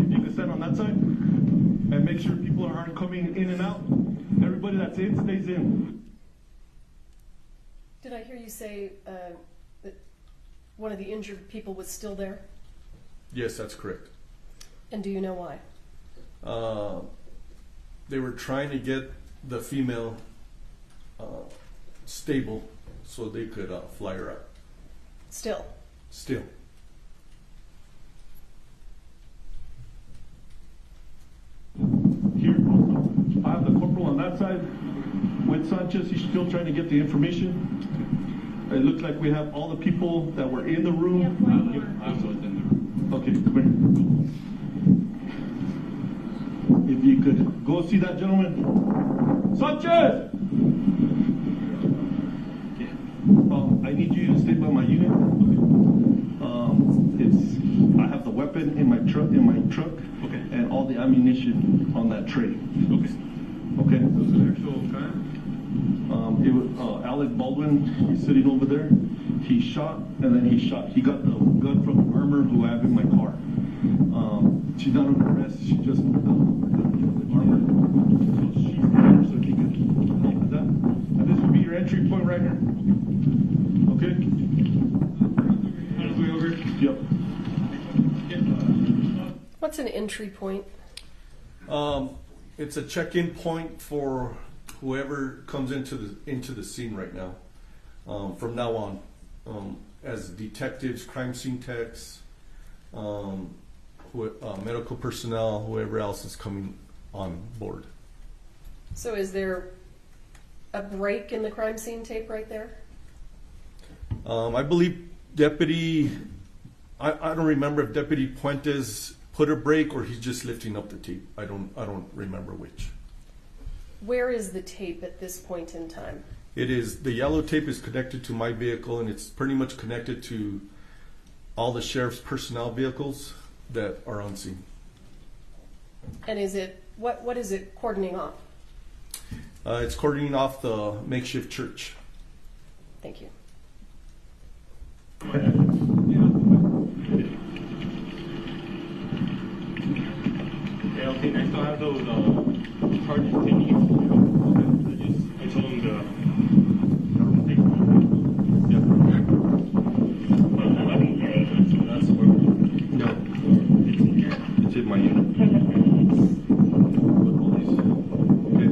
If you could stand on that side and make sure people aren't coming in and out. Everybody that's in stays in. Did I hear you say that one of the injured people was still there? Yes, that's correct. And do you know why? They were trying to get the female stable so they could fly her out. Still? Still. Here, I have the corporal on that side with Sanchez. He's still trying to get the information. It looks like we have all the people that were in the room. Okay, come here. If you could go see that gentleman. Sanchez! I need you to stay by my unit. I have the weapon in my truck, and all the ammunition on that tray. Okay. Okay. So it's an actual crime? It was Alec Baldwin. He's sitting over there. He shot, and then he shot. He got the gun from the armor who I have in my car. She's not under arrest. She just the armor. So she's there, so he could help with that. And this would be your entry point right here. Okay. Yep. What's an entry point? It's a check-in point for whoever comes into the scene right now. From now on, as detectives, crime scene techs, medical personnel, whoever else is coming on board. So is there a break in the crime scene tape right there? I believe Deputy, I don't remember if Deputy Puentes put a break or he's just lifting up the tape. I don't remember which. Where is the tape at this point in time? It is, the yellow tape is connected to my vehicle, and it's pretty much connected to all the sheriff's personnel vehicles that are on scene. And is it, what is it cordoning off? It's cordoning off the makeshift church. Thank you. Yeah, okay, I still have those charges taken. I told him to take them. Yeah. So that's where. No. It's in here. It's in my unit. With all these. Okay.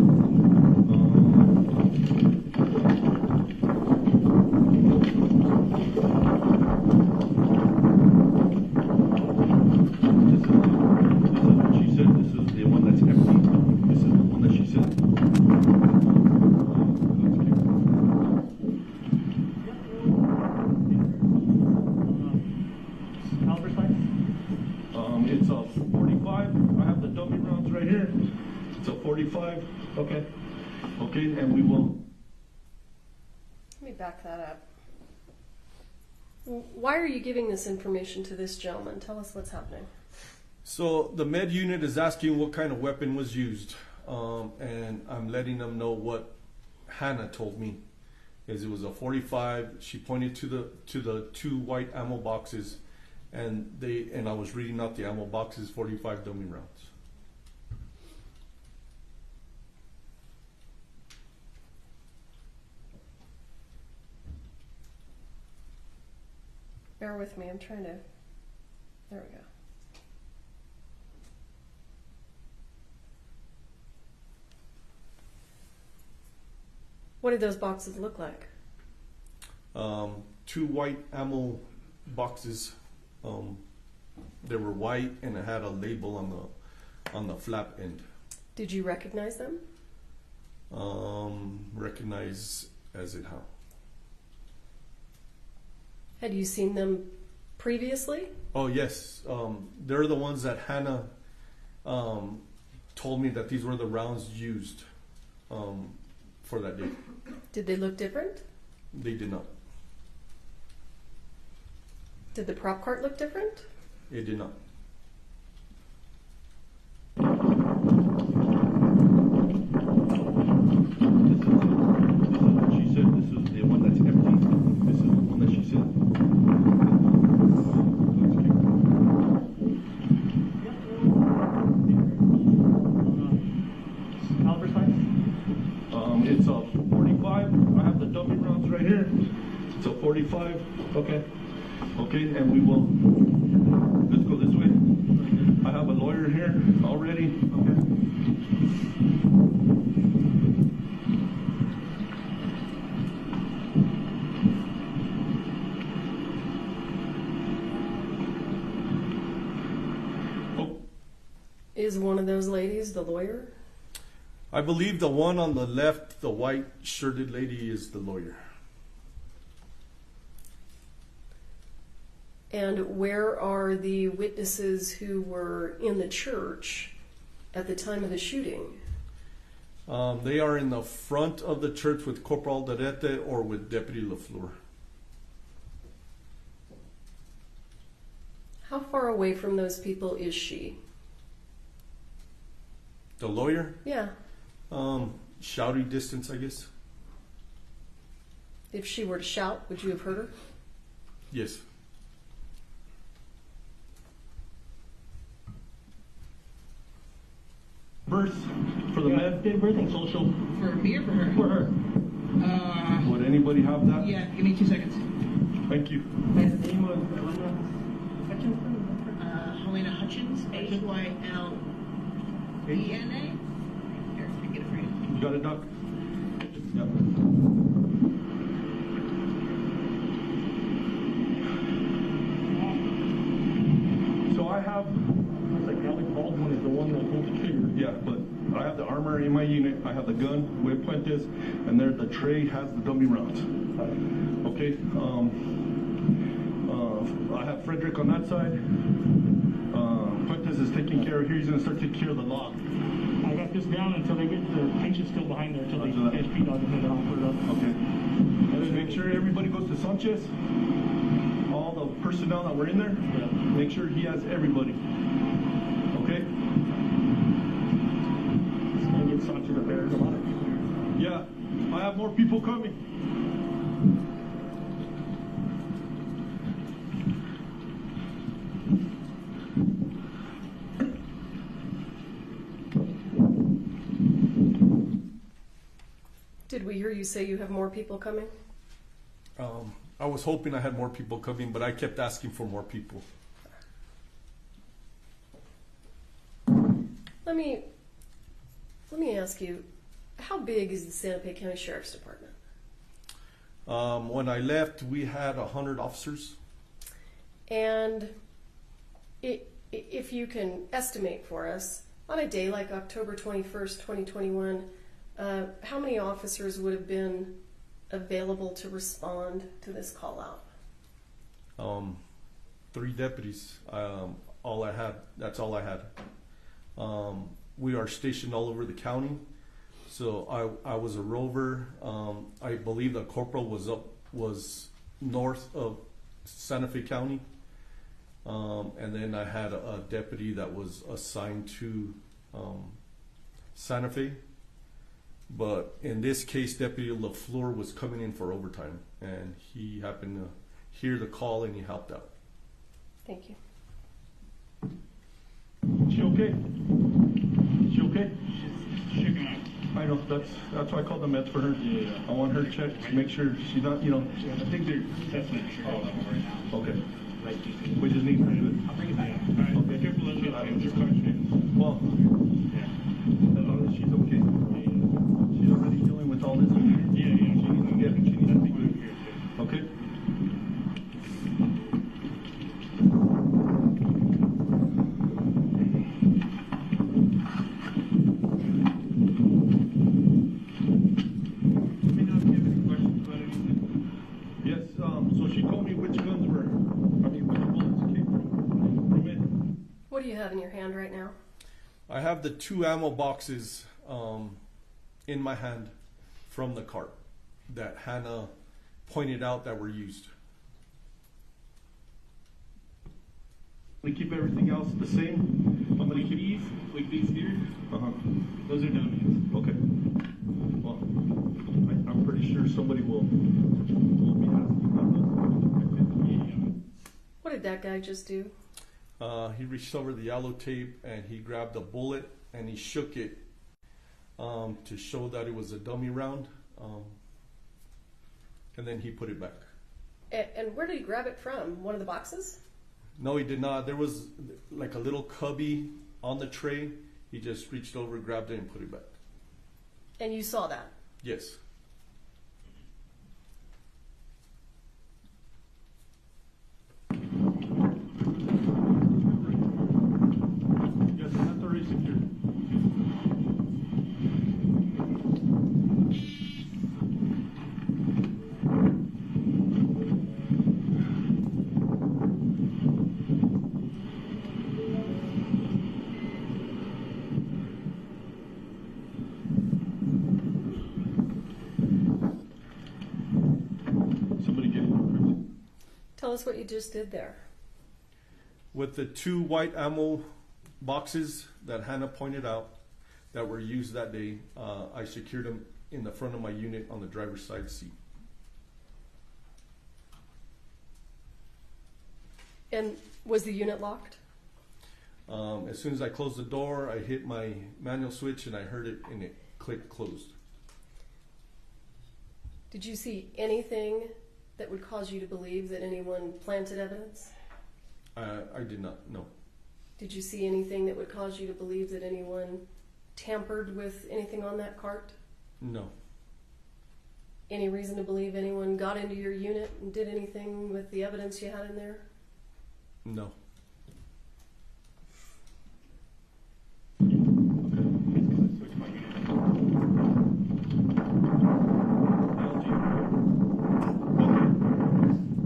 It's a 45. I have the dummy rounds right here. It's a 45. Okay. Okay, and we will. Let me back that up. Why are you giving this information to this gentleman? Tell us what's happening. So the med unit is asking what kind of weapon was used, and I'm letting them know what Hannah told me. Is it was a .45. She pointed to the two white ammo boxes, and I was reading out the ammo boxes, 45 dummy rounds. Bear with me, I'm trying to, there we go. What did those boxes look like? Two white ammo boxes. They were white and it had a label on the flap end. Did you recognize them? Recognize as it how? Had you seen them previously? Oh yes, they're the ones that Hannah told me that these were the rounds used for that day. Did they look different? They did not. Did the prop cart look different? It did not. She said this is the one that's empty. This is the one that she said. Caliber size? It's a 45. I have the dummy rounds right here. It's a 45. Okay. Okay, and we will. Let's go this way. I have a lawyer here already. Okay. Is one of those ladies the lawyer? I believe the one on the left, the white shirted lady, is the lawyer. And where are the witnesses who were in the church at the time of the shooting? They are in the front of the church with Corporal Alderete or with Deputy LaFleur. How far away from those people is she? The lawyer? Yeah. Shouting distance, I guess. If she were to shout, would you have heard her? Yes. Birth for the med. Date of birth and social. For me or for her? For her. Would anybody have that? Yeah, give me 2 seconds. Thank you. And the name of Halyna Hutchins? Halyna Hutchins, Hylena. Here, I get it for you. You got it, Doc? Yep. So I have, Looks like Alec Baldwin is the one that pulled the trigger. yeah, but I have the armor in my unit. I have the gun, where Puentes, and there the tray has the dummy rounds. Okay. I have Frederick on that side. Puentes is taking care of here. He's going to start taking care of the log. I got this down until they get the patient's still behind there until they Roger that. finish P-Dog and then I'll put it up. Okay. And then make sure everybody goes to Sanchez. All the personnel that were in there. Yeah. Make sure he has everybody. Okay? It's gonna get Sanchez up there. There's a lot of people here. Yeah. I have more people coming. Did we hear you say you have more people coming? I was hoping I had more people coming, but I kept asking for more people. Let me ask you, how big is the Santa Fe County Sheriff's Department? When I left, we had 100 officers. And if you can estimate for us, on a day like October 21st, 2021, how many officers would have been available to respond to this call out? 3 deputies. All I had. That's all I had. We are stationed all over the county. So I was a rover. I believe the corporal was north of Santa Fe County, And then I had a deputy that was assigned to Santa Fe. But in this case, Deputy LaFleur was coming in for overtime, and he happened to hear the call and he helped out. Thank you. She okay? She okay? She's shaking out. I know, that's why I called the meds for her. Yeah. I want her checked to make sure she's not, you know. I think they're testing the sugar level right now. Okay. We just need her to. I'll bring it back. All right. Okay. Careful of your questions. Well, as long as she's okay. She's already dealing with all this. Yeah. She needs to be good. Okay. Yes, so she told me which guns were, which bullets came from it. What do you have in your hand right now? I have the 2 ammo boxes in my hand from the cart that Hannah pointed out that were used. We keep everything else the same. I'm gonna keep these, like these here. Those are dummies. Okay. Well, I'm pretty sure somebody will be asking about those. What did that guy just do? He reached over the yellow tape and he grabbed a bullet and he shook it to show that it was a dummy round, and then he put it back. And where did he grab it from? One of the boxes? No, he did not. There was like a little cubby on the tray. He just reached over, grabbed it, and put it back. And you saw that? Yes. Yes, that's already secured. Somebody get it. Tell us what you just did there. With the 2 white ammo boxes that Hannah pointed out that were used that day, I secured them in the front of my unit on the driver's side seat. And was the unit locked? As soon as I closed the door, I hit my manual switch and I heard it and it clicked closed. Did you see anything that would cause you to believe that anyone planted evidence? I did not, no. Did you see anything that would cause you to believe that anyone tampered with anything on that cart? No. Any reason to believe anyone got into your unit and did anything with the evidence you had in there? No.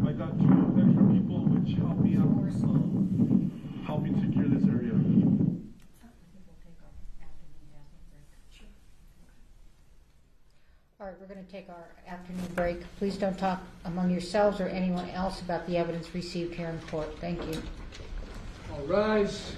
I got 2 extra people which help me out, help me secure this area. All right, we're going to take our afternoon break. Please don't talk among yourselves or anyone else about the evidence received here in court. Thank you. All rise.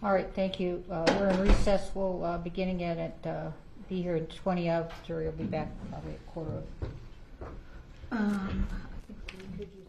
All right, thank you. We're in recess. We'll beginning at be here in 20 of. Jury will be back probably at quarter of. I think we could use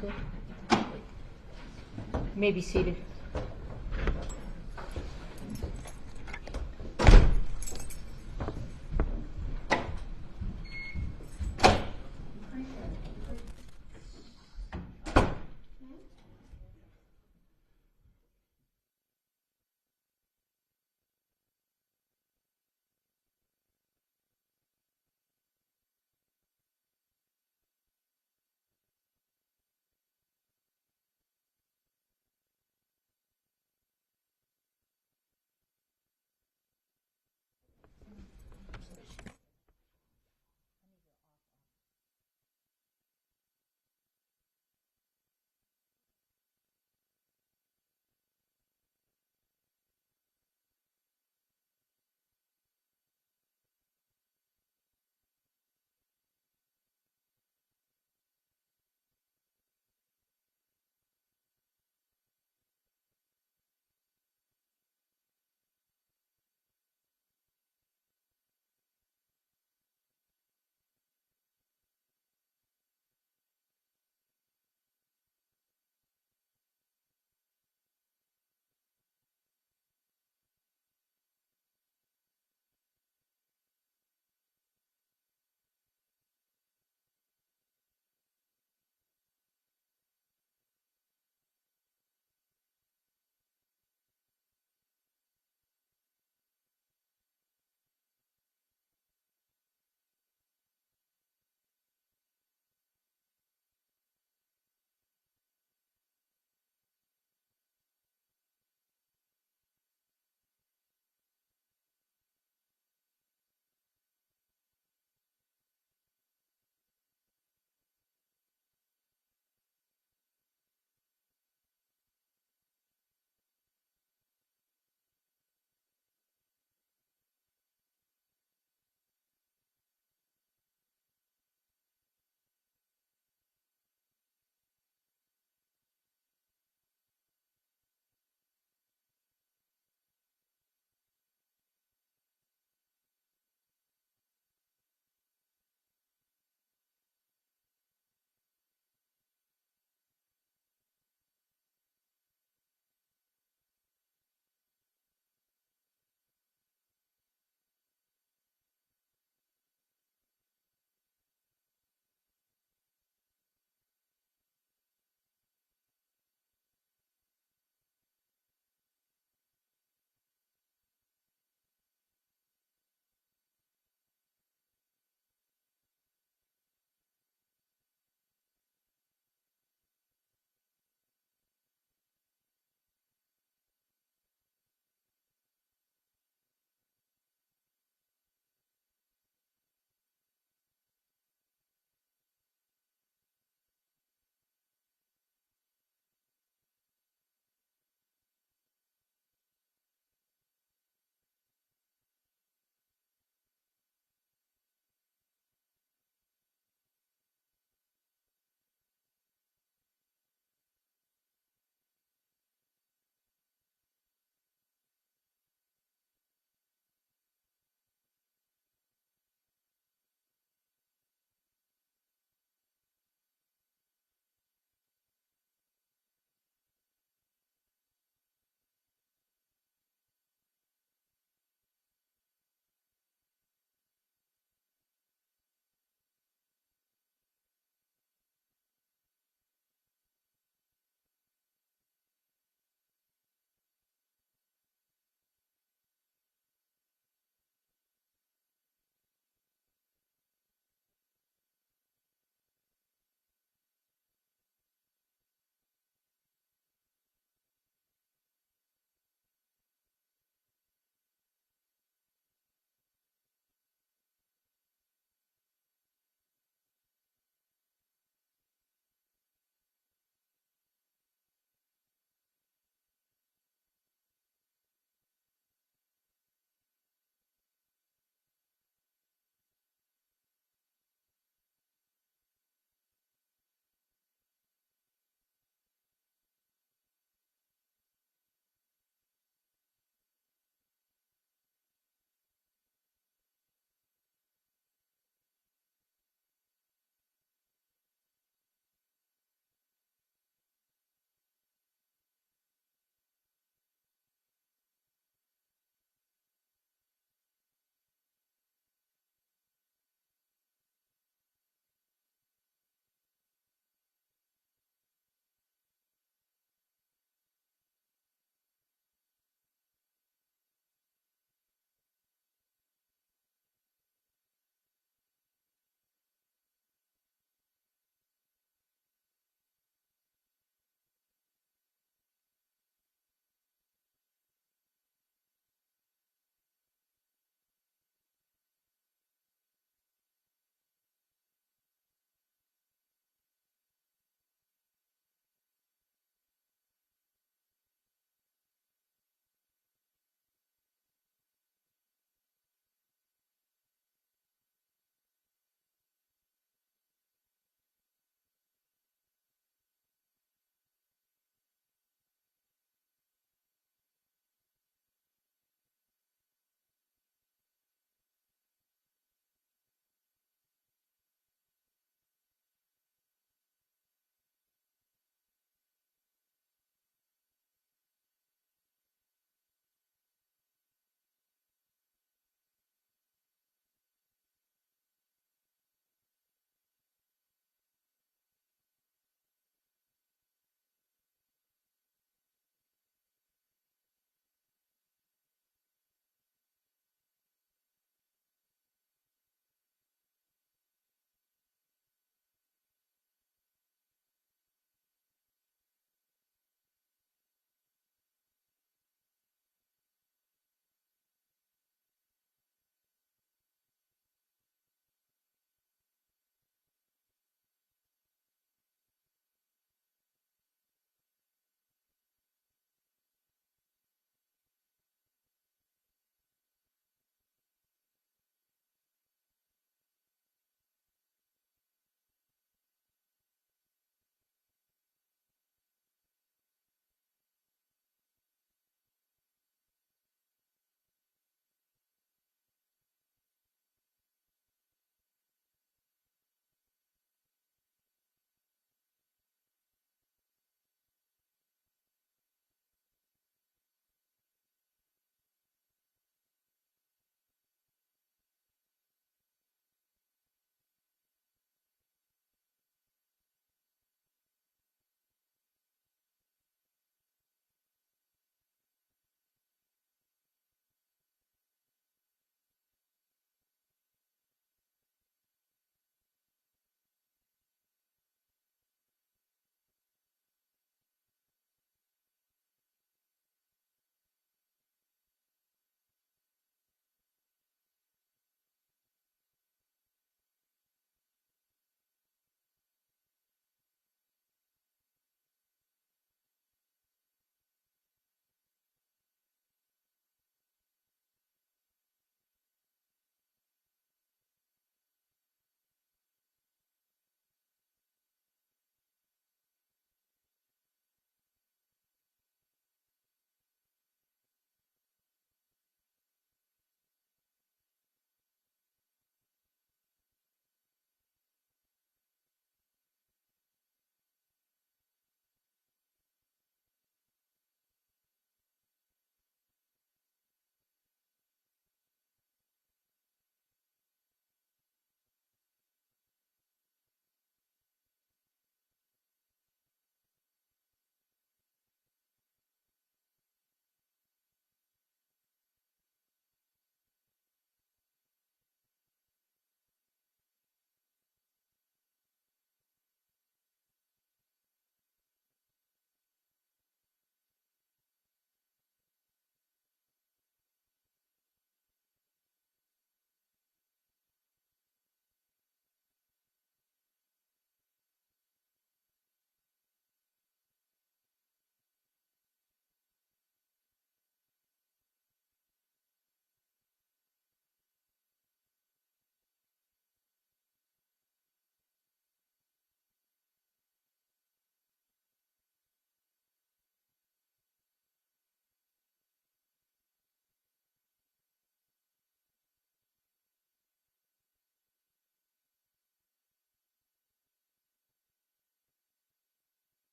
good. May be seated.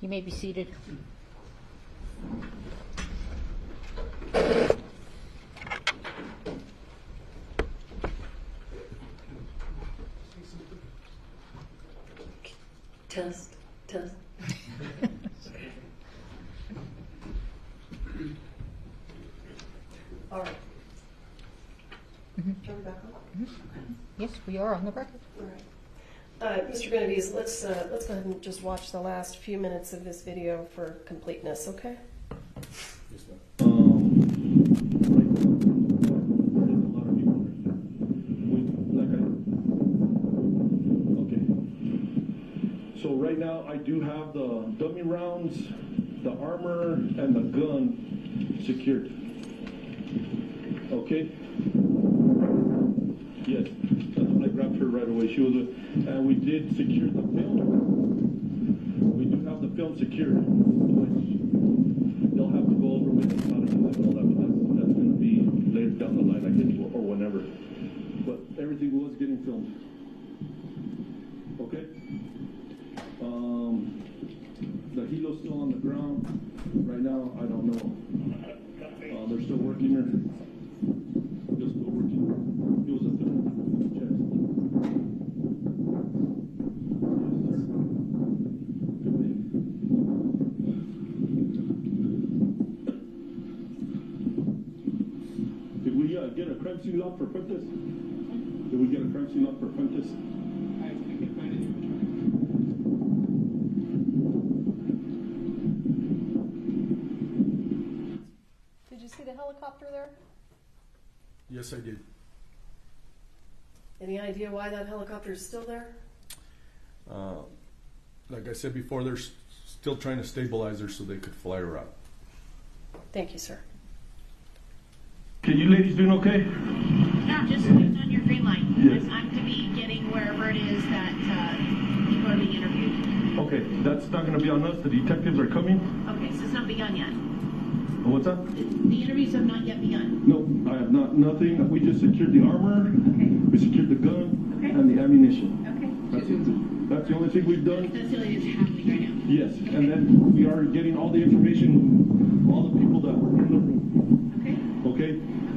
You may be seated. Test. All right. Are we back on? Yes, we are on the record. All right. Mr. Benavides, let's go ahead and just watch the last few minutes of this video for completeness, okay? So right now I do have the dummy rounds, the armor, and the gun secured. Okay? Yes, I grabbed her right away. She was and we did secure the film. We do have the film secured, which they'll have to go over with us how to do it and all that, but that's going to be later down the line, I think, or whenever. But everything was getting filmed. Okay? The helo's still on the ground. Right now, I don't know. They're still working her. They're still working. It was a film chest. Did we get a crime scene lock for Fuentes? Did we get a crime scene lock for Fuentes? I can find it. Did you see the helicopter there? Yes, I did. Any idea why that helicopter is still there? Like I said before, they're still trying to stabilize her so they could fly her out. Thank you, sir. Okay, you ladies doing okay? Yeah, just based on your green light. Yes. I'm to be getting wherever it is that people are being interviewed. Okay, that's not going to be on us. The detectives are coming. Okay, so it's not begun yet. What's that? The interviews have not yet begun. No, I have nothing. We just secured the armor. Okay. We secured the gun Okay. and the ammunition. Okay. That's the only thing we've done. That's the only thing that's happening right now. Yes, and then we are getting all the information, all the people that were in the room. Okay. Okay,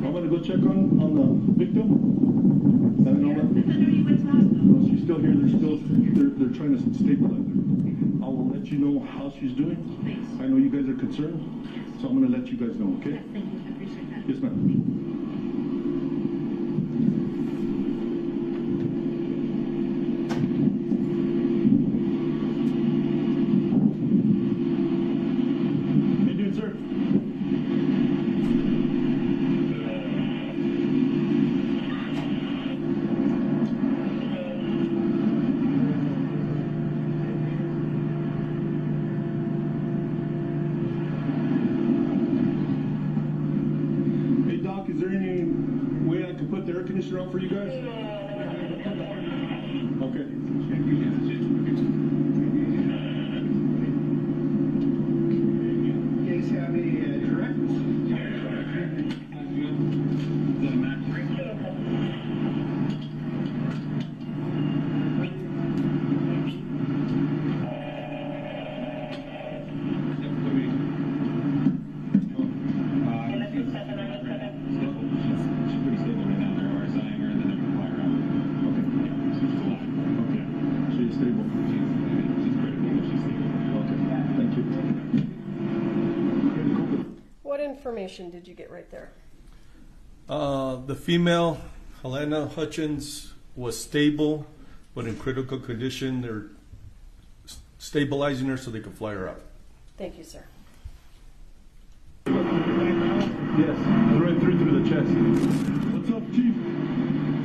I'm gonna go check on the victim. And then I thought you went to the hospital. no, she's still here. They're trying to stabilize her. I will let you know how she's doing. Thanks. I know you guys are concerned, so I'm gonna let you guys know. Okay? Yes, thank you. I appreciate that. Yes, ma'am. Is there any way I can put the air conditioner on for you guys? Okay. You guys have any directives? What information did you get right there? The female, Halyna Hutchins, was stable, but in critical condition. They're stabilizing her so they can fly her out. Thank you, sir. Yes, right through the chest. What's up, Chief?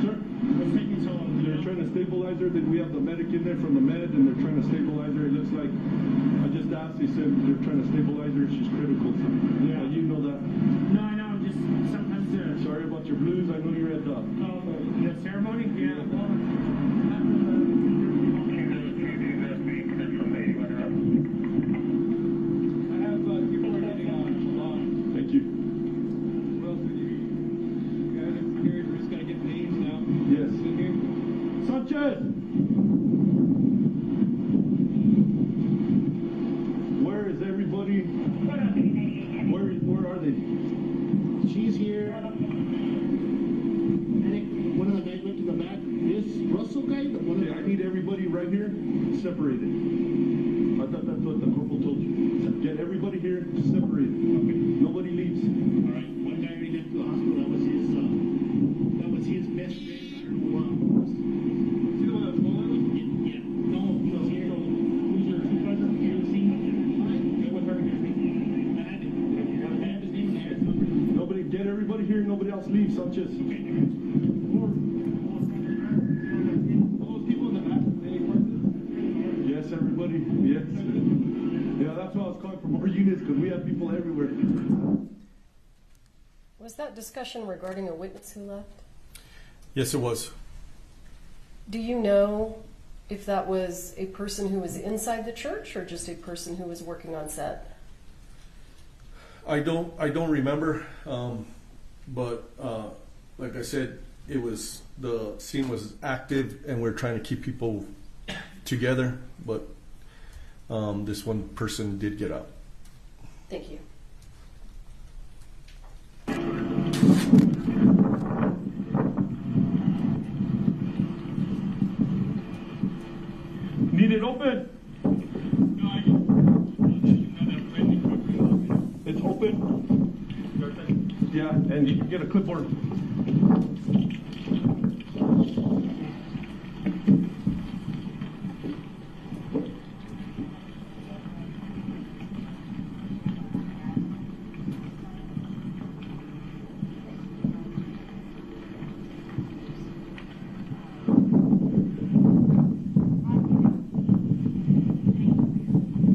Sir? What's taking so long? They're trying to stabilize her. Then we have the medic in there from the med, and they're trying to stabilize her. It looks like, I just asked, they said they're trying to stabilize her. She's critical. Yeah. You know that. No, I know. Just sometimes Sorry about your blues. I know you're at the ceremony. Yeah. Thank you. Yes. Sanchez! Where is everybody? Where are they? She's here. I think one of the guys went to the back. This Russell guy, Okay, I need everybody right here separated. I thought that's what the corporal told you. Get everybody here separated. Okay. Nobody leaves. All right. One guy already went to the hospital. That was his best friend. I don't know what. See the one that's falling? Yeah. No, he was here. Who's your supervisor? You see? Get with her. I had his name and his number. Nobody, get everybody here. Nobody else leaves. Sanchez. Okay. Those people in the back, any questions? Yes, everybody. Yes. Yeah, that's why I was calling for more units because we have people everywhere. Was that discussion regarding a witness who left? Yes, it was. Do you know if that was a person who was inside the church or just a person who was working on set? I don't remember, but like I said, the scene was active, and we're trying to keep people together. But this one person did get out. Thank you. Need it open? It's open? Yeah, and you can get a clipboard.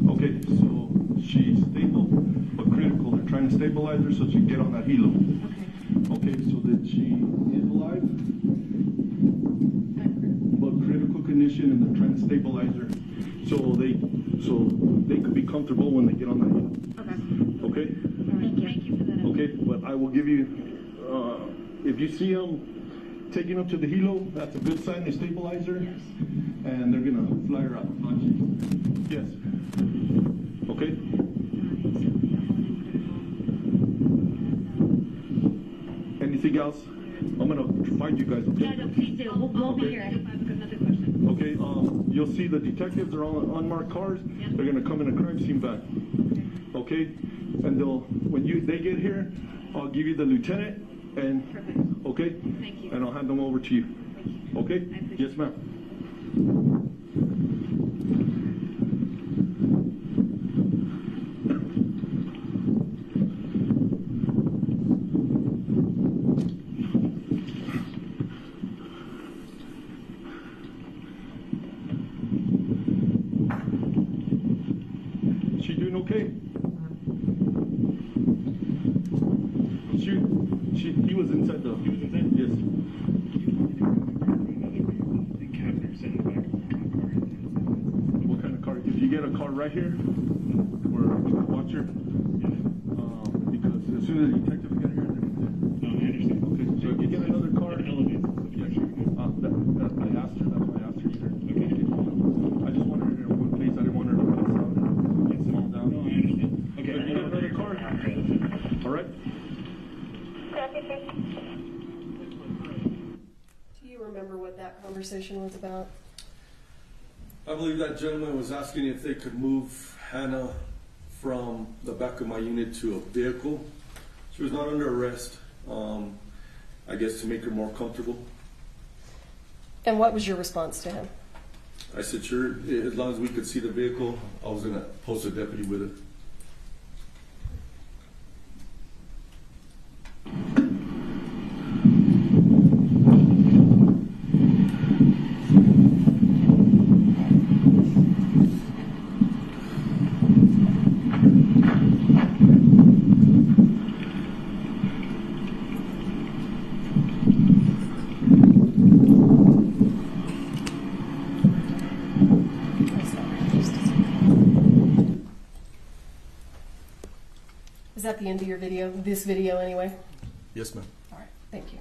Okay, so she's stable but critical. They're trying to stabilize her so she can get on that helo. Okay, so that she is alive but critical condition, and they're trying to stabilize her so they could be comfortable when they get on that helo. Okay. Thank you for that. Okay, but I will give you, if you see them taking up to the helo, that's a good sign. They stabilize her, and they're gonna fly her out. Yes. Okay. Anything else? I'm gonna find you guys. Okay? Yeah, no, please do. We'll be here. I have another question. Okay. You'll see the detectives are on unmarked cars. Yep. They're gonna come in a crime scene van. Okay. And when they get here, I'll give you the lieutenant and. Perfect. Okay. Thank you. And I'll hand them over to you. Thank you. Okay. I appreciate Yes, ma'am. She doing okay? He was inside the. He was inside. Yes. What kind of car? If you get a car right here, where watch her, because as soon as the detectives get here, they're okay. So if you get another car, I asked her. That's why I asked her here. Okay. I just wanted her in one place. I didn't want her to pass out and get small down. No, I understand. Okay. If you get another car, all right. Do you remember what that conversation was about? I believe that gentleman was asking if they could move Hannah from the back of my unit to a vehicle. She was not under arrest, I guess to make her more comfortable. And what was your response to him? I said, sure, as long as we could see the vehicle, I was going to post a deputy with it. that the end of your video? This video, anyway? Yes, ma'am. All right, thank you.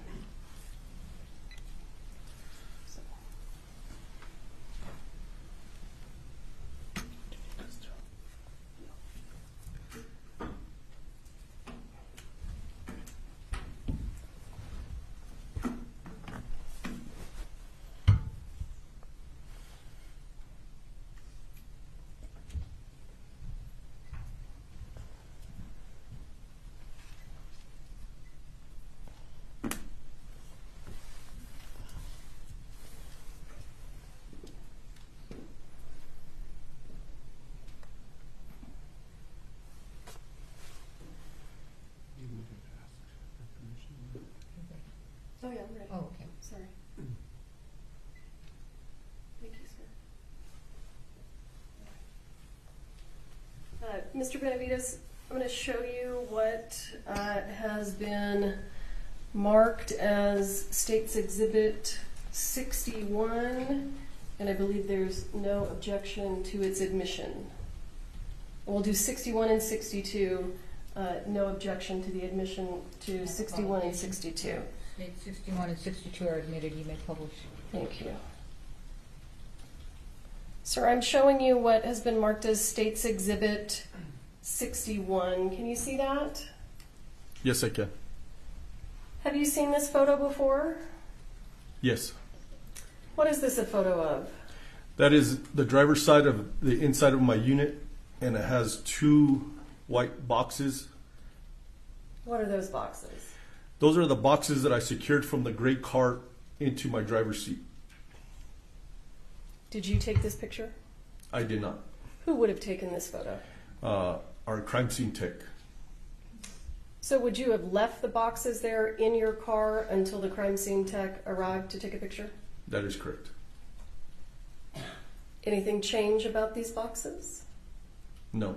Oh, yeah, I'm ready. Oh, okay. Sorry. Thank you, sir. Mr. Benavides, I'm going to show you what has been marked as State's Exhibit 61, and I believe there's no objection to its admission. We'll do 61 and 62, no objection to the admission to 61 and 62. State 61 and 62 are admitted. You may publish. Thank you. Sir, I'm showing you what has been marked as State's Exhibit 61. Can you see that? Yes, I can. Have you seen this photo before? Yes. What is this a photo of? That is the driver's side of the inside of my unit, and it has 2 white boxes. What are those boxes? Those are the boxes that I secured from the gray cart into my driver's seat. Did you take this picture? I did not. Who would have taken this photo? Our crime scene tech. So would you have left the boxes there in your car until the crime scene tech arrived to take a picture? That is correct. Anything change about these boxes? No.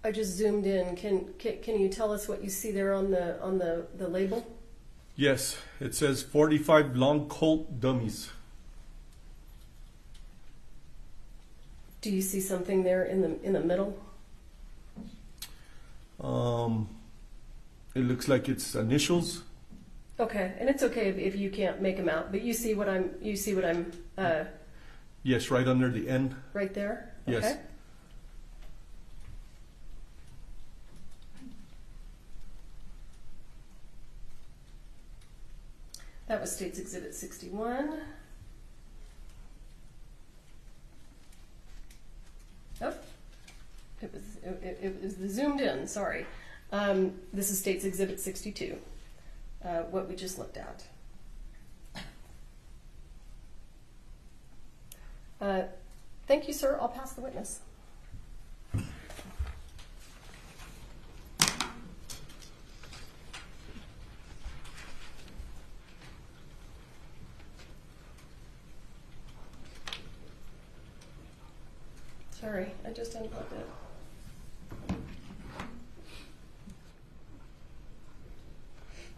I just zoomed in. Can you tell us what you see there on the label? Yes, it says 45 long Colt dummies. Do you see something there in the middle? It looks like it's initials. Okay, and it's okay if you can't make them out, but you see what I'm. Yes, right under the N. Right there. Yes. Okay. That was State's Exhibit 61. Oh, it was the zoomed in, sorry. This is State's Exhibit 62, what we just looked at. Thank you, sir. I'll pass the witness. Sorry, I just unplugged it.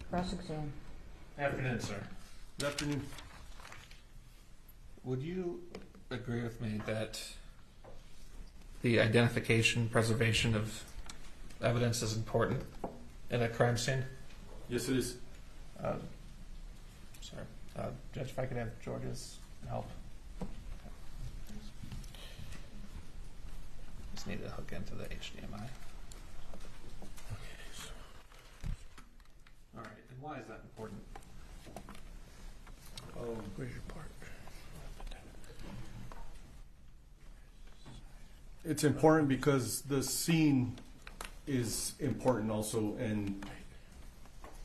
Cross-exam. Afternoon, sir. Good afternoon. Would you agree with me that the identification, preservation of evidence is important in a crime scene? Yes, it is. Sorry. Judge, if I could have George's help. Just need to hook into the HDMI. All right, and why is that important? Where's your part? It's important because the scene is important also, and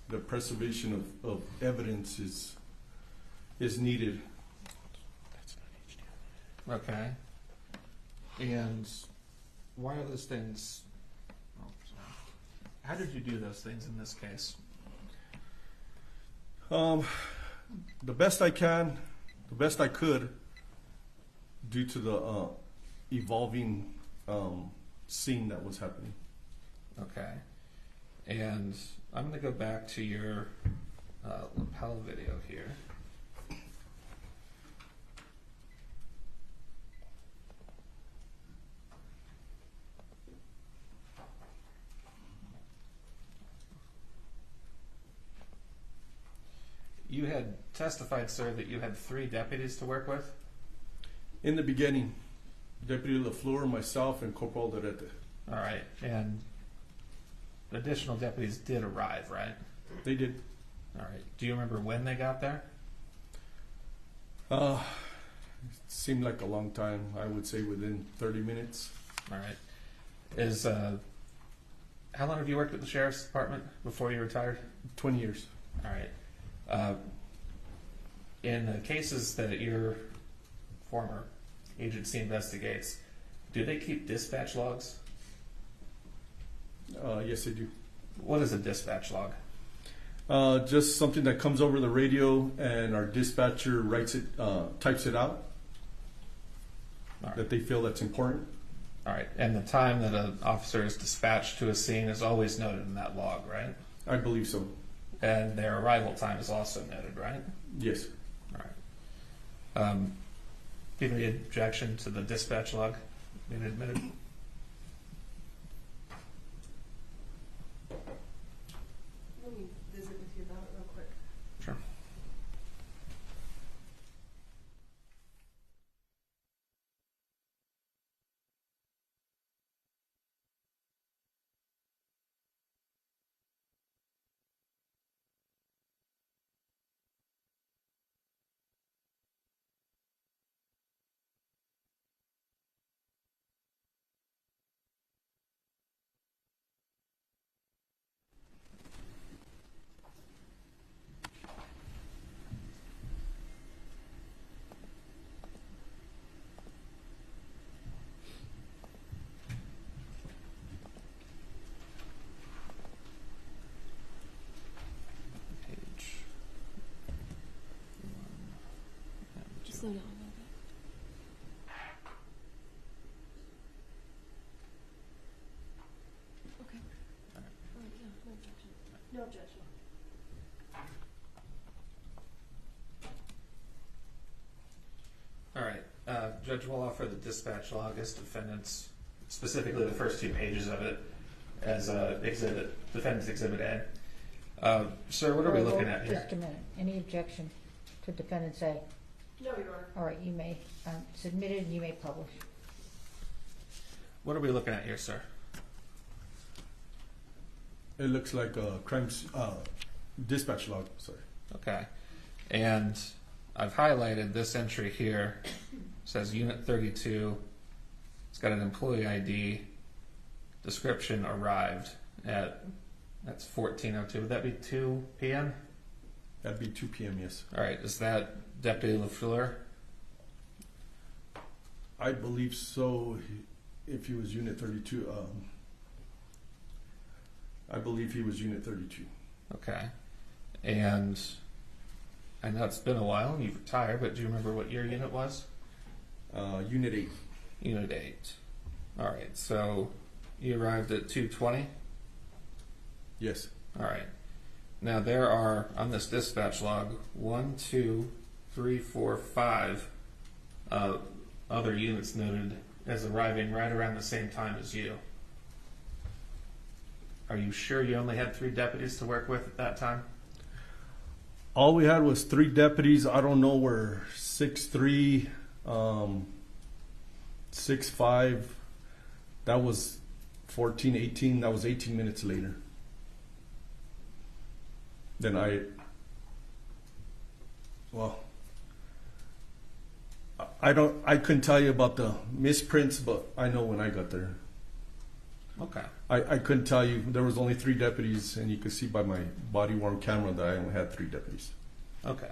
the preservation of evidence is needed. Okay. And why are those things? Oh, sorry. How did you do those things in this case? The best I can, the best I could, due to the evolving scene that was happening. Okay. And I'm going to go back to your lapel video here. You had testified, sir, that you had 3 deputies to work with? In the beginning, Deputy LaFleur, myself, and Corporal Derete. All right, and additional deputies did arrive, right? They did. All right. Do you remember when they got there? It seemed like a long time. I would say within 30 minutes. All right. How long have you worked at the Sheriff's Department before you retired? 20 years. All right. In the cases that your former agency investigates, do they keep dispatch logs? Yes, they do. What is a dispatch log? Just something that comes over the radio, and our dispatcher types it out. Right. That they feel that's important. All right. And the time that an officer is dispatched to a scene is always noted in that log, right? I believe so. And their arrival time is also noted, right? Yes. All right. Do you have any objection to the dispatch log being admitted? Let me visit with you about it real quick. Sure. Slow down a little bit. Okay. All right, yeah, no objection. No objection. All right. Judge will offer the dispatch log as defendants, specifically the first 2 pages of it, as defendant's exhibit A. Sir, what are we looking at here? Just a minute. Any objection to defendant's A? No, Your Honor. All right, you may submit it and you may publish. What are we looking at here, sir? It looks like a crime dispatch log. Sorry. Okay. And I've highlighted this entry here. It says Unit 32. It's got an employee ID. Description arrived at, that's 14:02. Would that be 2 p.m.? That'd be 2 p.m., yes. All right. Is that Deputy LaFleur? I believe so. If he was Unit 32, I believe he was Unit 32. Okay. And I know it's been a while and you've retired, but do you remember what your unit was? Unit 8. Unit 8. All right. So you arrived at 2:20? Yes. All right. Now there are, on this dispatch log, 1, 2, 3, 4, 5 other units noted as arriving right around the same time as you. Are you sure you only had 3 deputies to work with at that time? All we had was 3 deputies. I don't know where 6'3", 6'5", that was 14, 18, that was 18 minutes later. Then I couldn't tell you about the misprints, but I know when I got there. Okay. I couldn't tell you. There was only 3 deputies, and you could see by my body-worn camera that I only had 3 deputies. Okay.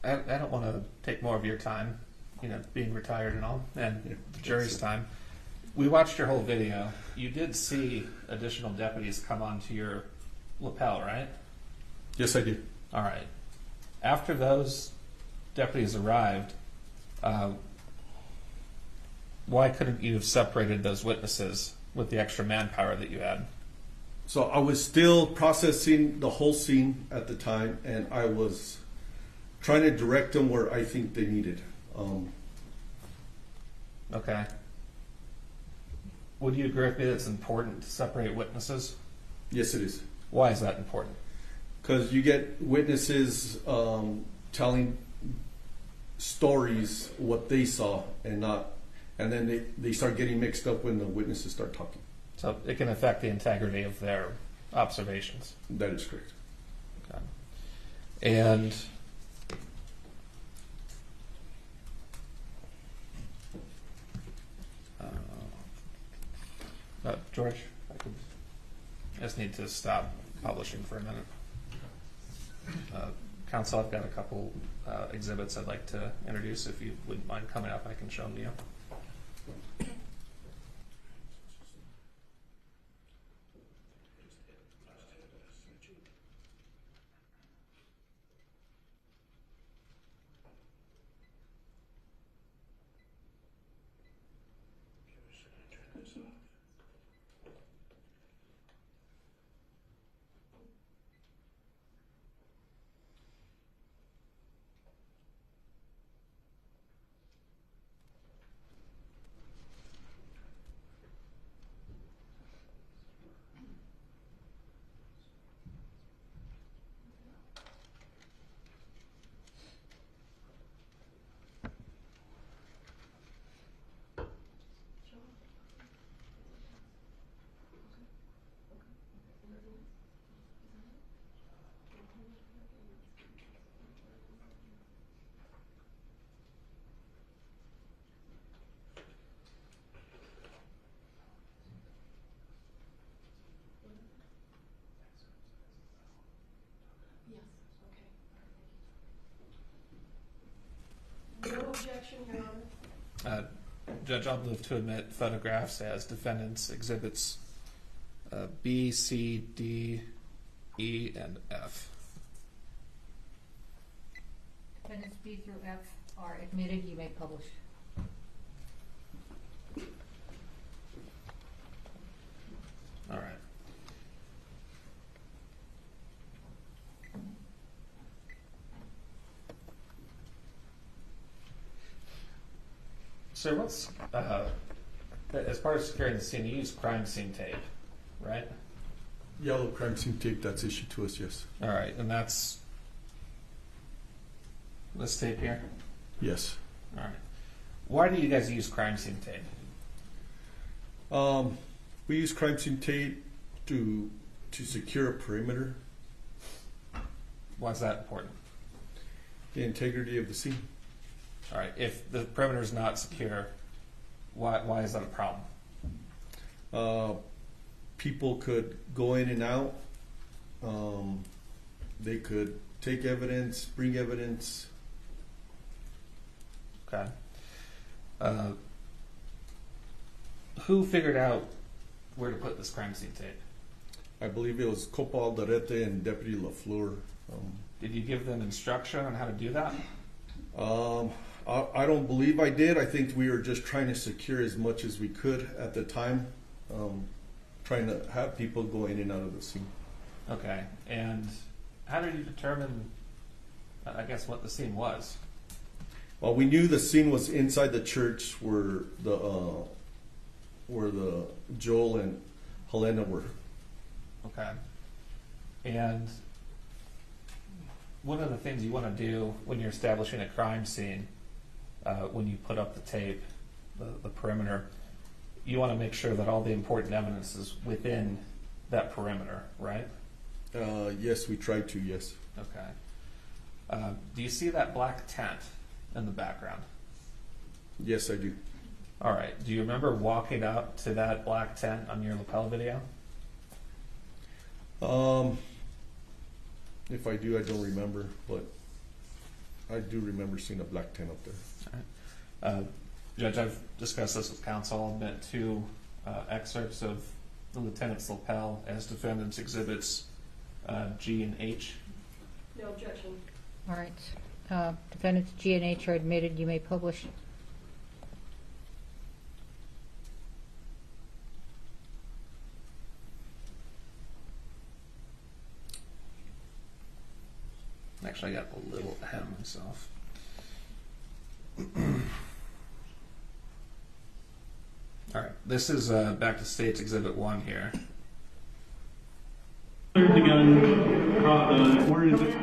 I don't want to take more of your time, being retired and all, and the jury's time. We watched your whole video. You did see additional deputies come onto your lapel, right? Yes, I did. All right. After those deputies arrived, why couldn't you have separated those witnesses with the extra manpower that you had? So I was still processing the whole scene at the time, and I was trying to direct them where I think they needed. Okay. Would you agree with me that it's important to separate witnesses? Yes, it is. Why is that important? Because you get witnesses telling stories what they saw and then they start getting mixed up when the witnesses start talking. So it can affect the integrity of their observations. That is correct. Okay. And George, I just need to stop publishing for a minute. Counsel, I've got a couple exhibits I'd like to introduce. If you wouldn't mind coming up, I can show them to you. No objection, Your Honor. Judge, I'll move to admit photographs as defendants exhibits B, C, D, E, and F. Defendants B through F are admitted. You may publish. All right. So what's as part of securing the scene, you use crime scene tape, right? Yellow crime scene tape that's issued to us, yes. All right, and that's this tape here? Yes. All right. Why do you guys use crime scene tape? We use crime scene tape to secure a perimeter. Why is that important? The integrity of the scene. All right. If the perimeter is not secure, why is that a problem? People could go in and out. They could take evidence, bring evidence. Okay. Who figured out where to put this crime scene tape? I believe it was Copa Alderete and Deputy LaFleur. Did you give them instruction on how to do that? I don't believe I did. I think we were just trying to secure as much as we could at the time, trying to have people go in and out of the scene. Okay. And how did you determine, I guess, what the scene was? Well, we knew the scene was inside the church where the Joel and Halyna were. Okay. And one of the things you want to do when you're establishing a crime scene, when you put up the tape, the perimeter, you want to make sure that all the important evidence is within that perimeter, right? Yes, we tried to, yes. Okay. Do you see that black tent in the background? Yes, I do. All right. Do you remember walking up to that black tent on your lapel video? If I do, I don't remember, but I do remember seeing a black tent up there. All right. Judge, I've discussed this with counsel. I'll admit two excerpts of the lieutenant's lapel as defendants exhibits G and H. No objection. All right. Defendants G and H are admitted. You may publish. Actually, I got a little ahead of myself. All right, this is back to State's Exhibit 1 here. Where's the gun? Where is it?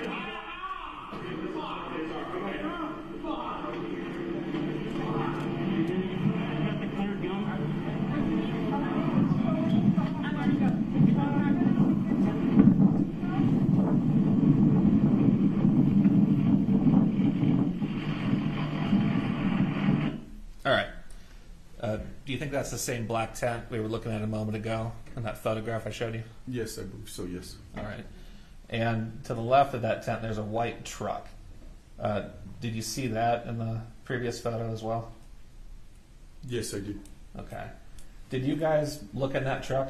All right. Do you think that's the same black tent we were looking at a moment ago in that photograph I showed you? Yes, I believe so, yes. All right. And to the left of that tent, there's a white truck. Did you see that in the previous photo as well? Yes, I did. Okay. Did you guys look in that truck?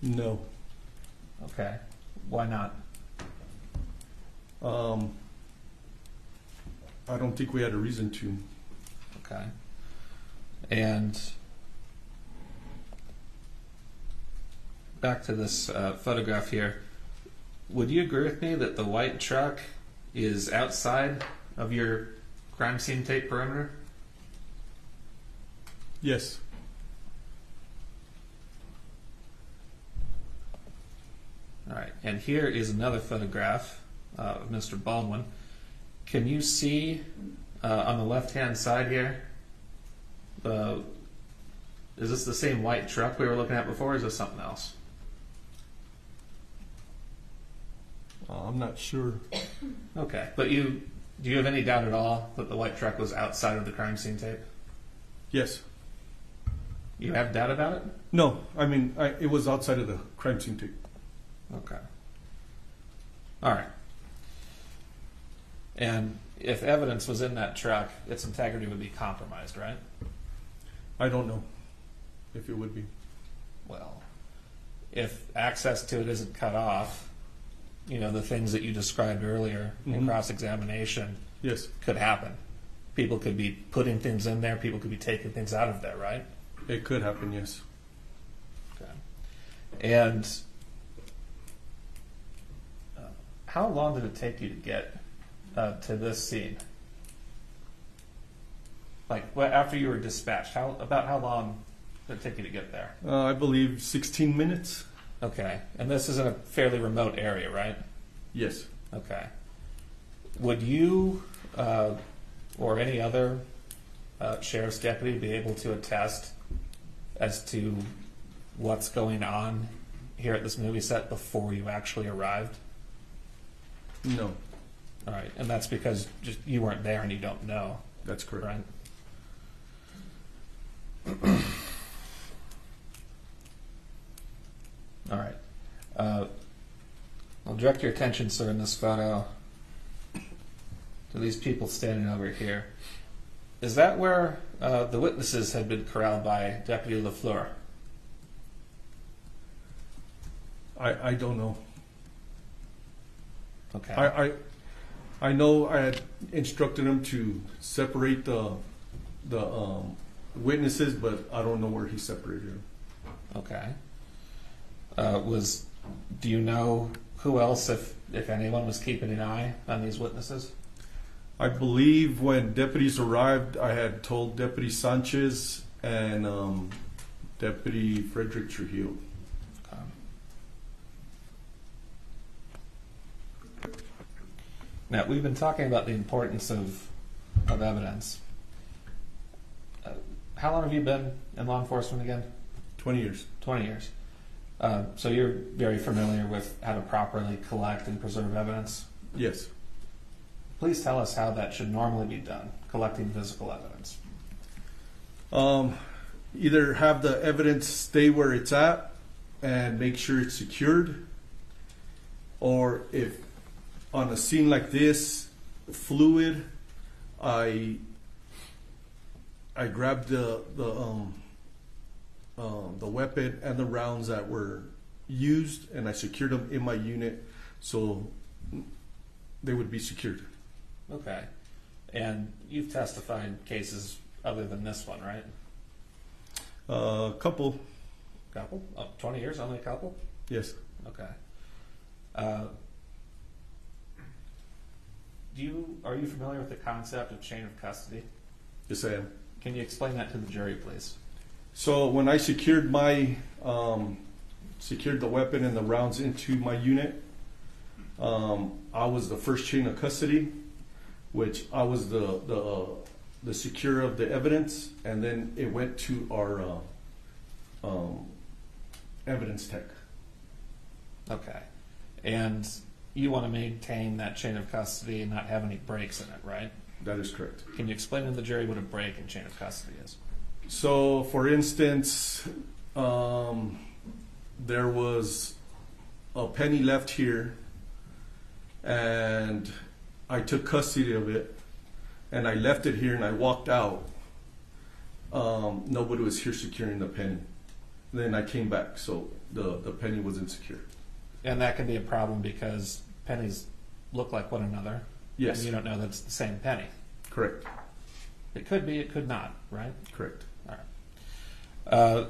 No. Okay. Why not? I don't think we had a reason to. Okay. And back to this photograph here. Would you agree with me that the white truck is outside of your crime scene tape perimeter? Yes. All right. And here is another photograph of Mr. Baldwin. Can you see on the left-hand side here? Is this the same white truck we were looking at before, or is this something else? I'm not sure. Okay, but do you have any doubt at all that the white truck was outside of the crime scene tape? Yes. You have doubt about it? No, I mean, it was outside of the crime scene tape. Okay. All right. And if evidence was in that truck, its integrity would be compromised, right? I don't know if it would be. Well, if access to it isn't cut off, the things that you described earlier in cross-examination could happen. People could be putting things in there, people could be taking things out of there, right? It could happen, yes. Okay. And how long did it take you to get to this scene? Like, after you were dispatched, about how long did it take you to get there? I believe 16 minutes. Okay. And this is in a fairly remote area, right? Yes. Okay. Would you or any other sheriff's deputy be able to attest as to what's going on here at this movie set before you actually arrived? No. All right. And that's because just you weren't there and you don't know. That's correct. Right? All right. I'll direct your attention, sir, in this photo to these people standing over here. Is that where the witnesses had been corralled by Deputy LaFleur? I don't know. Okay. I know I had instructed them to separate the witnesses, but I don't know where he separated them. Okay. Do you know who else, if anyone, was keeping an eye on these witnesses? I believe when deputies arrived, I had told Deputy Sanchez and Deputy Frederick Trujillo. Okay. Now, we've been talking about the importance of evidence. How long have you been in law enforcement again? 20 years. 20 years. So you're very familiar with how to properly collect and preserve evidence? Yes. Please tell us how that should normally be done, collecting physical evidence. Either have the evidence stay where it's at and make sure it's secured, or if on a scene like this, fluid, I grabbed the weapon and the rounds that were used, and I secured them in my unit. So They would be secured. Okay. And you've testified cases other than this one, right? Couple. Couple? Oh, 20 years, only a couple? Yes. Okay. Are you familiar with the concept of chain of custody? Yes, I am. Can you explain that to the jury, please? So when I secured my secured the weapon and the rounds into my unit, I was the first chain of custody, which I was the secure of the evidence, and then it went to our evidence tech. Okay. And you want to maintain that chain of custody and not have any breaks in it, right? That is correct. Can you explain to the jury what a break in chain of custody is? So, for instance, there was a penny left here, and I took custody of it, and I left it here, and I walked out. Nobody was here securing the penny. Then I came back, so the penny wasn't secure. And that can be a problem because pennies look like one another. Yes. And you don't know that it's the same penny. Correct. It could be, it could not, right? Correct. All right.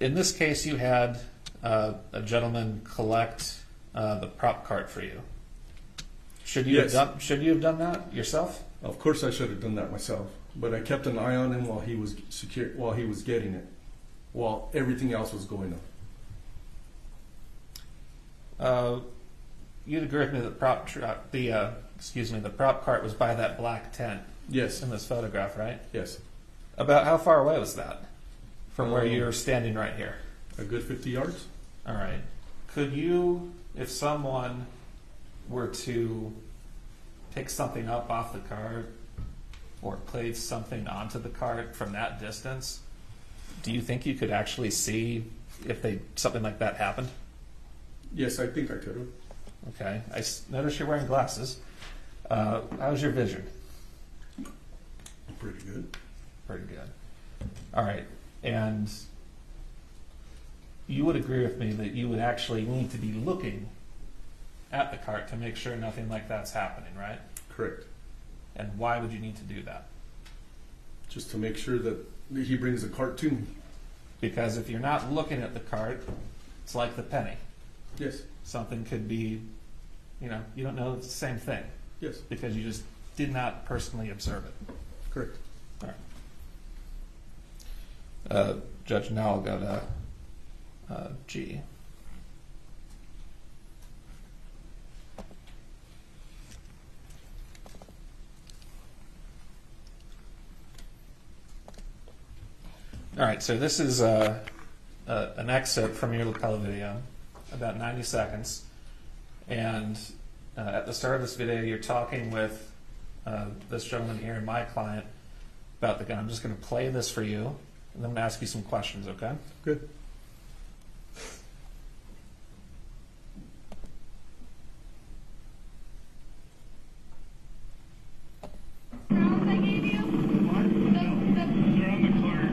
In this case, you had a gentleman collect the prop cart for you. Should you have done that yourself? Of course, I should have done that myself. But I kept an eye on him while he was getting it, while everything else was going on. You'd agree with me that the prop cart was by that black tent. Yes. In this photograph, right? Yes. About how far away was that from where you're standing right here? A good 50 yards. All right. Could you, if someone were to pick something up off the cart or place something onto the cart from that distance, do you think you could actually see if something like that happened? Yes, I think I could have. Okay. I notice you're wearing glasses. How's your vision? Pretty good. Pretty good. All right. And you would agree with me that you would actually need to be looking at the cart to make sure nothing like that's happening, right? Correct. And why would you need to do that? Just to make sure that he brings the cart to me. Because if you're not looking at the cart, it's like the penny. Yes. Something could be, you don't know it's the same thing. Yes. Because you just did not personally observe it. Correct. All right. Judge, now I'll go to G. All right, so this is an excerpt from your lapel video, about 90 seconds. And at the start of this video, you're talking with this gentleman here and my client about the gun. I'm just going to play this for you, and then I'm going to ask you some questions, okay? Good. Rounds I gave you? They're on the cart.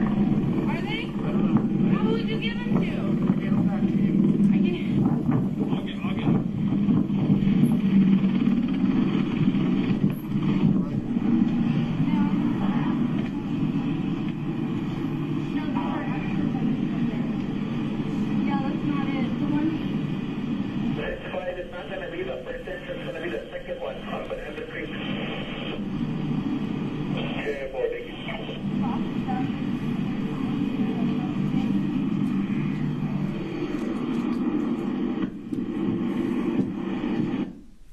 Are they? Who would you give them to? Get them back to you. I can't. I'll get them. No, these are extra ones from there. Yeah, that's not it. The one. That's fine. It's not going to be the first entrance. It's going to be the second one. But have the creek. Okay, boarding.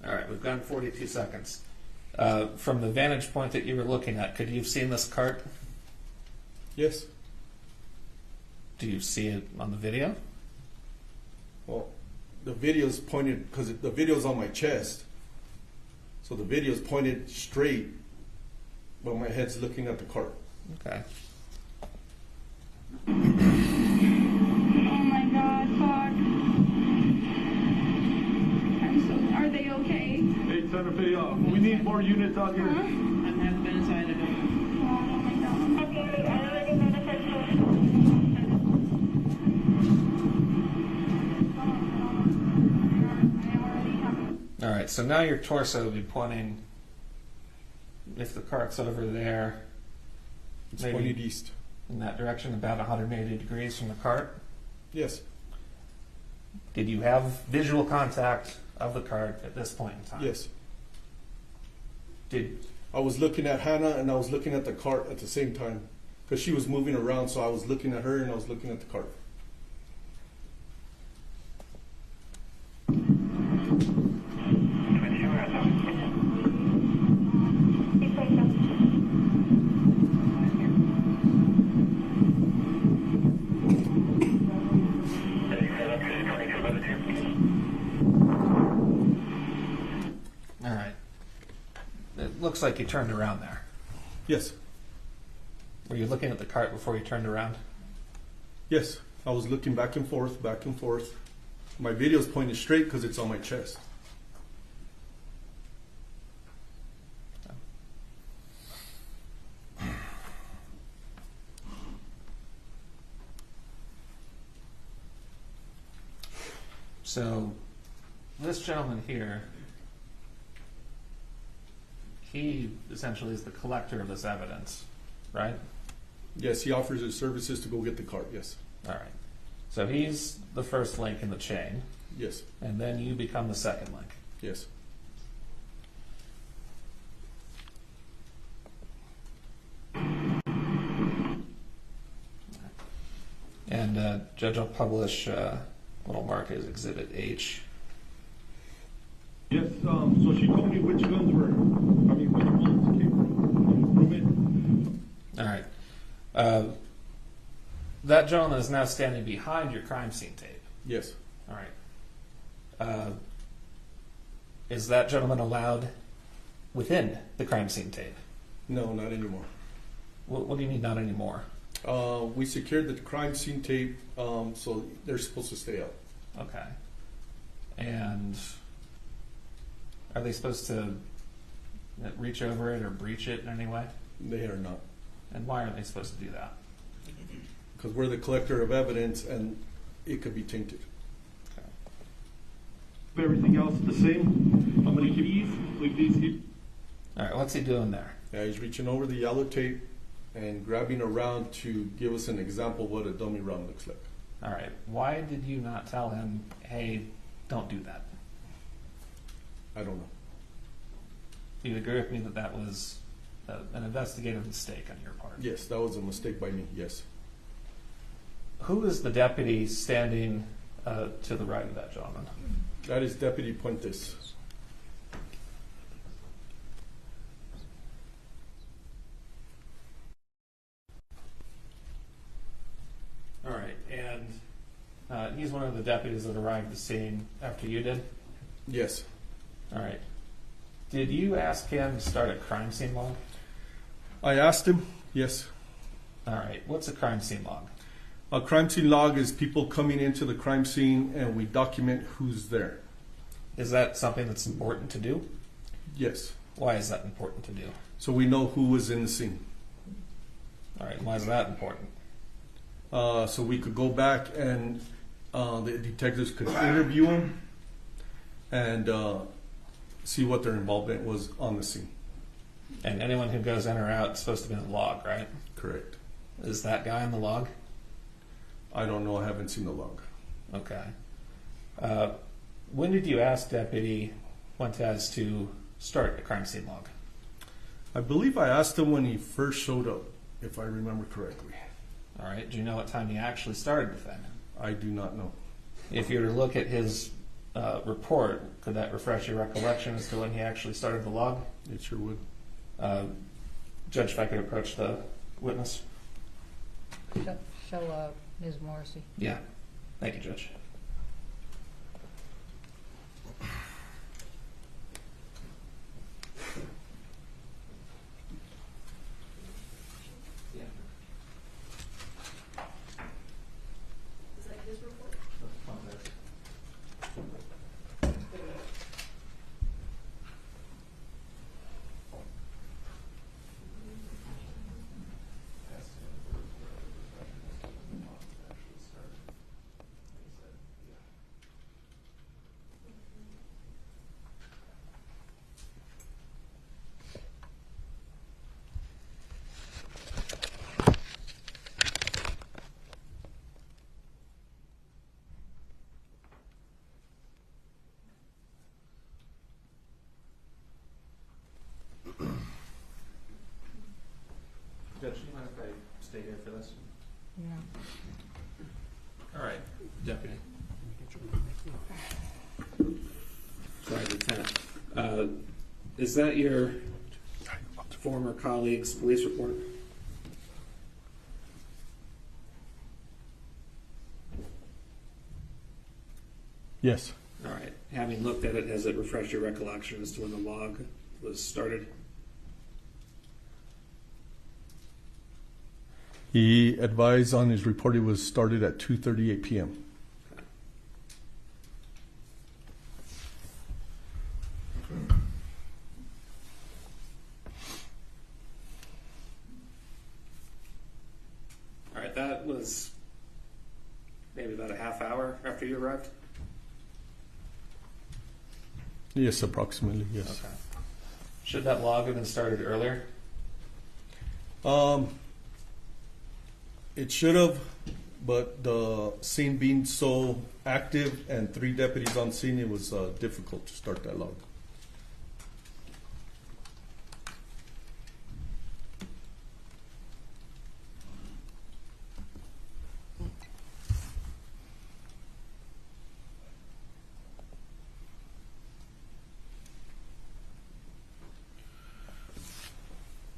All right, we've gone 42 seconds. From the vantage point that you were looking at, could you have seen this cart? Yes. Do you see it on the video? Well, the video's pointed, because the video's on my chest. So the video's pointed straight, but my head's looking at the cart. Okay. Oh my God, fuck. Are they okay? Hey, Santa Fe, we need more units out here. I haven't been inside of it. Oh my God. Okay, I already know the first one. All right. right, so now your torso would be pointing, if the cart's over there, It's maybe pointed east. in that direction, about 180 degrees from the cart. Yes. Did you have visual contact of the cart at this point in time? Yes. Did I was looking at Hannah and I was looking at the cart at the same time because she was moving around, so I was looking at her and I was looking at the cart. All right. It looks like you turned around there. Yes. Were you looking at the cart before you turned around? Yes. I was looking back and forth, back and forth. My video's pointed straight because it's on my chest. So, this gentleman here, he essentially is the collector of this evidence, right? Yes, he offers his services to go get the cart, yes. All right. So he's the first link in the chain. Yes. And then you become the second link. Yes. And Judge, I'll publish little mark as Exhibit H. Yes, so she told me which guns were, I mean, where the bullets came from it. All right. That gentleman is now standing behind your crime scene tape. Yes. All right. Is that gentleman allowed within the crime scene tape? No, not anymore. What do you mean not anymore? We secured the crime scene tape, so they're supposed to stay up. Okay. And are they supposed to reach over it or breach it in any way? They are not. And why are they supposed to do that? Because we're the collector of evidence and it could be tainted. Everything else the same. How many keys? Like these here. All right, what's he doing there? Yeah, he's reaching over the yellow tape and grabbing a round to give us an example of what a dummy round looks like. All right, why did you not tell him, hey, don't do that? I don't know. Do you agree with me that that was an investigative mistake on your part? Yes, that was a mistake by me, yes. Who is the deputy standing to the right of that gentleman? That is Deputy Puentes. All right, and he's one of the deputies that arrived at the scene after you did? Yes. All right. Did you ask him to start a crime scene log? I asked him, yes. All right, what's a crime scene log? A crime scene log is people coming into the crime scene and we document who's there. Is that something that's important to do? Yes. Why is that important to do? So we know who was in the scene. All right, why is that important? So we could go back and the detectives could interview them and see what their involvement was on the scene. And anyone who goes in or out is supposed to be in the log, right? Correct. Is that guy in the log? I don't know. I haven't seen the log. Okay. When did you ask Deputy Fuentes to start a crime scene log? I believe I asked him when he first showed up, if I remember correctly. All right. Do you know what time he actually started with that? I do not know. If you were to look at his report, could that refresh your recollection as to when he actually started the log? It sure would. Judge, if I could approach the witness. Show Ms. Morrissey. Yeah. Thank you, Judge. Is that his report? Judge, do you mind if I stay here for this? Yeah. All right, Deputy. Sorry, Lieutenant. Is that your former colleague's police report? Yes. All right. Having looked at it, has it refreshed your recollection as to when the log was started? He advised on his report it was started at 2:38 p.m. All right, that was maybe about a half hour after you arrived? Yes, approximately, yes. Okay. Should that log have been started earlier? It should have, but the scene being so active and 3 deputies on scene, it was difficult to start that log.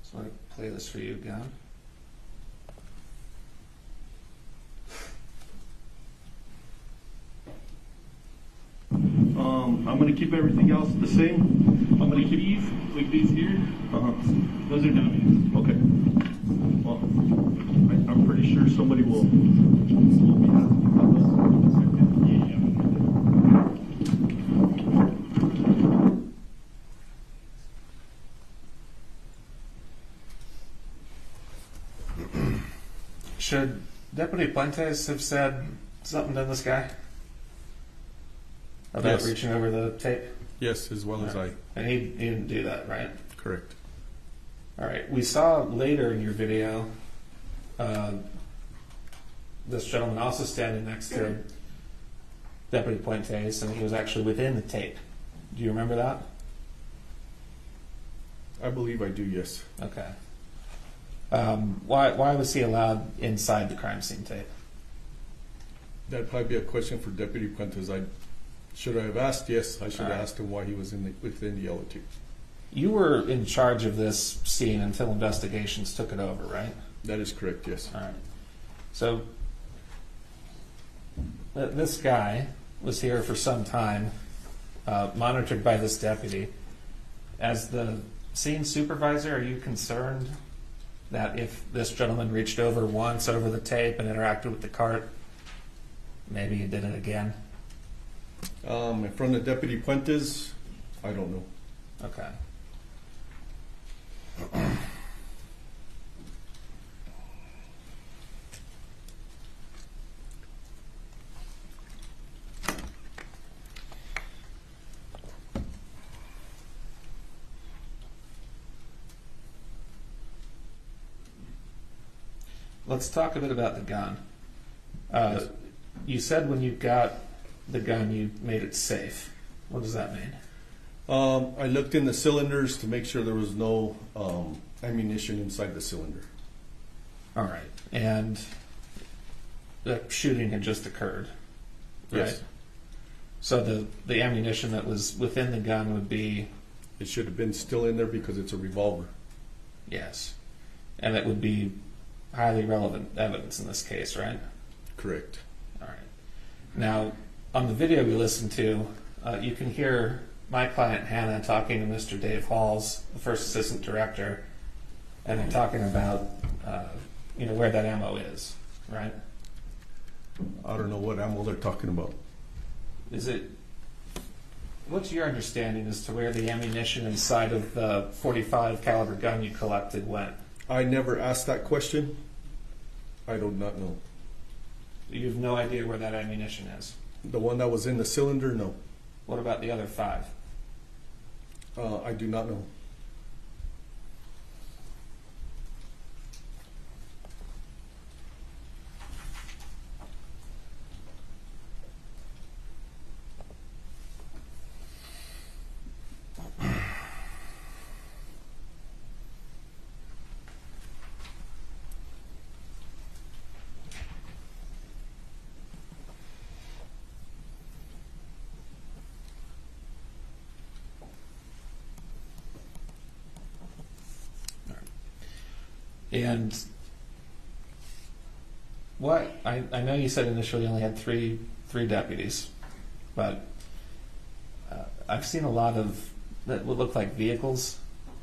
So I play this for you again. I'm going to keep everything else the same. I'm going to keep these here. Those are dummies. Okay. Well, I'm pretty sure somebody will be asking about those. Should Deputy Puentes have said something to this guy about Yes. reaching over the tape? Yes, as well as I. And he didn't do that, right? Correct. All right. We saw later in your video this gentleman also standing next to Deputy Puentes, and he was actually within the tape. Do you remember that? I believe I do, yes. Okay. Why was he allowed inside the crime scene tape? That'd probably be a question for Deputy Puentes. Should I have asked? Yes, I should have All right. asked him why he was within the yellow tape. You were in charge of this scene until investigations took it over, right? That is correct, yes. All right. So this guy was here for some time, monitored by this deputy. As the scene supervisor, are you concerned that if this gentleman reached over once over the tape and interacted with the cart, maybe he did it again? In front of Deputy Puentes, I don't know. Okay. Let's talk a bit about the gun. You said when you got the gun, you made it safe. What does that mean? I looked in the cylinders to make sure there was no ammunition inside the cylinder. All right. And the shooting had just occurred, right? Yes. So the ammunition that was within the gun would be... It should have been still in there because it's a revolver. Yes. And it would be highly relevant evidence in this case, right? Correct. All right. Now, on the video we listened to, you can hear my client Hannah talking to Mr. Dave Halls, the first assistant director, and they're talking about where that ammo is, right? I don't know what ammo they're talking about. What's your understanding as to where the ammunition inside of the .45 caliber gun you collected went? I never asked that question. I do not know. You have no idea where that ammunition is? The one that was in the cylinder, no. What about the other 5? I do not know. And what I know you said initially you only had three deputies, but I've seen a lot of that would look like vehicles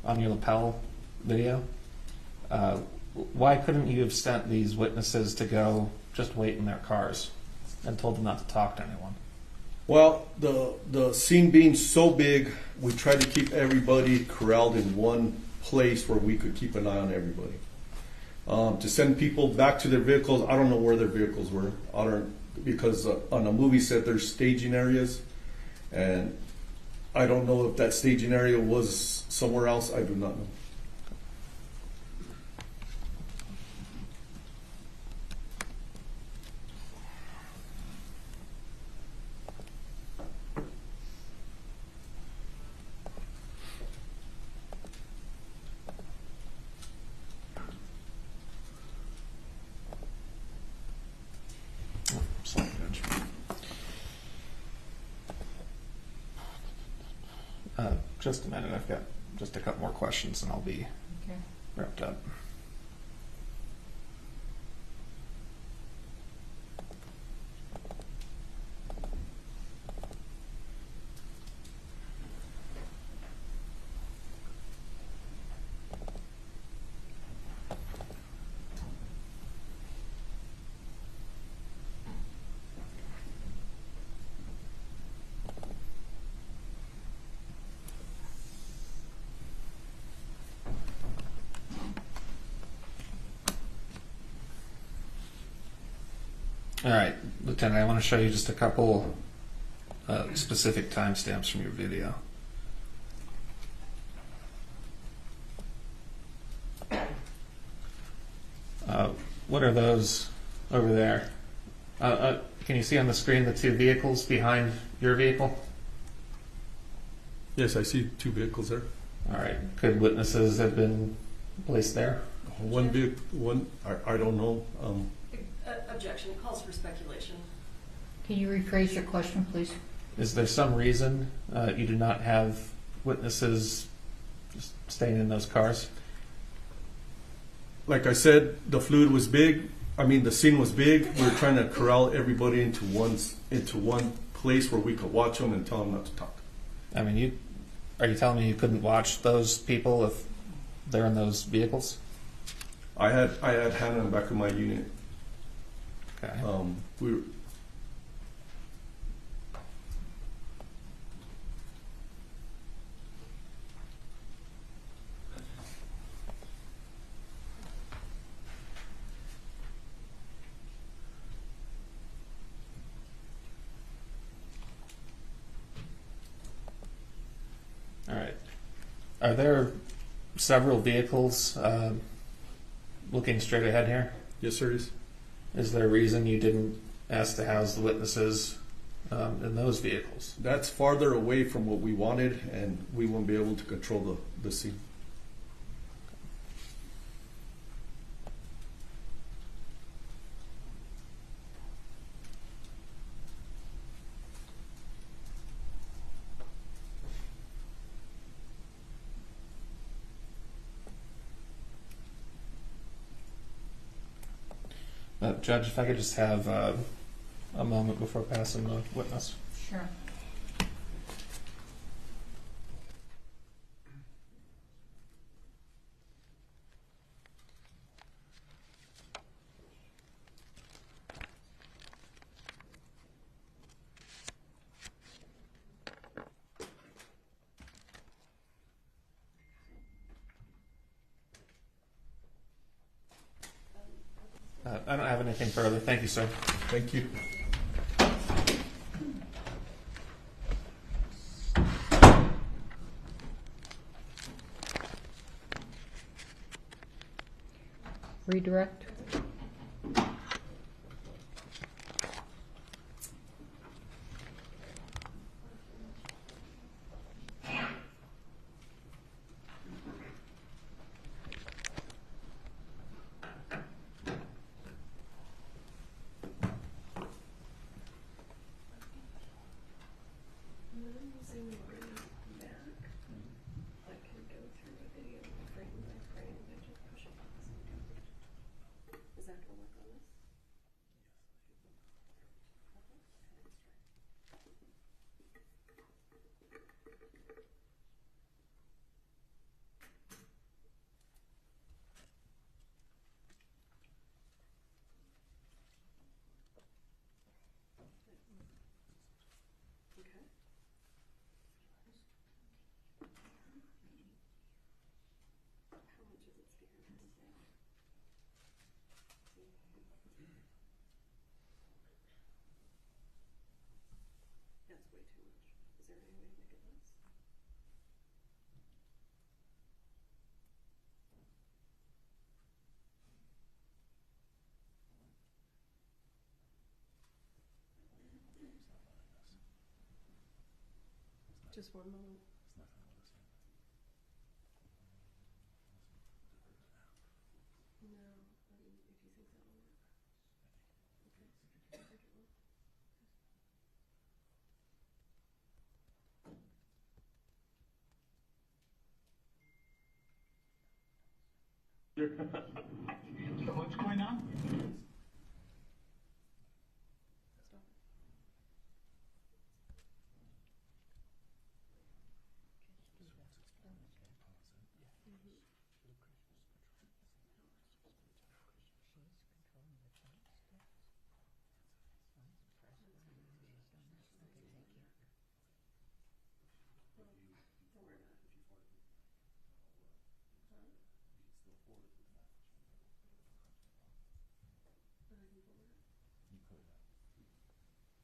on your lapel video. Why couldn't you have sent these witnesses to go just wait in their cars and told them not to talk to anyone? Well, the scene being so big, we tried to keep everybody corralled in one place where we could keep an eye on everybody. To send people back to their vehicles, I don't know where their vehicles were. Because on a movie set there's staging areas, and I don't know if that staging area was somewhere else. I do not know. Just a minute. I've got just a couple more questions and I'll be wrapped up. All right, Lieutenant, I want to show you just a couple specific timestamps from your video. What are those over there? Can you see on the screen the two vehicles behind your vehicle? Yes, I see two vehicles there. All right. Could witnesses have been placed there? One vehicle, I don't know. Objection. It calls for speculation. Can you rephrase your question, please? Is there some reason you do not have witnesses just staying in those cars? Like I said, the fluid was big. I mean, the scene was big. We were trying to corral everybody into one place where we could watch them and tell them not to talk. I mean, are you telling me you couldn't watch those people if they're in those vehicles? I had Hannah in the back of my unit. Okay. We were, All right. Are there several vehicles looking straight ahead here? Yes, there is. Is there a reason you didn't ask to house the witnesses in those vehicles? That's farther away from what we wanted, and we won't be able to control the scene. Judge, if I could just have a moment before passing the witness. Sure. I don't have anything further. Thank you, sir. Thank you. Redirect. Just one moment. No, I mean, if you think that'll work. Okay. So what's going on? Stop it.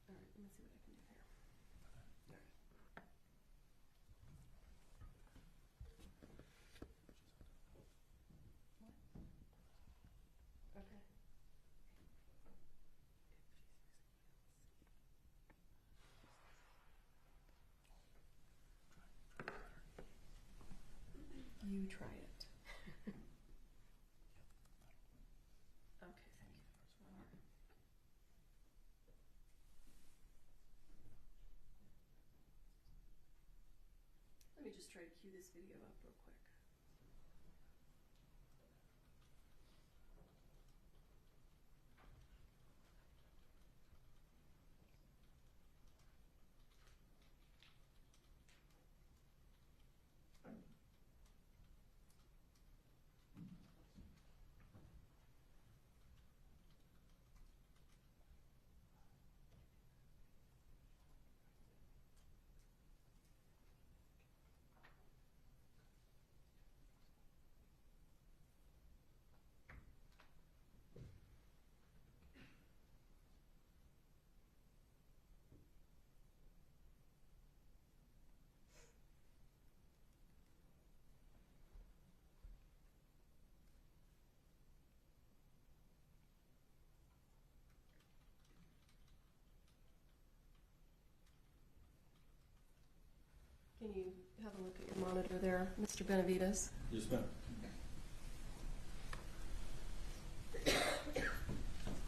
All right, let me see what I can do here. Okay. You try it. Okay, thank you. All right. Let me just try to cue this video up real quick. Can you have a look at your monitor there, Mr. Benavides? Yes, ma'am.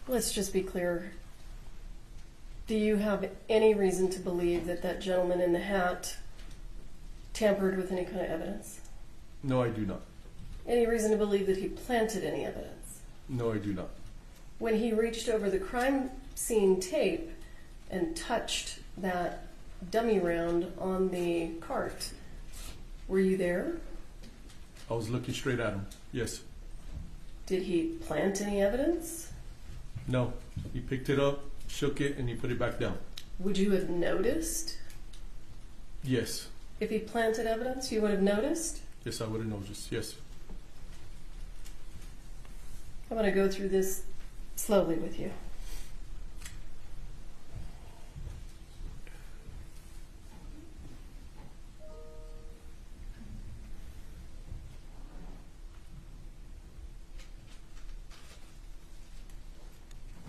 Let's just be clear. Do you have any reason to believe that that gentleman in the hat tampered with any kind of evidence? No, I do not. Any reason to believe that he planted any evidence? No, I do not. When he reached over the crime scene tape and touched that dummy round on the cart, were you there? I was looking straight at him. Yes. Did he plant any evidence? No. He picked it up, shook it, and he put it back down. Would you have noticed? Yes. If he planted evidence, you would have noticed? Yes, I would have noticed. Yes. I'm going to go through this slowly with you.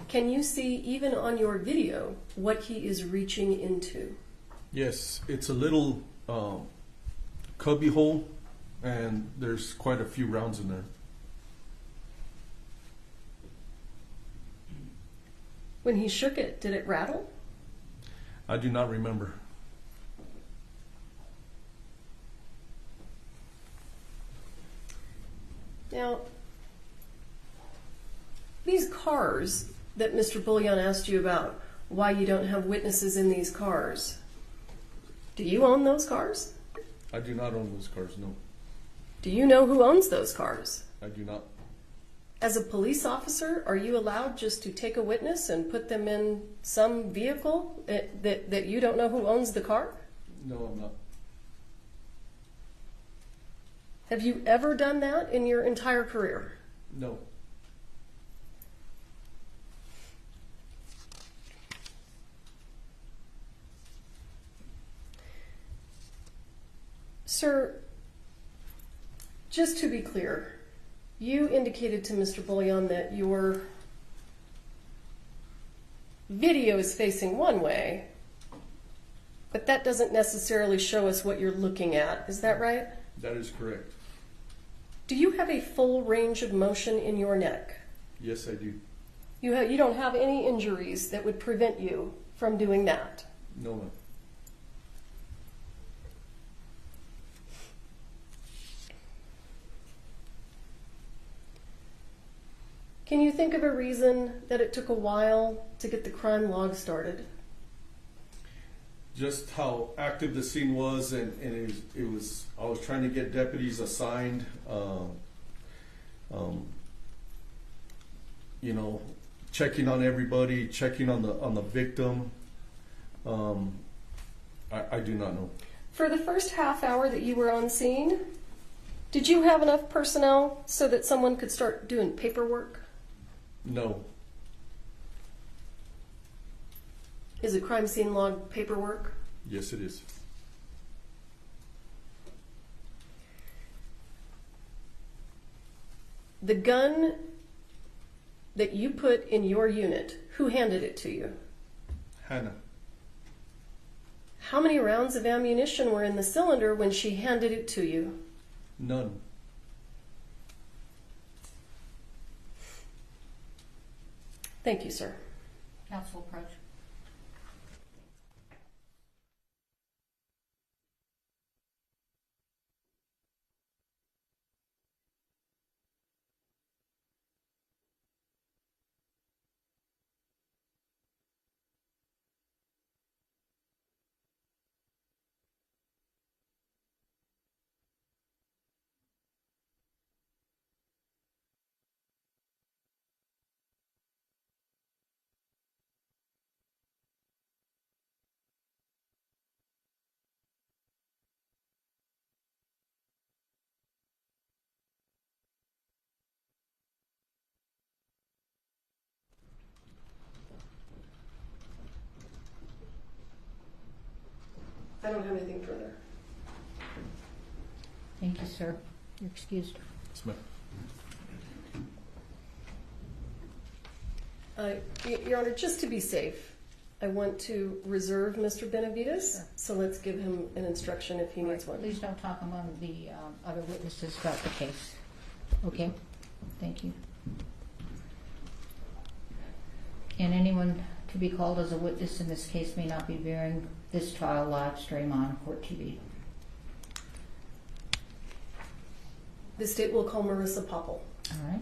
Can you see, even on your video, what he is reaching into? Yes, it's a little cubby hole, and there's quite a few rounds in there. When he shook it, did it rattle? I do not remember. Now, these cars that Mr. Bullion asked you about, why you don't have witnesses in these cars, do you own those cars? I do not own those cars, no. Do you know who owns those cars? I do not. As a police officer, are you allowed just to take a witness and put them in some vehicle that you don't know who owns the car? No, I'm not. Have you ever done that in your entire career? No. Sir, just to be clear, you indicated to Mr. Bullion that your video is facing one way, But that doesn't necessarily show us what you're looking at. Is that right? That is correct. Do you have a full range of motion in your neck? Yes, I do. You don't have any injuries that would prevent you from doing that? No, ma'am. Can you think of a reason that it took a while to get the crime log started? Just how active the scene was, and it was. I was trying to get deputies assigned. You know, checking on everybody, checking on the victim. I do not know. For the first half hour that you were on scene, did you have enough personnel so that someone could start doing paperwork? No. Is a crime scene log paperwork? Yes, it is. The gun that you put in your unit, who handed it to you? Hannah. How many rounds of ammunition were in the cylinder when she handed it to you? None. Thank you, sir. Counsel approach. I don't have anything further. Thank you, sir. You're excused. Yes, ma'am. Your Honor, just to be safe, I want to reserve Mr. Benavides, sure. So let's give him an instruction if he needs one. Please don't talk among the other witnesses about the case. Okay? Thank you. And anyone to be called as a witness in this case may not be viewing this trial live stream on Court TV. The state will call Marissa Popple. All right.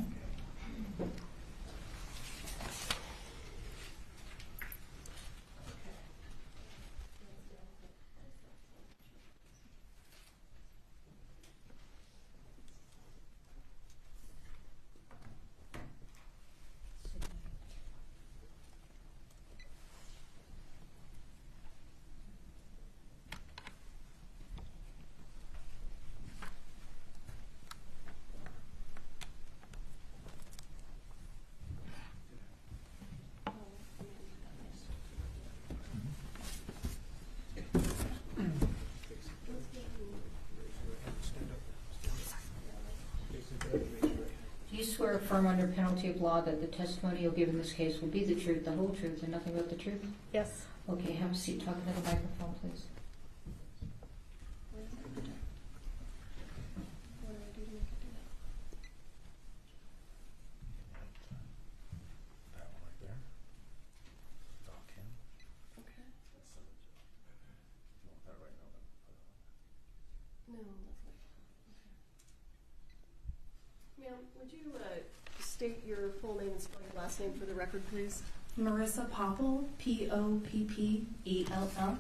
Do you swear or affirm under penalty of law that the testimony you'll give in this case will be the truth, the whole truth, and nothing but the truth? Yes. Okay, have a seat. Talk into the microphone, please. Ma'am, would you state your full name and spell your last name for the record, please? Marissa Popple, Poppell.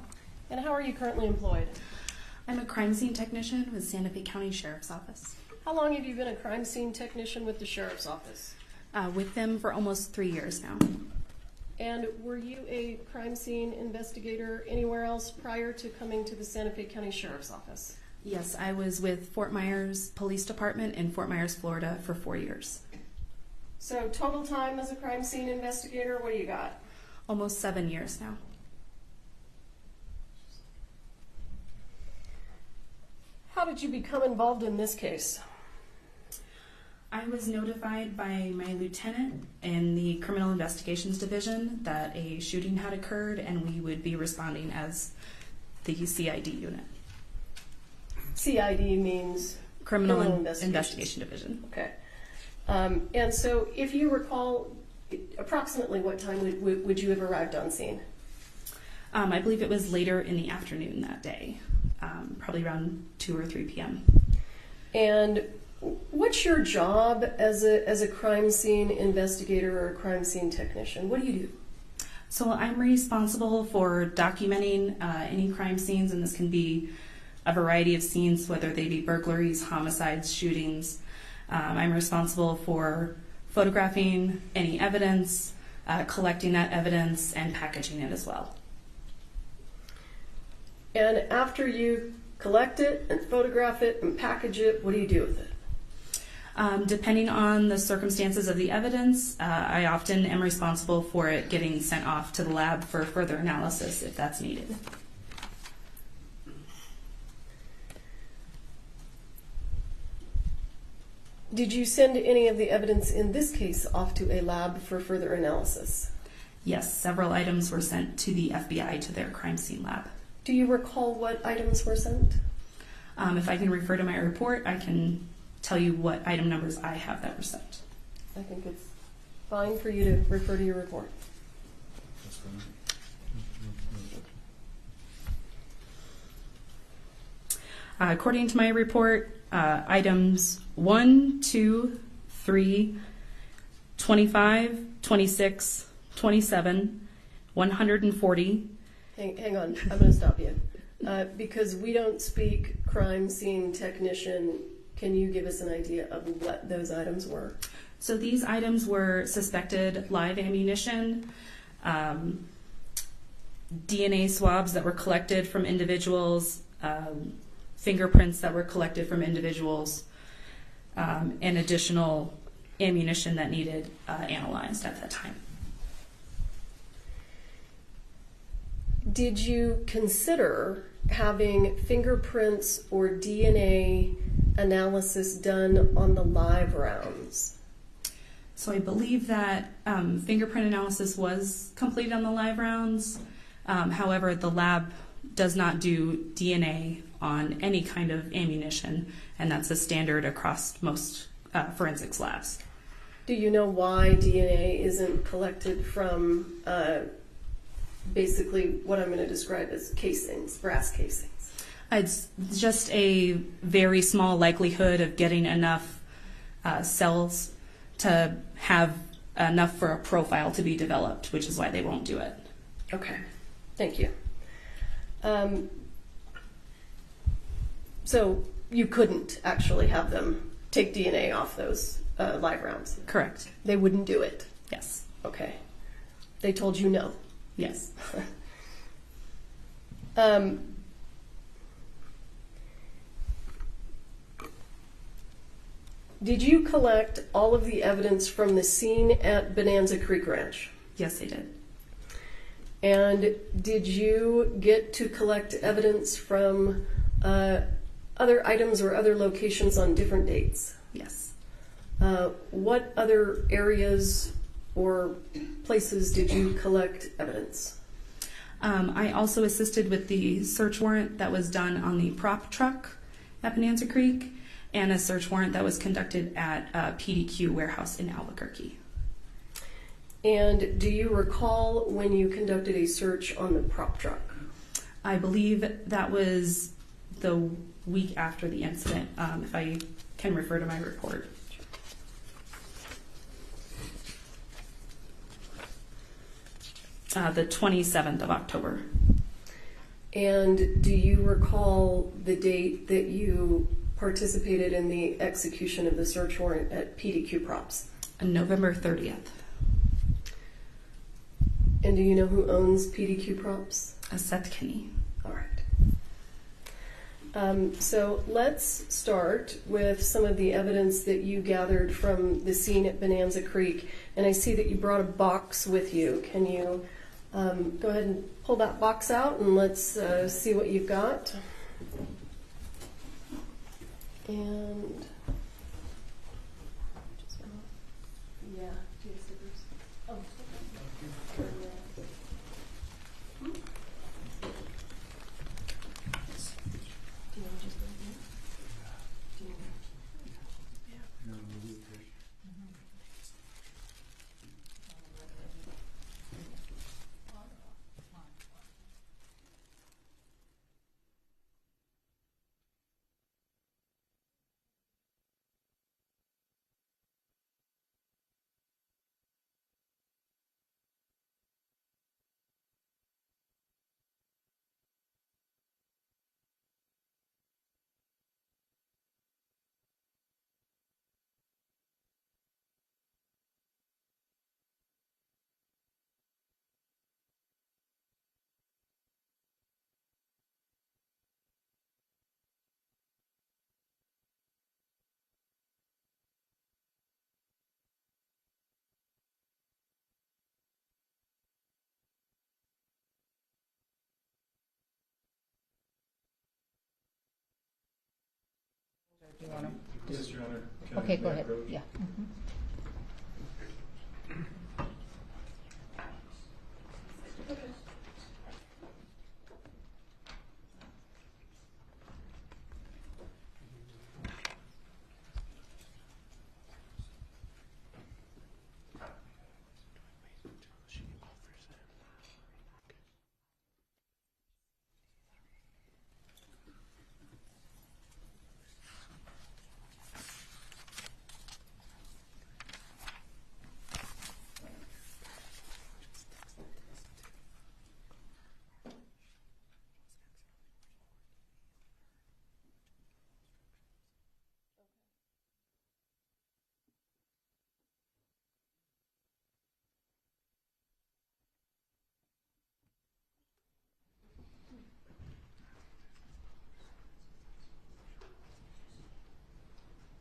And how are you currently employed? I'm a crime scene technician with Santa Fe County Sheriff's Office. How long have you been a crime scene technician with the Sheriff's Office? With them for almost 3 years now. And were you a crime scene investigator anywhere else prior to coming to the Santa Fe County Sheriff's Office? Yes, I was with Fort Myers Police Department in Fort Myers, Florida for 4 years. So total time as a crime scene investigator, what do you got? Almost 7 years now. How did you become involved in this case? I was notified by my lieutenant in the Criminal Investigations Division that a shooting had occurred and we would be responding as the CID unit. CID means Criminal Investigation Investigation Division. Okay. And so, if you recall, approximately what time would you have arrived on scene? I believe it was later in the afternoon that day, probably around 2 or 3 p.m. And what's your job as a crime scene investigator or a crime scene technician? What do you do? So I'm responsible for documenting any crime scenes, and this can be a variety of scenes, whether they be burglaries, homicides, shootings. I'm responsible for photographing any evidence, collecting that evidence, and packaging it as well. And after you collect it and photograph it and package it, what do you do with it? Depending on the circumstances of the evidence, I often am responsible for it getting sent off to the lab for further analysis if that's needed. Did you send any of the evidence in this case off to a lab for further analysis? Yes, several items were sent to the FBI to their crime scene lab. Do you recall what items were sent? If I can refer to my report, I can tell you what item numbers I have that were sent. I think it's fine for you to refer to your report. According to my report, items 1, 2, 3, 25, 26, 27, 140. Hang on, I'm going to stop you. Because we don't speak crime scene technician, can you give us an idea of what those items were? So these items were suspected live ammunition, DNA swabs that were collected from individuals, fingerprints that were collected from individuals, and additional ammunition that needed analyzed at that time. Did you consider having fingerprints or DNA analysis done on the live rounds? So I believe that fingerprint analysis was completed on the live rounds. However, the lab does not do DNA on any kind of ammunition, and that's a standard across most forensics labs. Do you know why DNA isn't collected from basically what I'm going to describe as casings, brass casings? It's just a very small likelihood of getting enough cells to have enough for a profile to be developed, which is why they won't do it. Okay, thank you. So you couldn't actually have them take DNA off those live rounds? Correct. They wouldn't do it? Yes. Okay. They told you no? Yes. Did you collect all of the evidence from the scene at Bonanza Creek Ranch? Yes, I did. And did you get to collect evidence from other items or other locations on different dates? Yes. What other areas or places did you collect evidence? I also assisted with the search warrant that was done on the prop truck at Bonanza Creek, and a search warrant that was conducted at PDQ warehouse in Albuquerque. And do you recall when you conducted a search on the prop truck? I believe that was the week after the incident, if I can refer to my report. The 27th of October. And do you recall the date that you participated in the execution of the search warrant at PDQ Props? November 30th. And do you know who owns PDQ Props? Seth Kinney. All right. So let's start with some of the evidence that you gathered from the scene at Bonanza Creek. And I see that you brought a box with you. Can you go ahead and pull that box out and let's see what you've got. And yeah, do you have stickers? Oh, Yes, Your Honor. Can Okay, I go ahead. approach? Yeah. Mhm.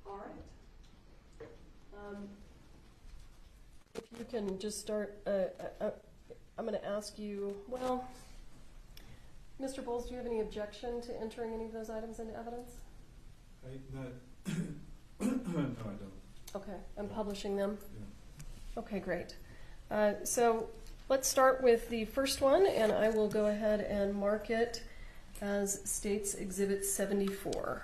All right. If you can just start, I'm going to ask you, well, Mr. Bowles, do you have any objection to entering any of those items into evidence? No, I don't. Okay, and publishing them? Yeah. Okay, great. So let's start with the first one, and I will go ahead and mark it as State's Exhibit 74.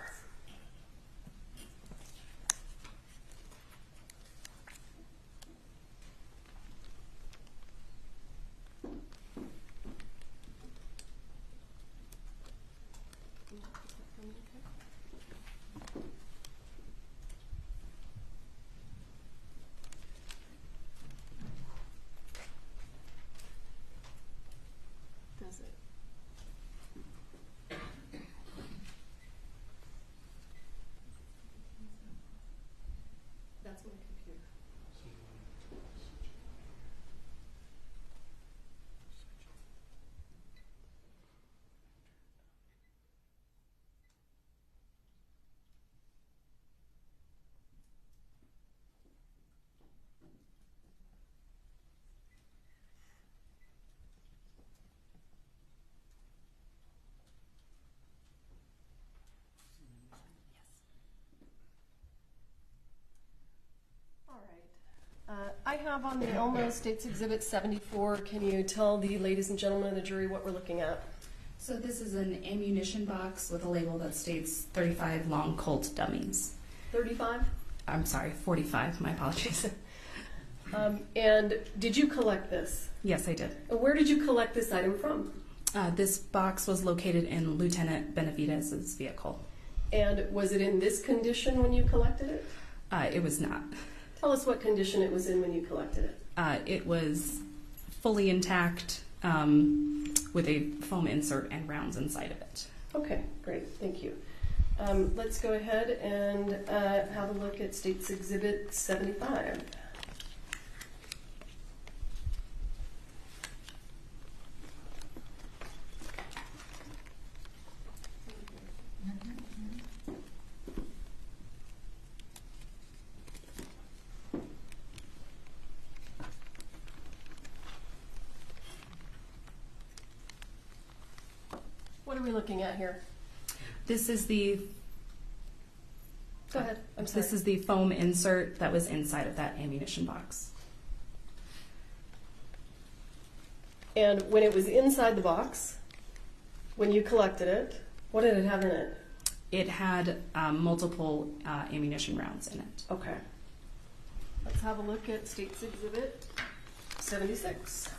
Does it? That's my computer. All right. I have on the Elmo State's Exhibit 74. Can you tell the ladies and gentlemen of the jury what we're looking at? So this is an ammunition box with a label that states 35 long Colt dummies. 35? I'm sorry, 45. My apologies. And did you collect this? Yes, I did. Where did you collect this item from? This box was located in Lieutenant Benavidez's vehicle. And was it in this condition when you collected it? It was not. Tell us what condition it was in when you collected it. It was fully intact with a foam insert and rounds inside of it. Okay, great. Thank you. Let's go ahead and have a look at State's Exhibit 75. What are we looking at here? This is the Go ahead. I'm sorry. This is the foam insert that was inside of that ammunition box. And when it was inside the box, when you collected it, what did it have in it? It had multiple ammunition rounds in it. Okay. Let's have a look at State's Exhibit 76.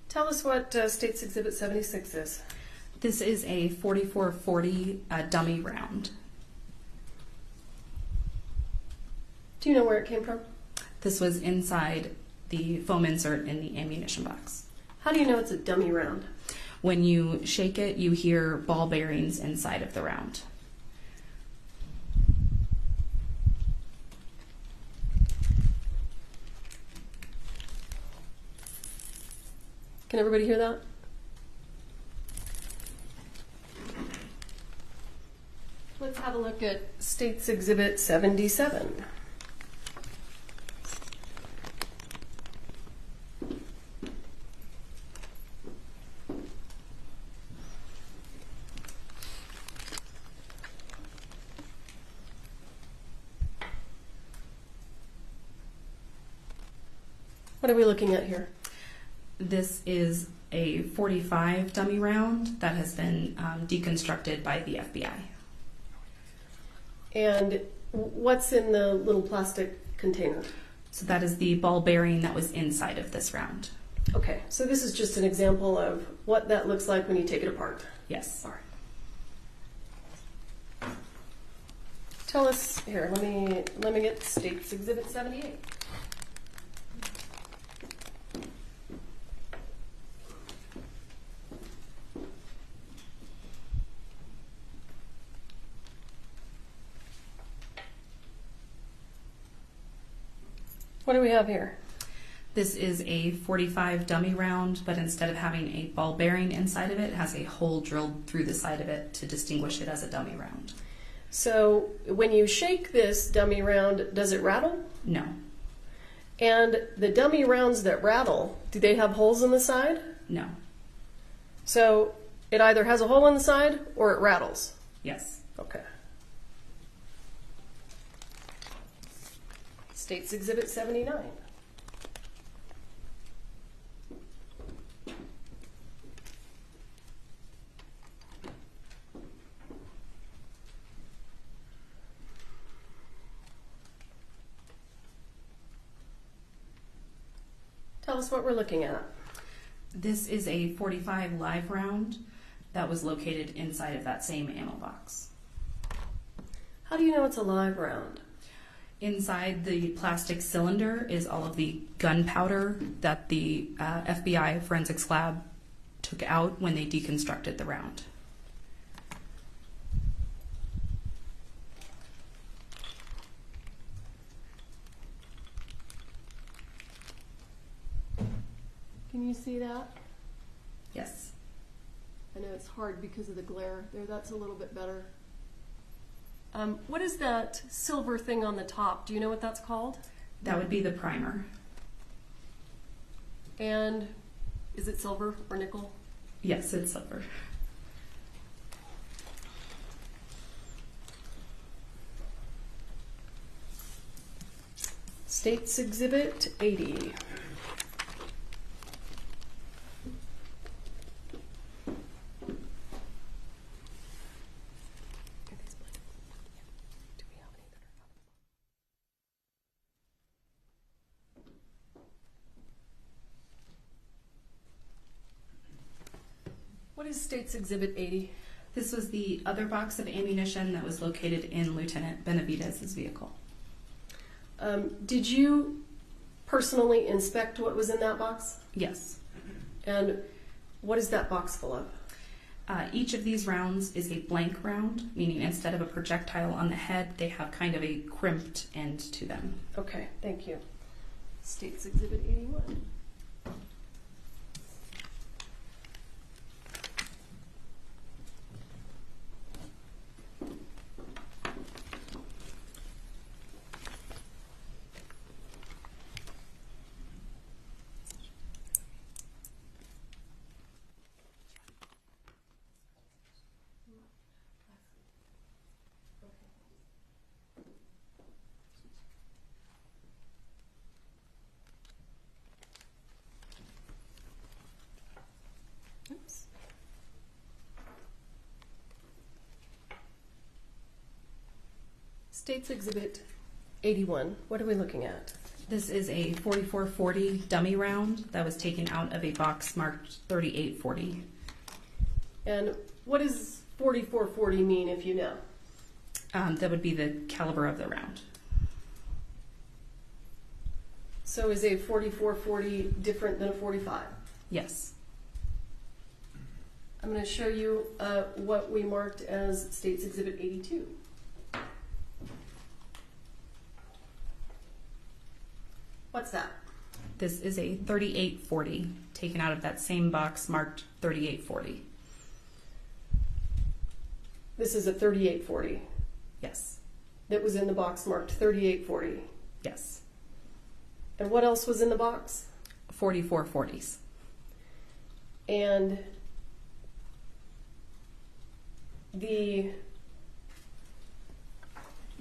Tell us what State's Exhibit 76 is. This is a 4440 dummy round. Do you know where it came from? This was inside the foam insert in the ammunition box. How do you know it's a dummy round? When you shake it, you hear ball bearings inside of the round. Can everybody hear that? Let's have a look at State's Exhibit 77. What are we looking at here? This is a .45 dummy round that has been deconstructed by the FBI. And what's in the little plastic container? So that is the ball bearing that was inside of this round. Okay, so this is just an example of what that looks like when you take it apart. Yes. All right. Tell us here. Let me get State's Exhibit 78. What do we have here? This is a .45 dummy round, but instead of having a ball bearing inside of it, it has a hole drilled through the side of it to distinguish it as a dummy round. So when you shake this dummy round, does it rattle? No. And the dummy rounds that rattle, do they have holes in the side? No. So it either has a hole in the side or it rattles? Yes. Okay. State's Exhibit 79. Tell us what we're looking at. This is a .45 live round that was located inside of that same ammo box. How do you know it's a live round? Inside the plastic cylinder is all of the gunpowder that the FBI forensics lab took out when they deconstructed the round. Can you see that? Yes. I know it's hard because of the glare. There, that's a little bit better. What is that silver thing on the top? Do you know what that's called? That would be the primer. And is it silver or nickel? Yes, it's silver. State's Exhibit 80. What is State's Exhibit 80? This was the other box of ammunition that was located in Lieutenant Benavidez's vehicle. Did you personally inspect what was in that box? Yes. And what is that box full of? Each of these rounds is a blank round, meaning instead of a projectile on the head, they have kind of a crimped end to them. Okay, thank you. State's Exhibit 81. Oops. State's Exhibit 81. What are we looking at? This is a .44-40 dummy round that was taken out of a box marked 38-40. And what does 44-40 mean, if you know? That would be the caliber of the round. So is a 44-40 different than a 45? Yes. I'm going to show you what we marked as State's Exhibit 82. What's that? This is a 38-40 taken out of that same box marked 3840. This is a 3840 Yes. that was in the box marked 3840. Yes. And what else was in the box? 4440s. And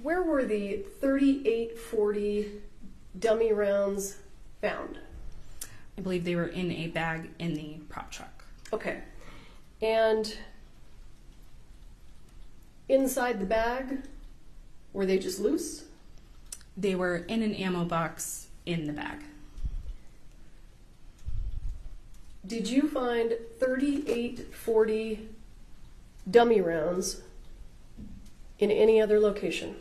where were the 3840 dummy rounds found? I believe they were in a bag in the prop truck. Okay. And inside the bag, were they just loose? They were in an ammo box in the bag. Did you find 3840 dummy rounds in any other location?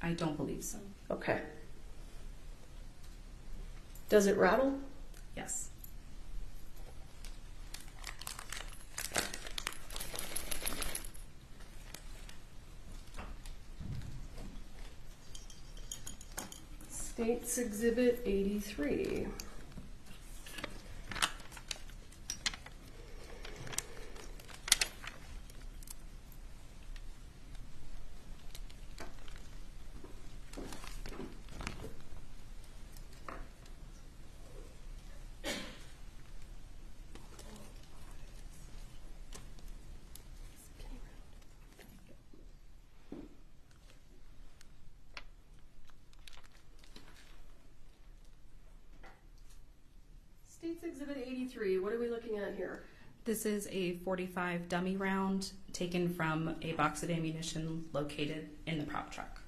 I don't believe so. Okay. Does it rattle? Yes. States Exhibit 83. States Exhibit 83, what are we looking at here? This is a 45 dummy round taken from a box of ammunition located in the prop truck.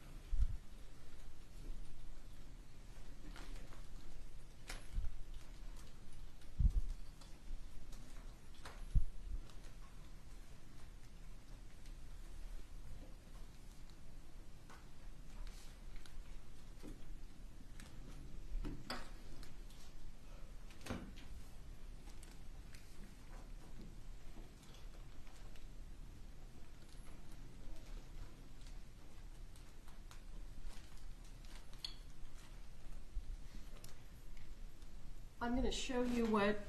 I'm going to show you what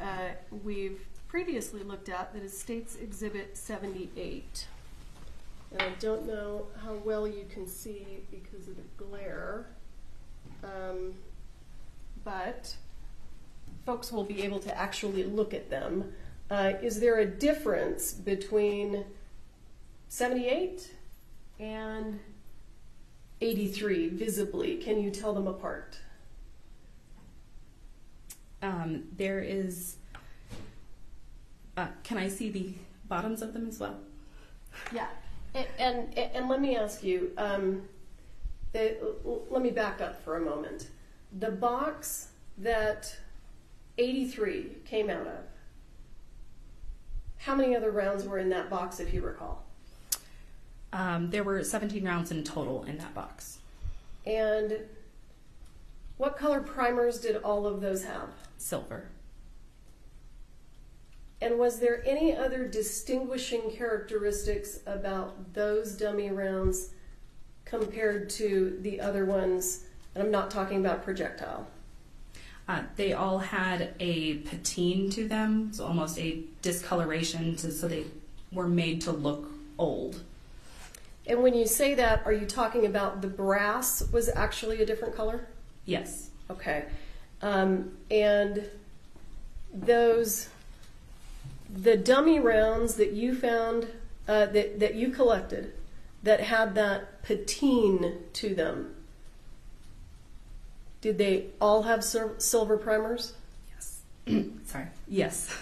we've previously looked at, that is States Exhibit 78. And I don't know how well you can see because of the glare, but folks will be able to actually look at them. Is there a difference between 78 and 83 visibly? Can you tell them apart? There is, can I see the bottoms of them as well? Yeah, and let me ask you, let me back up for a moment. The box that 83 came out of, how many other rounds were in that box, if you recall? There were 17 rounds in total in that box. And what color primers did all of those have? Silver. And was there any other distinguishing characteristics about those dummy rounds compared to the other ones? And I'm not talking about projectile. They all had a patine to them, so almost a discoloration, so they were made to look old. And when you say that, are you talking about the brass was actually a different color? Yes. Okay. And the dummy rounds that you found, that you collected, that had that patine to them, did they all have silver primers? Yes. Sorry. Yes.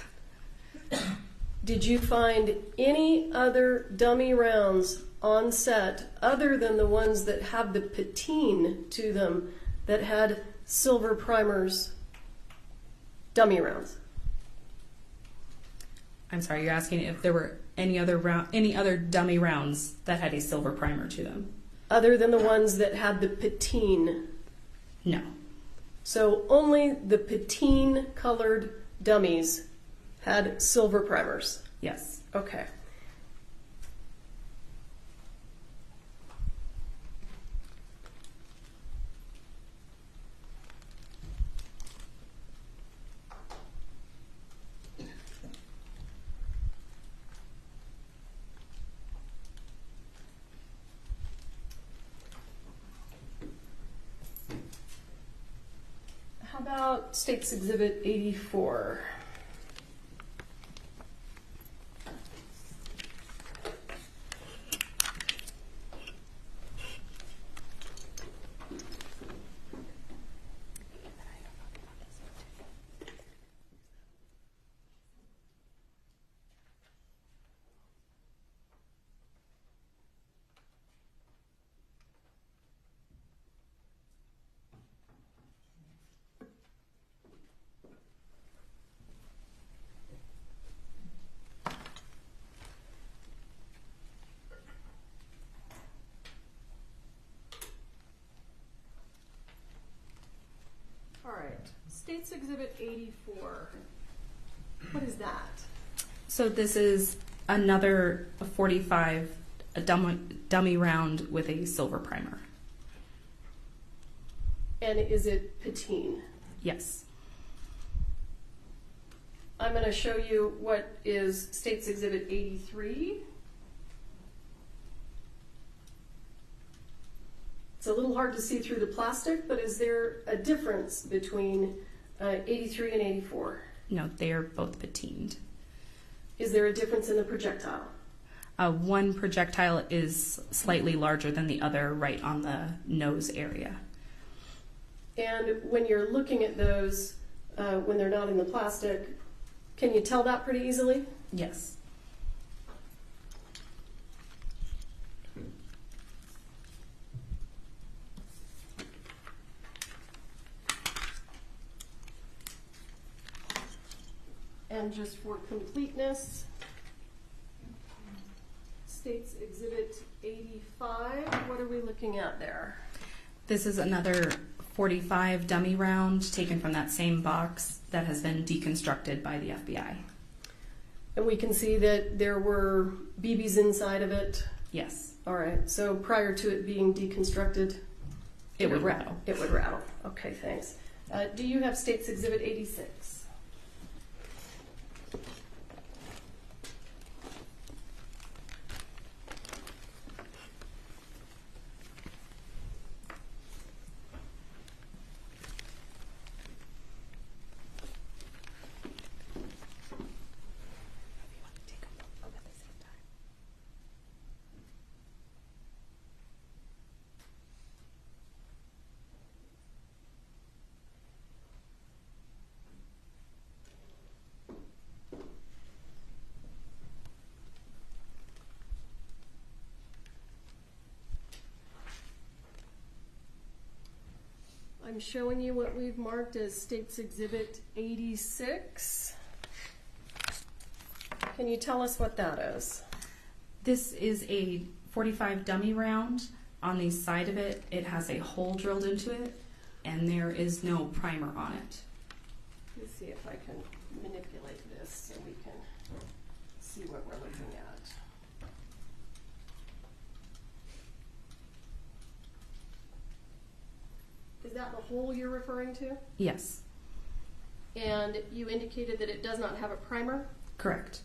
Did you find any other dummy rounds on set other than the ones that have the patine to them that had silver primers, dummy rounds? I'm sorry, you're asking if there were any other dummy rounds that had a silver primer to them? Other than the ones that had the patine? No. So only the patine colored dummies had silver primers? Yes. Okay. about State's Exhibit 84? All right, State's Exhibit 84. What is that? So this is another 45 dummy round with a silver primer. And is it patine? Yes. I'm going to show you what is State's Exhibit 83. It's a little hard to see through the plastic, but is there a difference between 83 and 84? No, they are both patined. Is there a difference in the projectile? One projectile is slightly larger than the other, right on the nose area. And when you're looking at those, when they're not in the plastic, can you tell that pretty easily? Yes. And just for completeness, State's Exhibit 85, what are we looking at there? This is another 45 dummy round taken from that same box that has been deconstructed by the FBI. And we can see that there were BBs inside of it? Yes. All right, so prior to it being deconstructed, It would rattle. It would rattle. Okay, thanks. Do you have State's Exhibit 86? I'm showing you what we've marked as State's Exhibit 86. Can you tell us what that is? This is a 45 dummy round. On the side of it, it has a hole drilled into it, and there is no primer on it. Let's see if I can manipulate this so we can see what we're looking at. Is that the hole you're referring to? Yes. And you indicated that it does not have a primer? Correct.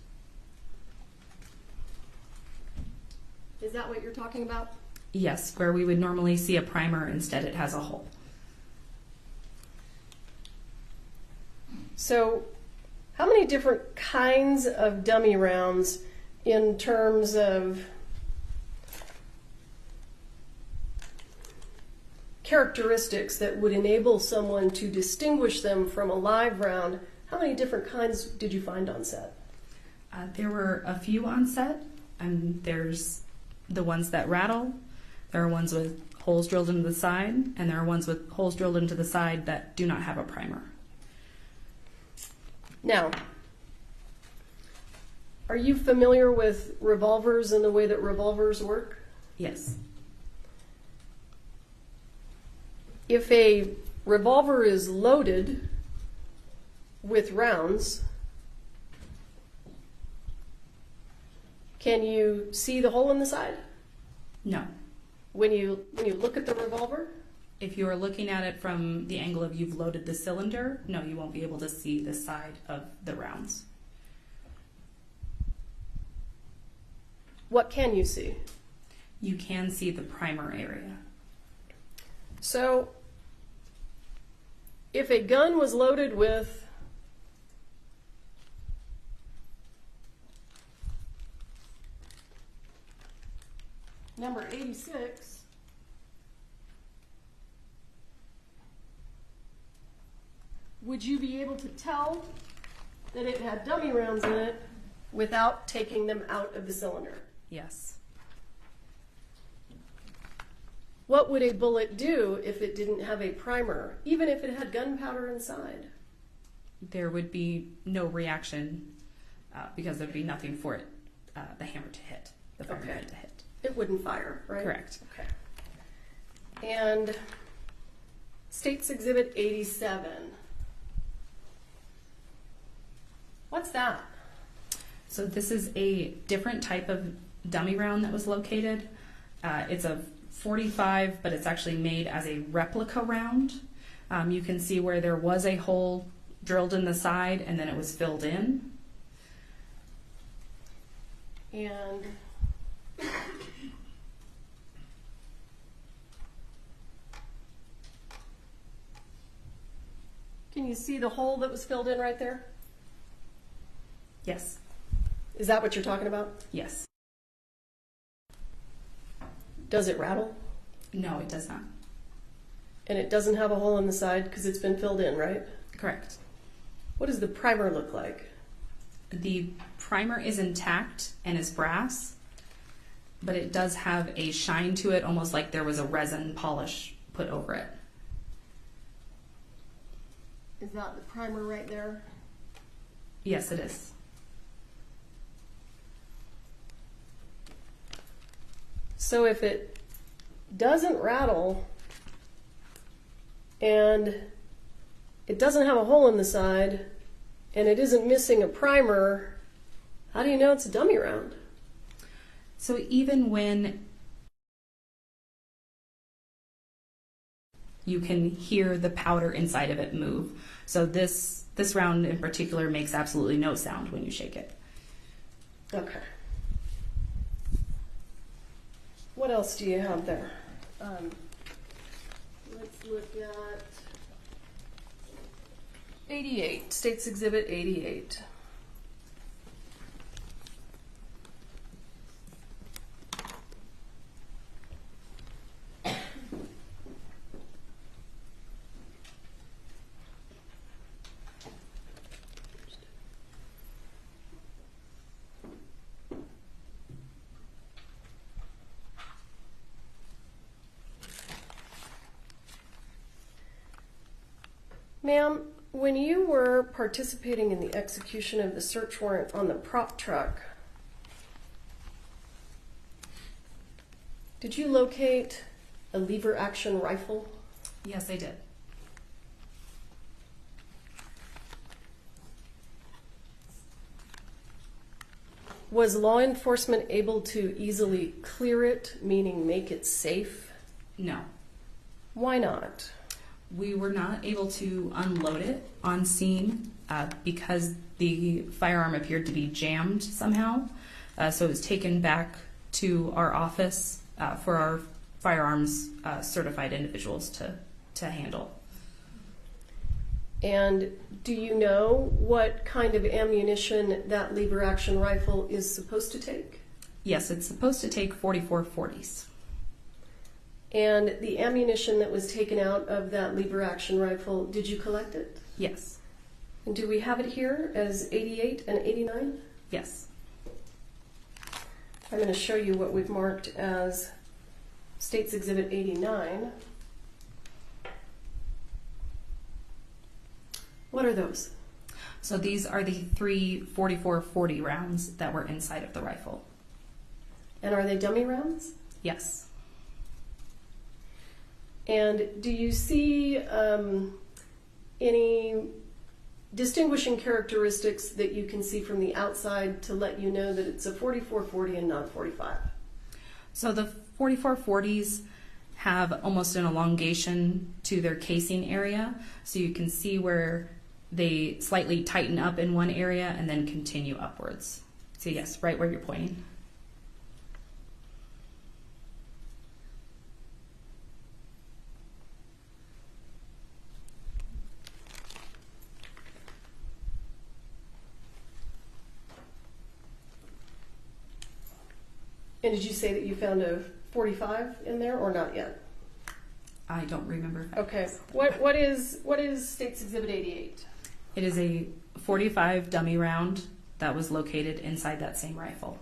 Is that what you're talking about? Yes, where we would normally see a primer, instead it has a hole. So, how many different kinds of dummy rounds in terms of characteristics that would enable someone to distinguish them from a live round, how many different kinds did you find on set? There were a few on set, and there's the ones that rattle, there are ones with holes drilled into the side, and there are ones with holes drilled into the side that do not have a primer. Now, are you familiar with revolvers and the way that revolvers work? Yes. If a revolver is loaded with rounds, can you see the hole in the side? No. When you look at the revolver? If you are looking at it from the angle of you've loaded the cylinder, no, you won't be able to see the side of the rounds. What can you see? You can see the primer area. So, If a gun was loaded with number 86, would you be able to tell that it had dummy rounds in it without taking them out of the cylinder? Yes. What would a bullet do if it didn't have a primer, even if it had gunpowder inside? There would be no reaction because there'd be nothing for it, the hammer to hit, the fire gun to hit. It wouldn't fire, right? Correct. Okay. And State's Exhibit 87. What's that? So this is a different type of dummy round that was located. It's a 45, but it's actually made as a replica round. You can see where there was a hole drilled in the side and then it was filled in. And can you see the hole that was filled in right there? Yes. Is that what you're talking about? Yes. Does it rattle? No, it does not. And it doesn't have a hole in the side because it's been filled in, right? Correct. What does the primer look like? The primer is intact and is brass, but it does have a shine to it, almost like there was a resin polish put over it. Is that the primer right there? Yes, it is. So if it doesn't rattle and it doesn't have a hole in the side and it isn't missing a primer, how do you know it's a dummy round? So even when you can hear the powder inside of it move. So this round in particular makes absolutely no sound when you shake it. Okay. What else do you have there? Let's look at 88, State's Exhibit 88. Ma'am, when you were participating in the execution of the search warrant on the prop truck, did you locate a lever action rifle? Yes, I did. Was law enforcement able to easily clear it, meaning make it safe? No. Why not? We were not able to unload it on scene because the firearm appeared to be jammed somehow. So it was taken back to our office for our firearms certified individuals to handle. And do you know what kind of ammunition that lever action rifle is supposed to take? Yes, it's supposed to take 44 40s. And the ammunition that was taken out of that lever action rifle, did you collect it? Yes. And do we have it here as 88 and 89? Yes. I'm going to show you what we've marked as State's Exhibit 89. What are those? So these are the 3 44-40 rounds that were inside of the rifle. And are they dummy rounds? Yes. And do you see any distinguishing characteristics that you can see from the outside to let you know that it's a 44-40 and not 45? So the 44-40s have almost an elongation to their casing area. So you can see where they slightly tighten up in one area and then continue upwards. So yes, right where you're pointing. And did you say that you found a 45 in there or not yet? I don't remember. If I Okay. What is State's Exhibit 88? It is a .45 dummy round that was located inside that same rifle.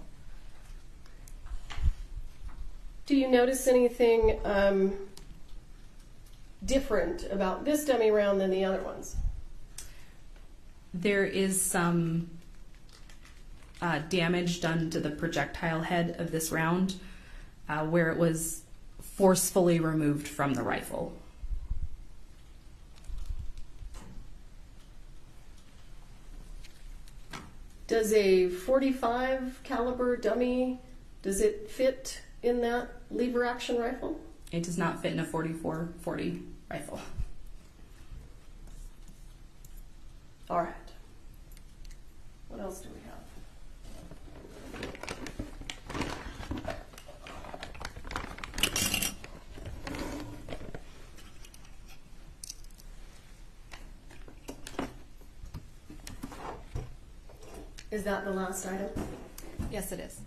Do you notice anything different about this dummy round than the other ones? There is some damage done to the projectile head of this round where it was forcefully removed from the rifle. Does a .45 caliber dummy, does it fit in that lever action rifle? It does not fit in a .44-40 rifle. All right. What else do we have? Is that the last item? Yes, it is.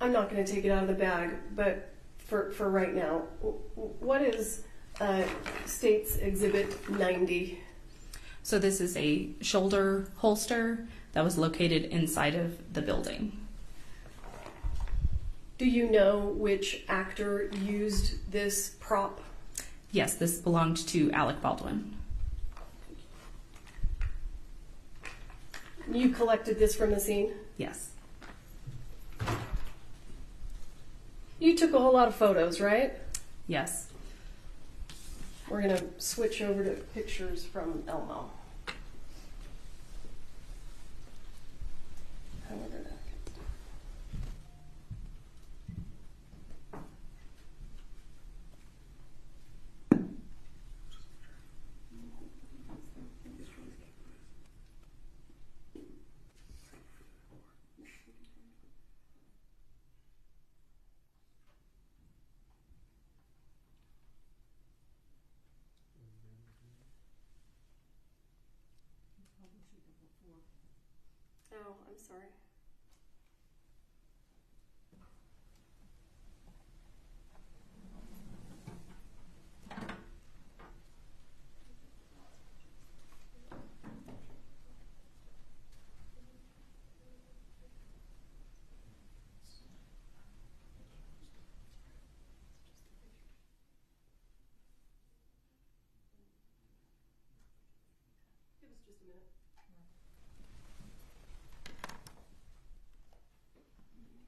I'm not going to take it out of the bag, but for right now, what is State's Exhibit 90? So this is a shoulder holster that was located inside of the building. Do you know which actor used this prop? Yes, this belonged to Alec Baldwin. You collected this from the scene? Yes. You took a whole lot of photos, right? Yes. We're going to switch over to pictures from Elmo. Oh, I'm sorry. Give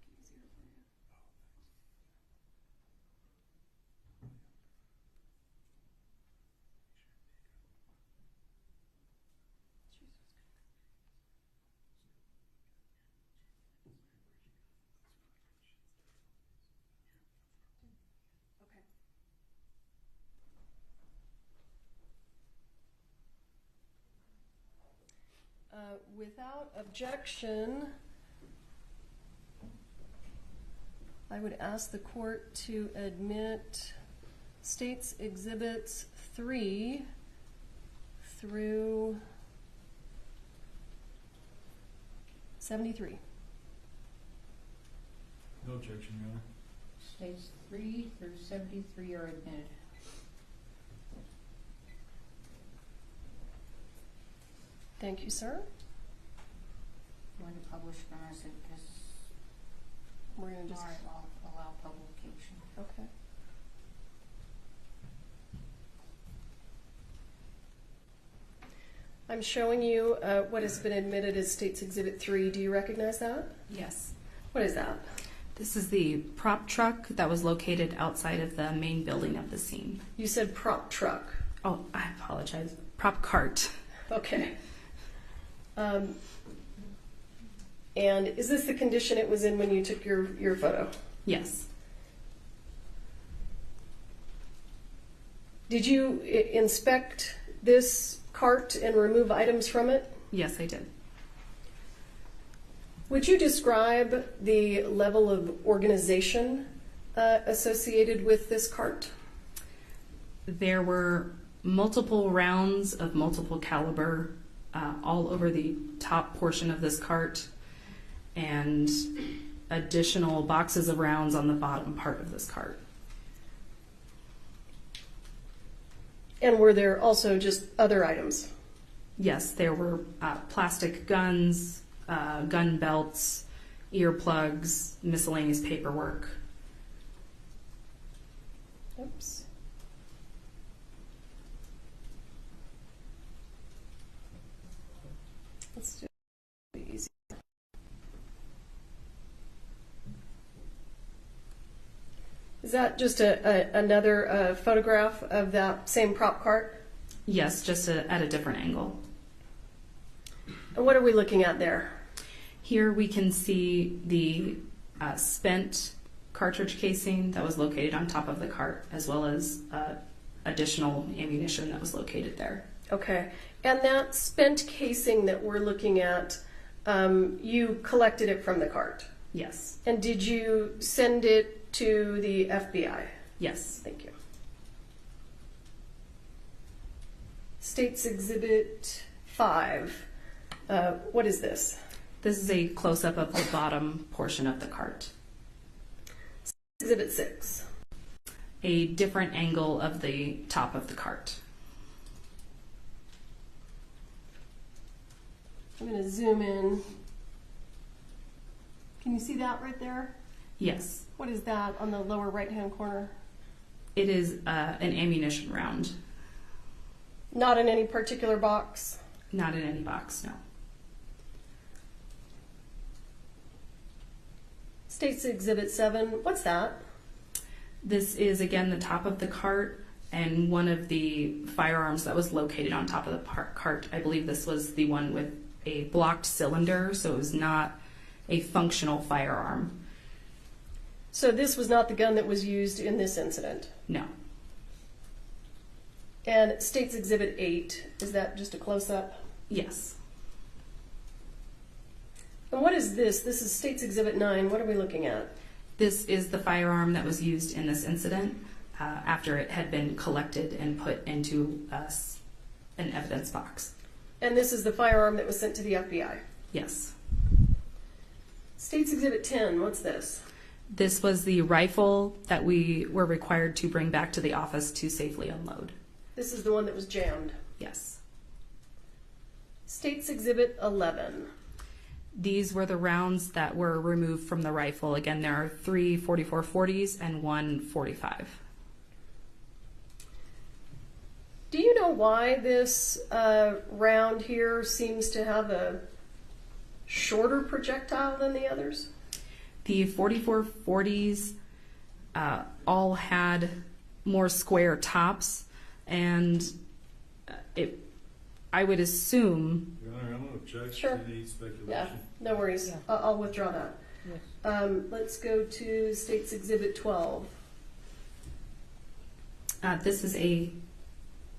us just a minute. Without objection, I would ask the court to admit State's Exhibits 3 through 73. No objection, Your Honor. States 3 through 73 are admitted. Thank you, sir. Going to publish from us because we're going to just allow publication. Okay. I'm showing you what has been admitted as State's Exhibit 3. Do you recognize that? Yes. What is that? This is the prop truck that was located outside of the main building of the scene. You said prop truck. Oh, I apologize. Prop cart. Okay. And is this the condition it was in when you took your photo? Yes. Did you inspect this cart and remove items from it? Yes, I did. Would you describe the level of organization associated with this cart? There were multiple rounds of multiple caliber all over the top portion of this cart, and additional boxes of rounds on the bottom part of this cart. And were there also just other items? Yes, there were plastic guns, gun belts, earplugs, miscellaneous paperwork. Oops. Let's do it easy. Is that just another photograph of that same prop cart? Yes, just at a different angle. And what are we looking at there? Here we can see the spent cartridge casing that was located on top of the cart, as well as additional ammunition that was located there. Okay. And that spent casing that we're looking at, you collected it from the cart? Yes. And did you send it to the FBI? Yes. Thank you. State's Exhibit 5. What is this? This is a close-up of the bottom portion of the cart. Exhibit 6. A different angle of the top of the cart. I'm going to zoom in. Can you see that right there? Yes. What is that on the lower right-hand corner? It is an ammunition round. Not in any particular box? Not in any box, no. State's Exhibit 7. What's that? This is, again, the top of the cart and one of the firearms that was located on top of the cart. I believe this was the one with a blocked cylinder, so it was not a functional firearm. So this was not the gun that was used in this incident? No. And State's Exhibit 8, is that just a close-up? Yes. And what is this? This is State's Exhibit 9. What are we looking at? This is the firearm that was used in this incident after it had been collected and put into an evidence box. And this is the firearm that was sent to the FBI? Yes. State's Exhibit 10, what's this? This was the rifle that we were required to bring back to the office to safely unload. This is the one that was jammed? Yes. State's Exhibit 11. These were the rounds that were removed from the rifle. Again, there are 3 44-40s and 1 45. Do you know why this round here seems to have a shorter projectile than the others? The 44-40s all had more square tops, and I would assume... Your Honor, I'm going to object Sure. to the speculation. Yeah, no worries. Yeah. I'll withdraw that. Yes. Let's go to State's Exhibit 12. This is a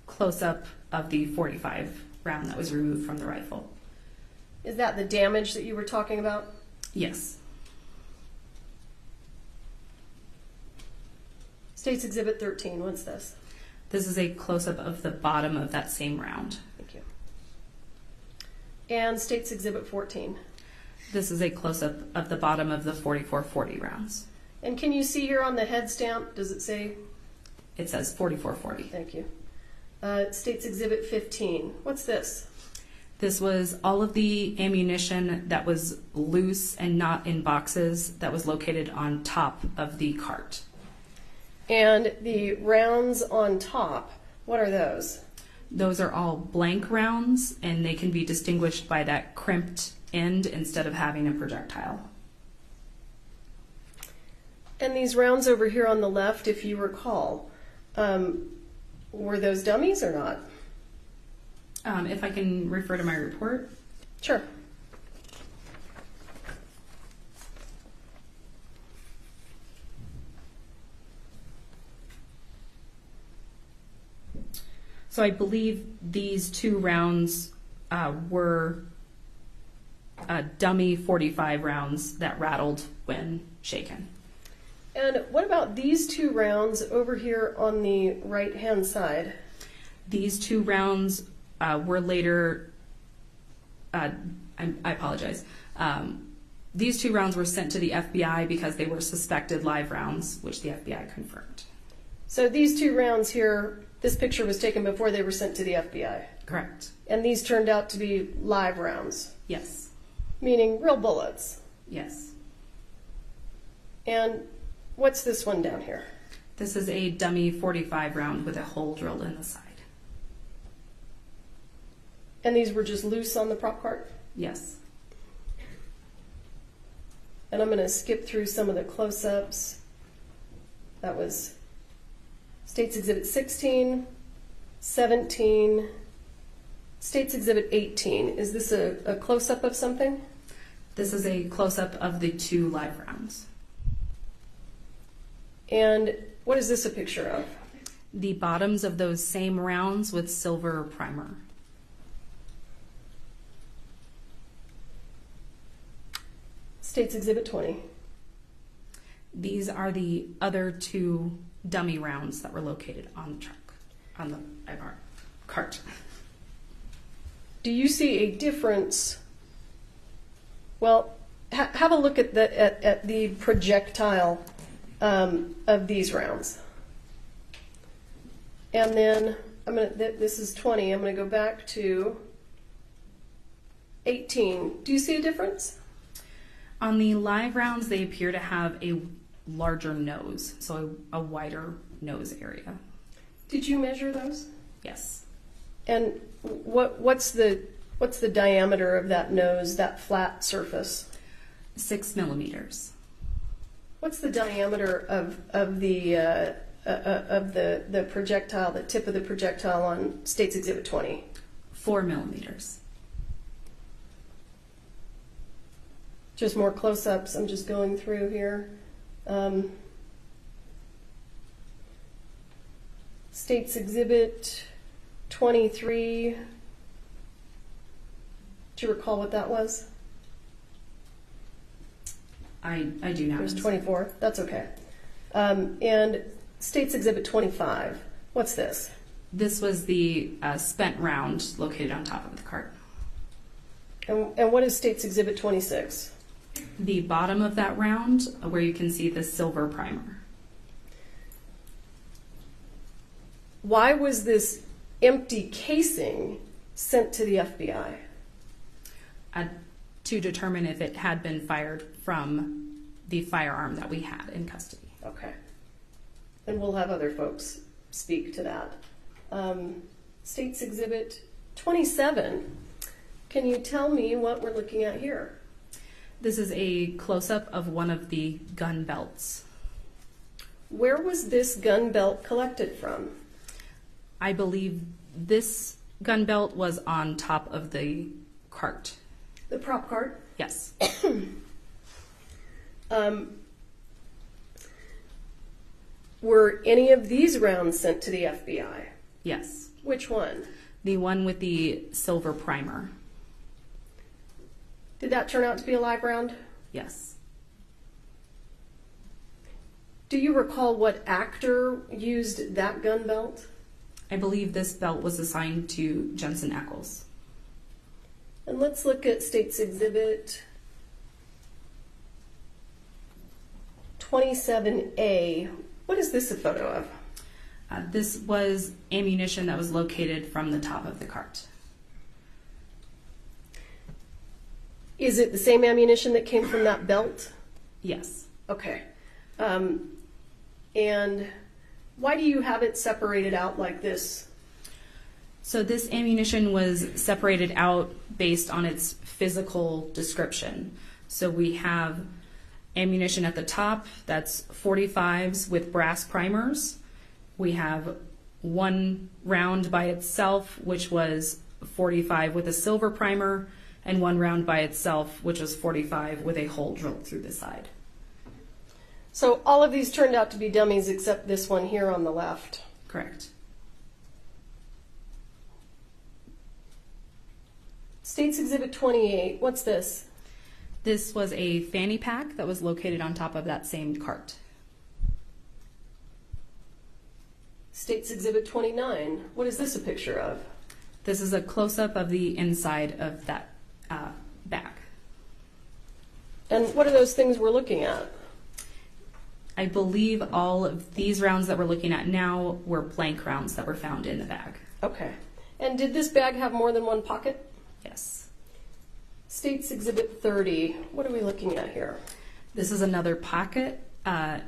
close-up of the 45 round that was removed from the rifle. Is that the damage that you were talking about? Yes. State's Exhibit 13, what's this? This is a close-up of the bottom of that same round. Thank you. And State's Exhibit 14. This is a close-up of the bottom of the 44-40 rounds. And can you see here on the head stamp, does it say? It says 44-40. Thank you. State's Exhibit 15. What's this? This was all of the ammunition that was loose and not in boxes that was located on top of the cart. And the rounds on top, what are those? Those are all blank rounds, and they can be distinguished by that crimped end instead of having a projectile. And these rounds over here on the left, if you recall, were those dummies or not? If I can refer to my report. Sure. So I believe these 2 rounds were dummy 45 rounds that rattled when shaken. And what about these 2 rounds over here on the right-hand side? These 2 rounds were later, I apologize. These 2 rounds were sent to the FBI because they were suspected live rounds, which the FBI confirmed. So these 2 rounds here, this picture was taken before they were sent to the FBI? Correct. And these turned out to be live rounds? Yes. Meaning real bullets? Yes. And what's this one down here? This is a dummy .45 round with a hole drilled in the side. And these were just loose on the prop cart? Yes. And I'm going to skip through some of the close-ups. That was State's Exhibit 16, 17, State's Exhibit 18. Is this a close-up of something? This is a close-up of the 2 live rounds. And what is this a picture of? The bottoms of those same rounds with silver primer. State's Exhibit 20. These are the other 2 dummy rounds that were located on the truck, on the cart. Do you see a difference? Well, have a look at the projectile of these rounds. And then this is 20. I'm going to go back to 18. Do you see a difference? On the live rounds, they appear to have a larger nose, so a wider nose area. Did you measure those? Yes. And what's the diameter of that nose, that flat surface? 6 millimeters. What's the diameter of the projectile, the tip of the projectile on State's Exhibit 20? 4 millimeters. Just more close-ups. I'm just going through here. State's Exhibit 23. Do you recall what that was? I do not. There's 24. That's okay. And State's Exhibit 25. What's this? This was the spent round located on top of the cart. And what is State's Exhibit 26? The bottom of that round, where you can see the silver primer. Why was this empty casing sent to the FBI? To determine if it had been fired from the firearm that we had in custody. Okay. And we'll have other folks speak to that. State's Exhibit 27. Can you tell me what we're looking at here? This is a close-up of one of the gun belts. Where was this gun belt collected from? I believe this gun belt was on top of the cart. The prop cart? Yes. Were any of these rounds sent to the FBI? Yes. Which one? The one with the silver primer. Did that turn out to be a live round? Yes. Do you recall what actor used that gun belt? I believe this belt was assigned to Jensen Ackles. And let's look at State's Exhibit 27A. What is this a photo of? This was ammunition that was located from the top of the cart. Is it the same ammunition that came from that belt? Yes. Okay. And why do you have it separated out like this? So this ammunition was separated out based on its physical description. So we have ammunition at the top that's 45s with brass primers. We have one round by itself, which was 45 with a silver primer, and one round by itself, which was 45 with a hole drilled through the side. So all of these turned out to be dummies except this one here on the left. Correct. State's Exhibit 28, what's this? This was a fanny pack that was located on top of that same cart. State's Exhibit 29. What is this a picture of? This is a close-up of the inside of that bag. And what are those things we're looking at? I believe all of these rounds that we're looking at now were blank rounds that were found in the bag. Okay. And did this bag have more than one pocket? Yes. State's Exhibit 30. What are we looking at here? This is another pocket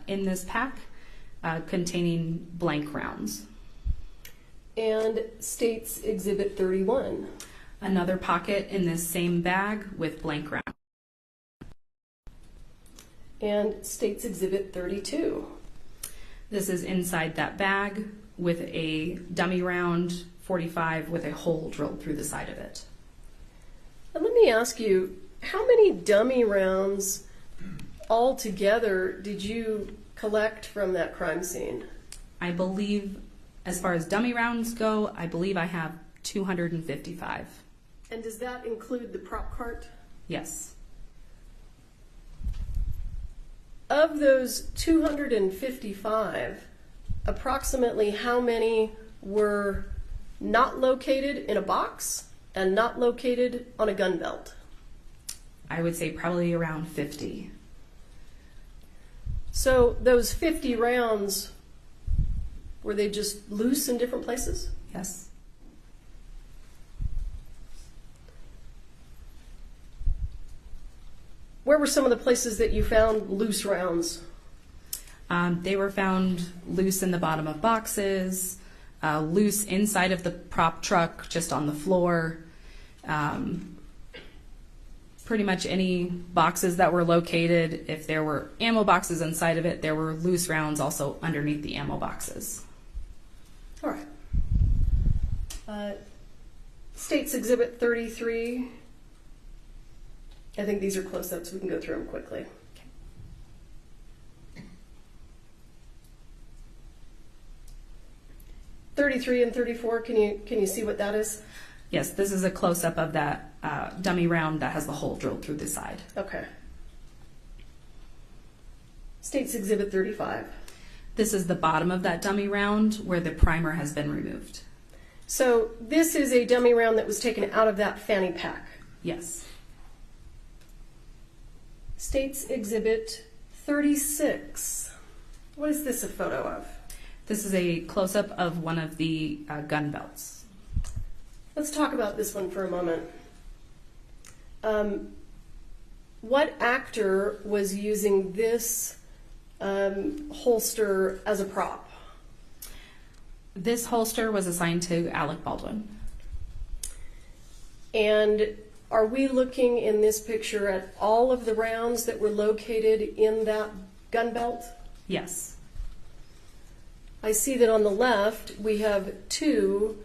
in this pack containing blank rounds. And State's Exhibit 31. Another pocket in this same bag with blank rounds. And State's Exhibit 32. This is inside that bag with a dummy round 45 with a hole drilled through the side of it. And let me ask you, how many dummy rounds altogether did you collect from that crime scene? I believe, as far as dummy rounds go, I believe I have 255. And does that include the prop cart? Yes. Of those 255, approximately how many were not located in a box and not located on a gun belt? I would say probably around 50. So those 50 rounds, were they just loose in different places? Yes. Where were some of the places that you found loose rounds? They were found loose in the bottom of boxes, loose inside of the prop truck, just on the floor. Pretty much any boxes that were located, if there were ammo boxes inside of it, there were loose rounds also underneath the ammo boxes. All right. State's Exhibit 33. I think these are close-ups. We can go through them quickly. Okay. 33 and 34, can you see what that is? Yes, this is a close-up of that dummy round that has the hole drilled through the side. Okay. State's Exhibit 35. This is the bottom of that dummy round where the primer has been removed. So this is a dummy round that was taken out of that fanny pack. Yes. State's Exhibit 36. What is this a photo of? This is a close-up of one of the gun belts. Let's talk about this one for a moment. What actor was using this holster as a prop? This holster was assigned to Alec Baldwin. And are we looking in this picture at all of the rounds that were located in that gun belt? Yes. I see that on the left we have 2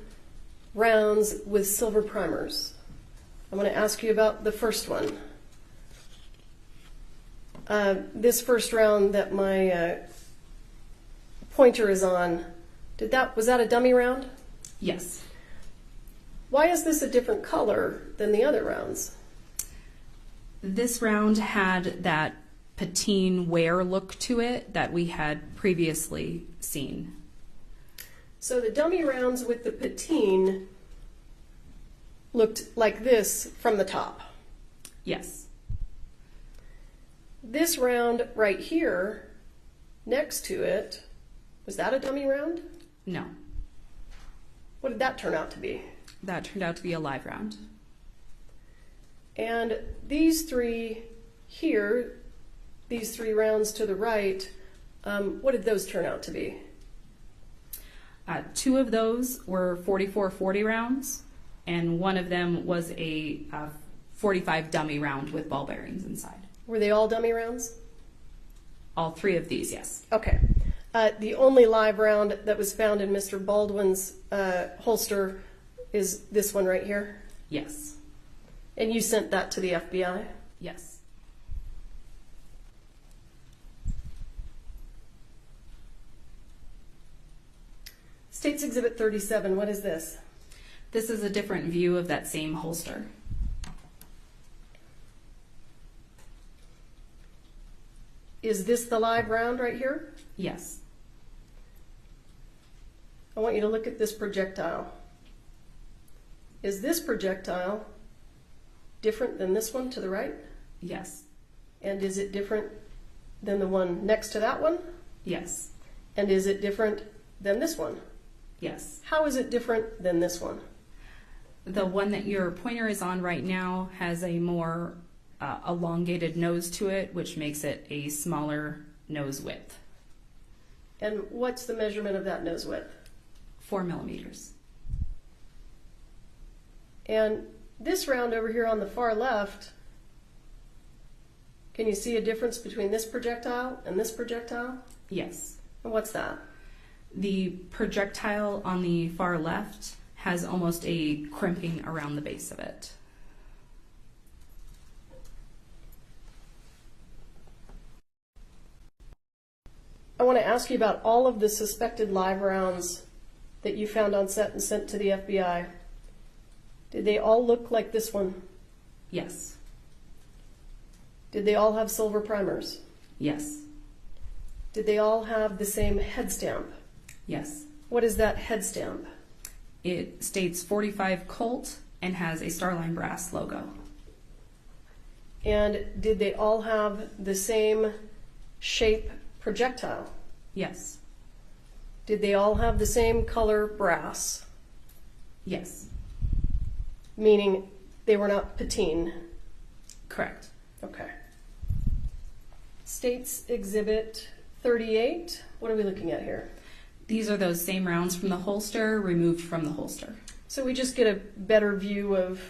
rounds with silver primers. I'm going to ask you about the first one. This first round that my pointer is on, was that a dummy round? Yes. Why is this a different color than the other rounds? This round had that patine wear look to it that we had previously seen. So the dummy rounds with the patine looked like this from the top. Yes. This round right here, next to it, was that a dummy round? No. What did that turn out to be? That turned out to be a live round. And these 3 here, these 3 rounds to the right, what did those turn out to be? 2 of those were 44-40 rounds, and one of them was a 45 dummy round with ball bearings inside. Were they all dummy rounds? All 3 of these, yes. Okay. The only live round that was found in Mr. Baldwin's holster is this one right here? Yes. And you sent that to the FBI? Yes. State's Exhibit 37, what is this? This is a different view of that same holster. Is this the live round right here? Yes. I want you to look at this projectile. Is this projectile different than this one to the right? Yes. And is it different than the one next to that one? Yes. And is it different than this one? Yes. How is it different than this one? The one that your pointer is on right now has a more elongated nose to it, which makes it a smaller nose width. And what's the measurement of that nose width? 4 millimeters. And this round over here on the far left, can you see a difference between this projectile and this projectile? Yes. And what's that? The projectile on the far left has almost a crimping around the base of it. I want to ask you about all of the suspected live rounds that you found on set and sent to the FBI. Did they all look like this one? Yes. Did they all have silver primers? Yes. Did they all have the same head stamp? Yes. What is that head stamp? It states 45 Colt and has a Starline Brass logo. And did they all have the same shape projectile? Yes. Did they all have the same color brass? Yes. Meaning they were not patine? Correct. Okay. States Exhibit 38. What are we looking at here? These are those same rounds from the holster removed from the holster. So we just get a better view of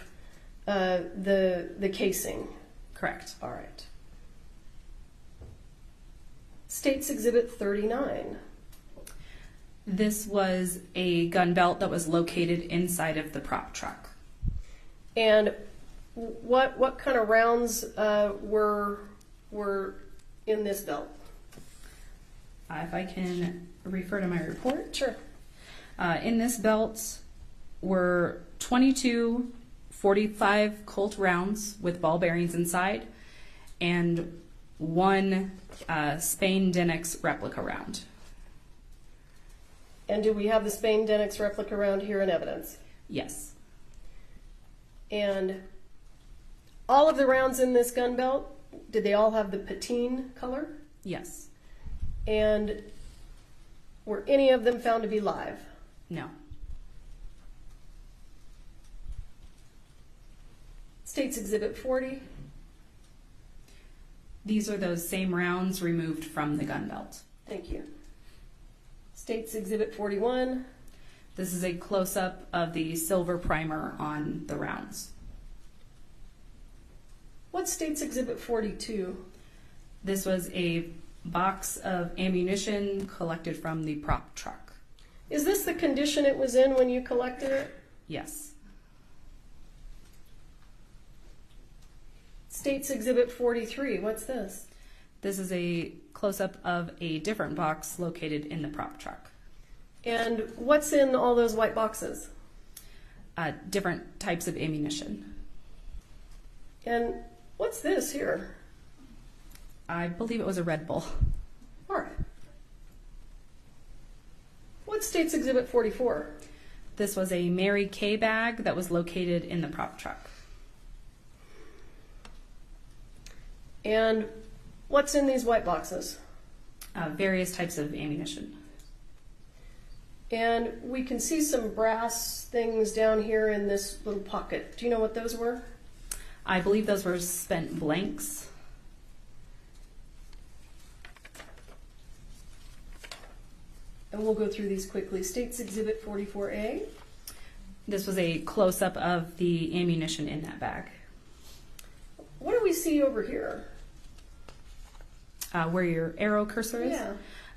the casing. Correct. All right. States Exhibit 39. This was a gun belt that was located inside of the prop truck. And what kind of rounds were in this belt? If I can refer to my report. Sure. In this belt were 22 45 Colt rounds with ball bearings inside and one Spain Denix replica round. And do we have the Spain Denix replica round here in evidence? Yes. And all of the rounds in this gun belt, did they all have the patine color? Yes. And were any of them found to be live? No. States Exhibit 40. These are those same rounds removed from the gun belt. Thank you. States Exhibit 41. This is a close-up of the silver primer on the rounds. What's States Exhibit 42? This was a box of ammunition collected from the prop truck. Is this the condition it was in when you collected it? Yes. States Exhibit 43. What's this? This is a close-up of a different box located in the prop truck. And what's in all those white boxes? Different types of ammunition. And what's this here? I believe it was a Red Bull. All right. What's States Exhibit 44? This was a Mary Kay bag that was located in the prop truck. And what's in these white boxes? Various types of ammunition. And we can see some brass things down here in this little pocket. Do you know what those were? I believe those were spent blanks. And we'll go through these quickly. States Exhibit 44A. This was a close-up of the ammunition in that bag. What do we see over here? Where your arrow cursor is?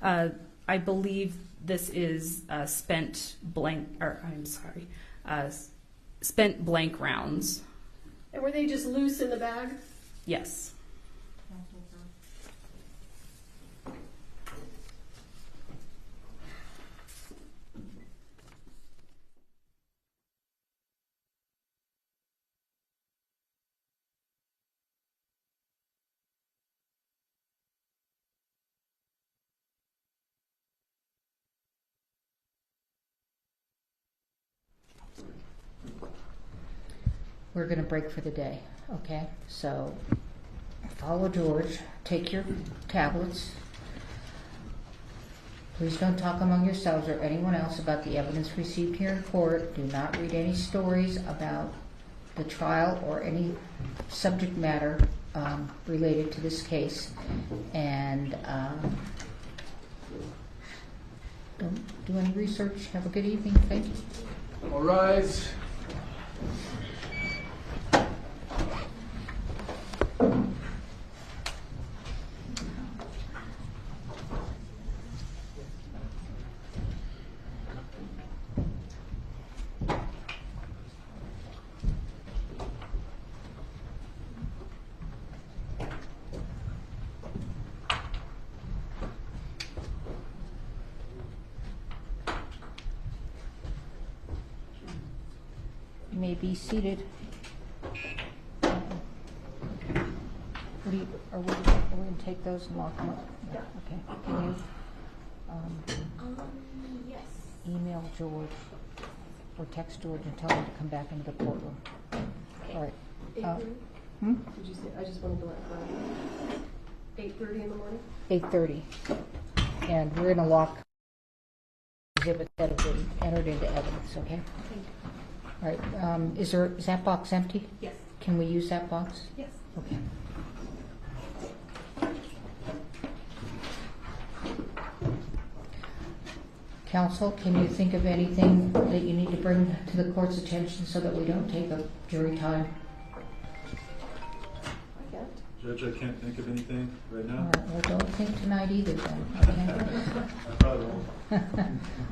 Yeah. I believe this is spent blank rounds. And were they just loose in the bag? Yes. we're going to break for the day, okay? So follow George. Take your tablets. Please don't talk among yourselves or anyone else about the evidence received here in court. Do not read any stories about the trial or any subject matter related to this case. And don't do any research. Have a good evening. Thank you. All rise. You may be seated. Are we going to take those and lock them up? Yeah. Okay. Can you Yes. email George or text George and tell him to come back into the courtroom? All right. 8:30? Hmm? Did you say? I just wanted to let 8:30 in the morning. 8:30, and we're going to lock exhibits that have been entered into evidence. Okay. All right. Is that box empty? Yes. Can we use that box? Yes. Okay. Counsel, can you think of anything that you need to bring to the court's attention so that we don't take up jury time? I can't. Judge, I can't think of anything right All now. right. Well, don't think tonight either then. Okay. I probably won't.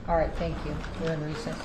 All right. Thank you. We're in recess.